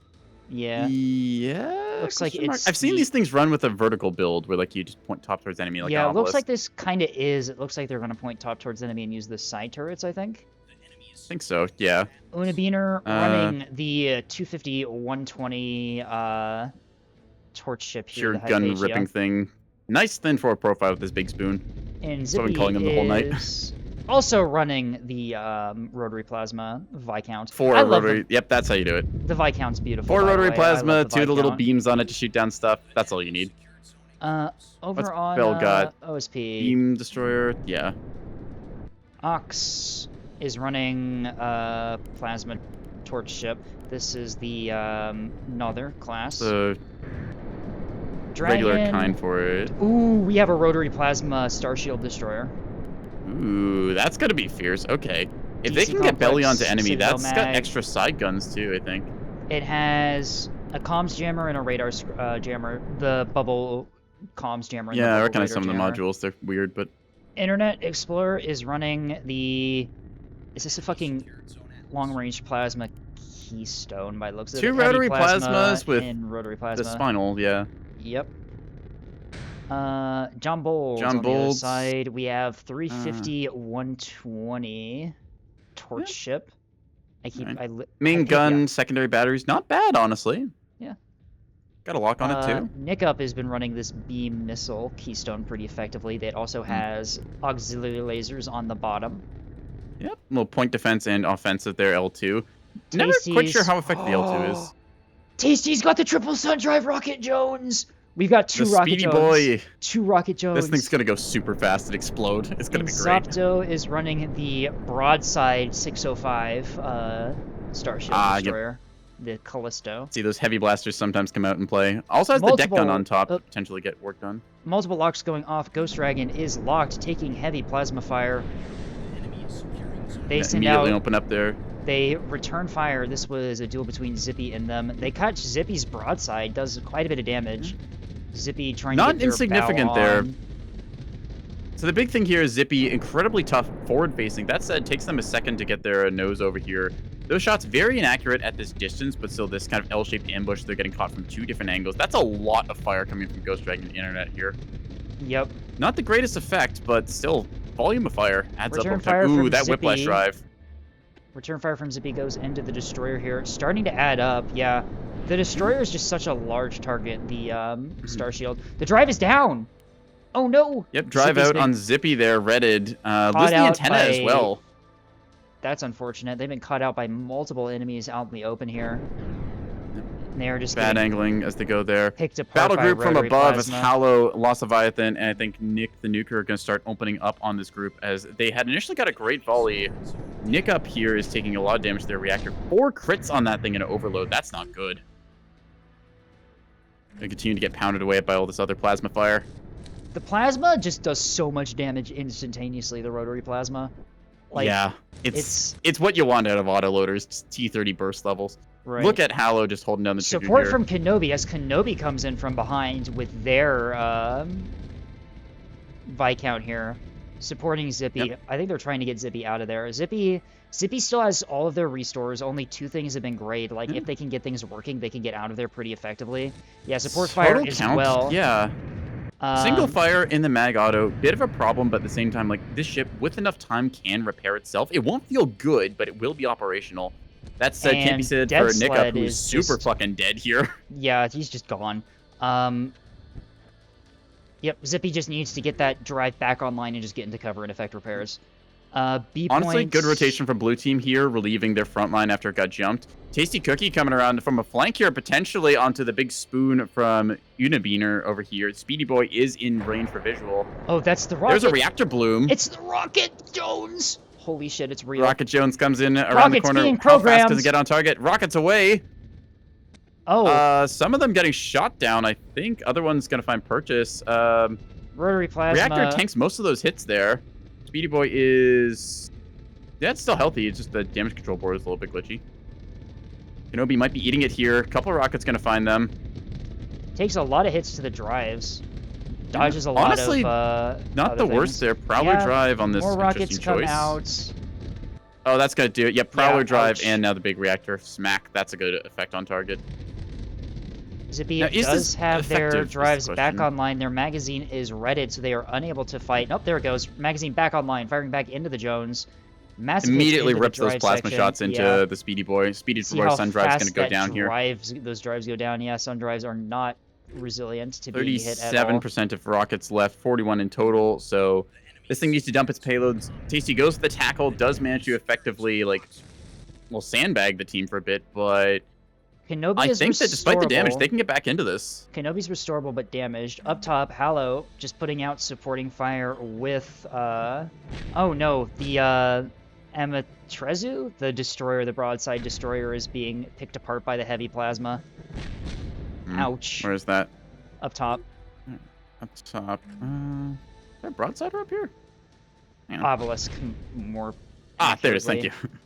Yeah. Yeah. Looks like question mark. it's I've seen the- these things run with a vertical build where like you just point top towards enemy like yeah, an it looks obelisk. like this kind of is. It looks like they're going to point top towards enemy and use the side turrets, I think. I think so, yeah. Unabiner running the 250-120 torch ship here. Pure the gun Hypatia. ripping thing. Nice thin forward profile with this big spoon. And That's what I've Zippy been calling him the whole night. is also running the rotary plasma Viscount. Four I love rotary. them. Yep, that's how you do it. The Viscount's beautiful. Four by the rotary way. I plasma, love two of the little Viscount. beams on it to shoot down stuff. That's all you need. Over What's on Bell got? OSP. Beam destroyer. Yeah. Ox is running plasma torch ship. This is the Nother class. The Dragon. regular kind for it. Ooh, we have a rotary plasma Starshield destroyer. Ooh, that's gonna be fierce. Okay. If they DC can get belly complex, onto enemy, Citadel that's got mag. extra side guns too, I think. It has a comms jammer and a radar jammer. The bubble comms jammer. And Yeah, I the bubble recognize radar some of the jammer. modules. They're weird, but Internet Explorer is running the. Is this a fucking long range plasma keystone by the looks of it? two Heavy rotary plasma plasmas with and rotary plasma. the spinal, yeah. Yep. John Bolts John on the other Bolts. side. We have 350-120 torch ship. I keep Right. I li- Main I keep- gun, yeah. secondary batteries, not bad, honestly. Yeah. Got a lock on it too. Nick Up has been running this beam missile keystone pretty effectively. That also Hmm. has auxiliary lasers on the bottom. Yep. Little point defense and offensive there, L2. Never quite sure Tasty's- how effective the L2 is. Tasty's got the triple sun drive Rocket Jones. We've got two The Rocket Speedy Jones. Boy. Two Rocket Jones. This thing's gonna go super fast and explode. It's gonna And be great. Zapdo is running the broadside 605 Starship Ah, yep. Destroyer, the Callisto. See, those heavy blasters sometimes come out and play. Also has the deck gun on top Multiple- to potentially get work done. Multiple locks going off. Ghost Dragon is locked, taking heavy plasma fire. They Yeah, send immediately out. open up there. They return fire. This was a duel between Zippy and them. They catch Zippy's broadside, does quite a bit of damage. Zippy trying to Not get their insignificant bow there. on. So the big thing here is Zippy, incredibly tough forward facing. That said, takes them a second to get their nose over here. Those shots very inaccurate at this distance, but still this kind of L-shaped ambush. They're getting caught from two different angles. That's a lot of fire coming from Ghost Dragon Internet here. Yep. Not the greatest effect, but still volume of fire adds Return up over fire time. Ooh, from that whiplash Zippy. drive. Return fire from Zippy goes into the destroyer here. It's starting to add up. Yeah, the destroyer is just such a large target. The Star Shield. The drive is down. Oh no. Yep, drive Zippy's out been on Zippy there, redded. Lose caught the out antenna as by- well. That's unfortunate. They've been caught out by multiple enemies out in the open here. And they are just Bad getting angling as they go there. picked apart Battle by group from rotary above as plasma. Hallow, Lost Leviathan, and I think Nick the Nuker are going to start opening up on this group as they had initially got a great volley. Nick up here is taking a lot of damage to their reactor. 4 crits on that thing in an overload. That's not good. They continue to get pounded away by all this other plasma fire. The plasma just does so much damage instantaneously. The rotary plasma. Like, yeah, it's what you want out of autoloaders, just T30 burst levels. Right. Look at Hallow just holding down the trigger Support here. from Kenobi as Kenobi comes in from behind with their Viscount here, supporting Zippy. Yep. I think they're trying to get Zippy out of there. Zippy still has all of their restores. Only 2 things have been great. Like if they can get things working, they can get out of there pretty effectively. Yeah, support fire Total as count, well. Yeah. Single fire in the mag auto, bit of a problem, but at the same time, like, this ship, with enough time, can repair itself. It won't feel good, but it will be operational. That said, can't be And said Dead for Nickup, Sled who's is super just- fucking dead here. Yeah, he's just gone. Yep, Zippy just needs to get that drive back online and just get into cover and effect repairs. B Honestly, points. good rotation from blue team here, relieving their front line after it got jumped. Tasty Cookie coming around from a flank here, potentially onto the big spoon from Unibeener over here. Speedy Boy is in range for visual. Oh, that's the rocket. There's a Reactor Bloom. It's the Rocket Jones. Holy shit, it's real. Rocket Jones comes in around Rocket's the corner. being How fast programmed. does it get on target? Rocket's away. Oh. Some of them getting shot down, I think. Other one's going to find purchase. Rotary Plasma. Reactor tanks most of those hits there. Speedy Boy is... Yeah, it's still healthy. It's just the damage control board is a little bit glitchy. Kenobi might be eating it here. A couple of rockets going to find them. Takes a lot of hits to the drives. Dodges a Honestly, lot of not other the worst things. there. Prowler Yeah, Drive on this more rockets interesting come choice. out. Oh, that's going to do it. Yeah, Prowler Yeah, Drive ouch. and now the big reactor. Smack. That's a good effect on target. Zippy Now, is does this have their effective is the drives back question. online. Their magazine is redded, so they are unable to fight. Nope, there it goes. Magazine back online, firing back into the Jones. Massive hits Immediately into the rips those drive plasma section. shots into Yeah. the Speedy Boy. Speedy See Boy how Sun Drive's going to fast go that down here. Those drives go down. Yeah, Sun Drives are not resilient to being hit at all. 37% of rockets left, 41 in total. So this thing needs to dump its payloads. Tasty goes to the tackle, does manage to effectively, like, well, sandbag the team for a bit, but Kenobi I is think that despite the damage, restorable. they can get back into this. Kenobi's restorable but damaged. Up top, Hallow just putting out supporting fire with oh no, the Amatrezu, the destroyer, the broadside destroyer, is being picked apart by the heavy plasma. Ouch. Where is that? Up top. Up top. Is there a broadsider up here? Hang on. Obelisk more. Ah, there it is. Thank you. accurately.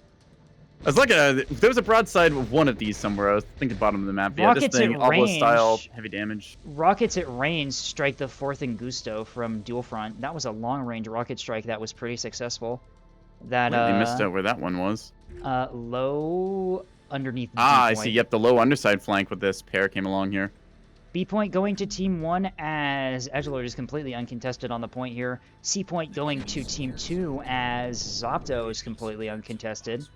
I was looking at it. There was a broadside with one of these somewhere. I was thinking bottom of the map. Yeah, this Rockets thing, at obelisk style, range. heavy damage. Rockets at range strike the 4th Angusto from Dual Front. That was a long range rocket strike that was pretty successful. That Wait, they missed out where that one was. low underneath. Ah, I B-point. see. Yep, the low underside flank with this pair came along here. B point going to Team 1 as Edgelord is completely uncontested on the point here. C point going to Team 2 as Zopto is completely uncontested.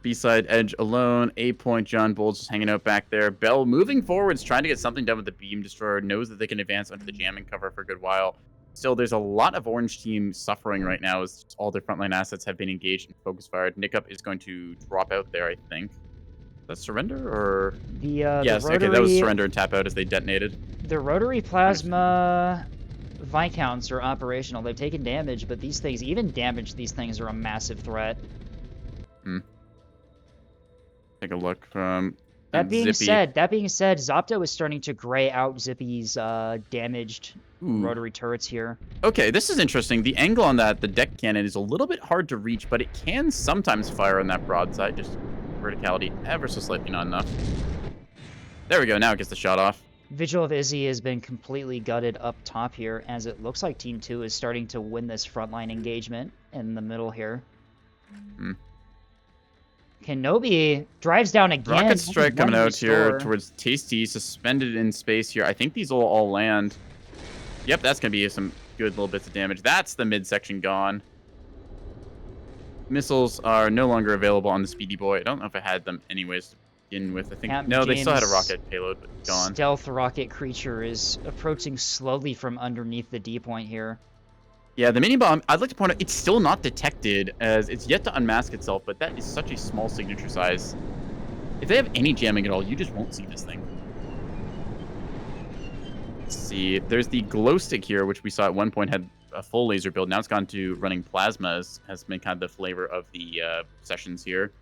B-side Edge alone. A point, John Bull's just hanging out back there. Bell moving forwards, trying to get something done with the Beam Destroyer. Knows that they can advance under the jamming cover for a good while. Still, there's a lot of Orange team suffering right now as all their frontline assets have been engaged and focus fired. Nickup is going to drop out there, I think. Is that surrender or? The Yes, rotary, okay, that was surrender and tap out as they detonated. The rotary plasma Viscounts are operational. They've taken damage, but these things, even damage, these things are a massive threat. Take a look from That being Zippy. said, Zopto is starting to gray out Zippy's damaged rotary turrets here. Okay, this is interesting. The angle on that, the deck cannon, is a little bit hard to reach, but it can sometimes fire on that broadside. Just verticality ever so slightly not enough. There we go. Now it gets the shot off. Vigil of Izzy has been completely gutted up top here, as it looks like Team 2 is starting to win this frontline engagement in the middle here. Kenobi drives down again. Rocket strike coming One out here restore. towards Tasty, suspended in space here. I think these will all land. Yep, that's going to be some good little bits of damage. That's the midsection gone. Missiles are no longer available on the Speedy Boy. I don't know if I had them anyways to begin with. I think Captain no, they still had a James' rocket payload, but gone. Stealth rocket creature is approaching slowly from underneath the D point here. Yeah, the mini bomb, I'd like to point out, it's still not detected as it's yet to unmask itself, but that is such a small signature size. If they have any jamming at all, you just won't see this thing. Let's see, there's the glow stick here, which we saw at one point had a full laser build. Now it's gone to running plasmas, has been kind of the flavor of the sessions here.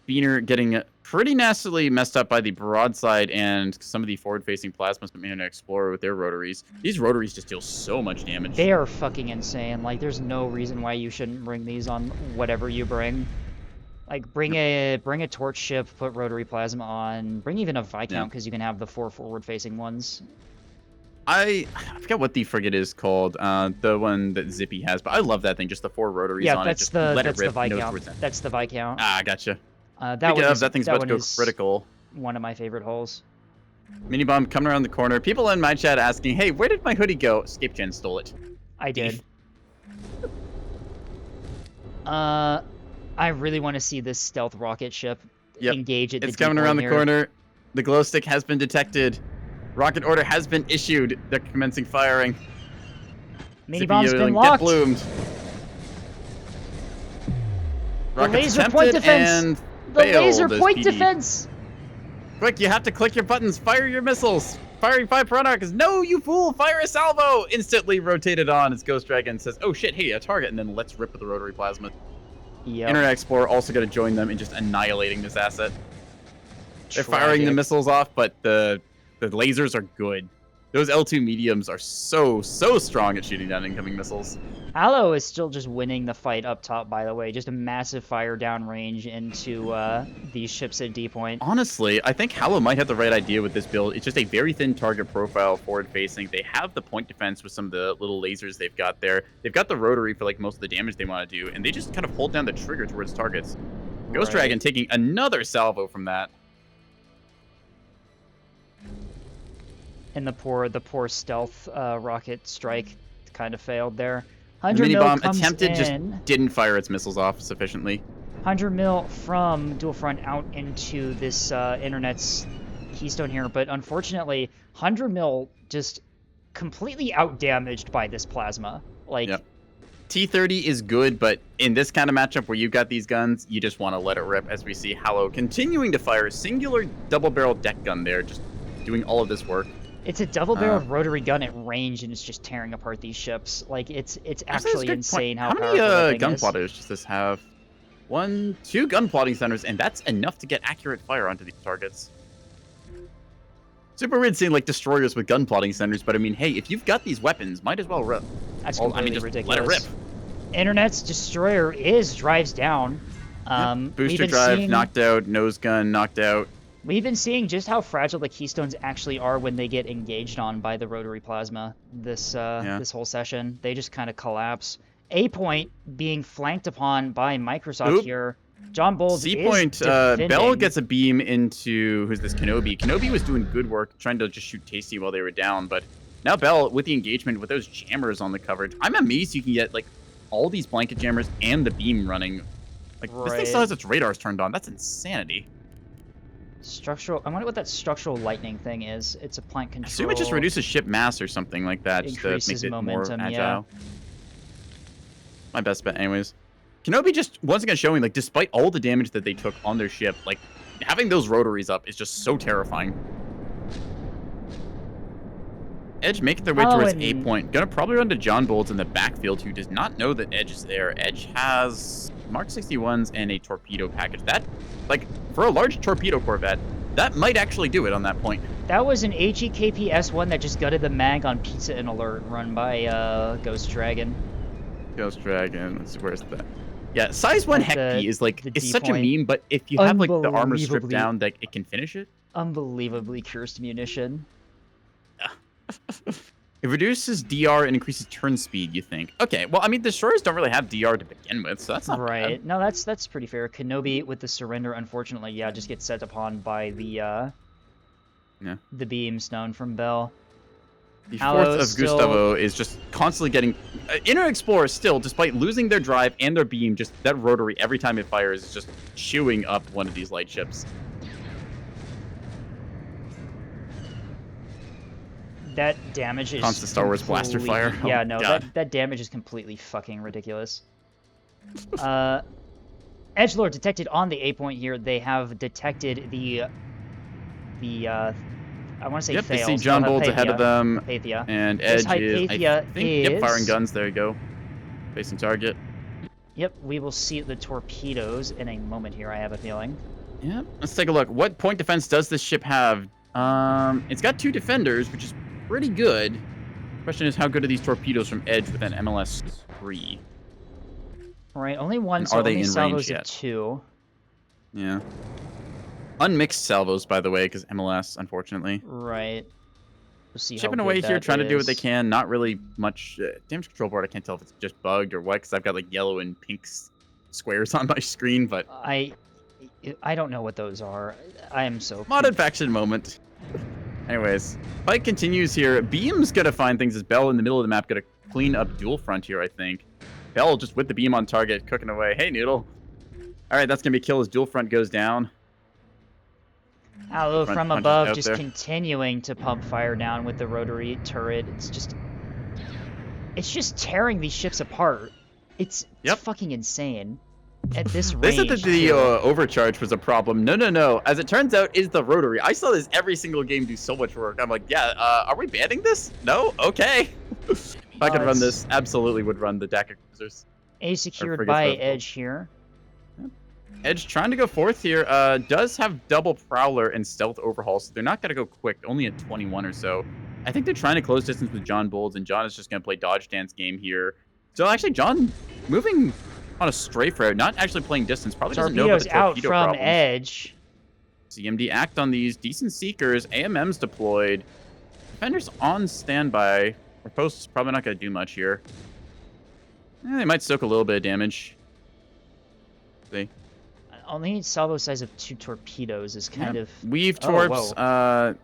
Beener getting pretty nastily messed up by the broadside and some of the forward-facing plasmas from Internet Explorer with their rotaries. These rotaries just deal so much damage. They are fucking insane. Like, there's no reason why you shouldn't bring these on whatever you bring. Like, bring a torch ship, put rotary plasma on, bring even a Viscount, because you can have the 4 forward-facing ones. I forget what the frigate is called, the one that Zippy has, but I love that thing, just the 4 rotaries Yeah, on that's it. Just the let that's it the rip, knows where it's Viscount. at. That's the Viscount. Ah, gotcha. That Speaking one of, is, that thing's that about to one go is critical. one of my favorite hulls. Mini bomb coming around the corner. People in my chat asking, "Hey, where did my hoodie go?" Escape Gen stole it. I did. I really want to see this stealth rocket ship engage at the It's coming around the here. corner. The glow stick has been detected. Rocket order has been issued. They're commencing firing. Mini bomb's been Get locked. bloomed. The Rocket's laser point attempted defense. and The failed laser as point PD. defense. Quick, you have to click your buttons. Fire your missiles. Firing 5 Piranhas. No, you fool. Fire a salvo. Instantly rotated on as Ghost Dragon says, oh shit, hey, a target. And then let's rip with the rotary plasma. Yep. Internet Explorer also going to join them in just annihilating this asset. They're firing the Tragic. missiles off, but the lasers are good. Those L2 mediums are so strong at shooting down incoming missiles. Hallow is still just winning the fight up top, by the way. Just a massive fire down range into these ships at D point. Honestly, I think Hallow might have the right idea with this build. It's just a very thin target profile, forward-facing. They have the point defense with some of the little lasers they've got there. They've got the rotary for like most of the damage they want to do, and they just kind of hold down the trigger towards targets. Ghost Right. Dragon taking another salvo from that. And the poor stealth rocket strike kind of failed there. The 100 mini mil bomb comes attempted, just in. didn't fire its missiles off sufficiently. 100 mil from Dual Front out into this internet's keystone here, but unfortunately, 100 mil just completely outdamaged by this plasma. Like, Yep. T30 is good, but in this kind of matchup where you've got these guns, you just want to let it rip, as we see Hallow continuing to fire a singular double-barrel deck gun there, just doing all of this work. it's a double-barreled rotary gun at range, and it's just tearing apart these ships. Like, it's Actually, that's a actually good insane point. how many powerful that thing gun is. plotters does this have? 1, 2 gun plotting centers, and that's enough to get accurate fire onto these targets. Super weird seeing like destroyers with gun plotting centers, but I mean, hey, if you've got these weapons, might as well rip. That's I mean, completely just ridiculous. let it rip. Internet's destroyer drives down. We've Booster been drive seeing- knocked out, nose gun knocked out. We've been seeing just how fragile the keystones actually are when they get engaged on by the rotary plasma this this whole session. They just kind of collapse. A point being flanked upon by Microsoft Oop. here. John Bowles C is point, defending. Bell gets a beam into, who's this, Kenobi. Kenobi was doing good work trying to just shoot Tasty while they were down, but now Bell, with the engagement, with those jammers on the coverage, I'm amazed you can get, like, all these blanket jammers and the beam running. Like, this thing still Right. has its radars turned on. That's insanity. Structural. I wonder what that structural lightning thing is. It's a plant I control. assume it just reduces ship mass or something like that, just to make Increases it momentum, more yeah. agile. My best bet, anyways. Kenobi just, once again, showing, like, despite all the damage that they took on their ship, like, having those rotaries up is just so terrifying. Edge making their way Oh, towards and- A point. Gonna probably run to John Bolts in the backfield, who does not know that Edge is there. Edge has Mark 61s and a torpedo package. That, like, for a large torpedo corvette, that might actually do it on that point. That was an HEKP S1 that just gutted the mag on Pizza and Alert, run by Ghost Dragon. Ghost Dragon, let's see, where's that? Yeah, size 1 At the- Heck is like, the it's D such a point. meme, but if you have, like, the armor stripped Unbelievably- down, like, it can finish it. Unbelievably cursed munition. It reduces DR and increases turn speed, you think? Okay, well, I mean, destroyers don't really have DR to begin with, so that's not Right. bad. No, that's pretty fair. Kenobi with the surrender, unfortunately, yeah, just gets set upon by the the beams known from Bell. The Hallow fourth of still- Gustavo is just constantly getting... Inner Explorer still, despite losing their drive and their beam, just that rotary, every time it fires, is just chewing up one of these light ships. That damage is Constant Star Wars blaster completely- fire. Oh Yeah, my no, God. that damage is completely fucking ridiculous. Edgelord detected on the A point here. They have detected the I want to say Yep, they fails. see They'll John have Bolts ahead of them, Hypatia. and This Edge is, I Hypatia think, yep, firing is- guns, there you go. Facing target. Yep, we will see the torpedoes in a moment here, I have a feeling. Yep, let's take a look. What point defense does this ship have? It's got 2 defenders, which is pretty good. Question is, how good are these torpedoes from Edge with an MLS 3? Alright, only one, And so are they only in range salvos yet? of 2. Yeah. Unmixed salvos, by the way, because MLS, unfortunately. Right. We'll see Chipping how away good here, that trying to do what they is. can. Not really much damage control board. I can't tell if it's just bugged or what, because I've got like yellow and pink squares on my screen, but I don't know what those are. I am so modded faction moment. Anyways, fight continues here. Beam's gonna find things as Bell in the middle of the map, gonna clean up dual front here, I think. Bell just with the beam on target, cooking away. Hey, Noodle. All right, that's gonna be a kill as dual front goes down. Hallow Front from punches above, out just there. continuing to pump fire down with the rotary turret. It's just tearing these ships apart. It's fucking insane. At this They range. said that the too. overcharge was a problem. No. As it turns out, is the rotary. I saw this every single game do so much work. I'm like, yeah, are we banning this? No? Okay. If I could run this, absolutely would run the Daka cruisers. A Or secured frigates, by both. Edge here. Edge trying to go fourth here. Does have double Prowler and Stealth Overhaul, so they're not going to go quick, only at 21 or so. I think they're trying to close distance with John Bolds, and John is just going to play Dodge Dance game here. So actually, John moving on a strafe route, not actually playing distance. Probably doesn't know about Torpedoes the out torpedo from problems. Edge. CMD act on these. Decent Seekers. AMM's deployed. Defenders on standby. Our post's probably not going to do much here. They might soak a little bit of damage. See. Only salvo size of 2 torpedoes is kind of... Weave Oh, torps, whoa.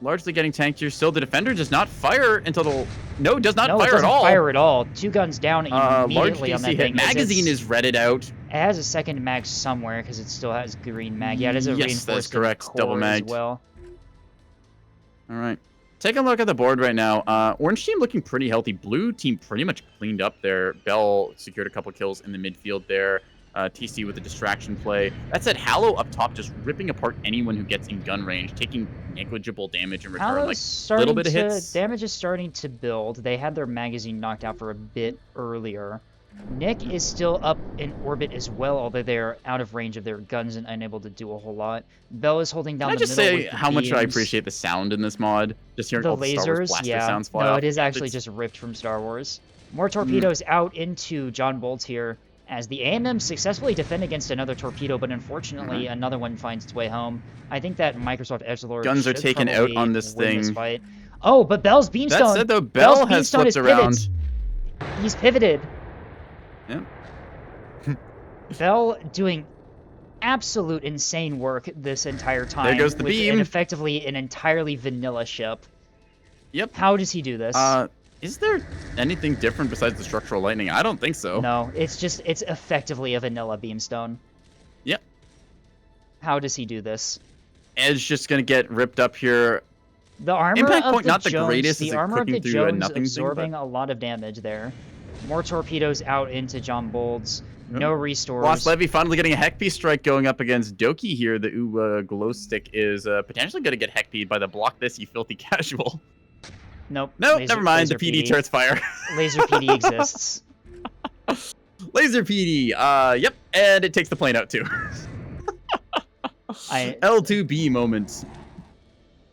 largely getting tanked here. Still, the defender does not fire until the... No, does not No, it fire at doesn't all. fire at all. 2 guns down Large immediately on DC that hit. thing. as Magazine it's- is redded out. It has a second mag somewhere because it still has green mag. Yeah, it is a Yes, reinforced that's correct. Double core as magged. well. All right. Take a look at the board right now. Orange team looking pretty healthy. Blue team pretty much cleaned up there. Bell secured a couple kills in the midfield there. TC with the distraction play. That said, Hallow up top just ripping apart anyone who gets in gun range, taking negligible damage in return. Hallow's Like starting little bit of to, hits. damage is starting to build. They had their magazine knocked out for a bit earlier. Nick is still up in orbit as well, although they're out of range of their guns and unable to do a whole lot. Bell is holding down Can I the just middle say with the how much I beams. appreciate the sound in this mod? Just hearing The all the Star Wars lasers, blaster yeah. sounds fly No, off. it is actually It's- just ripped from Star Wars. More torpedoes out into John Bolts here, as the AMM successfully defend against another torpedo, but unfortunately another one finds its way home. I think that Microsoft Edgelord Guns are should taken out probably on this win thing. fight. Oh, but Bell's Beamstone. That said, though, Bell's Bell has Beamstone flipped is around. He's pivoted. Yep. Bell doing absolute insane work this entire time. There goes the with beam. effectively an entirely vanilla ship. Yep. How does he do this? Is there anything different besides the structural lightning? I don't think so. No, it's effectively a vanilla Beamstone. Yep. How does he do this? Edge just gonna get ripped up here. The armor Impact of point the not the Jones, greatest the as it armor of the clicking through a Jones nothing thing, absorbing but- a lot of damage there. More torpedoes out into John Bolds. No restores. Lost Levy finally getting a Heck Piece strike going up against Doki here. The glow stick is potentially going to get Heck Pied by the block this, you filthy casual. Nope. Nope, never mind. The PD turrets fire. Laser PD exists. Laser PD. Yep, and it takes the plane out too. L2B moments.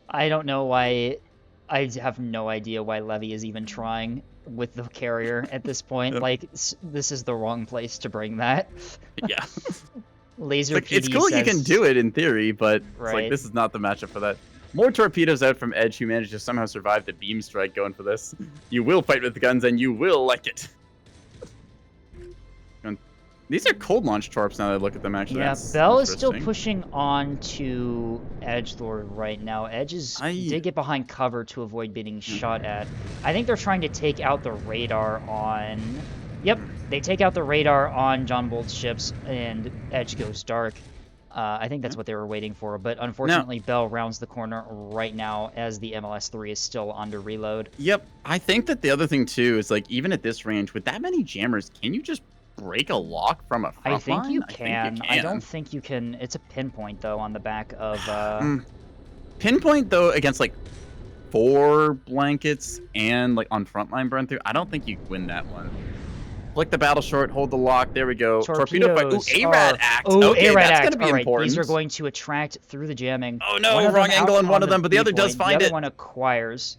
I don't know why. I have no idea why Levy is even trying with the carrier at this point. Like, this is the wrong place to bring that. Yeah. Laser Like, PD it's cool you says- can do it in theory, but it's Right. like this is not the matchup for that. More torpedoes out from Edge, who managed to somehow survive the beam strike going for this. You will fight with the guns and you will like it. And these are cold launch torps now that I look at them actually. Yeah, That's Bell is still interesting. pushing on to Edgelord right now. Edge did get behind cover to avoid being shot at. I think they're trying to take out the radar on... Yep, they take out the radar on John Bolt's ships, and Edge goes dark. I think that's what they were waiting for, but unfortunately Bell rounds the corner right now as the MLS-3 is still under reload. Yep, I think that the other thing too is like even at this range with that many jammers, can you just break a lock from a front I think line? you can. I don't think you can. It's a pinpoint though on the back of. Pinpoint though against like 4 blankets and like on frontline burn through. I don't think you win that one. Flick the battle short, hold the lock. There we go. Torpedo fight. Ooh, ARAD act. Oh, Okay, ARAD that's act. gonna be All right, important. these are going to attract through the jamming. Oh no, One of wrong them angle out on one of them, but the other B does point, find the it. other one acquires.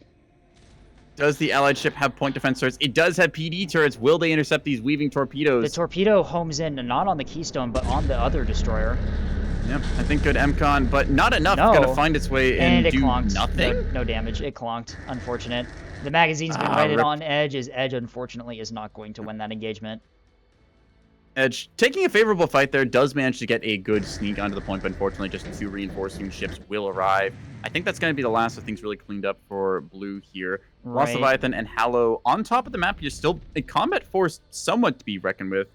Does the allied ship have point defense turrets? It does have PD turrets. Will they intercept these weaving torpedoes? The torpedo homes in not on the Keystone, but on the other destroyer. Yep, I think good MCON, but not enough. No. It's gonna find its way And and it do clonked. nothing. No damage. It clonked. Unfortunate. The magazine's been Ah, rated rip. on Edge, as Edge unfortunately is not going to win that engagement. Edge taking a favorable fight there, does manage to get a good sneak onto the point, but unfortunately just 2 reinforcing ships will arrive. I think that's going to be the last of things really cleaned up for blue here. Lost Right. Leviathan and Hallow on top of the map. You're still a combat force somewhat to be reckoned with.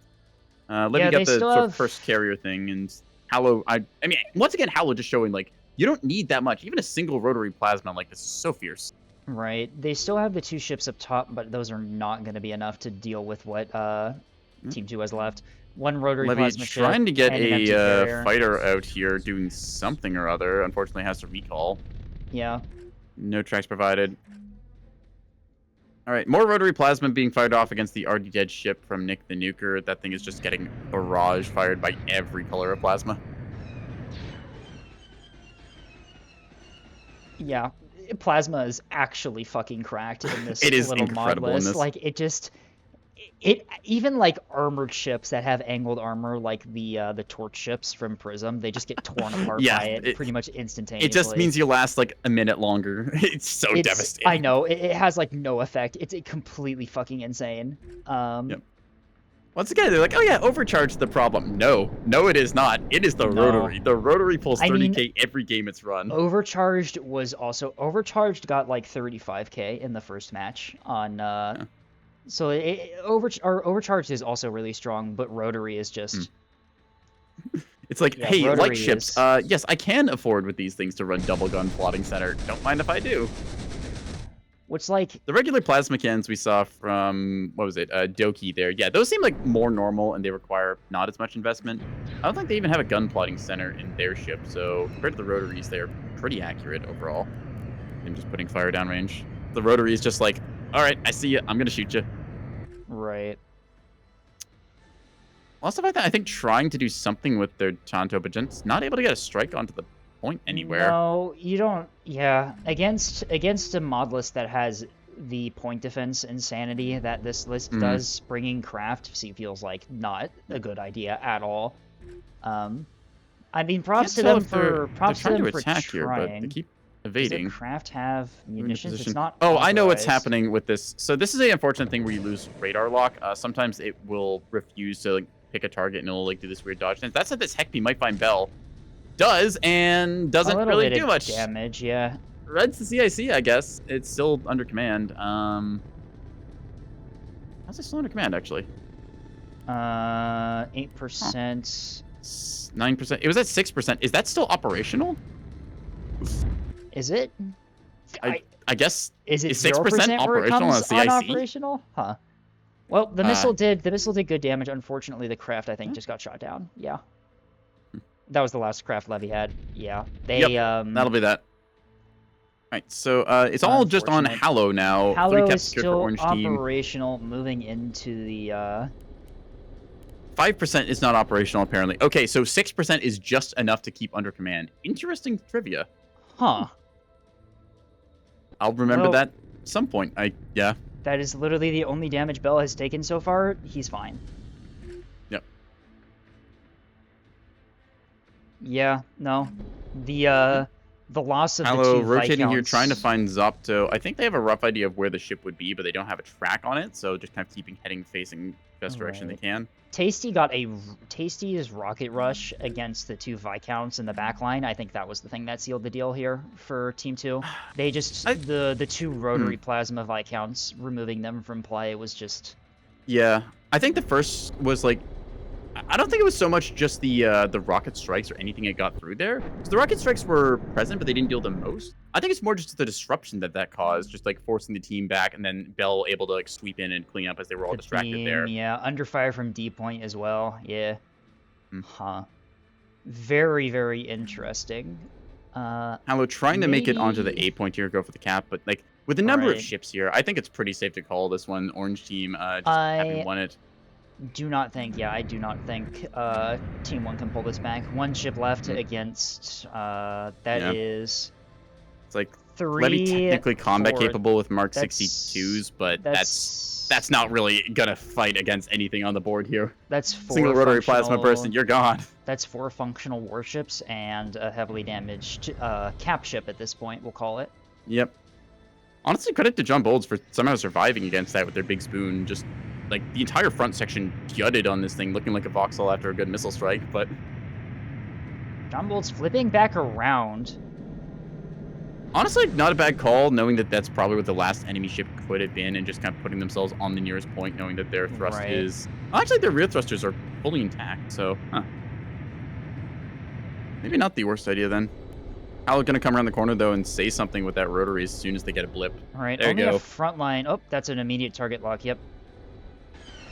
Let Yeah, me they get the still sort of have- first carrier thing, and Hallow, I mean, once again, Hallow just showing, like, you don't need that much. Even a single rotary plasma like this is so fierce. Right. They still have the 2 ships up top, but those are not going to be enough to deal with what Team 2 has left. 1 rotary Levy plasma ship trying to get and an empty a carrier. fighter out here doing something or other. Unfortunately, has to recall. Yeah. No tracks provided. All right, more rotary plasma being fired off against the already dead ship from Nick the Nuker. That thing is just getting barrage fired by every color of plasma. Yeah. Plasma is actually fucking cracked in this It is little mod incredible in list. this. Like, it just... It even like armored ships that have angled armor, like the torch ships from Prism, they just get torn apart Yeah, by it pretty much instantaneously. It just means you last like a minute longer. It's so devastating. I know it has like no effect. It's completely fucking insane. Once again, they're like, oh yeah, overcharge the problem. No, it is not. It is the No. rotary. The rotary pulls I mean, 30k every game it's run. Overcharged got like 35k in the first match on. So Overcharged is also really strong, but Rotary is just. It's like, Yeah, hey, rotary light ships. is- Yes, I can afford with these things to run double gun plotting center. Don't mind if I do. What's like the regular plasma cans we saw from what was it, Doki there? Yeah, those seem like more normal and they require not as much investment. I don't think they even have a gun plotting center in their ship, so compared to the rotaries, they're pretty accurate overall. And just putting fire downrange. The rotary is just like, all right, I see you. I'm gonna shoot you. Right. Lost of I think trying to do something with their Tanto, but just not able to get a strike onto the point anywhere. No, you don't. Yeah, against a mod list that has the point defense insanity that this list does, bringing craft feels like not a good idea at all. I mean, props to Can't tell them if they're for props to trying them to for attack here, but they trying. keep Does evading. the craft have munitions? It's Position. not. Oh, I know what's authorized. happening with this. So this is a unfortunate thing where you lose radar lock. Sometimes it will refuse to like pick a target and it'll like do this weird dodge dance. That's what this Heckby might find Bell does and doesn't A little really bit do of much damage. Yeah. Red's the CIC, I guess. It's still under command. How's it still under command actually? 8%. 9%. It was at 6%. Is that still operational? Is it? I guess. Is it 6% 0% where it operational on comes CIC? unoperational? Huh. Well, the missile did good damage. Unfortunately, the craft I think just got shot down. Yeah. That was the last craft Levy had. Yeah. They That'll be that. Right, so it's all just on Unfortunate. Hallow now. Hallow 3 is caps secured for still Orange Team. operational, moving into the 5% is not operational apparently. Okay, so 6% is just enough to keep under command. Interesting trivia. Huh. I'll remember Well- that at some point. Yeah. That is literally the only damage Bell has taken so far. He's fine. Yep. Yeah, no. The loss of the Hallow two rotating here, Viscounts- trying to find Zopto. I think they have a rough idea of where the ship would be, but they don't have a track on it, so just kind of keeping heading facing best direction they can. Tasty got a Tasty's rocket rush against the two Viscounts in the back line. I think that was the thing that sealed the deal here for Team 2. They just the two rotary plasma Viscounts, removing them from play was just Yeah, I think the first was like, I don't think it was so much just the rocket strikes or anything it got through there. 'Cause the rocket strikes were present, but they didn't deal the most. I think it's more just the disruption that caused, just like forcing the team back, and then Bell able to like sweep in and clean up as they were all distracted beam, there. Yeah, under fire from D point as well. Yeah. Huh. Very, very interesting. Hallow trying to make it onto the maybe- 8 point here, go for the cap, but like with the number of Right. ships here, I think it's pretty safe to call this one Orange Team just having won it. I do not think Team 1 can pull this back. One ship left against that Yeah. is It's like three. Levy technically combat 4. capable with Mark That's- 62s, but that's not really gonna fight against anything on the board here. That's 4 Single rotary plasma functional- burst and you're gone. That's 4 functional warships and a heavily damaged cap ship at this point, we'll call it. Yep. Honestly, credit to John Bolds for somehow surviving against that with their big spoon. Just like the entire front section gutted on this thing, looking like a voxel after a good missile strike. But John Bolt's flipping back around. honestly, not a bad call, knowing that that's probably what the last enemy ship could have been, and just kind of putting themselves on the nearest point, knowing that their thrust Right. is... Actually, their rear thrusters are fully intact, so... Maybe not the worst idea, then. Hallow gonna come around the corner, though, and say something with that rotary as soon as they get a blip. All right, there you only go. a front line. Oh, that's an immediate target lock. Yep.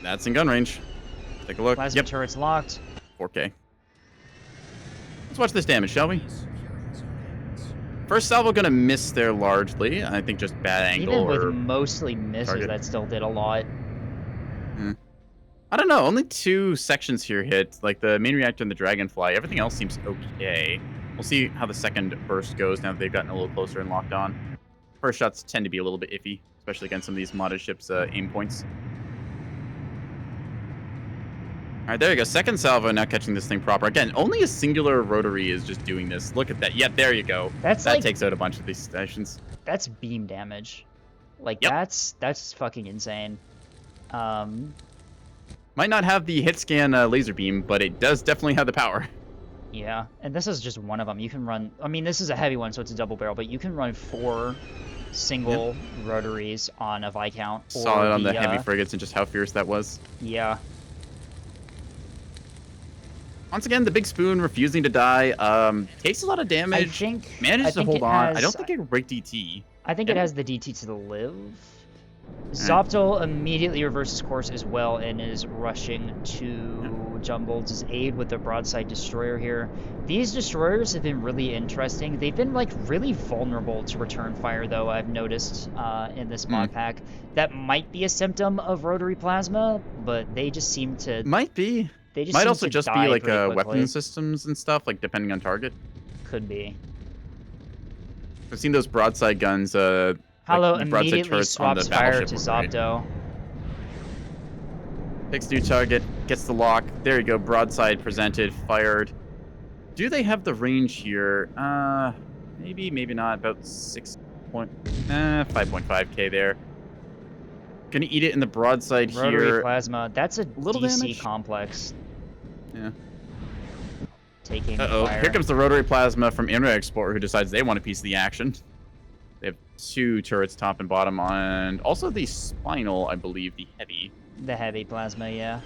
That's in gun range. Take a look. Plasma Yep, turret's locked. 4K. Let's watch this damage, shall we? First salvo gonna miss there largely. I think just bad angle Even with or... mostly misses, target. that still did a lot. I don't know. Only 2 sections here hit, like the main reactor and the Dragonfly. Everything else seems okay. We'll see how the second burst goes now that they've gotten a little closer and locked on. First shots tend to be a little bit iffy, especially against some of these modded ships' aim points. All right, there you go. Second salvo now catching this thing proper. Again, only a singular rotary is just doing this. Look at that. Yep, there you go. That takes out a bunch of these stations. That's beam damage. Like Yep. that's fucking insane. Might not have the hit scan laser beam, but it does definitely have the power. Yeah, and this is just one of them. You can run. I mean, this is a heavy one, so it's a double barrel, but you can run 4 single rotaries on a Viscount. or Saw it on the heavy frigates and just how fierce that was. Yeah. Once again, the big spoon refusing to die. Takes a lot of damage. Manages to hold on. I don't think it can break DT. I think it has the DT to the live. Zoptal immediately reverses course as well and is rushing to John Bolt's aid with the broadside destroyer here. These destroyers have been really interesting. They've been like really vulnerable to return fire, though, I've noticed in this mod pack. That might be a symptom of rotary plasma, but they just seem to... Might be. They just Might seem also to just die be like pretty quickly. weapon systems and stuff, like depending on target. Could be. I've seen those broadside guns. Hallow like the broadside immediately turrets on the swaps fire battleship to were great. Zopto. Picks new target, gets the lock. There you go. Broadside presented, fired. Do they have the range here? Maybe, maybe not. About 5.5k there. Gonna eat it in the broadside Rotary here. plasma. That's a Little DC damage. complex. Yeah. Taking Uh-oh. fire. Here comes the rotary plasma from Internet Explorer, who decides they want a piece of the action. They have 2 turrets, top and bottom, and also the spinal, I believe, the heavy. The heavy plasma, yeah.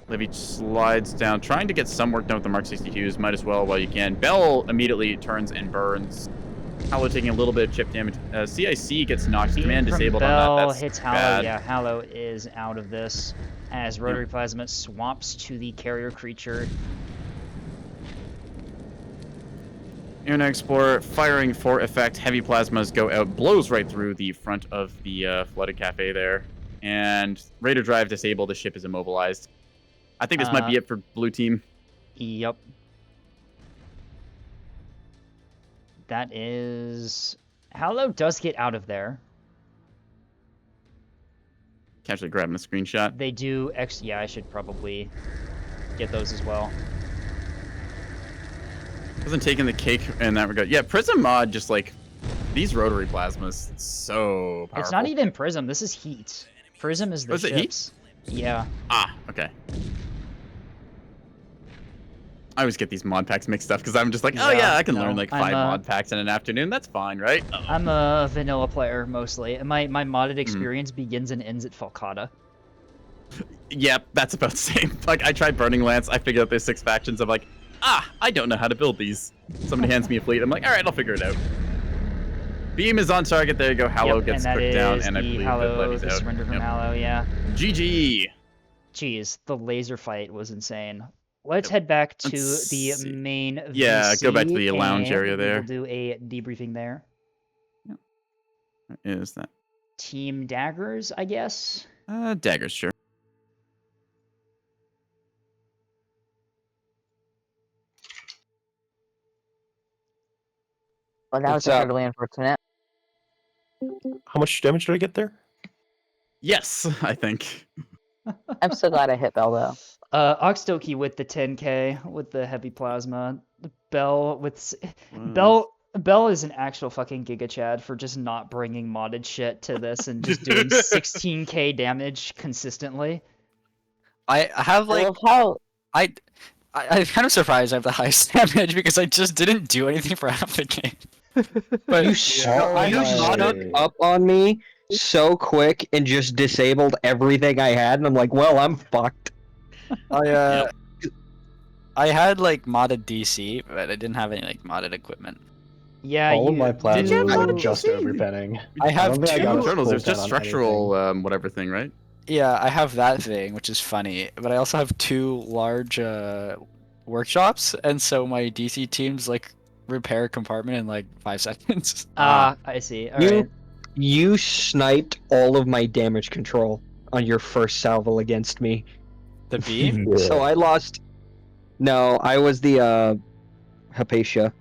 Livy slides down, trying to get some work done with the Mark 62s. Might as well while you can. Bell immediately turns and burns. Hallow taking a little bit of chip damage. CIC gets knocked. Beam Command from disabled Bell on that. That's hits Hallow. bad. Yeah, Hallow is out of this as rotary plasma swamps to the carrier creature. Internet Explorer firing for effect. Heavy plasmas go out, blows right through the front of the flooded cafe there. And Raider Drive disabled. The ship is immobilized. I think this might be it for blue team. Yep. That is... Hallow does get out of there. Casually grabbing a screenshot. They do... Yeah, I should probably get those as well. Wasn't taking the cake in that regard. Yeah, Prism mod just like these rotary plasmas. It's so powerful. It's not even Prism. This is Heat. Prism is the Was it Heat? ships. Yeah. Ah, okay. I always get these mod packs mixed up because I'm just like, oh yeah, I can learn like 5 mod packs in an afternoon. That's fine, right? I'm a vanilla player mostly. And my modded experience begins and ends at Falcata. Yep, that's about the same. Like, I tried Burning Lance. I figured out there's 6 factions. I'm like, I don't know how to build these. Somebody hands me a fleet. I'm like, all right, I'll figure it out. Beam is on target. There you go. Hallow gets cooked down, and I believe that Levy's the out. surrender from Yep. Hallow, yeah. GG. Jeez, the laser fight was insane. Let's head back to Let's the see. main Yeah, go back to VC, the lounge and area there. We'll do a debriefing there. Where is that? Team Daggers, I guess. Daggers, sure. Well, that was What's up? incredibly unfortunate. How much damage did I get there? Yes, I think. I'm so glad I hit Bell though. Oxdoki with the 10k with the heavy plasma. Bell with Bell Bell is an actual fucking Giga Chad for just not bringing modded shit to this and just doing 16k damage consistently. I have like I'm kind of surprised I have the highest damage because I just didn't do anything for half the game. But You snuck up on me so quick and just disabled everything I had, and I'm like, well, I'm fucked. I had like modded DC, but I didn't have any like modded equipment. Yeah, All of my Did you have plasmas are modded just DC? overpenning. I have don't think I got a Journals, full there's just 10 on structural whatever thing, right? Yeah, I have that thing, which is funny, but I also have 2 large workshops, and so my DC teams like repair a compartment in like 5 seconds. I see. Alright. You sniped all of my damage control on your first salvo against me. The beam? So I lost. No, I was the Hypatia.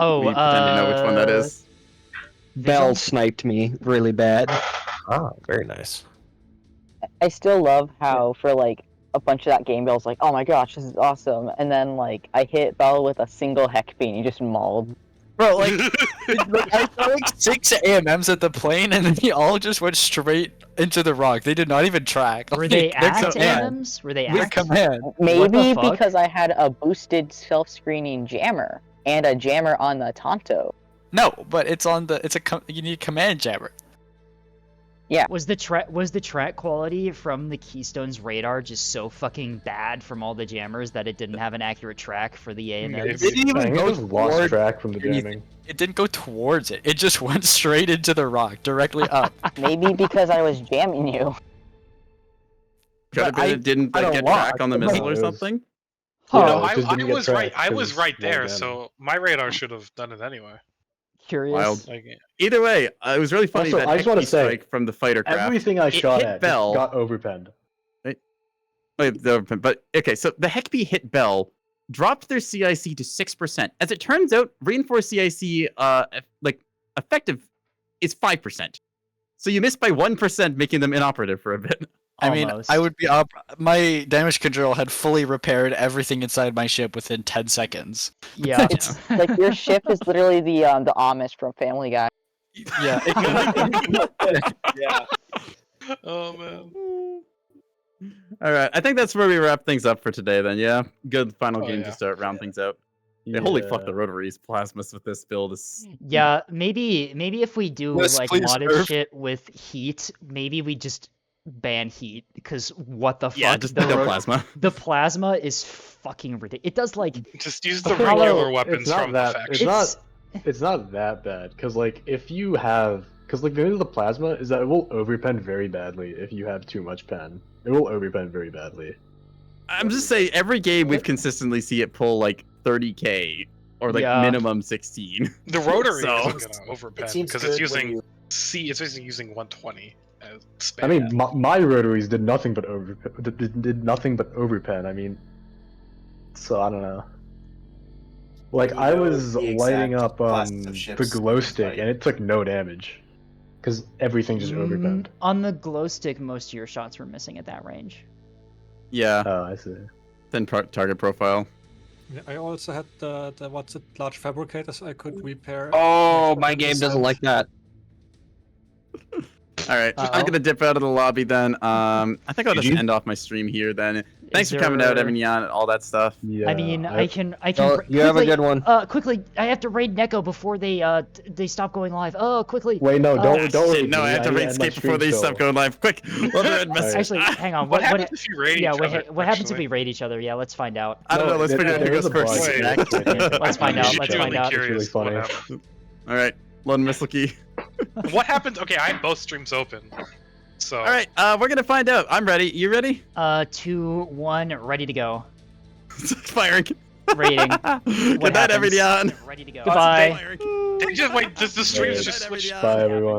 Oh, We pretend to know which one that is. Bell sniped me really bad. Ah, very nice. I still love how for like a bunch of that game, Bell's like, "Oh my gosh, this is awesome," and then like I hit Bell with a single heck beam, he just mauled. Bro, like, I saw like 6 AMMs at the plane, and then they all just went straight into the rock. They did not even track. Were they Their act command- AMMs? Were they their act? command. What the Maybe fuck? because I had a boosted self-screening jammer and a jammer on the Tonto. No, but it's on the. You need a command jammer. Yeah. Was the track quality from the Keystone's radar just so fucking bad from all the jammers that it didn't have an accurate track for the AMMs? It didn't even go lost towards track from the anything. jamming. It didn't go towards it. It just went straight into the rock, directly up. Maybe because I was jamming you. Could have been it didn't I like, don't get lock. track on the No, missile or it was- something. No, Yeah, it I just didn't get was right. tracked I was 'cause right there, well done. so my radar should have done it anyway. Curious. Wild. Like, Either way, it was really funny Also, that I just wanna Hekpi say, strike from the fighter craft. Everything I it shot hit at Bell. got overpenned. Wait, but okay, so the Hekpi hit Bell, dropped their CIC to 6%. As it turns out, reinforced CIC like effective is 5%. So you missed by 1%, making them inoperative for a bit. I mean, I would be up. My damage control had fully repaired everything inside my ship within 10 seconds. Yeah. It's like your ship is literally the Amish from Family Guy. Yeah. Yeah. Oh man. All right, I think that's where we wrap things up for today. Then, yeah, good final game yeah. to start round things out. Yeah, holy fuck, Yeah. the rotaries plasmas with this build is. Yeah, maybe if we do Yes, like please, modded Irv. shit with heat, maybe we just ban heat because what the fuck? Yeah, just no plasma. The plasma is fucking ridiculous. It does like Just use the Apollo- regular weapons It's not from that. the It's faction. It's not that bad because like if you have because like the thing with the plasma is that it will overpen very badly if you have too much pen. It will overpen very badly. I'm just saying, every game we've consistently see it pull like 30k or like Yeah. minimum 16. The rotary So- isn't gonna overpen seems because it's good when using you- it's basically using 120 as I span. mean, my rotaries did nothing but did nothing but overpen. I mean, so I don't know. Like We I know was the lighting exact up classes of the ships glow stick, and it took no damage because everything just overpenned. on the glow stick, most of your shots were missing at that range. Yeah. Oh, I see. Then target profile. Yeah, I also had the what's it, large fabricators I could repair. Oh, my game doesn't like that. All right, I'm gonna dip out of the lobby then. I think I'll just GG. end off my stream here then. Thanks Is for coming out, there- Evan Yan, and all that stuff. Yeah. I mean, I can. Oh, br- you have a quickly- good one. Quickly, I have to raid Neko before they stop going live. Oh, quickly. Wait, no, don't Shit, raid no, me. I have to need raid end my skate before stream they still. stop going live. Quick, let me read message. Actually, hang on. What happens if you raid Yeah, each other, what happens if actually? we raid each other? Yeah, let's find out. I don't know. Let's there- figure out who there is goes a bug. first. Wait. Let's find I'm out. Let's find genuinely out. curious It's really what funny. happened. All right, Lone Mistlekey. What happened? Okay, I have both streams open. So All right, we're gonna find out. I'm ready. You ready? 2, 1, ready to go. Firing. Rating. Good What night, Evan happens? Yan. Ready to go. Goodbye. Just wait. Does the streams just switch? Bye, everyone.